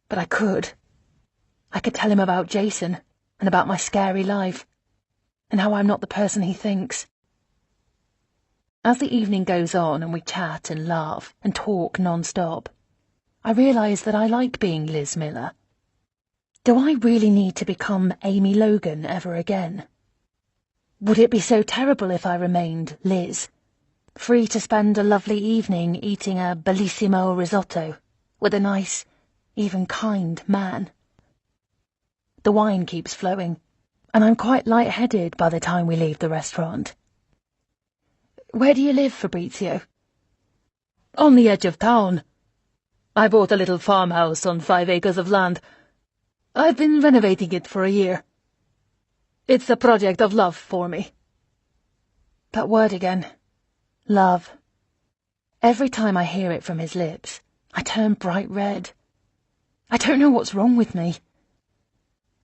But I could. I could tell him about Jason, and about my scary life, and how I'm not the person he thinks. As the evening goes on and we chat and laugh and talk non-stop, I realise that I like being Liz Miller. Do I really need to become Amy Logan ever again? Would it be so terrible if I remained Liz, free to spend a lovely evening eating a bellissimo risotto with a nice, even kind man? The wine keeps flowing, and I'm quite light-headed by the time we leave the restaurant. Where do you live, Fabrizio? On the edge of town. I bought a little farmhouse on 5 acres of land. I've been renovating it for a year. It's a project of love for me. That word again. Love. Every time I hear it from his lips, I turn bright red. I don't know what's wrong with me.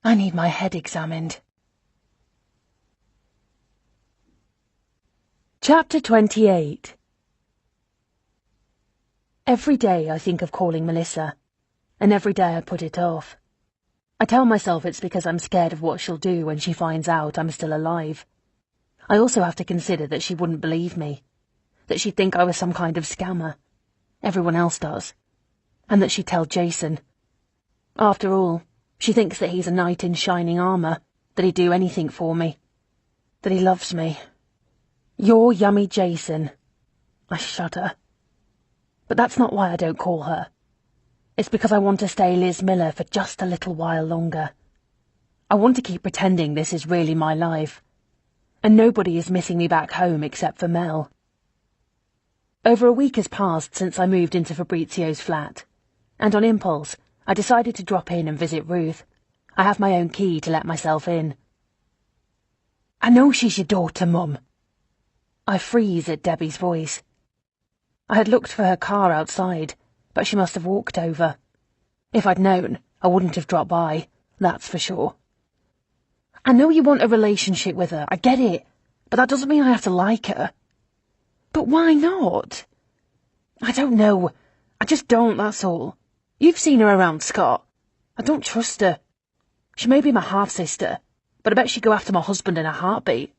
I need my head examined. Chapter 28. Every day I think of calling Melissa, and every day I put it off. I tell myself it's because I'm scared of what she'll do when she finds out I'm still alive. I also have to consider that she wouldn't believe me, that she'd think I was some kind of scammer. Everyone else does. And that she'd tell Jason. After all, she thinks that he's a knight in shining armour, that he'd do anything for me, that he loves me. Your yummy Jason. I shudder. But that's not why I don't call her. It's because I want to stay Liz Miller for just a little while longer. I want to keep pretending this is really my life, and nobody is missing me back home except for Mel. Over a week has passed since I moved into Fabrizio's flat, and on impulse, I decided to drop in and visit Ruth. I have my own key to let myself in. I know she's your daughter, Mum. I freeze at Debbie's voice. I had looked for her car outside, but she must have walked over. If I'd known, I wouldn't have dropped by, that's for sure. I know you want a relationship with her, I get it, but that doesn't mean I have to like her. But why not? I don't know. I just don't, that's all. You've seen her around Scott. I don't trust her. She may be my half-sister, but I bet she'd go after my husband in a heartbeat.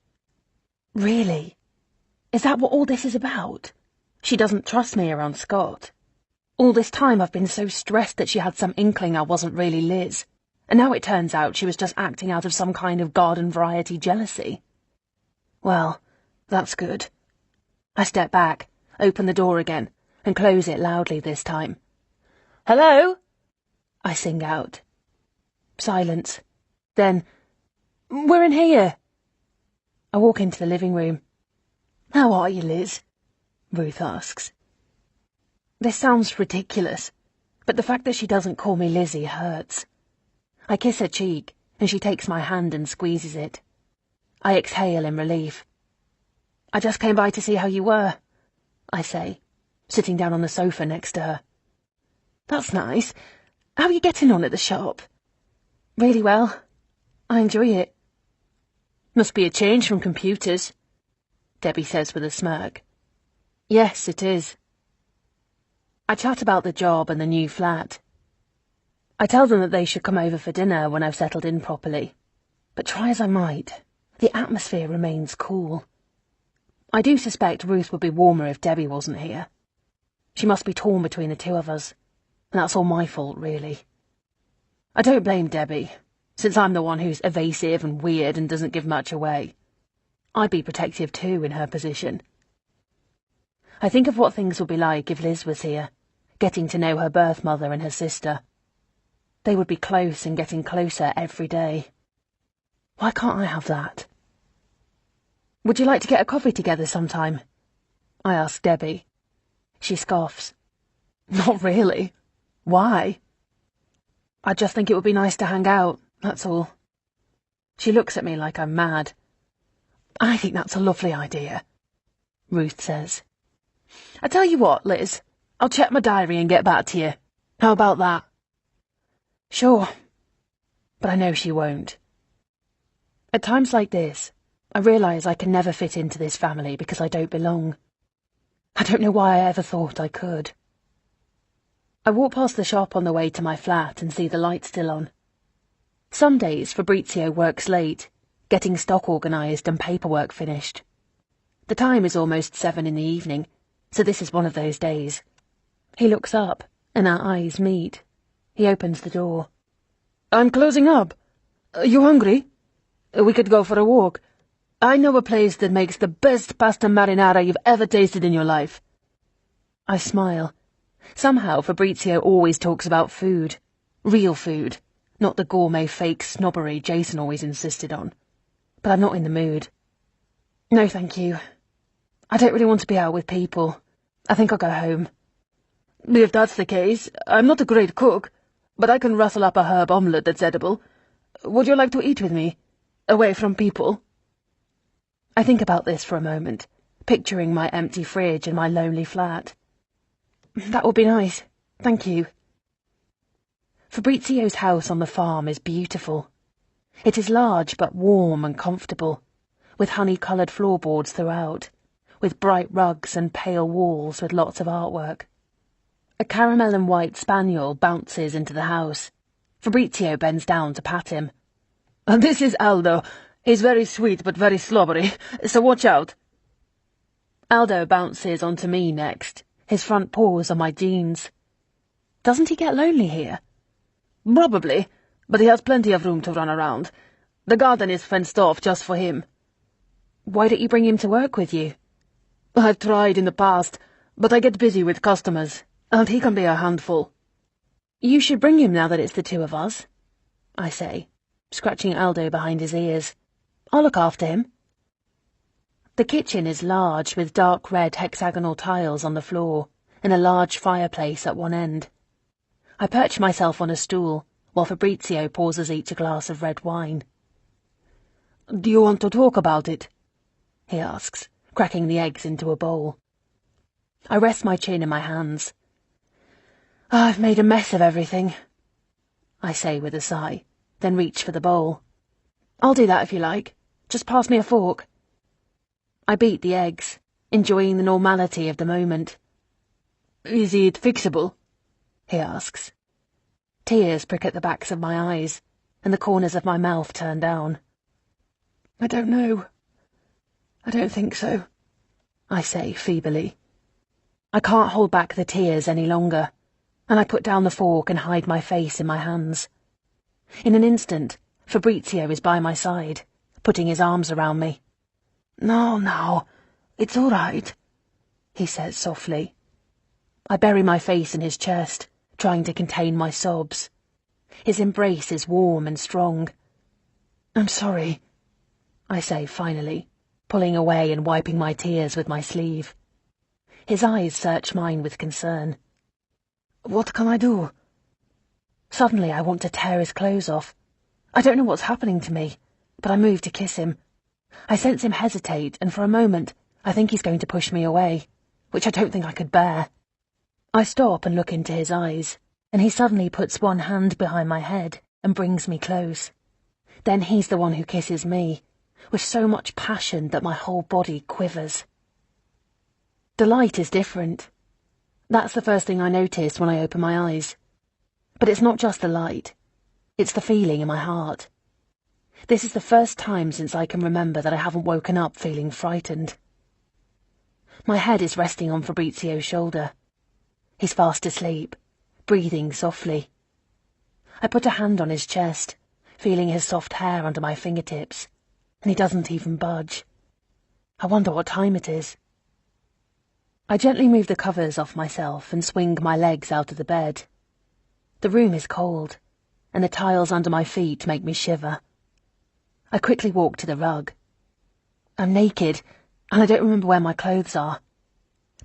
Really? Is that what all this is about? She doesn't trust me around Scott. All this time I've been so stressed that she had some inkling I wasn't really Liz, and now it turns out she was just acting out of some kind of garden variety jealousy. Well, that's good. I step back, open the door again, and close it loudly this time. Hello? I sing out. Silence. Then, we're in here. I walk into the living room. How are you, Liz? Ruth asks. This sounds ridiculous, but the fact that she doesn't call me Lizzie hurts. I kiss her cheek, and she takes my hand and squeezes it. I exhale in relief. I just came by to see how you were, I say, sitting down on the sofa next to her. That's nice. How are you getting on at the shop? Really well. I enjoy it. Must be a change from computers, Debbie says with a smirk. Yes, it is. I chat about the job and the new flat. I tell them that they should come over for dinner when I've settled in properly. But try as I might, the atmosphere remains cool. I do suspect Ruth would be warmer if Debbie wasn't here. She must be torn between the two of us, and that's all my fault, really. I don't blame Debbie, since I'm the one who's evasive and weird and doesn't give much away. I'd be protective too in her position. I think of what things would be like if Liz was here, getting to know her birth mother and her sister. They would be close and getting closer every day. Why can't I have that? Would you like to get a coffee together sometime? I ask Debbie. She scoffs. Not really. Why? I just think it would be nice to hang out, that's all. She looks at me like I'm mad. I think that's a lovely idea, Ruth says. I tell you what, Liz, I'll check my diary and get back to you. How about that? Sure. But I know she won't. At times like this, I realise I can never fit into this family because I don't belong. I don't know why I ever thought I could. I walk past the shop on the way to my flat and see the light still on. Some days Fabrizio works late, getting stock organised and paperwork finished. The time is almost 7 in the evening, so this is one of those days. He looks up, and our eyes meet. He opens the door. I'm closing up. You hungry? We could go for a walk. I know a place that makes the best pasta marinara you've ever tasted in your life. I smile. Somehow Fabrizio always talks about food. Real food, not the gourmet fake snobbery Jason always insisted on. But I'm not in the mood. No, thank you. I don't really want to be out with people. I think I'll go home. If that's the case, I'm not a great cook, but I can rustle up a herb omelette that's edible. Would you like to eat with me? Away from people? I think about this for a moment, picturing my empty fridge and my lonely flat. That would be nice. Thank you. Fabrizio's house on the farm is beautiful. It is large but warm and comfortable, with honey-coloured floorboards throughout, with bright rugs and pale walls with lots of artwork. A caramel and white spaniel bounces into the house. Fabrizio bends down to pat him. This is Aldo. He's very sweet but very slobbery, so watch out. Aldo bounces onto me next, his front paws on my jeans. Doesn't he get lonely here? Probably, but he has plenty of room to run around. The garden is fenced off just for him. Why don't you bring him to work with you? I've tried in the past, but I get busy with customers, and he can be a handful. You should bring him now that it's the two of us, I say, scratching Aldo behind his ears. I'll look after him. The kitchen is large, with dark red hexagonal tiles on the floor, and a large fireplace at one end. I perch myself on a stool, while Fabrizio pours us each a glass of red wine. Do you want to talk about it? He asks, cracking the eggs into a bowl. I rest my chin in my hands. I've made a mess of everything, I say with a sigh, then reach for the bowl. I'll do that if you like. Just pass me a fork. I beat the eggs, enjoying the normality of the moment. Is it fixable? He asks. Tears prick at the backs of my eyes, and the corners of my mouth turn down. I don't know. I don't think so, I say feebly. I can't hold back the tears any longer, and I put down the fork and hide my face in my hands. In an instant, Fabrizio is by my side, putting his arms around me. No, it's all right, he says softly. I bury my face in his chest, trying to contain my sobs. His embrace is warm and strong. I'm sorry, I say finally, pulling away and wiping my tears with my sleeve. His eyes search mine with concern. What can I do? Suddenly I want to tear his clothes off. I don't know what's happening to me, but I move to kiss him. I sense him hesitate, and for a moment I think he's going to push me away, which I don't think I could bear. I stop and look into his eyes, and he suddenly puts one hand behind my head and brings me close. Then he's the one who kisses me, with so much passion that my whole body quivers. The light is different. That's the first thing I notice when I open my eyes. But it's not just the light. It's the feeling in my heart. This is the first time since I can remember that I haven't woken up feeling frightened. My head is resting on Fabrizio's shoulder. He's fast asleep, breathing softly. I put a hand on his chest, feeling his soft hair under my fingertips, and he doesn't even budge. I wonder what time it is. I gently move the covers off myself and swing my legs out of the bed. The room is cold, and the tiles under my feet make me shiver. I quickly walk to the rug. I'm naked, and I don't remember where my clothes are.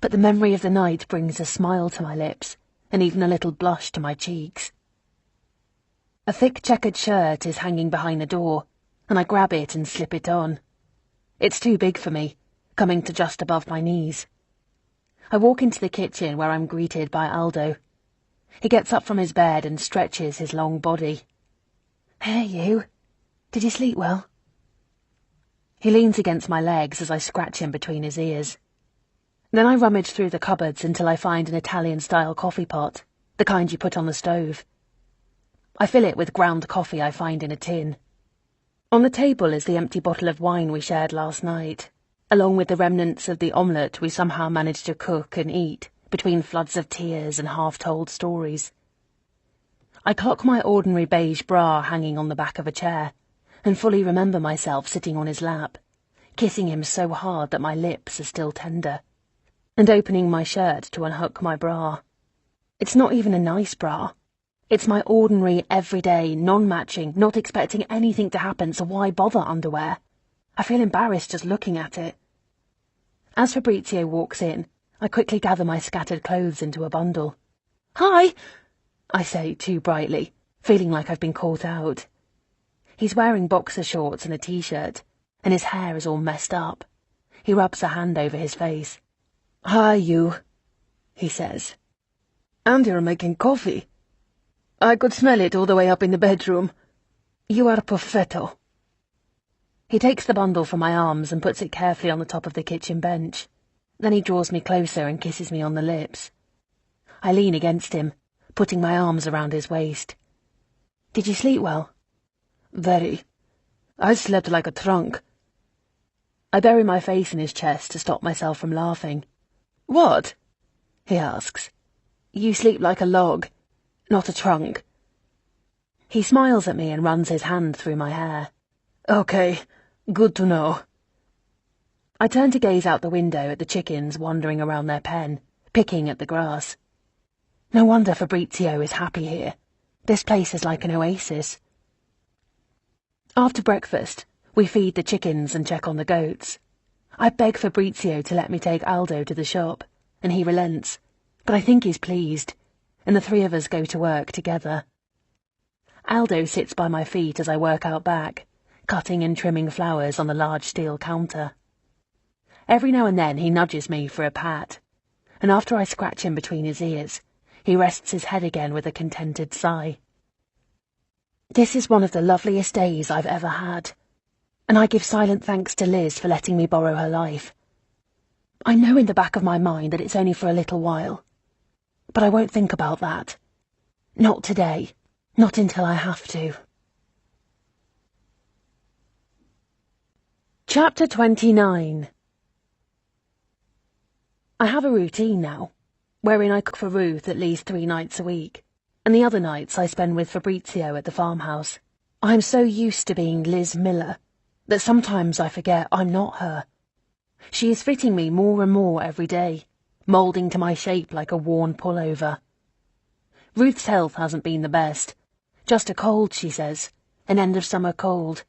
But the memory of the night brings a smile to my lips, and even a little blush to my cheeks. A thick checkered shirt is hanging behind the door, and I grab it and slip it on. It's too big for me, coming to just above my knees. I walk into the kitchen where I'm greeted by Aldo. He gets up from his bed and stretches his long body. "Hey, you. Did you sleep well?" He leans against my legs as I scratch him between his ears. Then I rummage through the cupboards until I find an Italian-style coffee pot, the kind you put on the stove. I fill it with ground coffee I find in a tin. On the table is the empty bottle of wine we shared last night, along with the remnants of the omelette we somehow managed to cook and eat between floods of tears and half-told stories. I clock my ordinary beige bra hanging on the back of a chair, and fully remember myself sitting on his lap, kissing him so hard that my lips are still tender, and opening my shirt to unhook my bra. It's not even a nice bra. It's my ordinary, everyday, non-matching, not expecting anything to happen, so why bother underwear? I feel embarrassed just looking at it. As Fabrizio walks in, I quickly gather my scattered clothes into a bundle. "Hi!" I say too brightly, feeling like I've been caught out. He's wearing boxer shorts and a t-shirt, and his hair is all messed up. He rubs a hand over his face. "Hi, you," he says. "And you're making coffee. I could smell it all the way up in the bedroom. You are perfetto." He takes the bundle from my arms and puts it carefully on the top of the kitchen bench. Then he draws me closer and kisses me on the lips. I lean against him, putting my arms around his waist. "Did you sleep well?" "Very. I slept like a trunk." I bury my face in his chest to stop myself from laughing. "What?" he asks. "You sleep like a log, not a trunk." He smiles at me and runs his hand through my hair. "Okay, good to know." I turn to gaze out the window at the chickens wandering around their pen, picking at the grass. No wonder Fabrizio is happy here. This place is like an oasis. After breakfast, we feed the chickens and check on the goats. I beg Fabrizio to let me take Aldo to the shop, and he relents, but I think he's pleased, and the three of us go to work together. Aldo sits by my feet as I work out back, cutting and trimming flowers on the large steel counter. Every now and then he nudges me for a pat, and after I scratch him between his ears, he rests his head again with a contented sigh. This is one of the loveliest days I've ever had, and I give silent thanks to Liz for letting me borrow her life. I know in the back of my mind that it's only for a little while, but I won't think about that. Not today, not until I have to. Chapter 29. I have a routine now, wherein I cook for Ruth at least 3 nights a week, and the other nights I spend with Fabrizio at the farmhouse. I'm so used to being Liz Miller that sometimes I forget I'm not her. She is fitting me more and more every day, moulding to my shape like a worn pullover. Ruth's health hasn't been the best. Just a cold, she says, an end-of-summer cold,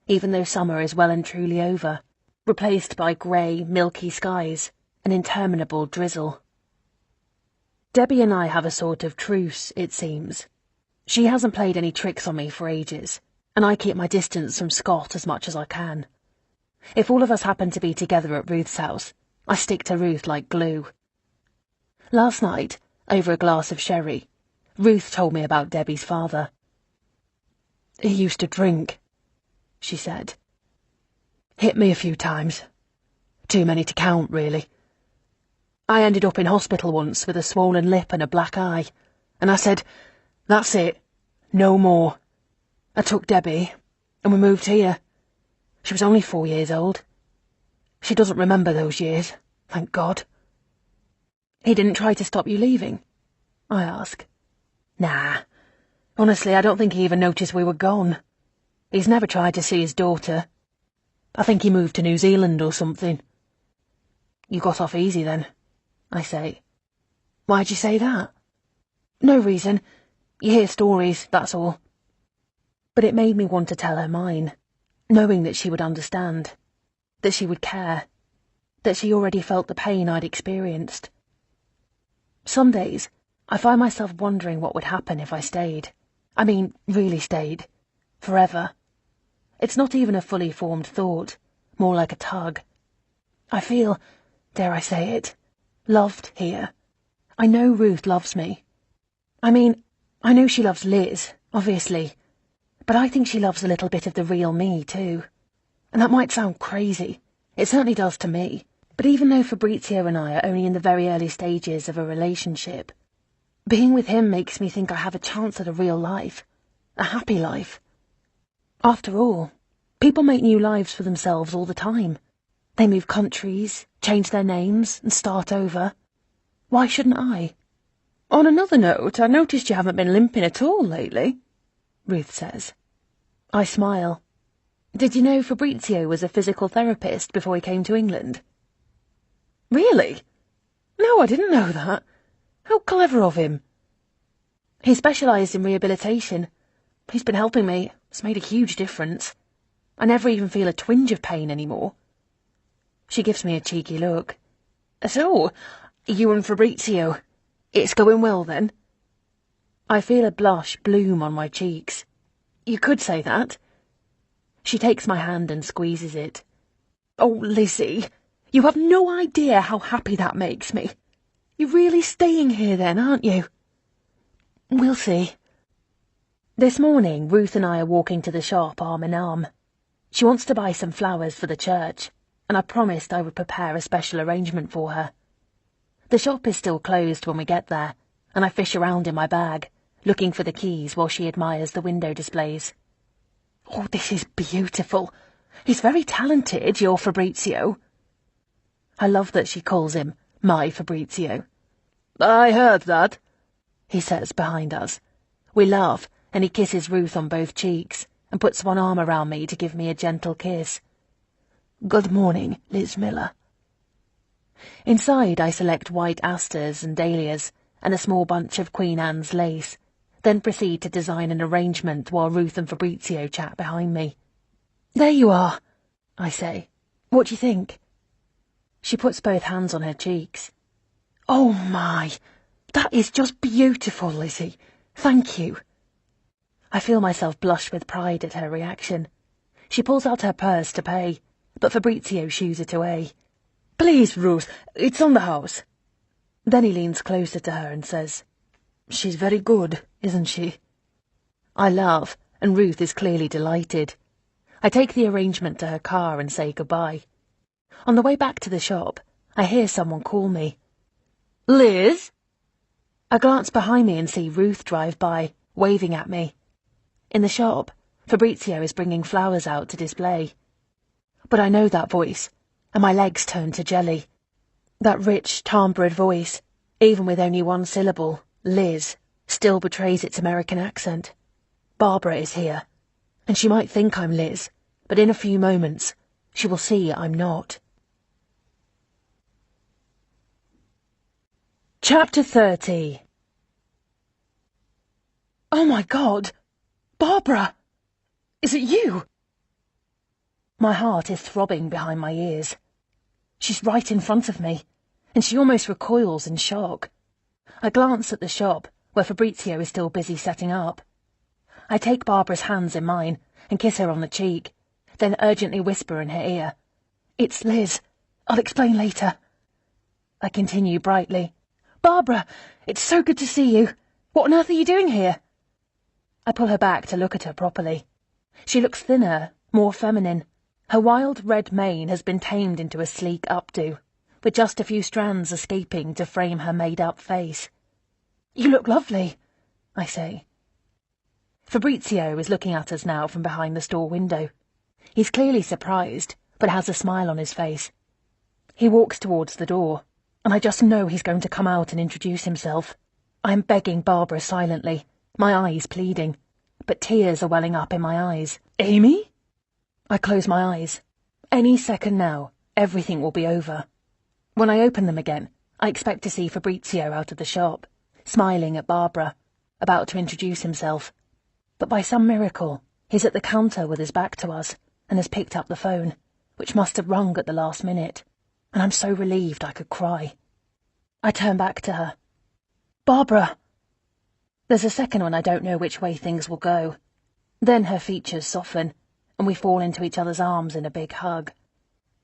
even though summer is well and truly over, replaced by grey, milky skies, an interminable drizzle. Debbie and I have a sort of truce, it seems. She hasn't played any tricks on me for ages, and I keep my distance from Scott as much as I can. If all of us happen to be together at Ruth's house, I stick to Ruth like glue. Last night, over a glass of sherry, Ruth told me about Debbie's father. "He used to drink," she said. "Hit me a few times. Too many to count, really. I ended up in hospital once with a swollen lip and a black eye, and I said, 'That's it, no more.' I took Debbie, and we moved here. She was only 4 years old. She doesn't remember those years, thank God." "He didn't try to stop you leaving?" I ask. "Nah. Honestly, I don't think he even noticed we were gone. He's never tried to see his daughter. I think he moved to New Zealand or something." "You got off easy then," I say. "Why'd you say that?" "No reason. You hear stories, that's all." But it made me want to tell her mine. knowing that she would understand, that she would care, that she already felt the pain I'd experienced. Some days, I find myself wondering what would happen if I stayed. I mean, really stayed. Forever. It's not even a fully formed thought, more like a tug. I feel, dare I say it, loved here. I know Ruth loves me. I mean, I know she loves Liz, obviously, but I think she loves a little bit of the real me, too. And that might sound crazy. It certainly does to me. But even though Fabrizio and I are only in the very early stages of a relationship, being with him makes me think I have a chance at a real life. A happy life. After all, people make new lives for themselves all the time. They move countries, change their names, and start over. Why shouldn't I? On another note, I noticed you haven't been limping at all lately, Ruth says. I smile. Did you know Fabrizio was a physical therapist before he came to England? Really? No, I didn't know that. How clever of him. He specialised in rehabilitation. He's been helping me. It's made a huge difference. I never even feel a twinge of pain anymore. She gives me a cheeky look. So, you and Fabrizio, it's going well then? I feel a blush bloom on my cheeks. You could say that. She takes my hand and squeezes it. Oh, Lizzie, you have no idea how happy that makes me. You're really staying here then, aren't you? We'll see. This morning, Ruth and I are walking to the shop arm in arm. She wants to buy some flowers for the church, and I promised I would prepare a special arrangement for her. The shop is still closed when we get there, and I fish around in my bag, looking for the keys while she admires the window displays. Oh, this is beautiful. He's very talented, your Fabrizio. I love that she calls him my Fabrizio. I heard that, he says behind us. We laugh, and he kisses Ruth on both cheeks, and puts one arm around me to give me a gentle kiss. Good morning, Liz Miller. Inside I select white asters and dahlias, and a small bunch of Queen Anne's lace, then proceed to design an arrangement while Ruth and Fabrizio chat behind me. There you are, I say. What do you think? She puts both hands on her cheeks. Oh my, that is just beautiful, Lizzie. Thank you. I feel myself blush with pride at her reaction. She pulls out her purse to pay, but Fabrizio shoos it away. Please, Ruth, it's on the house. Then he leans closer to her and says, She's very good, isn't she? I laugh, and Ruth is clearly delighted. I take the arrangement to her car and say goodbye. On the way back to the shop, I hear someone call me. Liz? I glance behind me and see Ruth drive by, waving at me. In the shop, Fabrizio is bringing flowers out to display. But I know that voice, and my legs turn to jelly. That rich, timbred voice, even with only one syllable, Liz, still betrays its American accent. Barbara is here, and she might think I'm Liz, but in a few moments, she will see I'm not. Chapter 30. Oh my God! Barbara! Is it you? My heart is throbbing behind my ears. She's right in front of me, and she almost recoils in shock. I glance at the shop, where Fabrizio is still busy setting up. I take Barbara's hands in mine and kiss her on the cheek, then urgently whisper in her ear, It's Liz. I'll explain later. I continue brightly, Barbara, it's so good to see you. What on earth are you doing here? I pull her back to look at her properly. She looks thinner, more feminine. Her wild red mane has been tamed into a sleek updo, with just a few strands escaping to frame her made-up face. You look lovely, I say. Fabrizio is looking at us now from behind the store window. He's clearly surprised, but has a smile on his face. He walks towards the door, and I just know he's going to come out and introduce himself. I am begging Barbara silently, my eyes pleading, but tears are welling up in my eyes. Amy? I close my eyes. Any second now, everything will be over. When I open them again, I expect to see Fabrizio out of the shop, smiling at Barbara, about to introduce himself. But by some miracle, he's at the counter with his back to us, and has picked up the phone, which must have rung at the last minute, and I'm so relieved I could cry. I turn back to her. "Barbara!" There's a second when I don't know which way things will go. Then her features soften, and we fall into each other's arms in a big hug.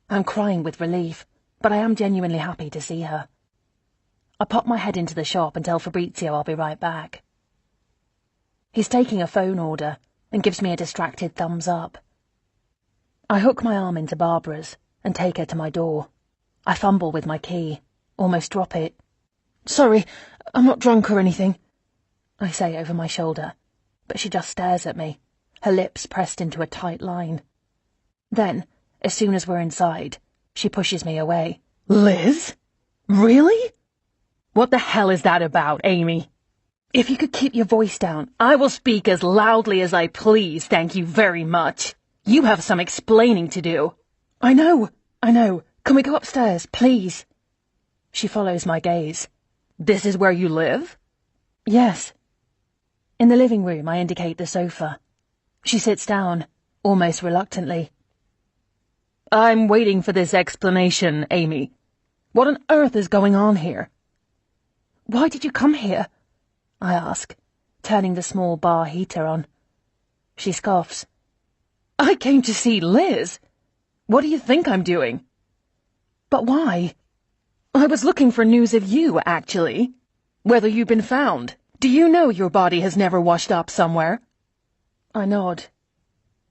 I'm crying with relief, but I am genuinely happy to see her. I pop my head into the shop and tell Fabrizio I'll be right back. He's taking a phone order and gives me a distracted thumbs up. I hook my arm into Barbara's and take her to my door. I fumble with my key, almost drop it. "Sorry, I'm not drunk or anything," I say over my shoulder, but she just stares at me, her lips pressed into a tight line. Then, as soon as we're inside, she pushes me away. "Liz? Really? What the hell is that about, Amy?" "If you could keep your voice down." "I will speak as loudly as I please, thank you very much. You have some explaining to do." I know. Can we go upstairs, please?" She follows my gaze. "This is where you live?" "Yes." In the living room, I indicate the sofa. She sits down, almost reluctantly. "I'm waiting for this explanation, Amy. What on earth is going on here?" "Why did you come here?" I ask, turning the small bar heater on. She scoffs. "I came to see Liz. What do you think I'm doing?" "But why?" "I was looking for news of you, actually. Whether you've been found. Do you know your body has never washed up somewhere?" I nod.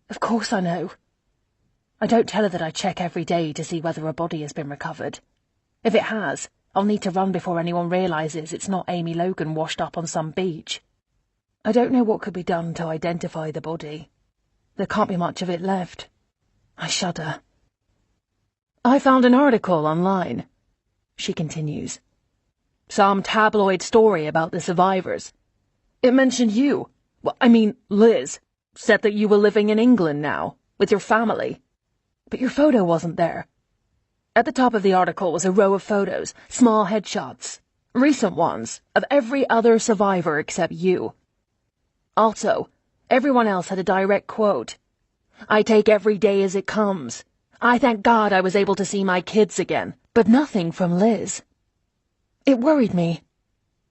Of course I know. I don't tell her that I check every day to see whether a body has been recovered. If it has, I'll need to run before anyone realises it's not Amy Logan washed up on some beach. I don't know what could be done to identify the body. There can't be much of it left. I shudder. "I found an article online," she continues. "Some tabloid story about the survivors. It mentioned you. Well, I mean, Liz. Said that you were living in England now, with your family. But your photo wasn't there." At the top of the article was a row of photos, small headshots, recent ones, of every other survivor except you. Also, everyone else had a direct quote. 'I take every day as it comes. I thank God I was able to see my kids again,' but nothing from Liz. It worried me.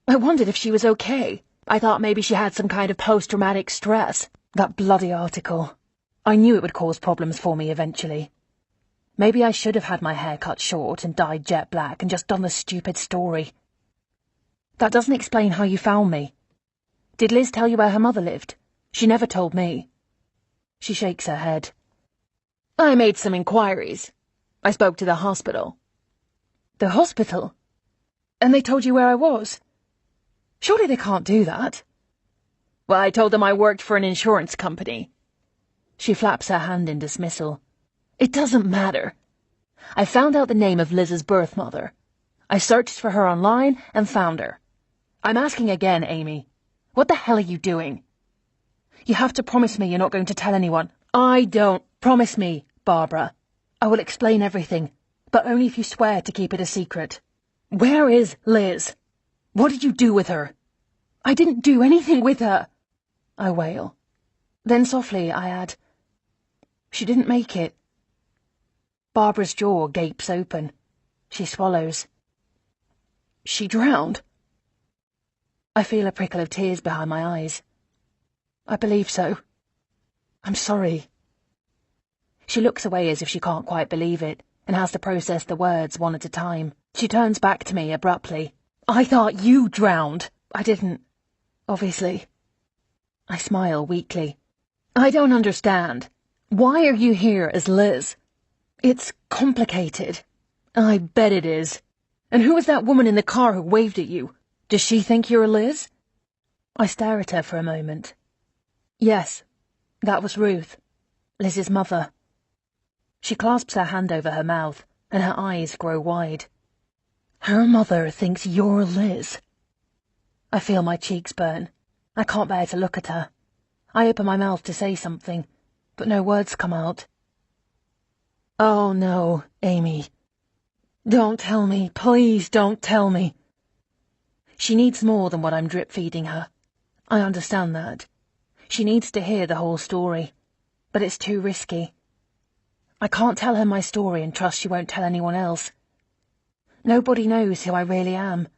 I wondered if she was okay. I thought maybe she had some kind of post-traumatic stress. That bloody article. I knew it would cause problems for me eventually. Maybe I should have had my hair cut short and dyed jet black and just done the stupid story. That doesn't explain how you found me. Did Liz tell you where her mother lived? She never told me." She shakes her head. "I made some inquiries. I spoke to the hospital." "The hospital? And they told you where I was? Surely they can't do that." "Well, I told them I worked for an insurance company." She flaps her hand in dismissal. "It doesn't matter. I found out the name of Liz's birth mother. I searched for her online and found her. I'm asking again, Amy. What the hell are you doing?" "You have to promise me you're not going to tell anyone." "I don't. Promise me, Barbara. I will explain everything, but only if you swear to keep it a secret." "Where is Liz? What did you do with her?" "I didn't do anything with her," I wail. Then softly I add, "She didn't make it." Barbara's jaw gapes open. She swallows. "She drowned?" I feel a prickle of tears behind my eyes. "I believe so. I'm sorry." She looks away as if she can't quite believe it, and has to process the words one at a time. She turns back to me abruptly. "I thought you drowned." "I didn't, obviously." I smile weakly. "I don't understand. Why are you here as Liz?" "It's complicated." "I bet it is. And who was that woman in the car who waved at you? Does she think you're Liz?" I stare at her for a moment. "Yes, that was Ruth, Liz's mother." She clasps her hand over her mouth, and her eyes grow wide. "Her mother thinks you're Liz." I feel my cheeks burn. I can't bear to look at her. I open my mouth to say something, but no words come out. "Oh no, Amy. Don't tell me, please don't tell me." She needs more than what I'm drip-feeding her. I understand that. She needs to hear the whole story, but it's too risky. I can't tell her my story and trust she won't tell anyone else. Nobody knows who I really am.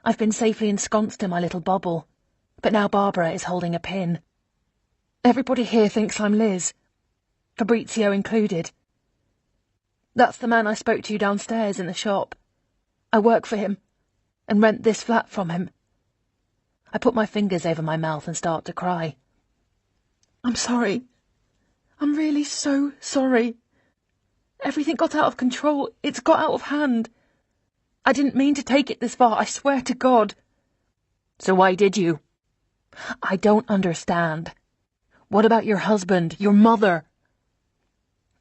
I've been safely ensconced in my little bubble, but now Barbara is holding a pin. Everybody here thinks I'm Liz, Fabrizio included. That's the man I spoke to downstairs in the shop. I work for him and rent this flat from him. I put my fingers over my mouth and start to cry. I'm sorry. I'm really so sorry. Everything got out of control. It's got out of hand. I didn't mean to take it this far, I swear to God. So why did you? I don't understand. What about your husband, your mother?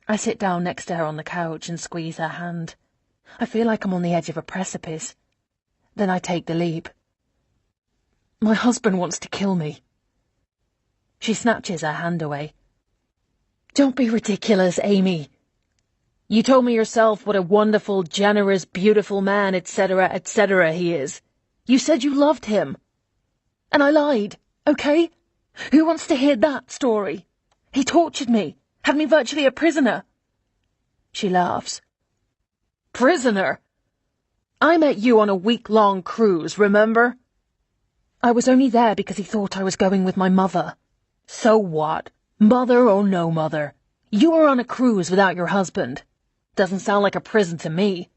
I sit down next to her on the couch and squeeze her hand. I feel like I'm on the edge of a precipice. Then I take the leap. My husband wants to kill me. She snatches her hand away. Don't be ridiculous, Amy. You told me yourself what a wonderful, generous, beautiful man, etc., etc. he is. You said you loved him. And I lied, okay? Who wants to hear that story? He tortured me, had me virtually a prisoner. She laughs. Prisoner? I met you on a week-long cruise, remember? I was only there because he thought I was going with my mother. So what? Mother or no mother? You were on a cruise without your husband. Doesn't sound like a prison to me.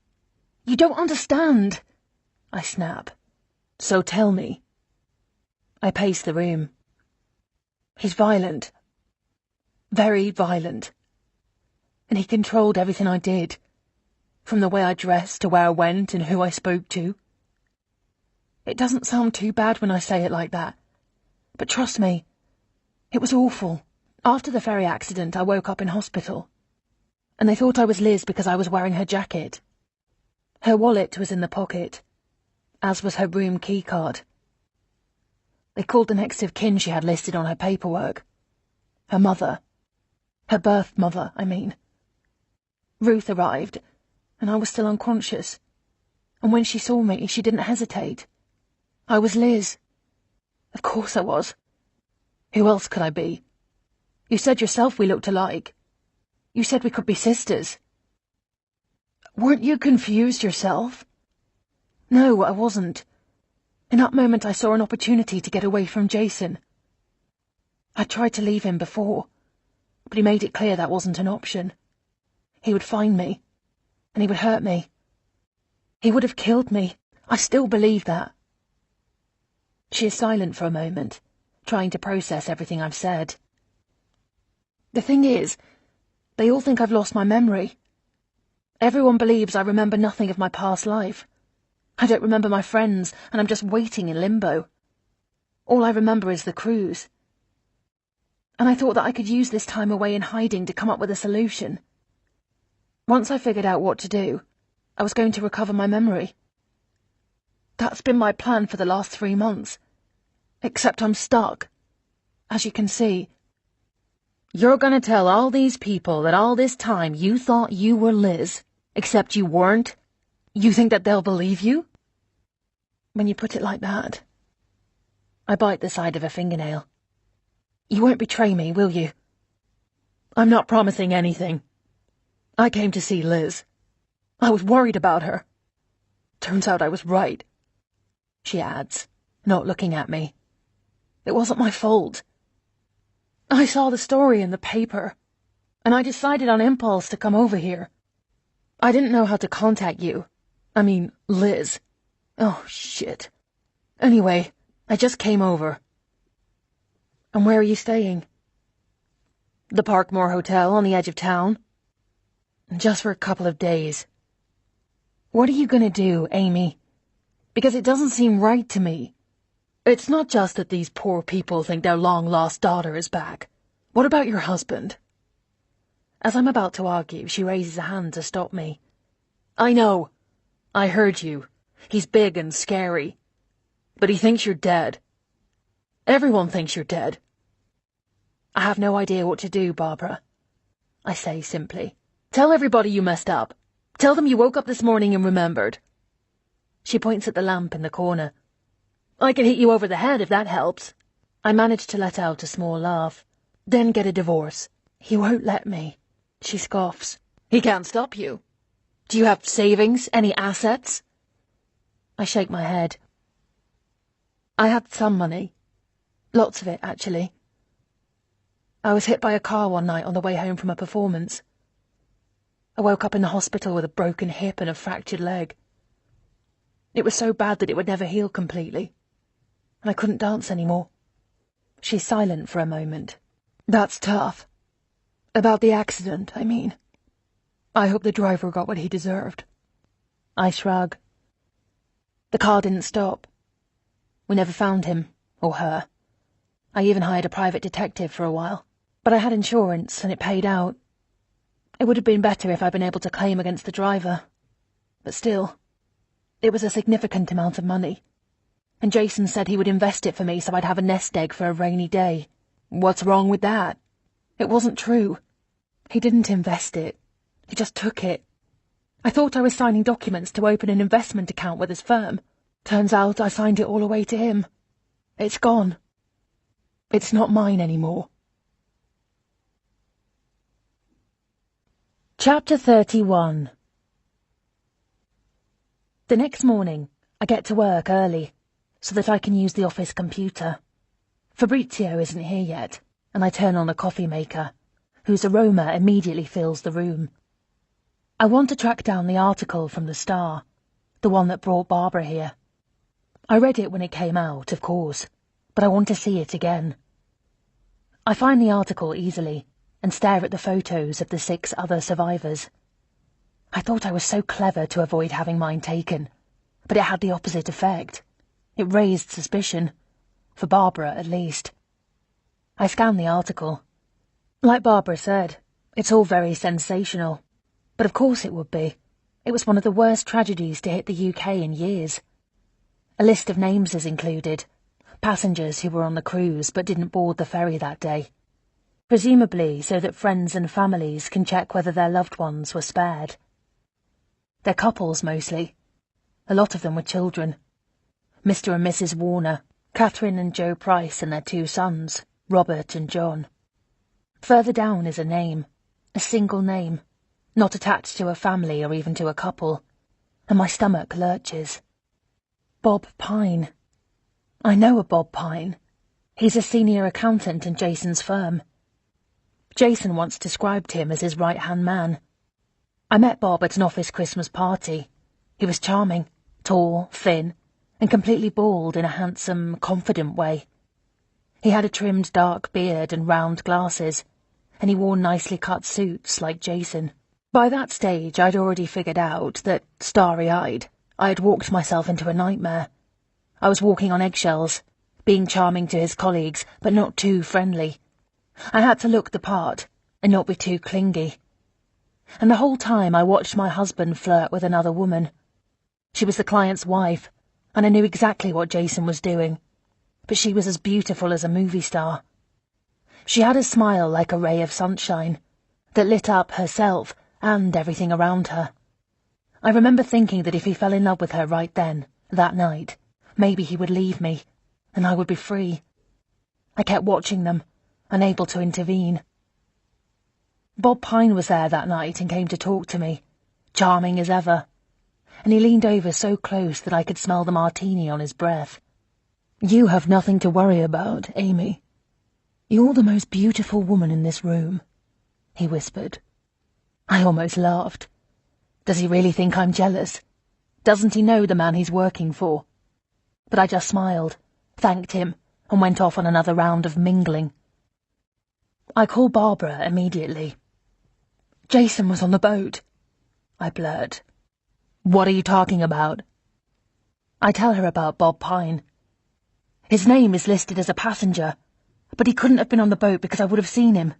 You don't understand, I snap. So tell me. I pace the room. He's violent. Very violent. And he controlled everything I did, from the way I dressed to where I went and who I spoke to. It doesn't sound too bad when I say it like that, but trust me, it was awful. After the ferry accident, I woke up in hospital, and they thought I was Liz because I was wearing her jacket. Her wallet was in the pocket, as was her room key card. They called the next of kin she had listed on her paperwork. Her mother. Her birth mother, I mean. Ruth arrived, and I was still unconscious. And when she saw me, she didn't hesitate. I was Liz. Of course I was. Who else could I be? You said yourself we looked alike. You said we could be sisters. Weren't you confused yourself? No, I wasn't. In that moment I saw an opportunity to get away from Jason. I tried to leave him before, but he made it clear that wasn't an option. He would find me, and he would hurt me. He would have killed me. I still believe that. She is silent for a moment, trying to process everything I've said. The thing is, they all think I've lost my memory. Everyone believes I remember nothing of my past life. I don't remember my friends, and I'm just waiting in limbo. All I remember is the cruise. And I thought that I could use this time away in hiding to come up with a solution. Once I figured out what to do, I was going to recover my memory. That's been my plan for the last 3 months. Except I'm stuck. As you can see. You're gonna tell all these people that all this time you thought you were Liz, except you weren't? You think that they'll believe you? When you put it like that. I bite the side of a fingernail. You won't betray me, will you? I'm not promising anything. I came to see Liz. I was worried about her. Turns out I was right. She adds, not looking at me. It wasn't my fault. I saw the story in the paper, and I decided on impulse to come over here. I didn't know how to contact you. I mean, Liz. Oh, shit. Anyway, I just came over. And where are you staying? The Parkmore Hotel on the edge of town. Just for a couple of days. What are you gonna do, Amy? Because it doesn't seem right to me. It's not just that these poor people think their long-lost daughter is back. What about your husband? As I'm about to argue, she raises a hand to stop me. I know. I heard you. He's big and scary. But he thinks you're dead. Everyone thinks you're dead. I have no idea what to do, Barbara. I say simply. Tell everybody you messed up. Tell them you woke up this morning and remembered. She points at the lamp in the corner. I can hit you over the head if that helps. I manage to let out a small laugh. Then get a divorce. He won't let me. She scoffs. He can't stop you. Do you have savings, any assets? I shake my head. I had some money. Lots of it, actually. I was hit by a car one night on the way home from a performance. I woke up in the hospital with a broken hip and a fractured leg. It was so bad that it would never heal completely, and I couldn't dance anymore. She's silent for a moment. That's tough. About the accident, I mean. I hope the driver got what he deserved. I shrug. The car didn't stop. We never found him, or her. I even hired a private detective for a while, but I had insurance and it paid out. It would have been better if I'd been able to claim against the driver, but still, it was a significant amount of money, and Jason said he would invest it for me so I'd have a nest egg for a rainy day. What's wrong with that? It wasn't true. He didn't invest it. He just took it. I thought I was signing documents to open an investment account with his firm. Turns out I signed it all away to him. It's gone. It's not mine anymore. Chapter 31. The next morning, I get to work early, so that I can use the office computer. Fabrizio isn't here yet, and I turn on a coffee maker, whose aroma immediately fills the room. I want to track down the article from the Star, the one that brought Barbara here. I read it when it came out, of course, but I want to see it again. I find the article easily, and stare at the photos of the 6 other survivors. I thought I was so clever to avoid having mine taken, but it had the opposite effect. It raised suspicion, for Barbara at least. I scan the article. Like Barbara said, it's all very sensational, but of course it would be. It was one of the worst tragedies to hit the UK in years. A list of names is included, passengers who were on the cruise but didn't board the ferry that day, presumably so that friends and families can check whether their loved ones were spared. They're couples mostly. A lot of them were children. Mr. and Mrs. Warner, Catherine and Joe Price and their 2 sons, Robert and John. Further down is a name, a single name, not attached to a family or even to a couple, and my stomach lurches. Bob Pine. I know a Bob Pine. He's a senior accountant in Jason's firm. Jason once described him as his right-hand man. I met Bob at an office Christmas party. He was charming, tall, thin, and completely bald in a handsome, confident way. He had a trimmed dark beard and round glasses, and he wore nicely cut suits like Jason. By that stage, I'd already figured out that, starry-eyed, I had walked myself into a nightmare. I was walking on eggshells, being charming to his colleagues, but not too friendly. I had to look the part, and not be too clingy. And the whole time I watched my husband flirt with another woman. She was the client's wife, and I knew exactly what Jason was doing. But she was as beautiful as a movie star. She had a smile like a ray of sunshine, that lit up herself and everything around her. I remember thinking that if he fell in love with her right then, that night, maybe he would leave me, and I would be free. I kept watching them, unable to intervene. Bob Pine was there that night and came to talk to me, charming as ever, and he leaned over so close that I could smell the martini on his breath. You have nothing to worry about, Amy. You're the most beautiful woman in this room, he whispered. I almost laughed. Does he really think I'm jealous? Doesn't he know the man he's working for? But I just smiled, thanked him, and went off on another round of mingling. I called Barbara immediately. Jason was on the boat, I blurred. What are you talking about? I tell her about Bob Pine. His name is listed as a passenger, but he couldn't have been on the boat because I would have seen him.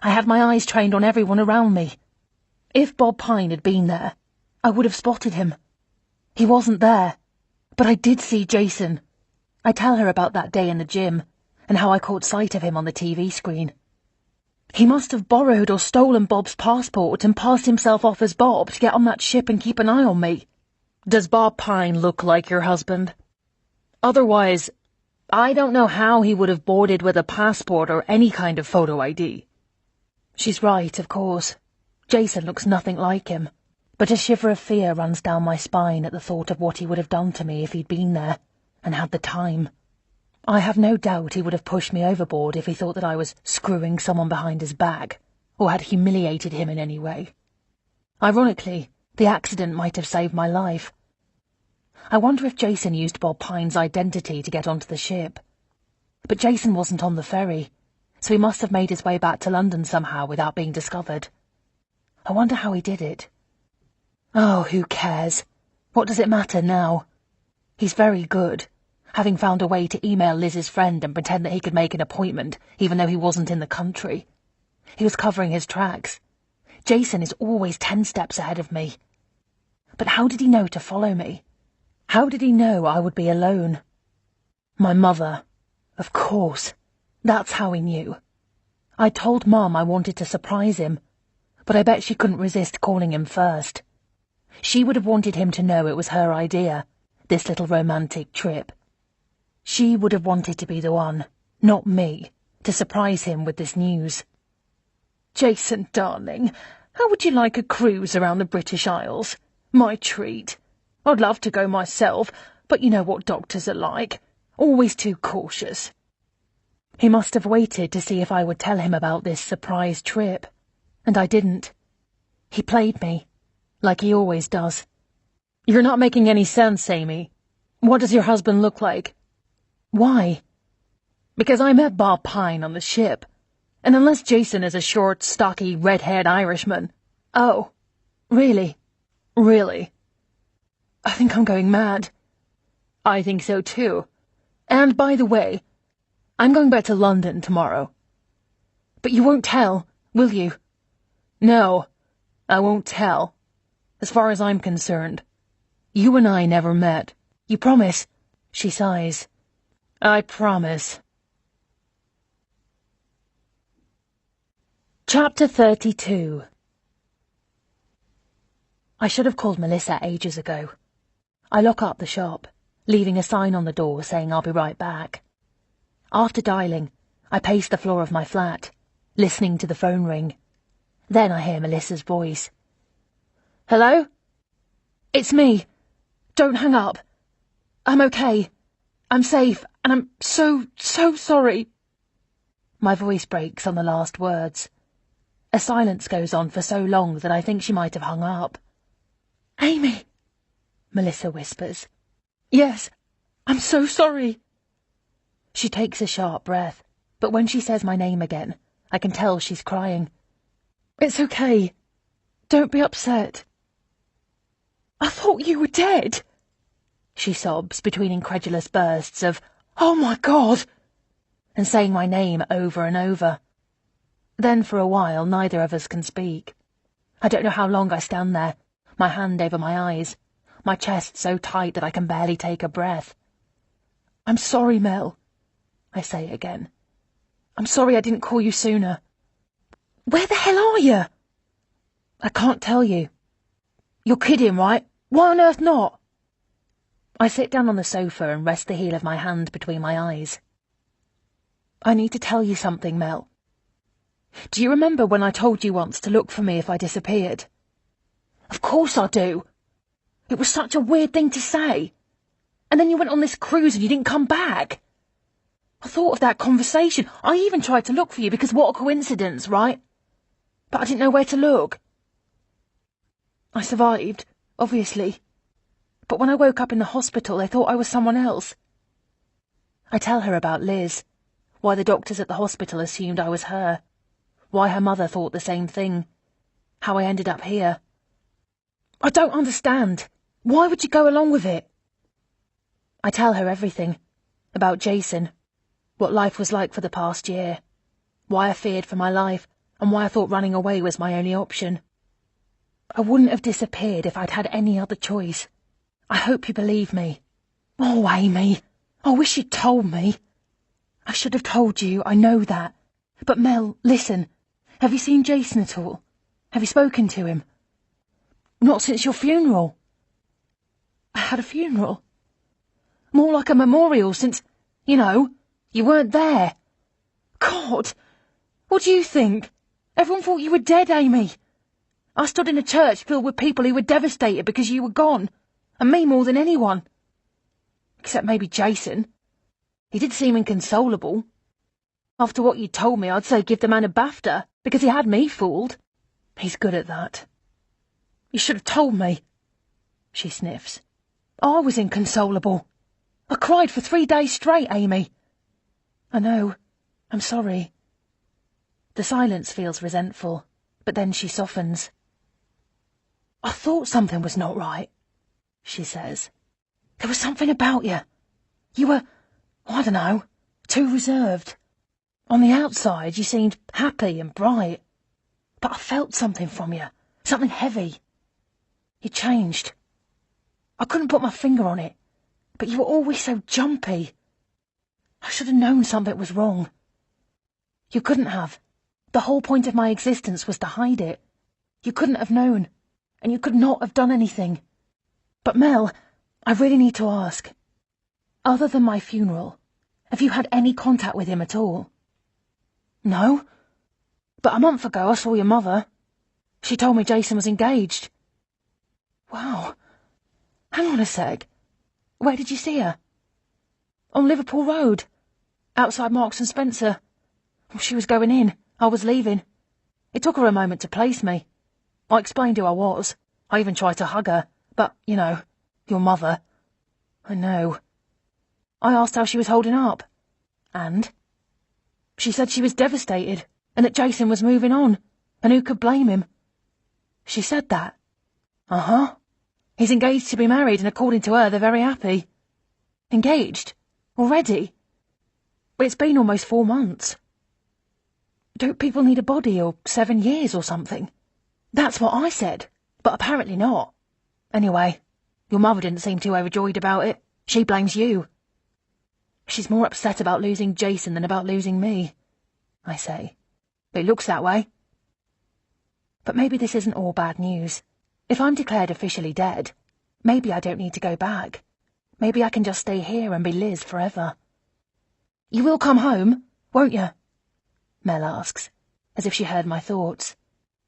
I had my eyes trained on everyone around me. If Bob Pine had been there, I would have spotted him. He wasn't there, but I did see Jason. I tell her about that day in the gym, and how I caught sight of him on the TV screen. He must have borrowed or stolen Bob's passport and passed himself off as Bob to get on that ship and keep an eye on me. Does Bob Pine look like your husband? Otherwise, I don't know how he would have boarded with a passport or any kind of photo ID. She's right, of course. Jason looks nothing like him, but a shiver of fear runs down my spine at the thought of what he would have done to me if he'd been there, and had the time. I have no doubt he would have pushed me overboard if he thought that I was screwing someone behind his back, or had humiliated him in any way. Ironically, the accident might have saved my life. I wonder if Jason used Bob Pine's identity to get onto the ship. But Jason wasn't on the ferry, so he must have made his way back to London somehow without being discovered. I wonder how he did it. Oh, who cares? What does it matter now? He's very good, having found a way to email Liz's friend and pretend that he could make an appointment, even though he wasn't in the country. He was covering his tracks. Jason is always 10 steps ahead of me. But how did he know to follow me? How did he know I would be alone? My mother. Of course. That's how he knew. I told Mum I wanted to surprise him, but I bet she couldn't resist calling him first. She would have wanted him to know it was her idea, this little romantic trip. She would have wanted to be the one, not me, to surprise him with this news. Jason, darling, how would you like a cruise around the British Isles? My treat. I'd love to go myself, but you know what doctors are like. Always too cautious. He must have waited to see if I would tell him about this surprise trip, and I didn't. He played me, like he always does. You're not making any sense, Amy. What does your husband look like? Why? Because I met Bob Pine on the ship, and unless Jason is a short, stocky, red-haired Irishman... Oh, really? Really? I think I'm going mad. I think so too. And by the way, I'm going back to London tomorrow. But you won't tell, will you? No, I won't tell. As far as I'm concerned. You and I never met. You promise? She sighs. I promise. Chapter 32. I should have called Melissa ages ago. I lock up the shop, leaving a sign on the door saying I'll be right back. After dialing, I pace the floor of my flat, listening to the phone ring. Then I hear Melissa's voice. Hello? It's me. Don't hang up. I'm okay. I'm safe, and I'm so sorry. My voice breaks on the last words. A silence goes on for so long that I think she might have hung up. Amy, Melissa whispers. Yes, I'm so sorry. She takes a sharp breath, but when she says my name again, I can tell she's crying. It's okay. Don't be upset. I thought you were dead, she sobs between incredulous bursts of, oh my God, and saying my name over and over. Then for a while neither of us can speak. I don't know how long I stand there, my hand over my eyes, my chest so tight that I can barely take a breath. I'm sorry, Mel, I say again. I'm sorry I didn't call you sooner. Where the hell are you? I can't tell you. You're kidding, right? Why on earth not? I sit down on the sofa and rest the heel of my hand between my eyes. I need to tell you something, Mel. Do you remember when I told you once to look for me if I disappeared? Of course I do. It was such a weird thing to say. And then you went on this cruise and you didn't come back. I thought of that conversation. I even tried to look for you because what a coincidence, right? But I didn't know where to look. I survived, obviously. But when I woke up in the hospital, they thought I was someone else. I tell her about Liz, why the doctors at the hospital assumed I was her, why her mother thought the same thing, how I ended up here. I don't understand. Why would you go along with it? I tell her everything, about Jason, what life was like for the past year, why I feared for my life, and why I thought running away was my only option. I wouldn't have disappeared if I'd had any other choice. I hope you believe me. Oh, Amy, I wish you'd told me. I should have told you, I know that. But Mel, listen, have you seen Jason at all? Have you spoken to him? Not since your funeral. I had a funeral. More like a memorial since, you know, you weren't there. God, what do you think? Everyone thought you were dead, Amy. I stood in a church filled with people who were devastated because you were gone, and me more than anyone. Except maybe Jason. He did seem inconsolable. After what you told me, I'd say give the man a BAFTA, because he had me fooled. He's good at that. You should have told me. She sniffs. I was inconsolable. I cried for 3 days straight, Amy. I know. I'm sorry. The silence feels resentful, but then she softens. I thought something was not right, she says. There was something about you. You were, I don't know, too reserved. On the outside, you seemed happy and bright. But I felt something from you, something heavy. You changed. I couldn't put my finger on it, but you were always so jumpy. I should have known something was wrong. You couldn't have. The whole point of my existence was to hide it. You couldn't have known, and you could not have done anything. But Mel, I really need to ask. Other than my funeral, have you had any contact with him at all? No. But a month ago I saw your mother. She told me Jason was engaged. Wow. Hang on a sec. Where did you see her? On Liverpool Road. Outside Marks and Spencer. She was going in. I was leaving. It took her a moment to place me. I explained who I was. I even tried to hug her. But, you know, your mother. I know. I asked how she was holding up. And? She said she was devastated, and that Jason was moving on, and who could blame him? She said that. Uh-huh. He's engaged to be married, and according to her, they're very happy. Engaged? Already? But it's been almost 4 months. Don't people need a body, or 7 years or something? That's what I said, but apparently not. Anyway, your mother didn't seem too overjoyed about it. She blames you. She's more upset about losing Jason than about losing me, I say. It looks that way. But maybe this isn't all bad news. If I'm declared officially dead, maybe I don't need to go back. Maybe I can just stay here and be Liz forever. You will come home, won't you? Mel asks, as if she heard my thoughts.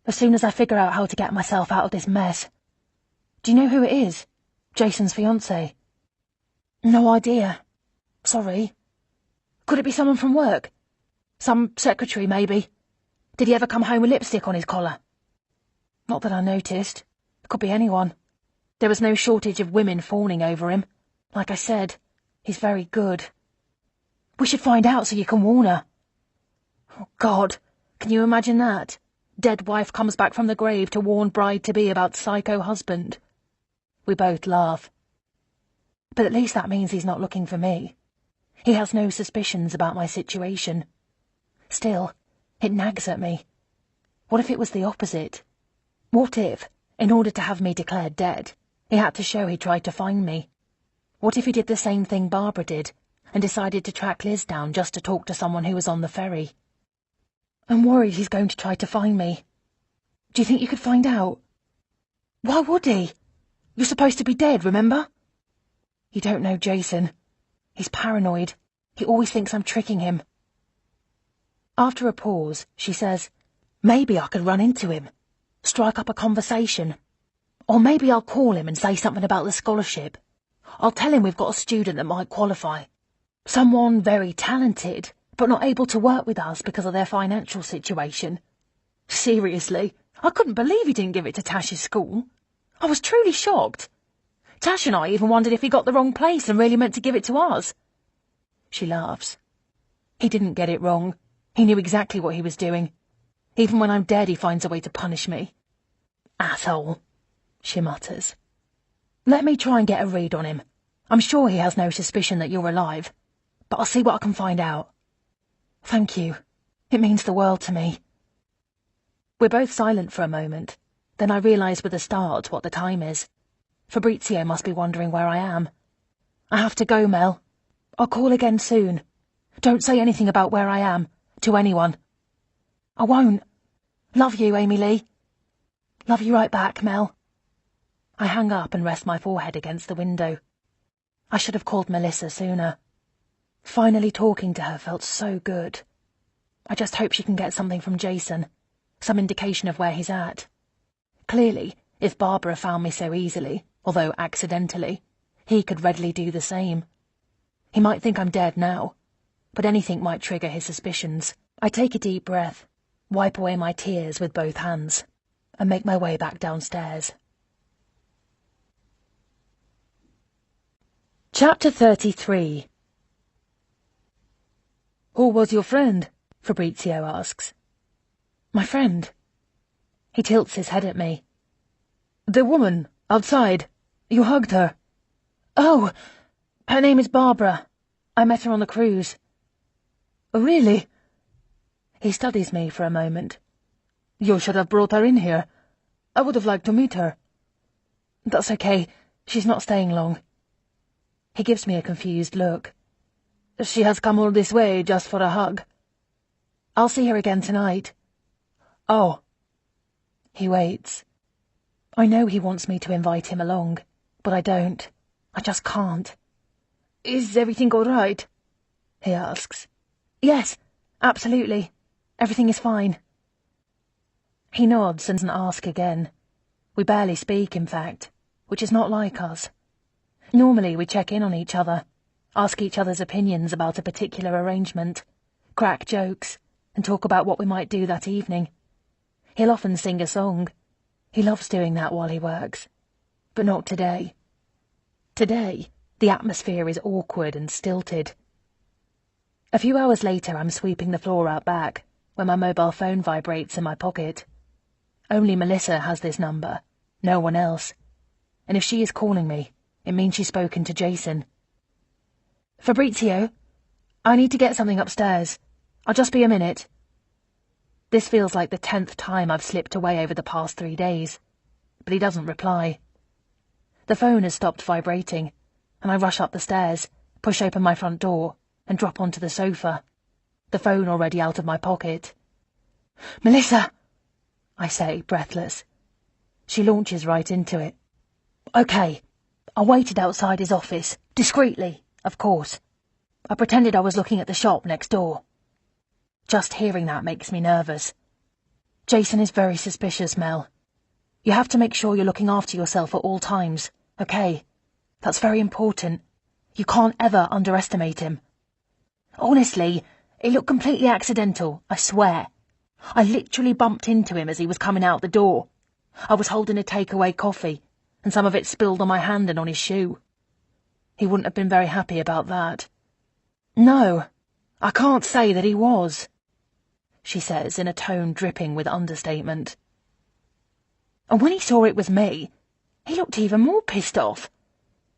As soon as I figure out how to get myself out of this mess. Do you know who it is? Jason's fiancée? No idea. Sorry. Could it be someone from work? Some secretary, maybe? Did he ever come home with lipstick on his collar? Not that I noticed. It could be anyone. There was no shortage of women fawning over him. Like I said, he's very good. We should find out so you can warn her. Oh, God, can you imagine that? Dead wife comes back from the grave to warn bride-to-be about psycho husband. We both laugh. But at least that means he's not looking for me. He has no suspicions about my situation. Still, it nags at me. What if it was the opposite? What if, in order to have me declared dead, he had to show he tried to find me? What if he did the same thing Barbara did, and decided to track Liz down just to talk to someone who was on the ferry? I'm worried he's going to try to find me. Do you think you could find out? Why would he? You're supposed to be dead, remember? You don't know Jason. He's paranoid. He always thinks I'm tricking him. After a pause, she says, maybe I could run into him, strike up a conversation. Or maybe I'll call him and say something about the scholarship. I'll tell him we've got a student that might qualify. Someone very talented, but not able to work with us because of their financial situation. Seriously, I couldn't believe he didn't give it to Tash's school. I was truly shocked. Tash and I even wondered if he got the wrong place and really meant to give it to us. She laughs. He didn't get it wrong. He knew exactly what he was doing. Even when I'm dead, he finds a way to punish me. Asshole, she mutters. Let me try and get a read on him. I'm sure he has no suspicion that you're alive, but I'll see what I can find out. Thank you. It means the world to me. We're both silent for a moment. Then I realise with a start what the time is. Fabrizio must be wondering where I am. I have to go, Mel. I'll call again soon. Don't say anything about where I am, to anyone. I won't. Love you, Amy Lee. Love you right back, Mel. I hang up and rest my forehead against the window. I should have called Melissa sooner. Finally talking to her felt so good. I just hope she can get something from Jason, some indication of where he's at. Clearly, if Barbara found me so easily, although accidentally, he could readily do the same. He might think I'm dead now, but anything might trigger his suspicions. I take a deep breath, wipe away my tears with both hands, and make my way back downstairs. Chapter 33. Who was your friend? Fabrizio asks. My friend. He tilts his head at me. The woman, outside. You hugged her. Oh, her name is Barbara. I met her on the cruise. Really? He studies me for a moment. You should have brought her in here. I would have liked to meet her. That's okay. She's not staying long. He gives me a confused look. She has come all this way just for a hug. I'll see her again tonight. Oh. He waits. I know he wants me to invite him along, but I don't. I just can't. Is everything all right? He asks. Yes, absolutely. Everything is fine. He nods and doesn't ask again. We barely speak, in fact, which is not like us. Normally we check in on each other, ask each other's opinions about a particular arrangement, crack jokes, and talk about what we might do that evening. He'll often sing a song. He loves doing that while he works. But not today. Today, the atmosphere is awkward and stilted. A few hours later, I'm sweeping the floor out back, when my mobile phone vibrates in my pocket. Only Melissa has this number, no one else. And if she is calling me, it means she's spoken to Jason. Fabrizio, I need to get something upstairs. I'll just be a minute. This feels like the 10th time I've slipped away over the past 3 days, but he doesn't reply. The phone has stopped vibrating, and I rush up the stairs, push open my front door, and drop onto the sofa, the phone already out of my pocket. Melissa, I say, breathless. She launches right into it. Okay, I waited outside his office, discreetly, of course. I pretended I was looking at the shop next door. Just hearing that makes me nervous. Jason is very suspicious, Mel. You have to make sure you're looking after yourself at all times, okay? That's very important. You can't ever underestimate him. Honestly, it looked completely accidental, I swear. I literally bumped into him as he was coming out the door. I was holding a takeaway coffee, and some of it spilled on my hand and on his shoe. He wouldn't have been very happy about that. No, I can't say that he was, she says in a tone dripping with understatement. And when he saw it was me, he looked even more pissed off.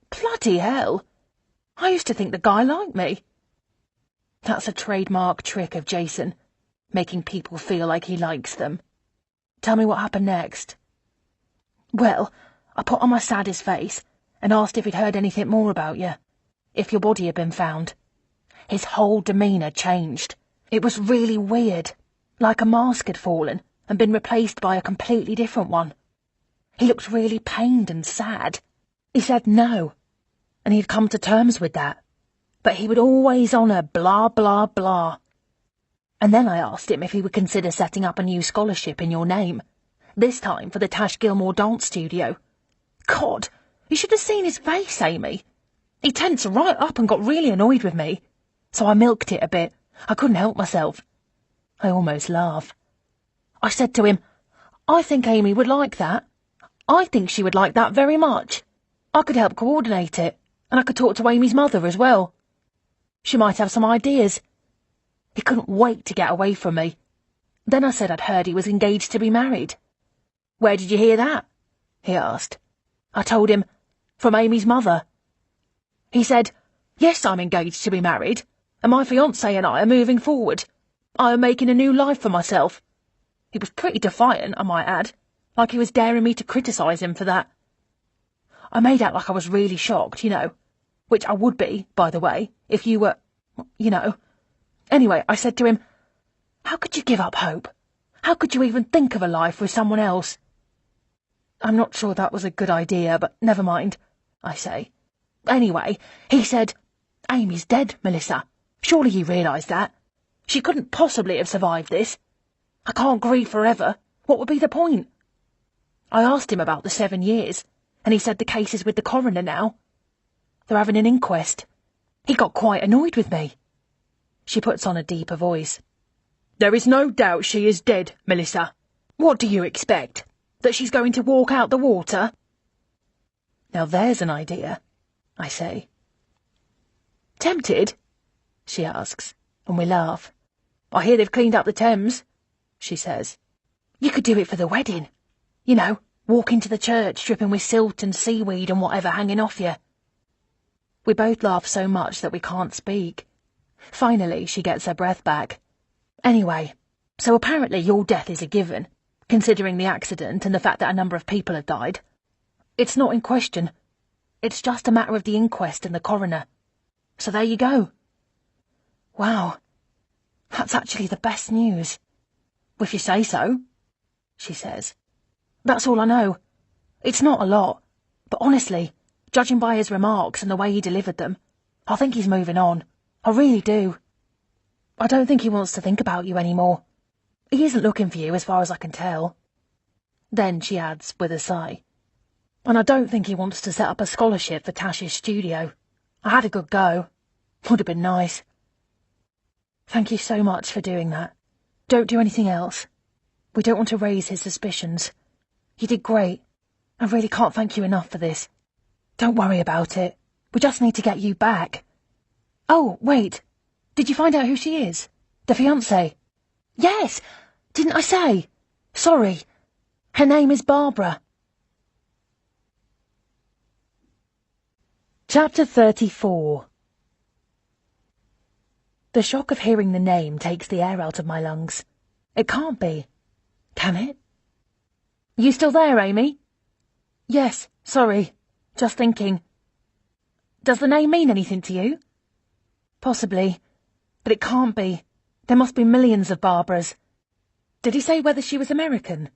Bloody hell! I used to think the guy liked me. That's a trademark trick of Jason, making people feel like he likes them. Tell me what happened next. Well, I put on my saddest face and asked if he'd heard anything more about you, if your body had been found. His whole demeanour changed. It was really weird, like a mask had fallen and been replaced by a completely different one. He looked really pained and sad. He said no, and he'd come to terms with that, but he would always honour blah blah blah. And then I asked him if he would consider setting up a new scholarship in your name, this time for the Tash Gilmore Dance Studio. God, you should have seen his face, Amy. He tensed right up and got really annoyed with me, so I milked it a bit. I couldn't help myself. I almost laugh. I said to him, I think Amy would like that. I think she would like that very much. I could help coordinate it, and I could talk to Amy's mother as well. She might have some ideas. He couldn't wait to get away from me. Then I said I'd heard he was engaged to be married. Where did you hear that? He asked. I told him, from Amy's mother. He said, yes, I'm engaged to be married, and my fiancé and I are moving forward. I am making a new life for myself. He was pretty defiant, I might add, like he was daring me to criticise him for that. I made out like I was really shocked, you know, which I would be, by the way, if you were, you know. Anyway, I said to him, how could you give up hope? How could you even think of a life with someone else? I'm not sure that was a good idea, but never mind, I say. Anyway, he said, Amy's dead, Melissa. Surely you realise that. She couldn't possibly have survived this. I can't grieve forever. What would be the point? I asked him about the 7 years, and he said the case is with the coroner now. They're having an inquest. He got quite annoyed with me. She puts on a deeper voice. There is no doubt she is dead, Melissa. What do you expect? That she's going to walk out the water? Now there's an idea, I say. Tempted? She asks, and we laugh. I hear they've cleaned up the Thames, she says. You could do it for the wedding. You know, walk into the church dripping with silt and seaweed and whatever hanging off you. We both laugh so much that we can't speak. Finally, she gets her breath back. Anyway, so apparently your death is a given, considering the accident and the fact that a number of people have died. It's not in question. It's just a matter of the inquest and the coroner. So there you go. Wow, that's actually the best news. If you say so, she says. That's all I know. It's not a lot, but honestly, judging by his remarks and the way he delivered them, I think he's moving on. I really do. I don't think he wants to think about you anymore. He isn't looking for you as far as I can tell. Then she adds with a sigh. And I don't think he wants to set up a scholarship for Tash's studio. I had a good go. Would have been nice. Thank you so much for doing that. Don't do anything else. We don't want to raise his suspicions. You did great. I really can't thank you enough for this. Don't worry about it. We just need to get you back. Oh, wait. Did you find out who she is? The fiancé? Yes! Didn't I say? Sorry. Her name is Barbara. Chapter 34. The shock of hearing the name takes the air out of my lungs. It can't be. Can it? You still there, Amy? Yes, sorry. Just thinking. Does the name mean anything to you? Possibly. But it can't be. There must be millions of Barbaras. Did he say whether she was American?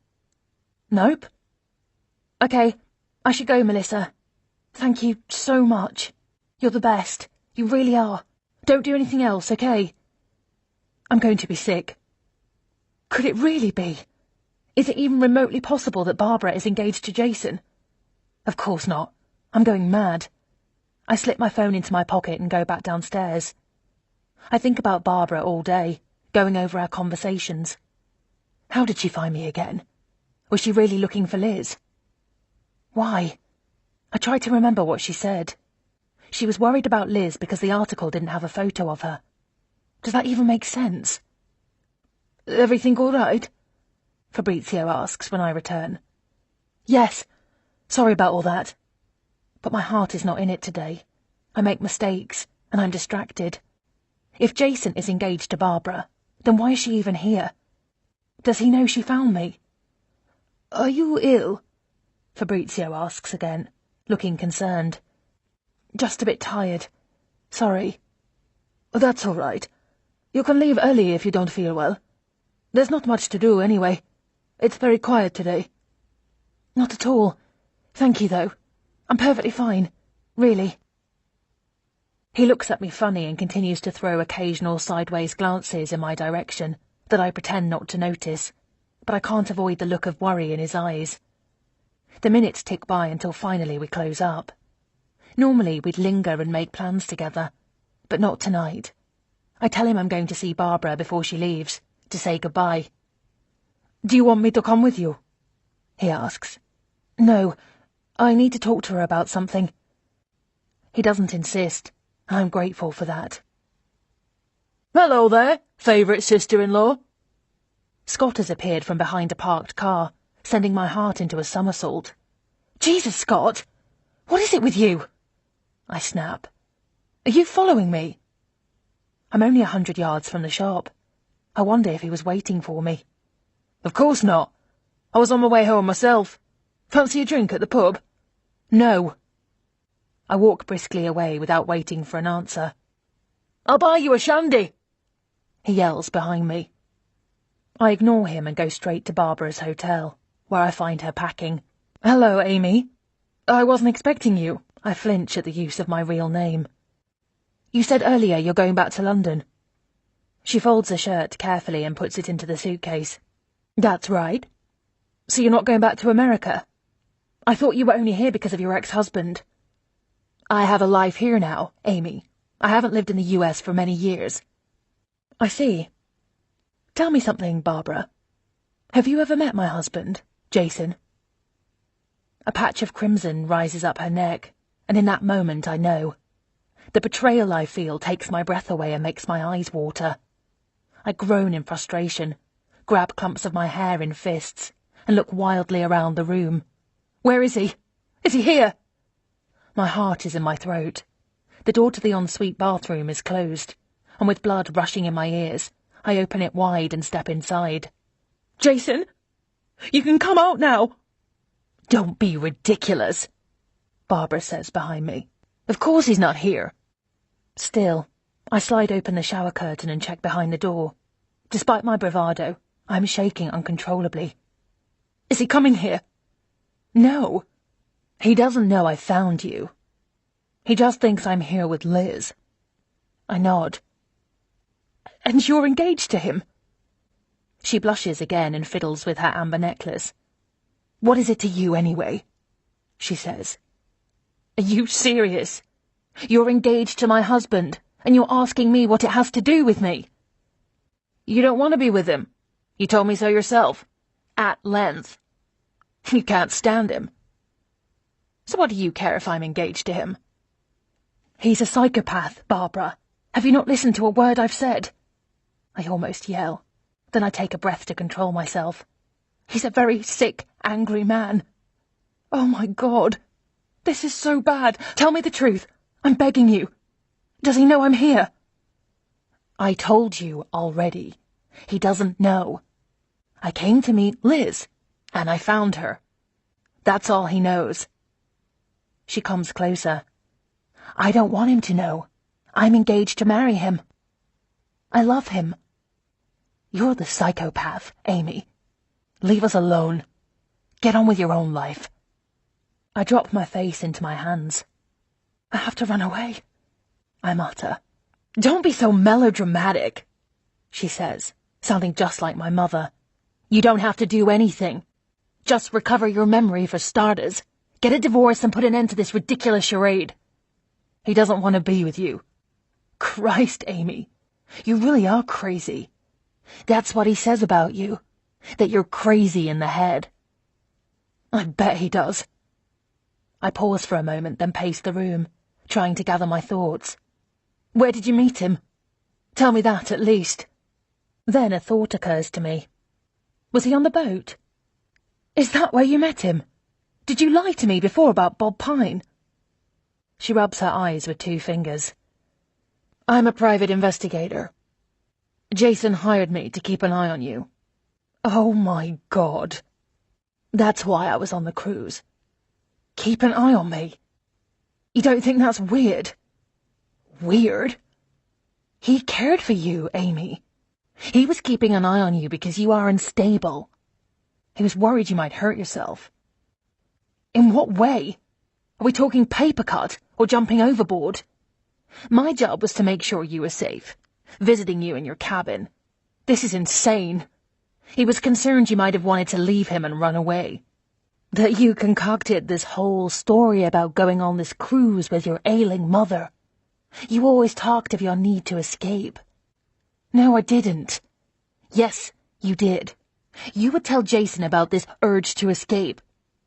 Nope. Okay, I should go, Melissa. Thank you so much. You're the best. You really are. Don't do anything else, okay? I'm going to be sick. Could it really be? Is it even remotely possible that Barbara is engaged to Jason? Of course not. I'm going mad. I slip my phone into my pocket and go back downstairs. I think about Barbara all day, going over our conversations. How did she find me again? Was she really looking for Liz? Why? I tried to remember what she said. She was worried about Liz because the article didn't have a photo of her. Does that even make sense? Everything all right? Fabrizio asks when I return. Yes. Sorry about all that. But my heart is not in it today. I make mistakes, and I'm distracted. If Jason is engaged to Barbara, then why is she even here? Does he know she found me? Are you ill? Fabrizio asks again, looking concerned. Just a bit tired. Sorry. That's all right. You can leave early if you don't feel well. There's not much to do anyway. It's very quiet today. Not at all. Thank you, though. I'm perfectly fine. Really. He looks at me funny and continues to throw occasional sideways glances in my direction that I pretend not to notice, but I can't avoid the look of worry in his eyes. The minutes tick by until finally we close up. Normally we'd linger and make plans together, but not tonight. I tell him I'm going to see Barbara before she leaves, to say goodbye. Do you want me to come with you? He asks. No, I need to talk to her about something. He doesn't insist. I'm grateful for that. Hello there, favourite sister-in-law. Scott has appeared from behind a parked car, sending my heart into a somersault. Jesus, Scott! What is it with you? I snap. Are you following me? I'm only 100 yards from the shop. I wonder if he was waiting for me. Of course not. I was on my way home myself. Fancy a drink at the pub? No. I walk briskly away without waiting for an answer. I'll buy you a shandy, he yells behind me. I ignore him and go straight to Barbara's hotel, where I find her packing. Hello, Amy. I wasn't expecting you. I flinch at the use of my real name. You said earlier you're going back to London. She folds her shirt carefully and puts it into the suitcase. That's right. So you're not going back to America? I thought you were only here because of your ex-husband. I have a life here now, Amy. I haven't lived in the US for many years. I see. Tell me something, Barbara. Have you ever met my husband, Jason? A patch of crimson rises up her neck, and in that moment I know. The betrayal I feel takes my breath away and makes my eyes water. I groan in frustration, grab clumps of my hair in fists, and look wildly around the room. Where is he? Is he here? My heart is in my throat. The door to the ensuite bathroom is closed, and with blood rushing in my ears, I open it wide and step inside. Jason, you can come out now. Don't be ridiculous, Barbara says behind me. Of course he's not here. Still, I slide open the shower curtain and check behind the door. Despite my bravado, I'm shaking uncontrollably. Is he coming here? No. He doesn't know I found you. He just thinks I'm here with Liz. I nod. And you're engaged to him? She blushes again and fiddles with her amber necklace. What is it to you anyway? She says. Are you serious? You're engaged to my husband, and you're asking me what it has to do with me? You don't want to be with him. You told me so yourself. At length. You can't stand him. So what do you care if I'm engaged to him? He's a psychopath, Barbara. Have you not listened to a word I've said? I almost yell. Then I take a breath to control myself. He's a very sick, angry man. Oh my God. This is so bad. Tell me the truth. I'm begging you. Does he know I'm here? I told you already. He doesn't know. I came to meet Liz, and I found her. That's all he knows. She comes closer. I don't want him to know. I'm engaged to marry him. I love him. You're the psychopath, Amy. Leave us alone. Get on with your own life. I drop my face into my hands. I have to run away, I mutter. Don't be so melodramatic, she says, sounding just like my mother. You don't have to do anything. Just recover your memory for starters. Get a divorce and put an end to this ridiculous charade. He doesn't want to be with you. Christ, Amy, you really are crazy. That's what he says about you, that you're crazy in the head. I bet he does. I pause for a moment, then pace the room, trying to gather my thoughts. Where did you meet him? Tell me that, at least. Then a thought occurs to me. Was he on the boat? Is that where you met him? Did you lie to me before about Bob Pine? She rubs her eyes with 2 fingers. I'm a private investigator. Jason hired me to keep an eye on you. Oh my God. That's why I was on the cruise. Keep an eye on me. You don't think that's weird? Weird? He cared for you, Amy. He was keeping an eye on you because you are unstable. He was worried you might hurt yourself. In what way? Are we talking paper cut or jumping overboard? My job was to make sure you were safe, visiting you in your cabin. This is insane. He was concerned you might have wanted to leave him and run away. That you concocted this whole story about going on this cruise with your ailing mother. You always talked of your need to escape. No, I didn't. Yes, you did. You would tell Jason about this urge to escape,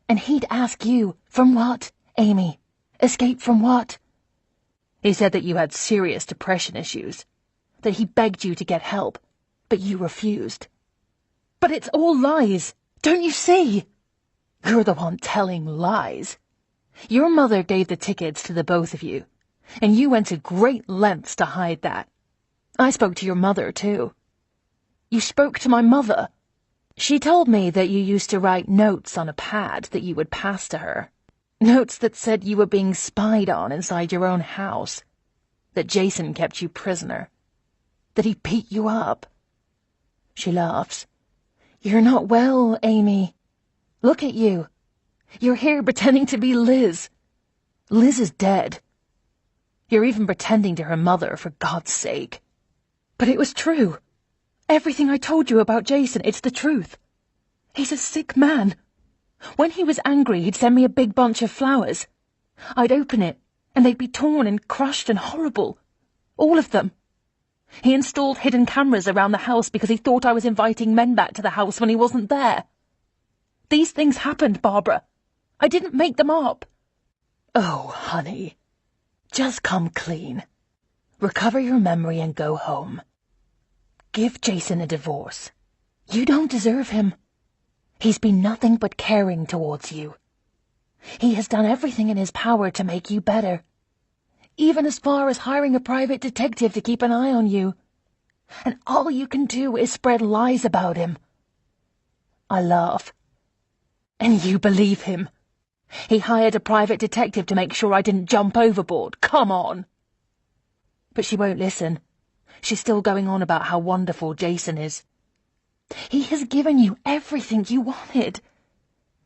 and he'd ask you, from what, Amy? Escape from what? He said that you had serious depression issues, that he begged you to get help, but you refused. But it's all lies, don't you see? You're the one telling lies. Your mother gave the tickets to the both of you, and you went to great lengths to hide that. I spoke to your mother, too. You spoke to my mother? She told me that you used to write notes on a pad that you would pass to her. Notes that said you were being spied on inside your own house. That Jason kept you prisoner. That he beat you up. She laughs. You're not well, Amy. Look at you. You're here pretending to be Liz. Liz is dead. You're even pretending to her mother, for God's sake. But it was true. Everything I told you about Jason, it's the truth. He's a sick man. When he was angry, he'd send me a big bunch of flowers. I'd open it, and they'd be torn and crushed and horrible. All of them. He installed hidden cameras around the house because he thought I was inviting men back to the house when he wasn't there. These things happened, Barbara. I didn't make them up. Oh, honey. Just come clean. Recover your memory and go home. Give Jason a divorce. You don't deserve him. He's been nothing but caring towards you. He has done everything in his power to make you better. Even as far as hiring a private detective to keep an eye on you. And all you can do is spread lies about him. I laugh. And you believe him. He hired a private detective to make sure I didn't jump overboard. Come on. But she won't listen. She's still going on about how wonderful Jason is. He has given you everything you wanted.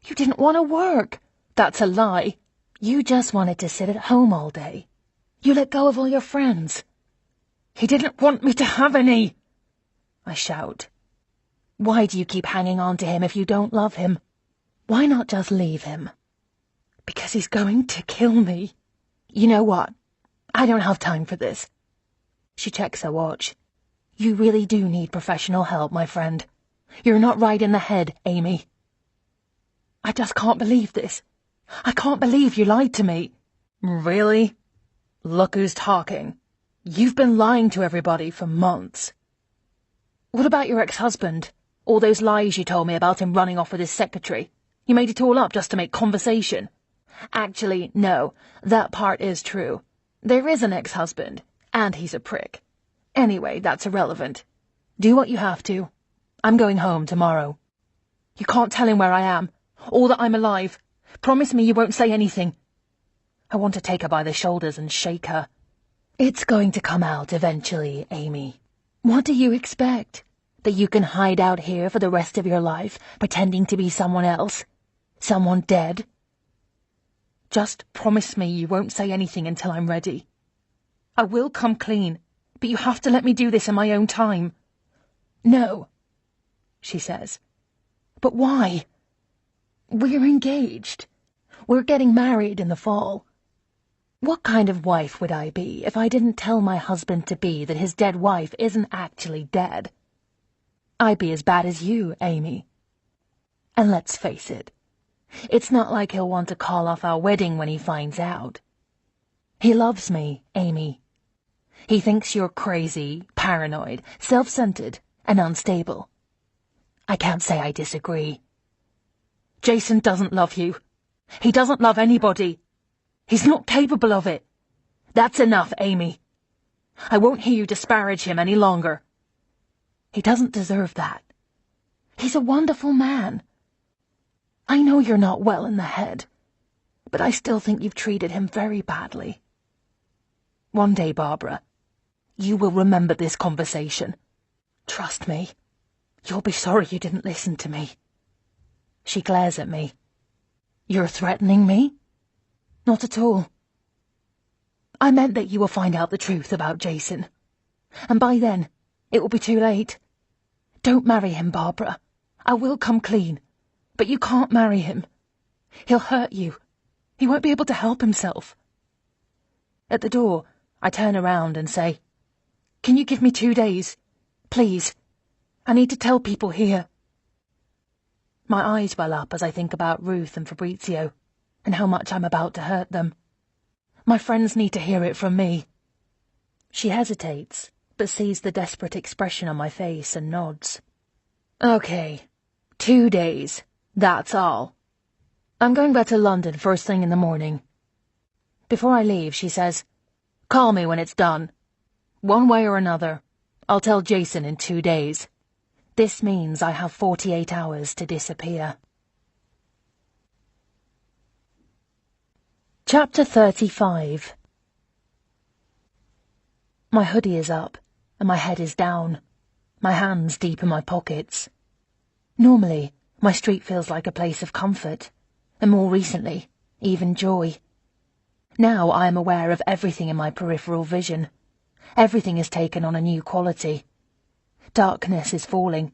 You didn't want to work. That's a lie. You just wanted to sit at home all day. You let go of all your friends. He didn't want me to have any. I shout. Why do you keep hanging on to him if you don't love him? Why not just leave him? Because he's going to kill me. You know what? I don't have time for this. She checks her watch. You really do need professional help, my friend. You're not right in the head, Amy. I just can't believe this. I can't believe you lied to me. Really? Look who's talking. You've been lying to everybody for months. What about your ex-husband? All those lies you told me about him running off with his secretary. You made it all up just to make conversation. Actually, no, that part is true. There is an ex-husband, and he's a prick. Anyway, that's irrelevant. Do what you have to. I'm going home tomorrow. You can't tell him where I am, or that I'm alive. Promise me you won't say anything. I want to take her by the shoulders and shake her. It's going to come out eventually, Amy. What do you expect? That you can hide out here for the rest of your life, pretending to be someone else? Someone dead? Just promise me you won't say anything until I'm ready. I will come clean, but you have to let me do this in my own time. No, she says. But why? We're engaged. We're getting married in the fall. What kind of wife would I be if I didn't tell my husband-to-be that his dead wife isn't actually dead? I'd be as bad as you, Amy. And let's face it, it's not like he'll want to call off our wedding when he finds out. He loves me, Amy. He thinks you're crazy, paranoid, self-centered, and unstable. I can't say I disagree. Jason doesn't love you. He doesn't love anybody. He's not capable of it. That's enough, Amy. I won't hear you disparage him any longer. He doesn't deserve that. He's a wonderful man. I know you're not well in the head, but I still think you've treated him very badly. One day, Barbara, you will remember this conversation. Trust me. You'll be sorry you didn't listen to me. She glares at me. You're threatening me? Not at all. I meant that you will find out the truth about Jason. And by then, it will be too late. Don't marry him, Barbara. I will come clean. But you can't marry him. He'll hurt you. He won't be able to help himself. At the door, I turn around and say, Can you give me 2 days? Please. I need to tell people here. My eyes well up as I think about Ruth and Fabrizio, and how much I'm about to hurt them. My friends need to hear it from me. She hesitates, but sees the desperate expression on my face and nods. Okay, 2 days. That's all. I'm going back to London first thing in the morning. Before I leave, she says, Call me when it's done. One way or another, I'll tell Jason in 2 days. This means I have 48 hours to disappear. Chapter 35. My hoodie is up, and my head is down, my hands deep in my pockets. Normally, my street feels like a place of comfort, and more recently, even joy. Now I am aware of everything in my peripheral vision. Everything is taken on a new quality. Darkness is falling,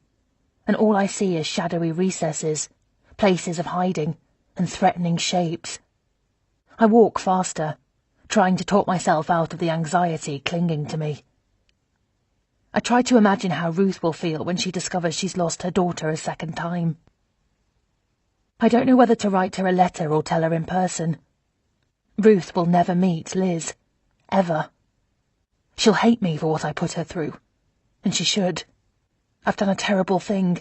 and all I see is shadowy recesses, places of hiding, and threatening shapes. I walk faster, trying to talk myself out of the anxiety clinging to me. I try to imagine how Ruth will feel when she discovers she's lost her daughter a second time. I don't know whether to write her a letter or tell her in person. Ruth will never meet Liz, ever. She'll hate me for what I put her through, and she should. I've done a terrible thing.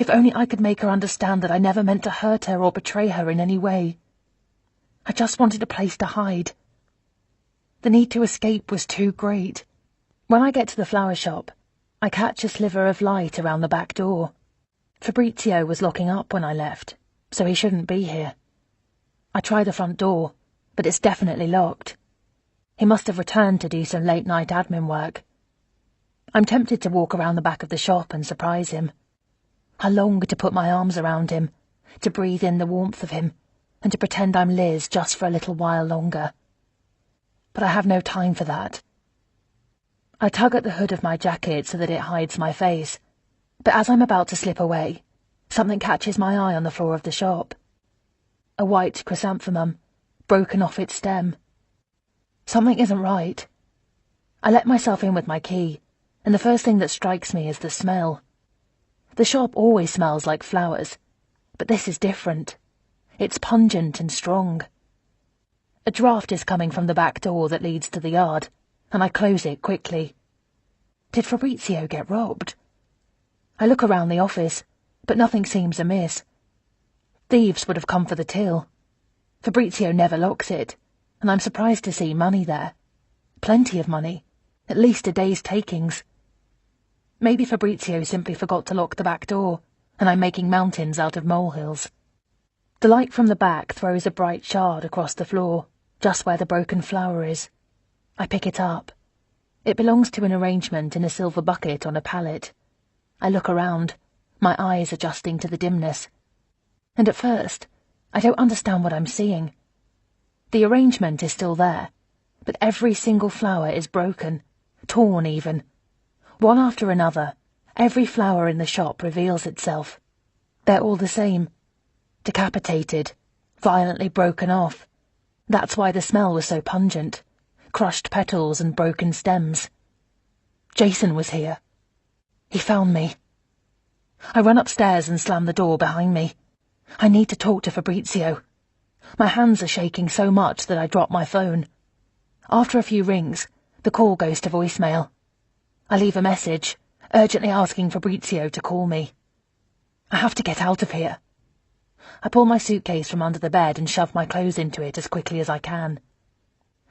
If only I could make her understand that I never meant to hurt her or betray her in any way. I just wanted a place to hide. The need to escape was too great. When I get to the flower shop, I catch a sliver of light around the back door. Fabrizio was locking up when I left, so he shouldn't be here. I try the front door, but it's definitely locked. He must have returned to do some late-night admin work. I'm tempted to walk around the back of the shop and surprise him. I long to put my arms around him, to breathe in the warmth of him, and to pretend I'm Liz just for a little while longer. But I have no time for that. I tug at the hood of my jacket so that it hides my face, but as I'm about to slip away, something catches my eye on the floor of the shop. A white chrysanthemum, broken off its stem. Something isn't right. I let myself in with my key, and the first thing that strikes me is the smell. The shop always smells like flowers, but this is different. It's pungent and strong. A draft is coming from the back door that leads to the yard, and I close it quickly. Did Fabrizio get robbed? I look around the office, but nothing seems amiss. Thieves would have come for the till. Fabrizio never locks it, and I'm surprised to see money there. Plenty of money, at least a day's takings. Maybe Fabrizio simply forgot to lock the back door, and I'm making mountains out of molehills. The light from the back throws a bright shard across the floor, just where the broken flower is. I pick it up. It belongs to an arrangement in a silver bucket on a pallet. I look around, my eyes adjusting to the dimness. And at first, I don't understand what I'm seeing. The arrangement is still there, but every single flower is broken, torn even. One after another, every flower in the shop reveals itself. They're all the same. Decapitated, violently broken off. That's why the smell was so pungent. Crushed petals and broken stems. Jason was here. He found me. I run upstairs and slam the door behind me. I need to talk to Fabrizio. My hands are shaking so much that I drop my phone. After a few rings, the call goes to voicemail. I leave a message, urgently asking Fabrizio to call me. I have to get out of here. I pull my suitcase from under the bed and shove my clothes into it as quickly as I can.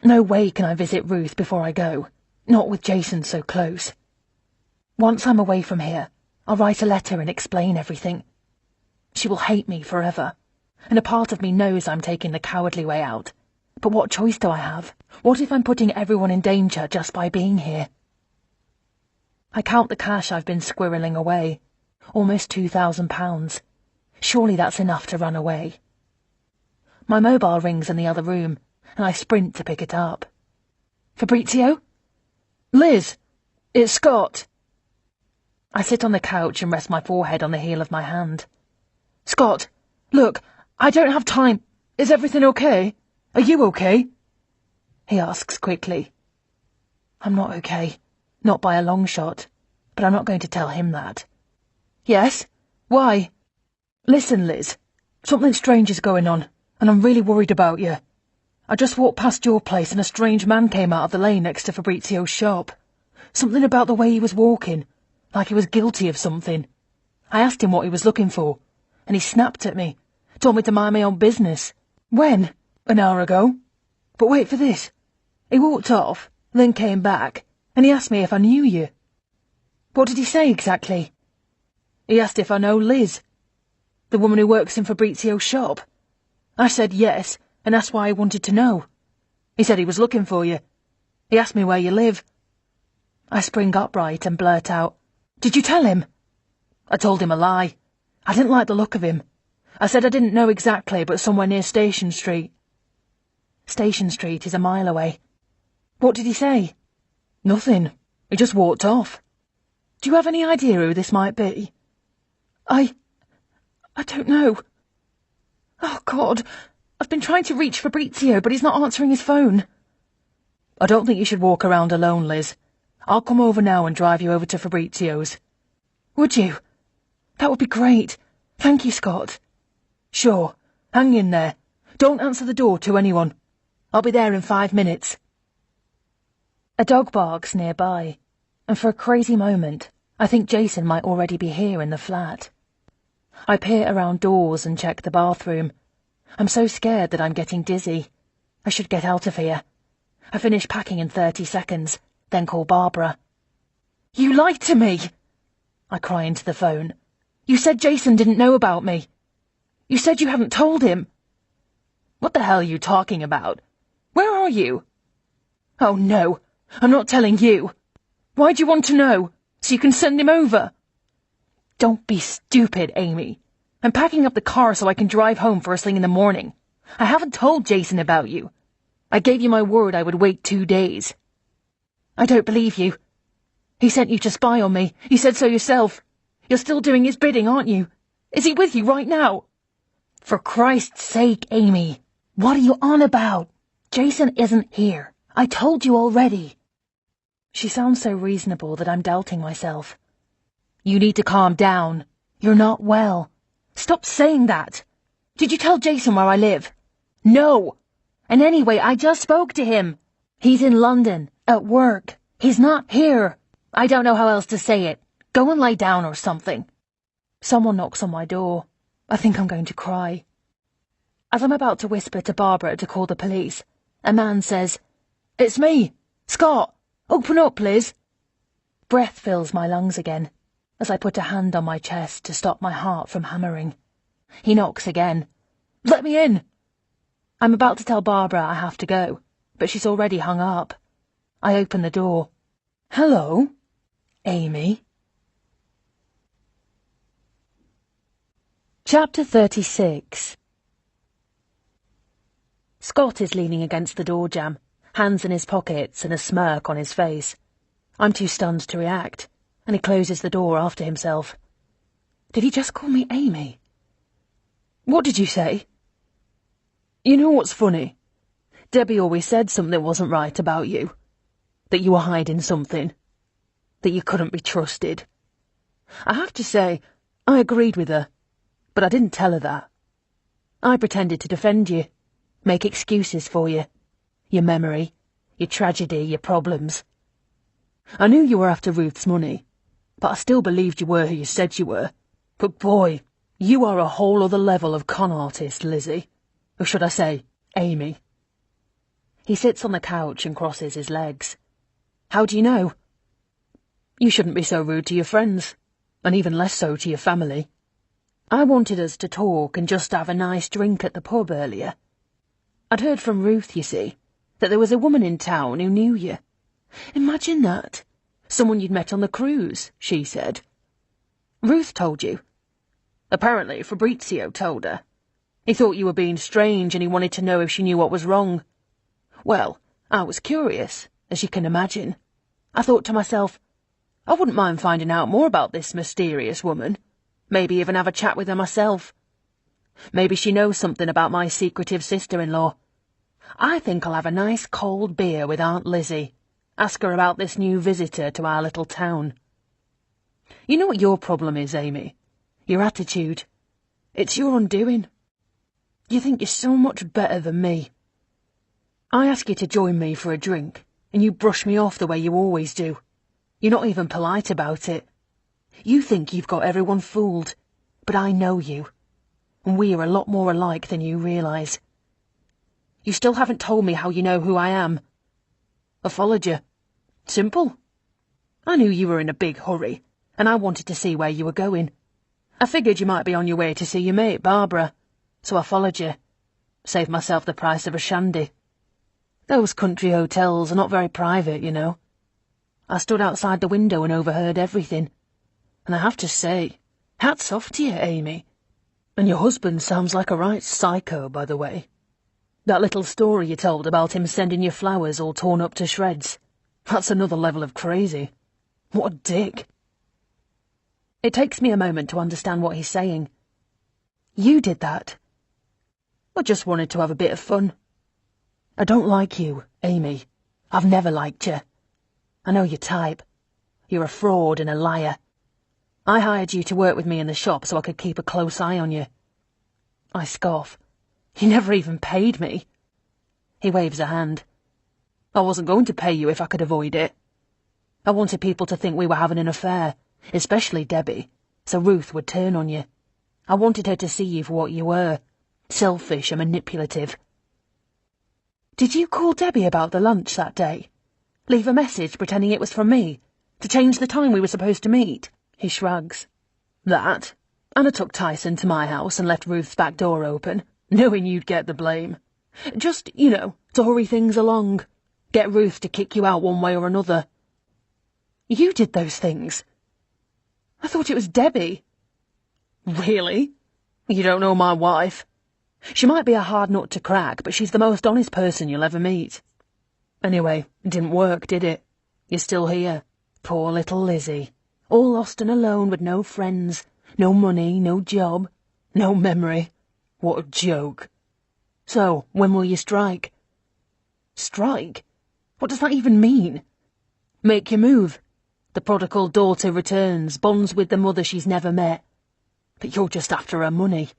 No way can I visit Ruth before I go, not with Jason so close. Once I'm away from here, I'll write a letter and explain everything. She will hate me forever, and a part of me knows I'm taking the cowardly way out. But what choice do I have? What if I'm putting everyone in danger just by being here? I count the cash I've been squirreling away. Almost £2,000. Surely that's enough to run away. My mobile rings in the other room, and I sprint to pick it up. Fabrizio? Liz! It's Scott! I sit on the couch and rest my forehead on the heel of my hand. Scott, look, I don't have time. Is everything okay? Are you okay? He asks quickly. I'm not okay. Not by a long shot. But I'm not going to tell him that. Yes? Why? Listen, Liz. Something strange is going on, and I'm really worried about you. I just walked past your place and a strange man came out of the lane next to Fabrizio's shop. Something about the way he was walking, like he was guilty of something. I asked him what he was looking for, and he snapped at me, told me to mind my own business. When? An hour ago. But wait for this. He walked off, then came back, and he asked me if I knew you. What did he say exactly? He asked if I know Liz, the woman who works in Fabrizio's shop. I said yes, and that's why I wanted to know. He said he was looking for you. He asked me where you live. I spring upright and blurt out, Did you tell him? I told him a lie. I didn't like the look of him. I said I didn't know exactly, but somewhere near Station Street. Station Street is a mile away. What did he say? Nothing. He just walked off. Do you have any idea who this might be? I don't know. Oh, God. I've been trying to reach Fabrizio, but he's not answering his phone. I don't think you should walk around alone, Liz. I'll come over now and drive you over to Fabrizio's. Would you? That would be great. Thank you, Scott. Sure. Hang in there. Don't answer the door to anyone. I'll be there in 5 minutes. A dog barks nearby, and for a crazy moment, I think Jason might already be here in the flat. I peer around doors and check the bathroom. I'm so scared that I'm getting dizzy. I should get out of here. I finish packing in 30 seconds, then call Barbara. You lied to me! I cry into the phone. You said Jason didn't know about me. You said you hadn't told him. What the hell are you talking about? Where are you? Oh no, I'm not telling you. Why do you want to know? So you can send him over? Don't be stupid, Amy. I'm packing up the car so I can drive home first thing in the morning. I haven't told Jason about you. I gave you my word I would wait 2 days. I don't believe you. He sent you to spy on me. You said so yourself. You're still doing his bidding, aren't you? Is he with you right now? For Christ's sake, Amy. What are you on about? Jason isn't here. I told you already. She sounds so reasonable that I'm doubting myself. You need to calm down. You're not well. Stop saying that. Did you tell Jason where I live? No. And anyway, I just spoke to him. He's in London, at work. He's not here. I don't know how else to say it. Go and lie down or something. Someone knocks on my door. I think I'm going to cry. As I'm about to whisper to Barbara to call the police, a man says, It's me, Scott. Open up, Liz. Breath fills my lungs again, as I put a hand on my chest to stop my heart from hammering. He knocks again. Let me in. I'm about to tell Barbara I have to go, but she's already hung up. I open the door. Hello, Amy. Chapter 36. Scott is leaning against the door jamb, hands in his pockets and a smirk on his face. I'm too stunned to react, and he closes the door after himself. Did he just call me Amy? What did you say? You know what's funny? Debbie always said something wasn't right about you. That you were hiding something. That you couldn't be trusted. I have to say, I agreed with her, but I didn't tell her that. I pretended to defend you, make excuses for you. Your memory, your tragedy, your problems. I knew you were after Ruth's money, but I still believed you were who you said you were. But boy, you are a whole other level of con artist, Lizzie. Or should I say, Amy. He sits on the couch and crosses his legs. How do you know? You shouldn't be so rude to your friends, and even less so to your family. I wanted us to talk and just have a nice drink at the pub earlier. I'd heard from Ruth, you see, that there was a woman in town who knew you. Imagine that. Someone you'd met on the cruise, she said. Ruth told you. Apparently Fabrizio told her. He thought you were being strange and he wanted to know if she knew what was wrong. Well, I was curious, as you can imagine. I thought to myself, I wouldn't mind finding out more about this mysterious woman. Maybe even have a chat with her myself. Maybe she knows something about my secretive sister-in-law. I think I'll have a nice cold beer with Aunt Lizzie. Ask her about this new visitor to our little town. You know what your problem is, Amy? Your attitude. It's your undoing. You think you're so much better than me. I ask you to join me for a drink, and you brush me off the way you always do. You're not even polite about it. You think you've got everyone fooled, but I know you, and we are a lot more alike than you realise. You still haven't told me how you know who I am. I followed you. Simple. I knew you were in a big hurry, and I wanted to see where you were going. I figured you might be on your way to see your mate, Barbara, so I followed you. Saved myself the price of a shandy. Those country hotels are not very private, you know. I stood outside the window and overheard everything. And I have to say, hats off to you, Amy. And your husband sounds like a right psycho, by the way. That little story you told about him sending you flowers all torn up to shreds. That's another level of crazy. What a dick. It takes me a moment to understand what he's saying. You did that. I just wanted to have a bit of fun. I don't like you, Amy. I've never liked you. I know your type. You're a fraud and a liar. I hired you to work with me in the shop so I could keep a close eye on you. I scoff. You never even paid me. He waves a hand. I wasn't going to pay you if I could avoid it. I wanted people to think we were having an affair, especially Debbie, so Ruth would turn on you. I wanted her to see you for what you were, selfish and manipulative. Did you call Debbie about the lunch that day? Leave a message pretending it was from me, to change the time we were supposed to meet? He shrugs. That, and I took Tyson to my house and left Ruth's back door open, knowing you'd get the blame. Just, to hurry things along. Get Ruth to kick you out one way or another. You did those things. I thought it was Debbie. Really? You don't know my wife. She might be a hard nut to crack, but she's the most honest person you'll ever meet. Anyway, it didn't work, did it? You're still here. Poor little Lizzie. All lost and alone with no friends, no money, no job, no memory. What a joke. So, when will you strike? Strike? What does that even mean? Make your move. The prodigal daughter returns, bonds with the mother she's never met. But you're just after her money.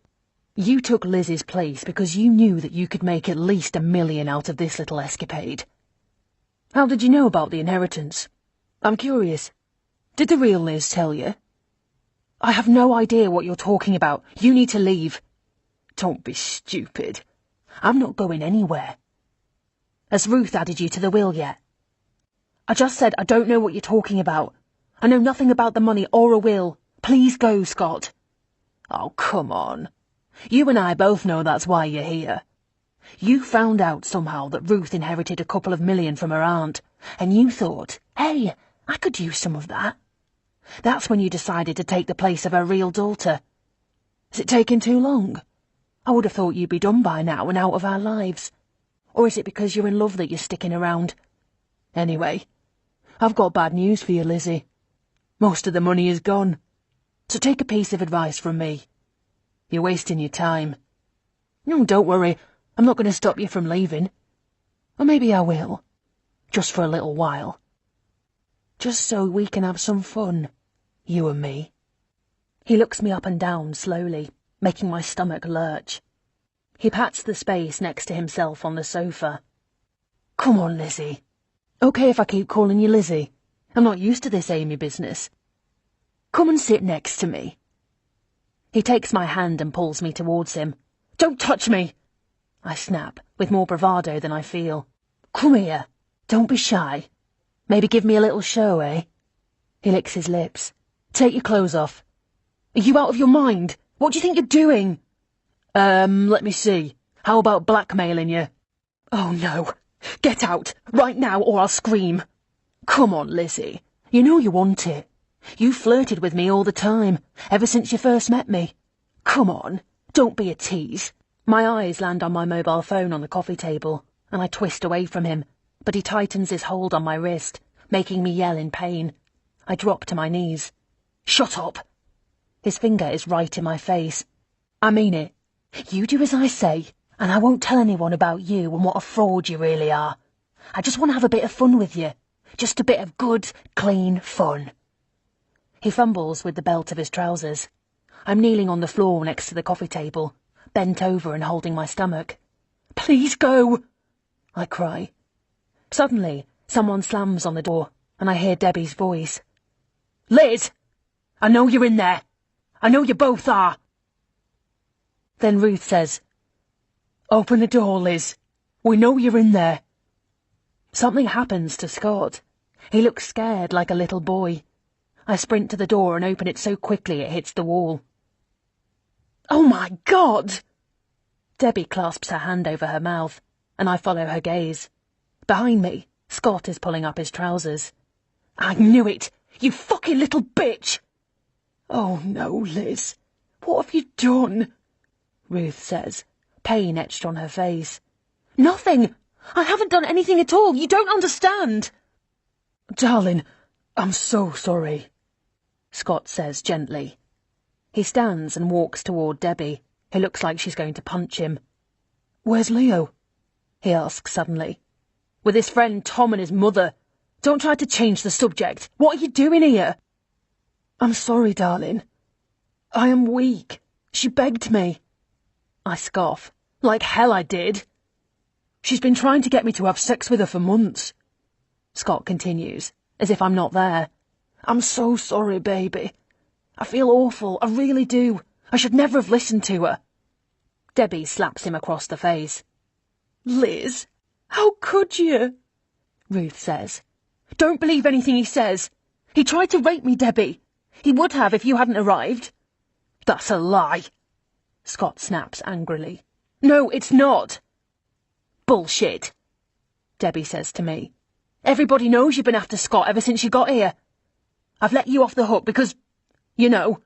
You took Liz's place because you knew that you could make at least $1 million out of this little escapade. How did you know about the inheritance? I'm curious. Did the real Liz tell you? I have no idea what you're talking about. You need to leave. Don't be stupid. I'm not going anywhere. Has Ruth added you to the will yet? I just said I don't know what you're talking about. I know nothing about the money or a will. Please go, Scott. Oh, come on. You and I both know that's why you're here. You found out somehow that Ruth inherited a couple of million from her aunt, and you thought, hey, I could use some of that. That's when you decided to take the place of her real daughter. Is it taking too long? I would have thought you'd be done by now and out of our lives. Or is it because you're in love that you're sticking around? Anyway, I've got bad news for you, Lizzie. Most of the money is gone. So take a piece of advice from me. You're wasting your time. No, don't worry. I'm not going to stop you from leaving. Or maybe I will. Just for a little while. Just so we can have some fun, you and me. He looks me up and down slowly, making my stomach lurch. He pats the space next to himself on the sofa. Come on, Lizzie. Okay if I keep calling you Lizzie. I'm not used to this Amy business. Come and sit next to me. He takes my hand and pulls me towards him. Don't touch me! I snap, with more bravado than I feel. Come here. Don't be shy. Maybe give me a little show, eh? He licks his lips. Take your clothes off. Are you out of your mind? What do you think you're doing? Let me see. How about blackmailing you? Oh, no. Get out, right now, or I'll scream. Come on, Lizzie. You know you want it. You flirted with me all the time, ever since you first met me. Come on, don't be a tease. My eyes land on my mobile phone on the coffee table, and I twist away from him, but he tightens his hold on my wrist, making me yell in pain. I drop to my knees. Shut up. His finger is right in my face. I mean it. You do as I say, and I won't tell anyone about you and what a fraud you really are. I just want to have a bit of fun with you. Just a bit of good, clean fun. He fumbles with the belt of his trousers. I'm kneeling on the floor next to the coffee table, bent over and holding my stomach. Please go, I cry. Suddenly, someone slams on the door, and I hear Debbie's voice. Liz! I know you're in there. I know you both are. Then Ruth says, Open the door, Liz. We know you're in there. Something happens to Scott. He looks scared like a little boy. I sprint to the door and open it so quickly it hits the wall. Oh my God! Debbie clasps her hand over her mouth, and I follow her gaze. Behind me, Scott is pulling up his trousers. I knew it! You fucking little bitch! Oh no, Liz. What have you done? Ruth says, pain etched on her face. Nothing! I haven't done anything at all. You don't understand. Darling, I'm so sorry. Scott says gently. He stands and walks toward Debbie, who looks like she's going to punch him. Where's Leo? He asks suddenly. With his friend Tom and his mother. Don't try to change the subject. What are you doing here? I'm sorry, darling. I am weak. She begged me. I scoff. Like hell I did. She's been trying to get me to have sex with her for months. Scott continues, as if I'm not there. I'm so sorry, baby. I feel awful, I really do. I should never have listened to her. Debbie slaps him across the face. Liz, how could you? Ruth says. Don't believe anything he says. He tried to rape me, Debbie. He would have if you hadn't arrived. That's a lie, Scott snaps angrily. No, it's not. Bullshit, Debbie says to me. Everybody knows you've been after Scott ever since you got here. I've let you off the hook because, you know.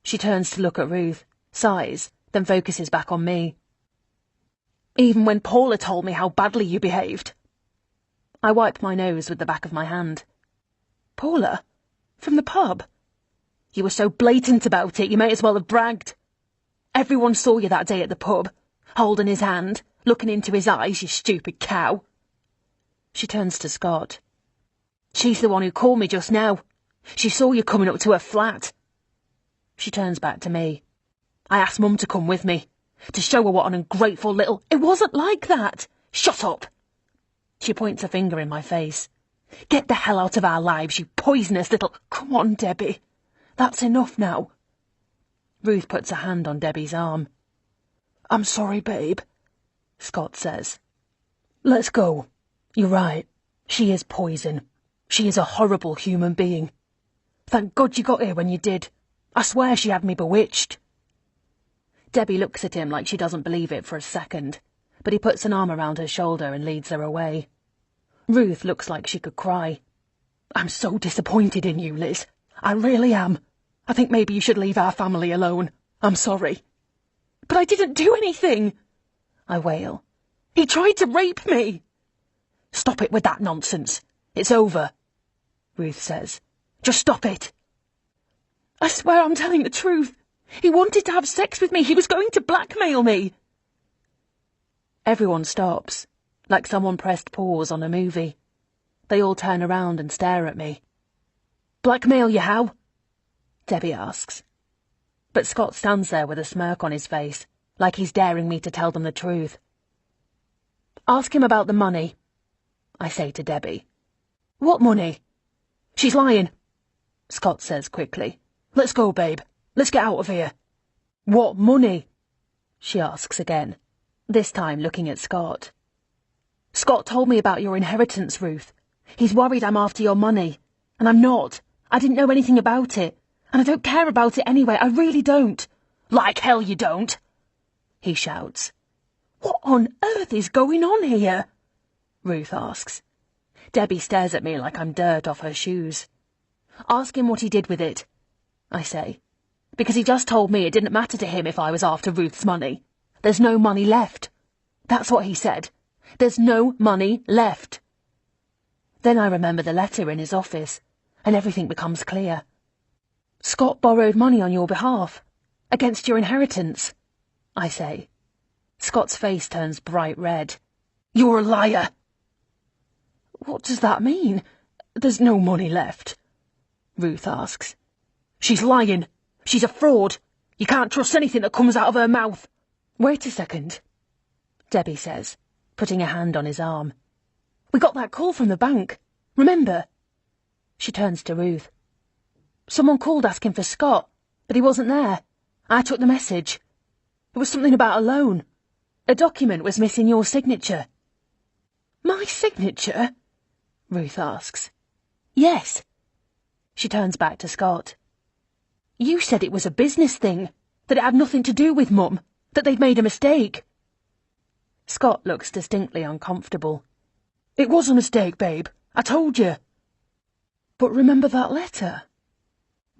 She turns to look at Ruth, sighs, then focuses back on me. Even when Paula told me how badly you behaved. I wipe my nose with the back of my hand. Paula? From the pub? You were so blatant about it, you may as well have bragged. Everyone saw you that day at the pub, holding his hand, looking into his eyes, you stupid cow. She turns to Scott. She's the one who called me just now. She saw you coming up to her flat. She turns back to me. I asked Mum to come with me, to show her what an ungrateful little... It wasn't like that. Shut up. She points a finger in my face. Get the hell out of our lives, you poisonous little... Come on, Debbie. That's enough now. Ruth puts a hand on Debbie's arm. I'm sorry, babe, Scott says. Let's go. You're right. She is poison. She is a horrible human being. Thank God you got here when you did. I swear she had me bewitched. Debbie looks at him like she doesn't believe it for a second, but he puts an arm around her shoulder and leads her away. Ruth looks like she could cry. I'm so disappointed in you, Liz. I really am. I think maybe you should leave our family alone. I'm sorry. But I didn't do anything, I wail. He tried to rape me. Stop it with that nonsense. It's over, Ruth says. Just stop it. I swear I'm telling the truth. He wanted to have sex with me. He was going to blackmail me. Everyone stops, like someone pressed pause on a movie. They all turn around and stare at me. Blackmail you how? Debbie asks. But Scott stands there with a smirk on his face, like he's daring me to tell them the truth. Ask him about the money, I say to Debbie. What money? She's lying, Scott says quickly. Let's go, babe. Let's get out of here. What money? She asks again, this time looking at Scott. Scott told me about your inheritance, Ruth. He's worried I'm after your money. And I'm not. I didn't know anything about it. And I don't care about it anyway. I really don't. Like hell you don't, he shouts. What on earth is going on here? Ruth asks. Debbie stares at me like I'm dirt off her shoes. Ask him what he did with it, I say. Because he just told me it didn't matter to him if I was after Ruth's money. There's no money left. That's what he said. There's no money left. Then I remember the letter in his office, and everything becomes clear. Scott borrowed money on your behalf, against your inheritance, I say. Scott's face turns bright red. You're a liar. What does that mean? There's no money left, Ruth asks. She's lying. She's a fraud. You can't trust anything that comes out of her mouth. Wait a second, Debbie says, putting a hand on his arm. We got that call from the bank. Remember? She turns to Ruth. Someone called asking for Scott, but he wasn't there. I took the message. It was something about a loan. A document was missing your signature. My signature? Ruth asks. Yes. She turns back to Scott. You said it was a business thing, that it had nothing to do with Mum, that they'd made a mistake. Scott looks distinctly uncomfortable. It was a mistake, babe. I told you. But remember that letter?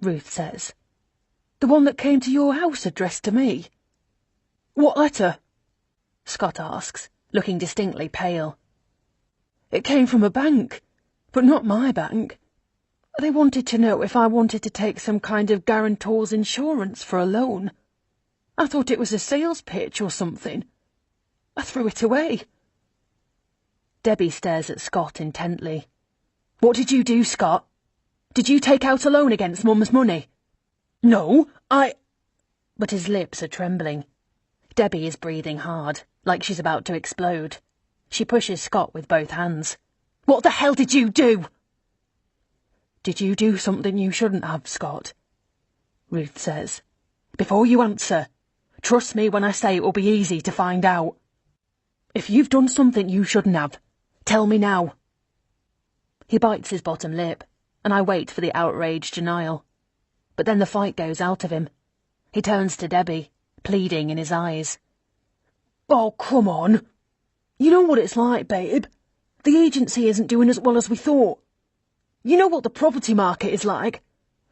Ruth says. The one that came to your house addressed to me. What letter? Scott asks, looking distinctly pale. It came from a bank, but not my bank. They wanted to know if I wanted to take some kind of guarantor's insurance for a loan. I thought it was a sales pitch or something. I threw it away. Debbie stares at Scott intently. What did you do, Scott? Did you take out a loan against Mum's money? No, But his lips are trembling. Debbie is breathing hard, like she's about to explode. She pushes Scott with both hands. What the hell did you do? Did you do something you shouldn't have, Scott? Ruth says. Before you answer, trust me when I say it will be easy to find out. If you've done something you shouldn't have, tell me now. He bites his bottom lip, and I wait for the outraged denial. But then the fight goes out of him. He turns to Debbie, pleading in his eyes. Oh, come on. You know what it's like, babe. The agency isn't doing as well as we thought. You know what the property market is like.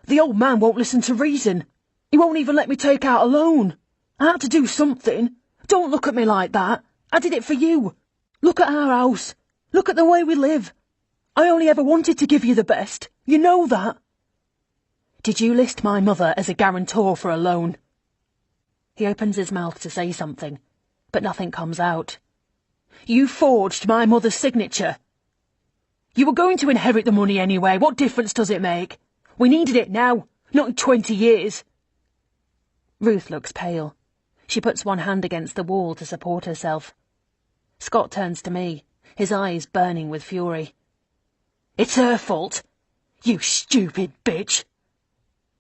The old man won't listen to reason. He won't even let me take out a loan. I had to do something. Don't look at me like that. I did it for you. Look at our house. Look at the way we live. I only ever wanted to give you the best. You know that. Did you list my mother as a guarantor for a loan? He opens his mouth to say something, but nothing comes out. You forged my mother's signature. You were going to inherit the money anyway. What difference does it make? We needed it now, not in 20 years. Ruth looks pale. She puts one hand against the wall to support herself. Scott turns to me, his eyes burning with fury. It's her fault. You stupid bitch.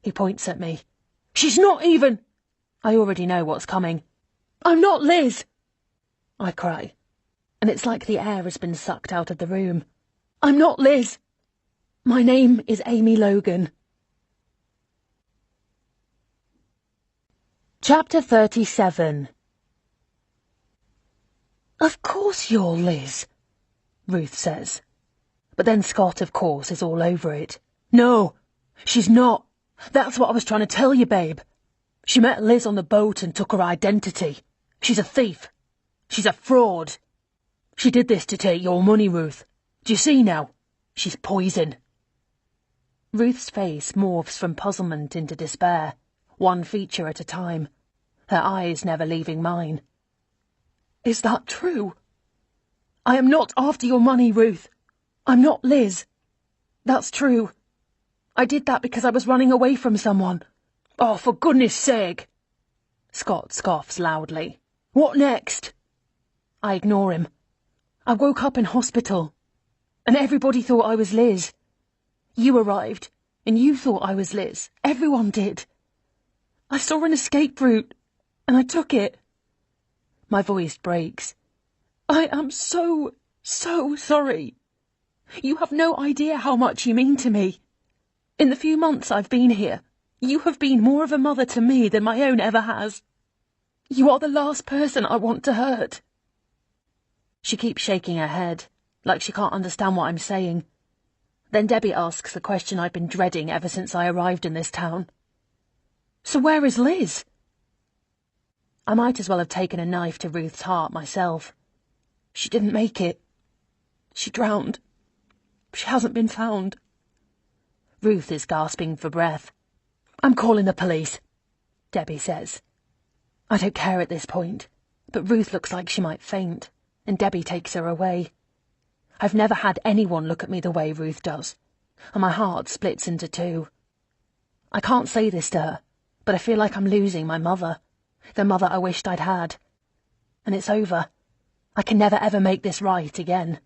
He points at me. She's not even... I already know what's coming. I'm not Liz. I cry, and it's like the air has been sucked out of the room. I'm not Liz. My name is Amy Logan. Chapter 37. Of course you're Liz, Ruth says. But then Scott, of course, is all over it. No, she's not. That's what I was trying to tell you, babe. She met Liz on the boat and took her identity. She's a thief. She's a fraud. She did this to take your money, Ruth. Do you see now? She's poison. Ruth's face morphs from puzzlement into despair, one feature at a time, her eyes never leaving mine. Is that true? I am not after your money, Ruth. I'm not Liz. That's true. I did that because I was running away from someone. Oh, for goodness sake. Scott scoffs loudly. What next? I ignore him. I woke up in hospital, and everybody thought I was Liz. You arrived, and you thought I was Liz. Everyone did. I saw an escape route, and I took it. My voice breaks. I am so sorry. You have no idea how much you mean to me. In the few months I've been here, you have been more of a mother to me than my own ever has. You are the last person I want to hurt. She keeps shaking her head, like she can't understand what I'm saying. Then Debbie asks the question I've been dreading ever since I arrived in this town. So where is Liz? I might as well have taken a knife to Ruth's heart myself. She didn't make it. She drowned. She hasn't been found. Ruth is gasping for breath. I'm calling the police, Debbie says. I don't care at this point, but Ruth looks like she might faint, and Debbie takes her away. I've never had anyone look at me the way Ruth does, and my heart splits into two. I can't say this to her, but I feel like I'm losing my mother, the mother I wished I'd had. And it's over. I can never ever make this right again.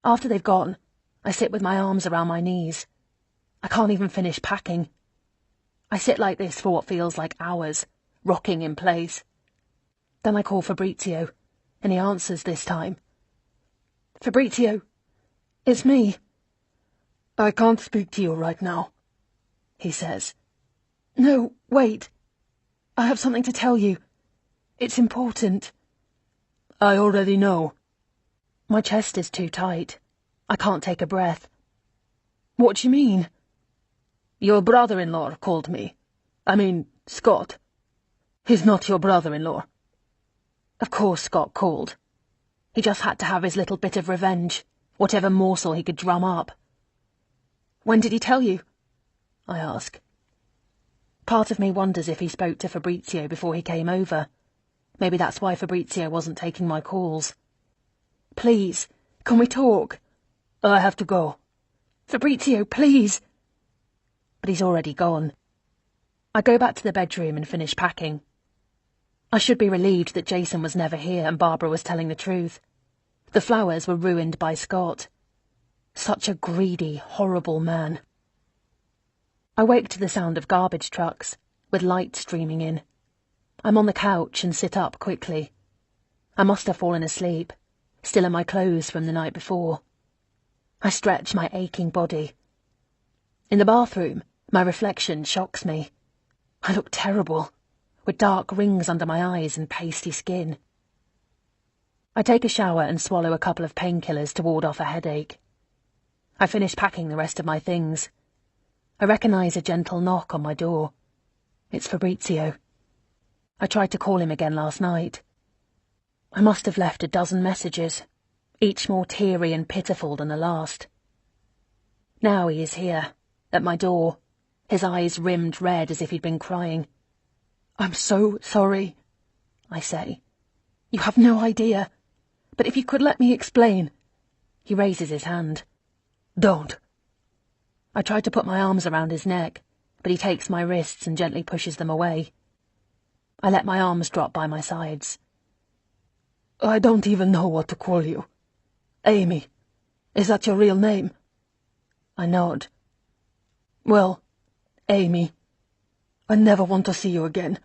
After they've gone, I sit with my arms around my knees. I can't even finish packing. I sit like this for what feels like hours, rocking in place. Then I call Fabrizio, and he answers this time. Fabrizio, it's me. I can't speak to you right now, he says. No, wait. I have something to tell you. It's important. I already know. My chest is too tight. I can't take a breath. What do you mean? Your brother-in-law called me. I mean, Scott. He's not your brother-in-law. Of course Scott called. He just had to have his little bit of revenge, whatever morsel he could drum up. When did he tell you? I ask. Part of me wonders if he spoke to Fabrizio before he came over. Maybe that's why Fabrizio wasn't taking my calls. Please, can we talk? I have to go. Fabrizio, please. But he's already gone. I go back to the bedroom and finish packing. I should be relieved that Jason was never here and Barbara was telling the truth. The flowers were ruined by Scott. Such a greedy, horrible man. I wake to the sound of garbage trucks, with light streaming in. I'm on the couch and sit up quickly. I must have fallen asleep, still in my clothes from the night before. I stretch my aching body. In the bathroom, my reflection shocks me. I look terrible, with dark rings under my eyes and pasty skin. I take a shower and swallow a couple of painkillers to ward off a headache. I finish packing the rest of my things. I recognise a gentle knock on my door. It's Fabrizio. I tried to call him again last night. I must have left a dozen messages, each more teary and pitiful than the last. Now he is here, at my door, his eyes rimmed red as if he'd been crying. I'm so sorry, I say. You have no idea. But if you could let me explain. He raises his hand. Don't. I try to put my arms around his neck, but he takes my wrists and gently pushes them away. I let my arms drop by my sides. I don't even know what to call you. Amy, is that your real name? I nod. Well, Amy, I never want to see you again.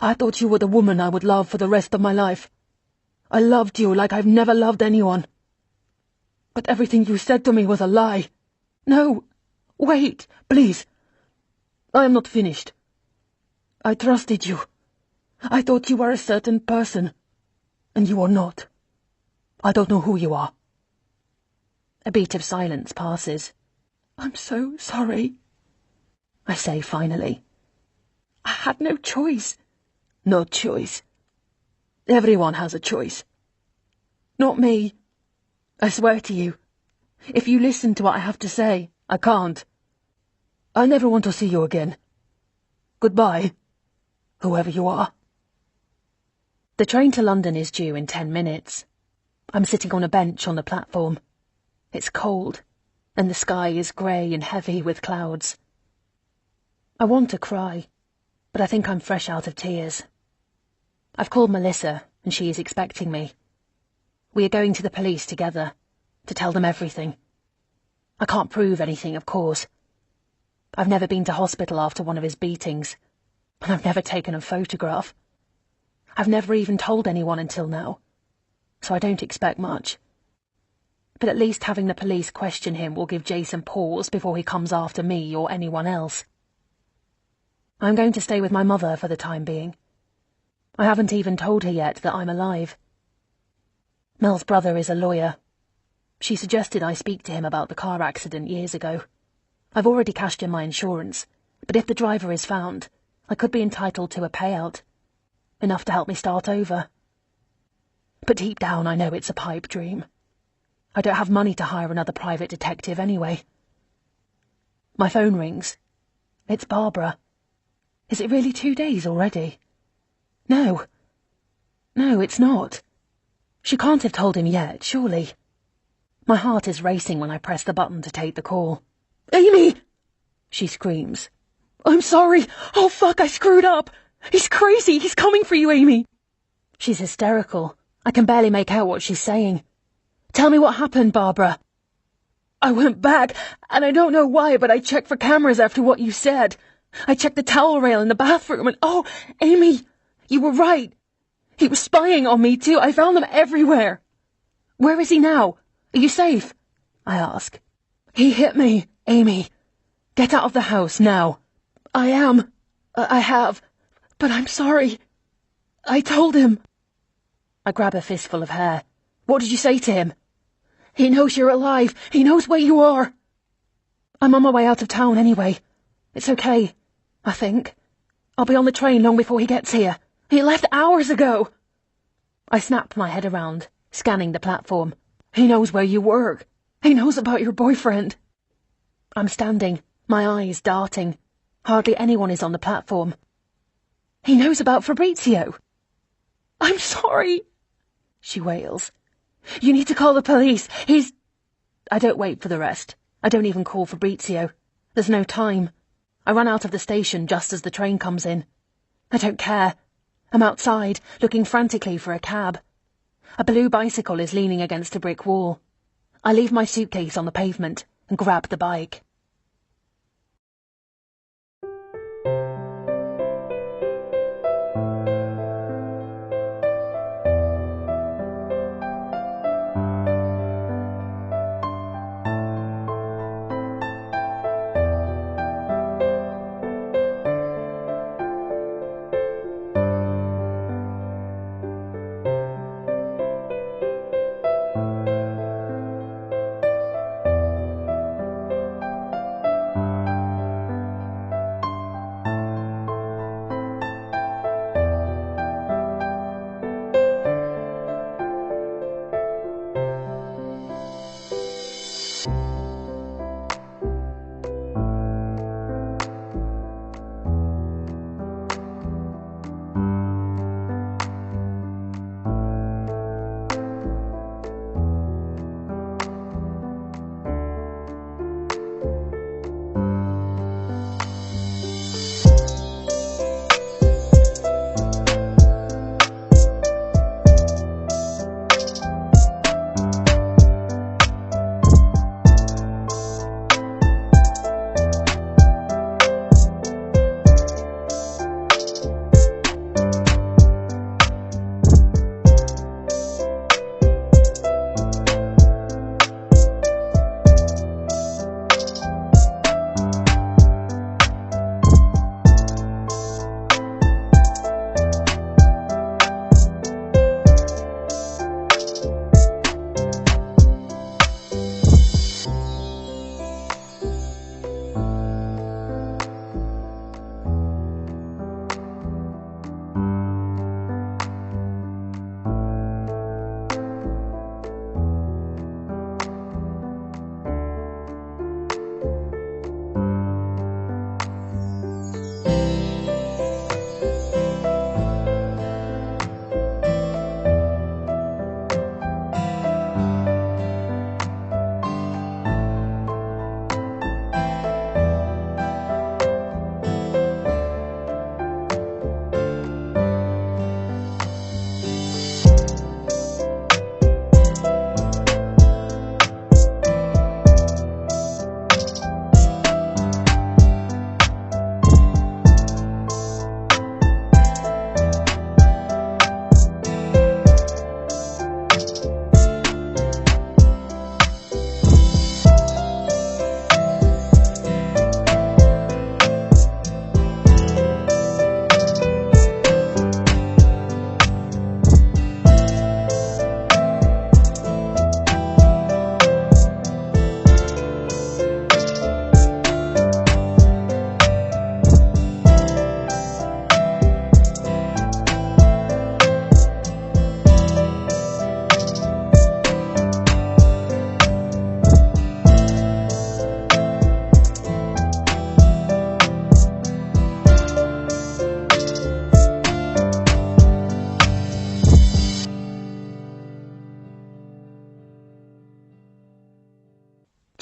I thought you were the woman I would love for the rest of my life. I loved you like I've never loved anyone. But everything you said to me was a lie. No, wait, please. I am not finished. I trusted you. I thought you were a certain person, and you are not. I don't know who you are. A beat of silence passes. I'm so sorry, I say finally. I had no choice. No choice. Everyone has a choice. Not me. I swear to you. If you listen to what I have to say, I can't. I never want to see you again. Goodbye, whoever you are. The train to London is due in 10 minutes. I'm sitting on a bench on the platform. It's cold, and the sky is grey and heavy with clouds. I want to cry, but I think I'm fresh out of tears. I've called Melissa, and she is expecting me. We are going to the police together, to tell them everything. I can't prove anything, of course. I've never been to hospital after one of his beatings, and I've never taken a photograph. I've never even told anyone until now, so I don't expect much. But at least having the police question him will give Jason pause before he comes after me or anyone else. I'm going to stay with my mother for the time being. I haven't even told her yet that I'm alive. Mel's brother is a lawyer. She suggested I speak to him about the car accident years ago. I've already cashed in my insurance, but if the driver is found, I could be entitled to a payout. Enough to help me start over. But deep down I know it's a pipe dream. I don't have money to hire another private detective anyway. My phone rings. It's Barbara. Is it really 2 days already? No. No, it's not. She can't have told him yet, surely. My heart is racing when I press the button to take the call. Amy! She screams. I'm sorry. Oh, fuck, I screwed up. He's crazy. He's coming for you, Amy. She's hysterical. I can barely make out what she's saying. Tell me what happened, Barbara. I went back, and I don't know why, but I checked for cameras after what you said. I checked the towel rail in the bathroom, and oh, Amy, you were right. He was spying on me, too. I found them everywhere. Where is he now? Are you safe? I ask. He hit me, Amy. Get out of the house, now. I am. I have. But I'm sorry. I told him. I grab a fistful of hair. What did you say to him? He knows you're alive. He knows where you are. I'm on my way out of town anyway. It's okay, I think. I'll be on the train long before he gets here. He left hours ago. I snapped my head around, scanning the platform. He knows where you work. He knows about your boyfriend. I'm standing, my eyes darting. Hardly anyone is on the platform. He knows about Fabrizio. I'm sorry, she wails. You need to call the police. I don't wait for the rest. I don't even call Fabrizio. There's no time. I run out of the station just as the train comes in. I don't care. I'm outside, looking frantically for a cab. A blue bicycle is leaning against a brick wall. I leave my suitcase on the pavement and grab the bike.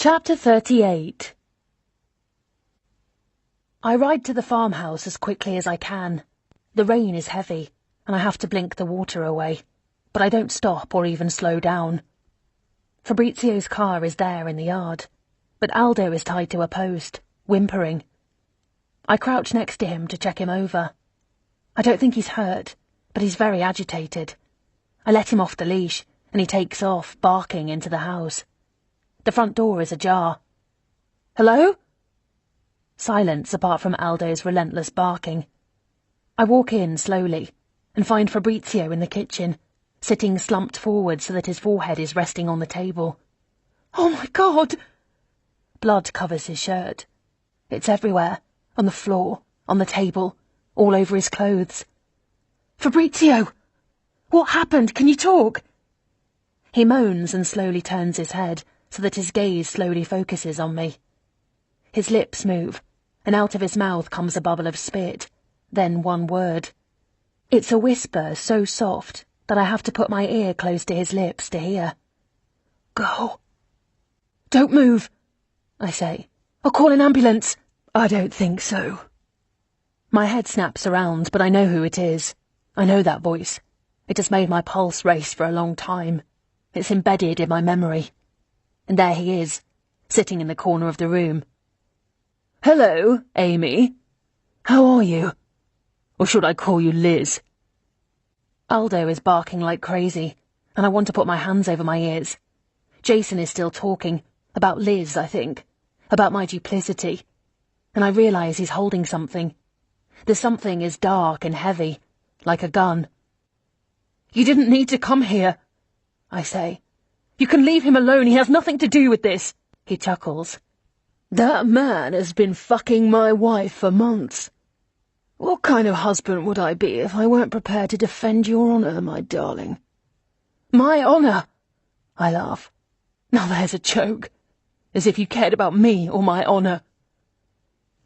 Chapter 38. I ride to the farmhouse as quickly as I can. The rain is heavy, and I have to blink the water away, but I don't stop or even slow down. Fabrizio's car is there in the yard, but Aldo is tied to a post, whimpering. I crouch next to him to check him over. I don't think he's hurt, but he's very agitated. I let him off the leash, and he takes off, barking into the house. The front door is ajar. Hello? Silence apart from Aldo's relentless barking. I walk in slowly and find Fabrizio in the kitchen, sitting slumped forward so that his forehead is resting on the table. Oh my God! Blood covers his shirt. It's everywhere, on the floor, on the table, all over his clothes. Fabrizio! What happened? Can you talk? He moans and slowly turns his head so that his gaze slowly focuses on me. His lips move, and out of his mouth comes a bubble of spit, then one word. It's a whisper so soft that I have to put my ear close to his lips to hear. Go. Don't move, I say. I'll call an ambulance. I don't think so. My head snaps around, but I know who it is. I know that voice. It has made my pulse race for a long time. It's embedded in my memory. And there he is, sitting in the corner of the room. Hello, Amy. How are you? Or should I call you Liz? Aldo is barking like crazy, and I want to put my hands over my ears. Jason is still talking, about Liz, I think, about my duplicity, and I realise he's holding something. The something is dark and heavy, like a gun. You didn't need to come here, I say. You can leave him alone, he has nothing to do with this. He chuckles. That man has been fucking my wife for months. What kind of husband would I be if I weren't prepared to defend your honour, my darling? My honour? I laugh. Now there's a joke. As if you cared about me or my honour.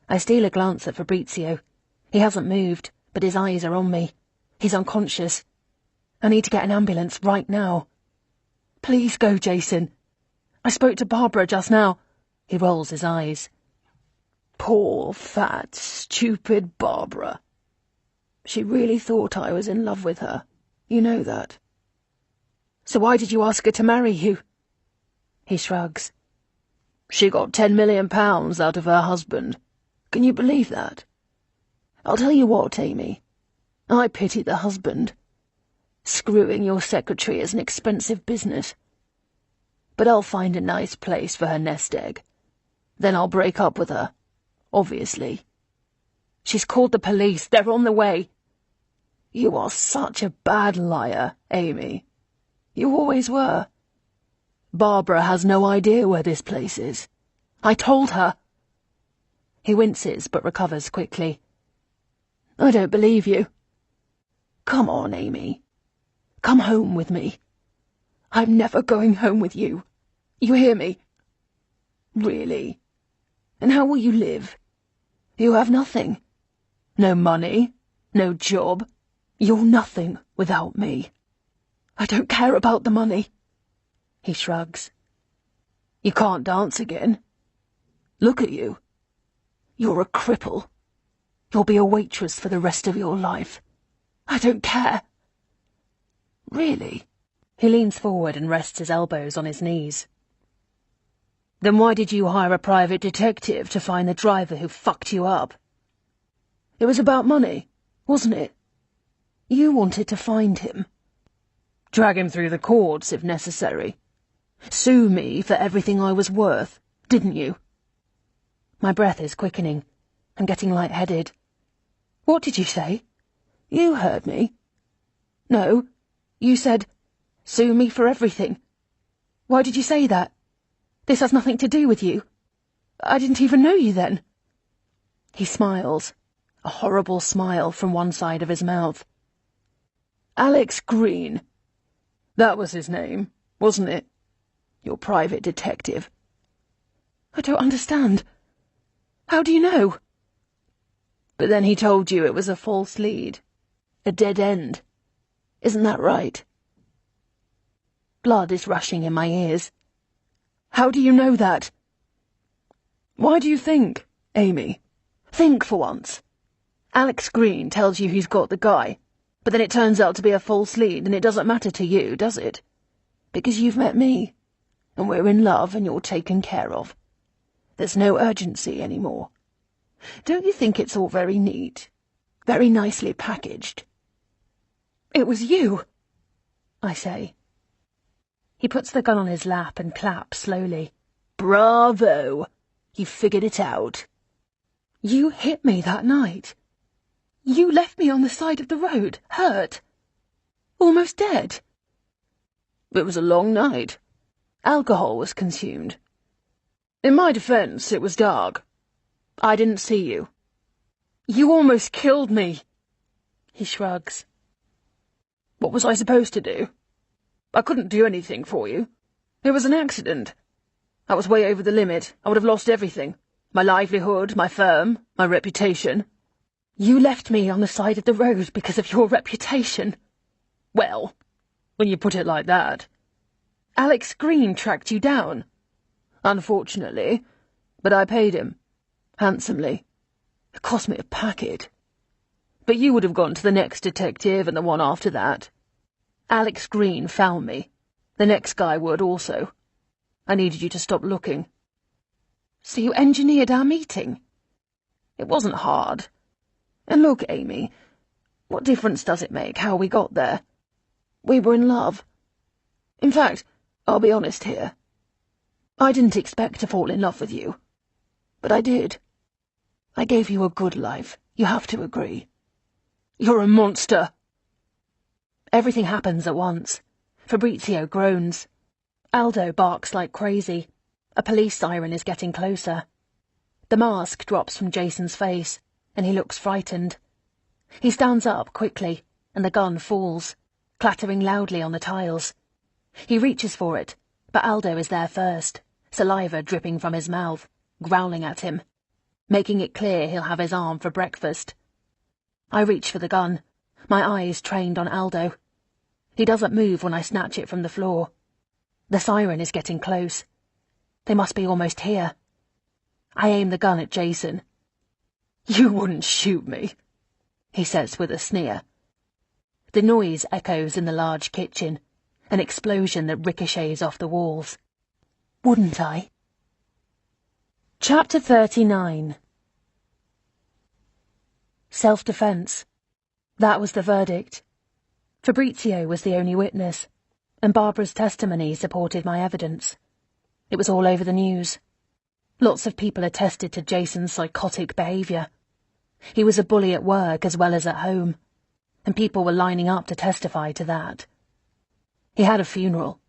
I steal a glance at Fabrizio. He hasn't moved, but his eyes are on me. He's unconscious. I need to get an ambulance right now. Please go, Jason. I spoke to Barbara just now. He rolls his eyes. Poor, fat, stupid Barbara. She really thought I was in love with her. You know that. So why did you ask her to marry you? He shrugs. She got £10 million out of her husband. Can you believe that? I'll tell you what, Amy. I pity the husband. Screwing your secretary is an expensive business. But I'll find a nice place for her nest egg. Then I'll break up with her. Obviously. She's called the police. They're on the way. You are such a bad liar, Amy. You always were. Barbara has no idea where this place is. I told her. He winces but recovers quickly. I don't believe you. Come on, Amy. Come home with me. I'm never going home with you. You hear me? Really? And how will you live? You have nothing. No money, no job. You're nothing without me. I don't care about the money. He shrugs. You can't dance again. Look at you. You're a cripple. You'll be a waitress for the rest of your life. I don't care. Really? He leans forward and rests his elbows on his knees. Then why did you hire a private detective to find the driver who fucked you up? It was about money, wasn't it? You wanted to find him. Drag him through the courts if necessary. Sue me for everything I was worth, didn't you? My breath is quickening. I'm getting lightheaded. What did you say? You heard me. No, you said, sue me for everything. Why did you say that? This has nothing to do with you. I didn't even know you then. He smiles, a horrible smile from one side of his mouth. Alex Green. That was his name, wasn't it? Your private detective. I don't understand. How do you know? But then he told you it was a false lead. A dead end. Isn't that right? Blood is rushing in my ears. How do you know that? Why do you think, Amy? Think for once. Alex Green tells you he's got the guy, but then it turns out to be a false lead and it doesn't matter to you, does it? Because you've met me, and we're in love and you're taken care of. There's no urgency anymore. Don't you think it's all very neat? Very nicely packaged? It was you, I say. He puts the gun on his lap and claps slowly. Bravo! You figured it out. You hit me that night. You left me on the side of the road, hurt. Almost dead. It was a long night. Alcohol was consumed. In my defence, it was dark. I didn't see you. You almost killed me. He shrugs. What was I supposed to do? I couldn't do anything for you. It was an accident. I was way over the limit. I would have lost everything. My livelihood, my firm, my reputation. You left me on the side of the road because of your reputation. Well, when you put it like that. Alex Green tracked you down. Unfortunately, but I paid him. Handsomely. It cost me a packet. But you would have gone to the next detective and the one after that. Alex Green found me. The next guy would also. I needed you to stop looking. So you engineered our meeting? It wasn't hard. And look, Amy, what difference does it make how we got there? We were in love. In fact, I'll be honest here. I didn't expect to fall in love with you. But I did. I gave you a good life, you have to agree. You're a monster. Everything happens at once. Fabrizio groans. Aldo barks like crazy. A police siren is getting closer. The mask drops from Jason's face, and he looks frightened. He stands up quickly, and the gun falls, clattering loudly on the tiles. He reaches for it, but Aldo is there first, saliva dripping from his mouth, growling at him, making it clear he'll have his arm for breakfast. I reach for the gun, my eyes trained on Aldo. He doesn't move when I snatch it from the floor. The siren is getting close. They must be almost here. I aim the gun at Jason. You wouldn't shoot me, he says with a sneer. The noise echoes in the large kitchen, an explosion that ricochets off the walls. Wouldn't I? Chapter 39. Self-defense. That was the verdict. Fabrizio was the only witness, and Barbara's testimony supported my evidence. It was all over the news. Lots of people attested to Jason's psychotic behaviour. He was a bully at work as well as at home, and people were lining up to testify to that. He had a funeral,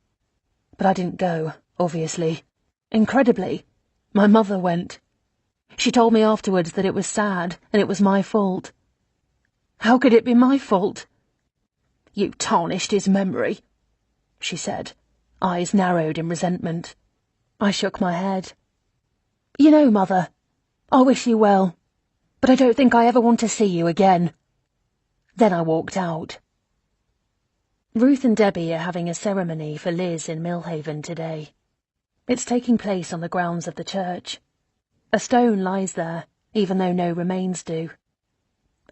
but I didn't go, obviously. Incredibly, my mother went. She told me afterwards that it was sad and it was my fault. How could it be my fault? You tarnished his memory, she said, eyes narrowed in resentment. I shook my head. You know, Mother, I wish you well, but I don't think I ever want to see you again. Then I walked out. Ruth and Debbie are having a ceremony for Liz in Millhaven today. It's taking place on the grounds of the church. A stone lies there, even though no remains do.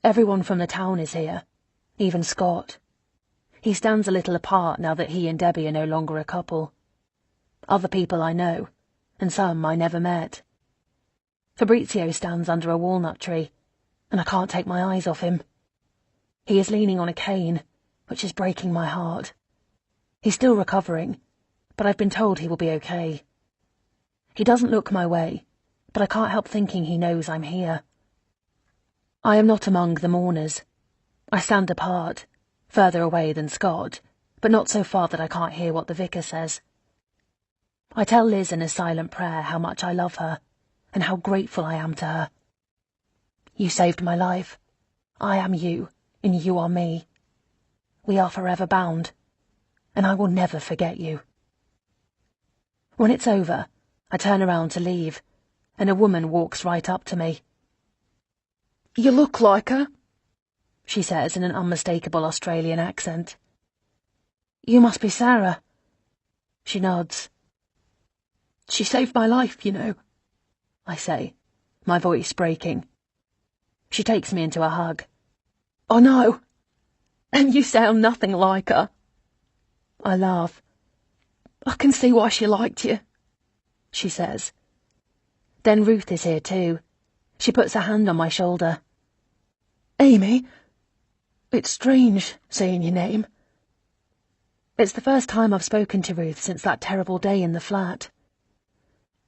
Everyone from the town is here, even Scott. He stands a little apart now that he and Debbie are no longer a couple. Other people I know, and some I never met. Fabrizio stands under a walnut tree, and I can't take my eyes off him. He is leaning on a cane, which is breaking my heart. He's still recovering, but I've been told he will be okay. He doesn't look my way, but I can't help thinking he knows I'm here. I am not among the mourners. I stand apart, further away than Scott, but not so far that I can't hear what the vicar says. I tell Liz in a silent prayer how much I love her, and how grateful I am to her. You saved my life. I am you, and you are me. We are forever bound, and I will never forget you. When it's over, I turn around to leave, and a woman walks right up to me. You look like her, she says in an unmistakable Australian accent. You must be Sarah. She nods. She saved my life, you know, I say, my voice breaking. She takes me into a hug. I know, and you sound nothing like her. I laugh. I can see why she liked you, she says. Then Ruth is here too. She puts a hand on my shoulder. Amy, it's strange saying your name. It's the first time I've spoken to Ruth since that terrible day in the flat.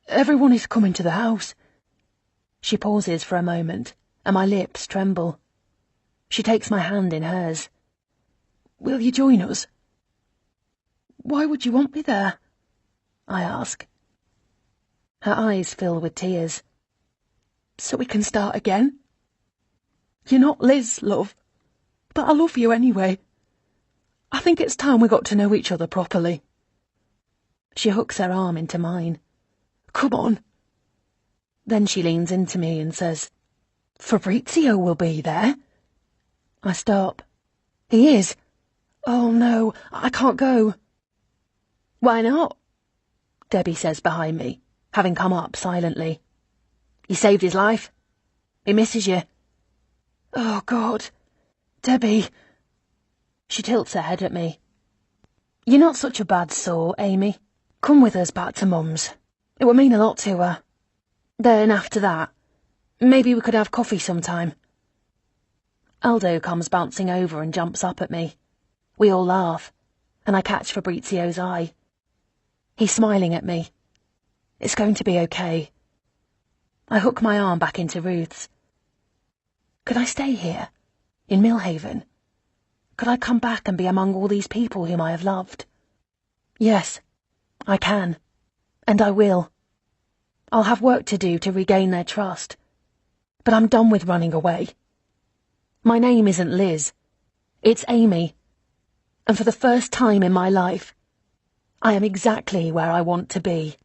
Everyone is coming to the house. She pauses for a moment, and my lips tremble. She takes my hand in hers. Will you join us? Why would you want me there? I ask. Her eyes fill with tears. So we can start again? You're not Liz, love, but I love you anyway. I think it's time we got to know each other properly. She hooks her arm into mine. Come on. Then she leans into me and says, "Fabrizio will be there." I stop. "He is? Oh no, I can't go." "Why not?" Debbie says behind me, having come up silently. "You saved his life. He misses you." "Oh, God. Debbie." She tilts her head at me. "You're not such a bad sort, Amy. Come with us back to Mum's. It would mean a lot to her. Then after that, maybe we could have coffee sometime." Aldo comes bouncing over and jumps up at me. We all laugh, and I catch Fabrizio's eye. He's smiling at me. It's going to be okay. I hook my arm back into Ruth's. Could I stay here, in Millhaven? Could I come back and be among all these people whom I have loved? Yes, I can, and I will. I'll have work to do to regain their trust, but I'm done with running away. My name isn't Liz, it's Amy, and for the first time in my life, I am exactly where I want to be.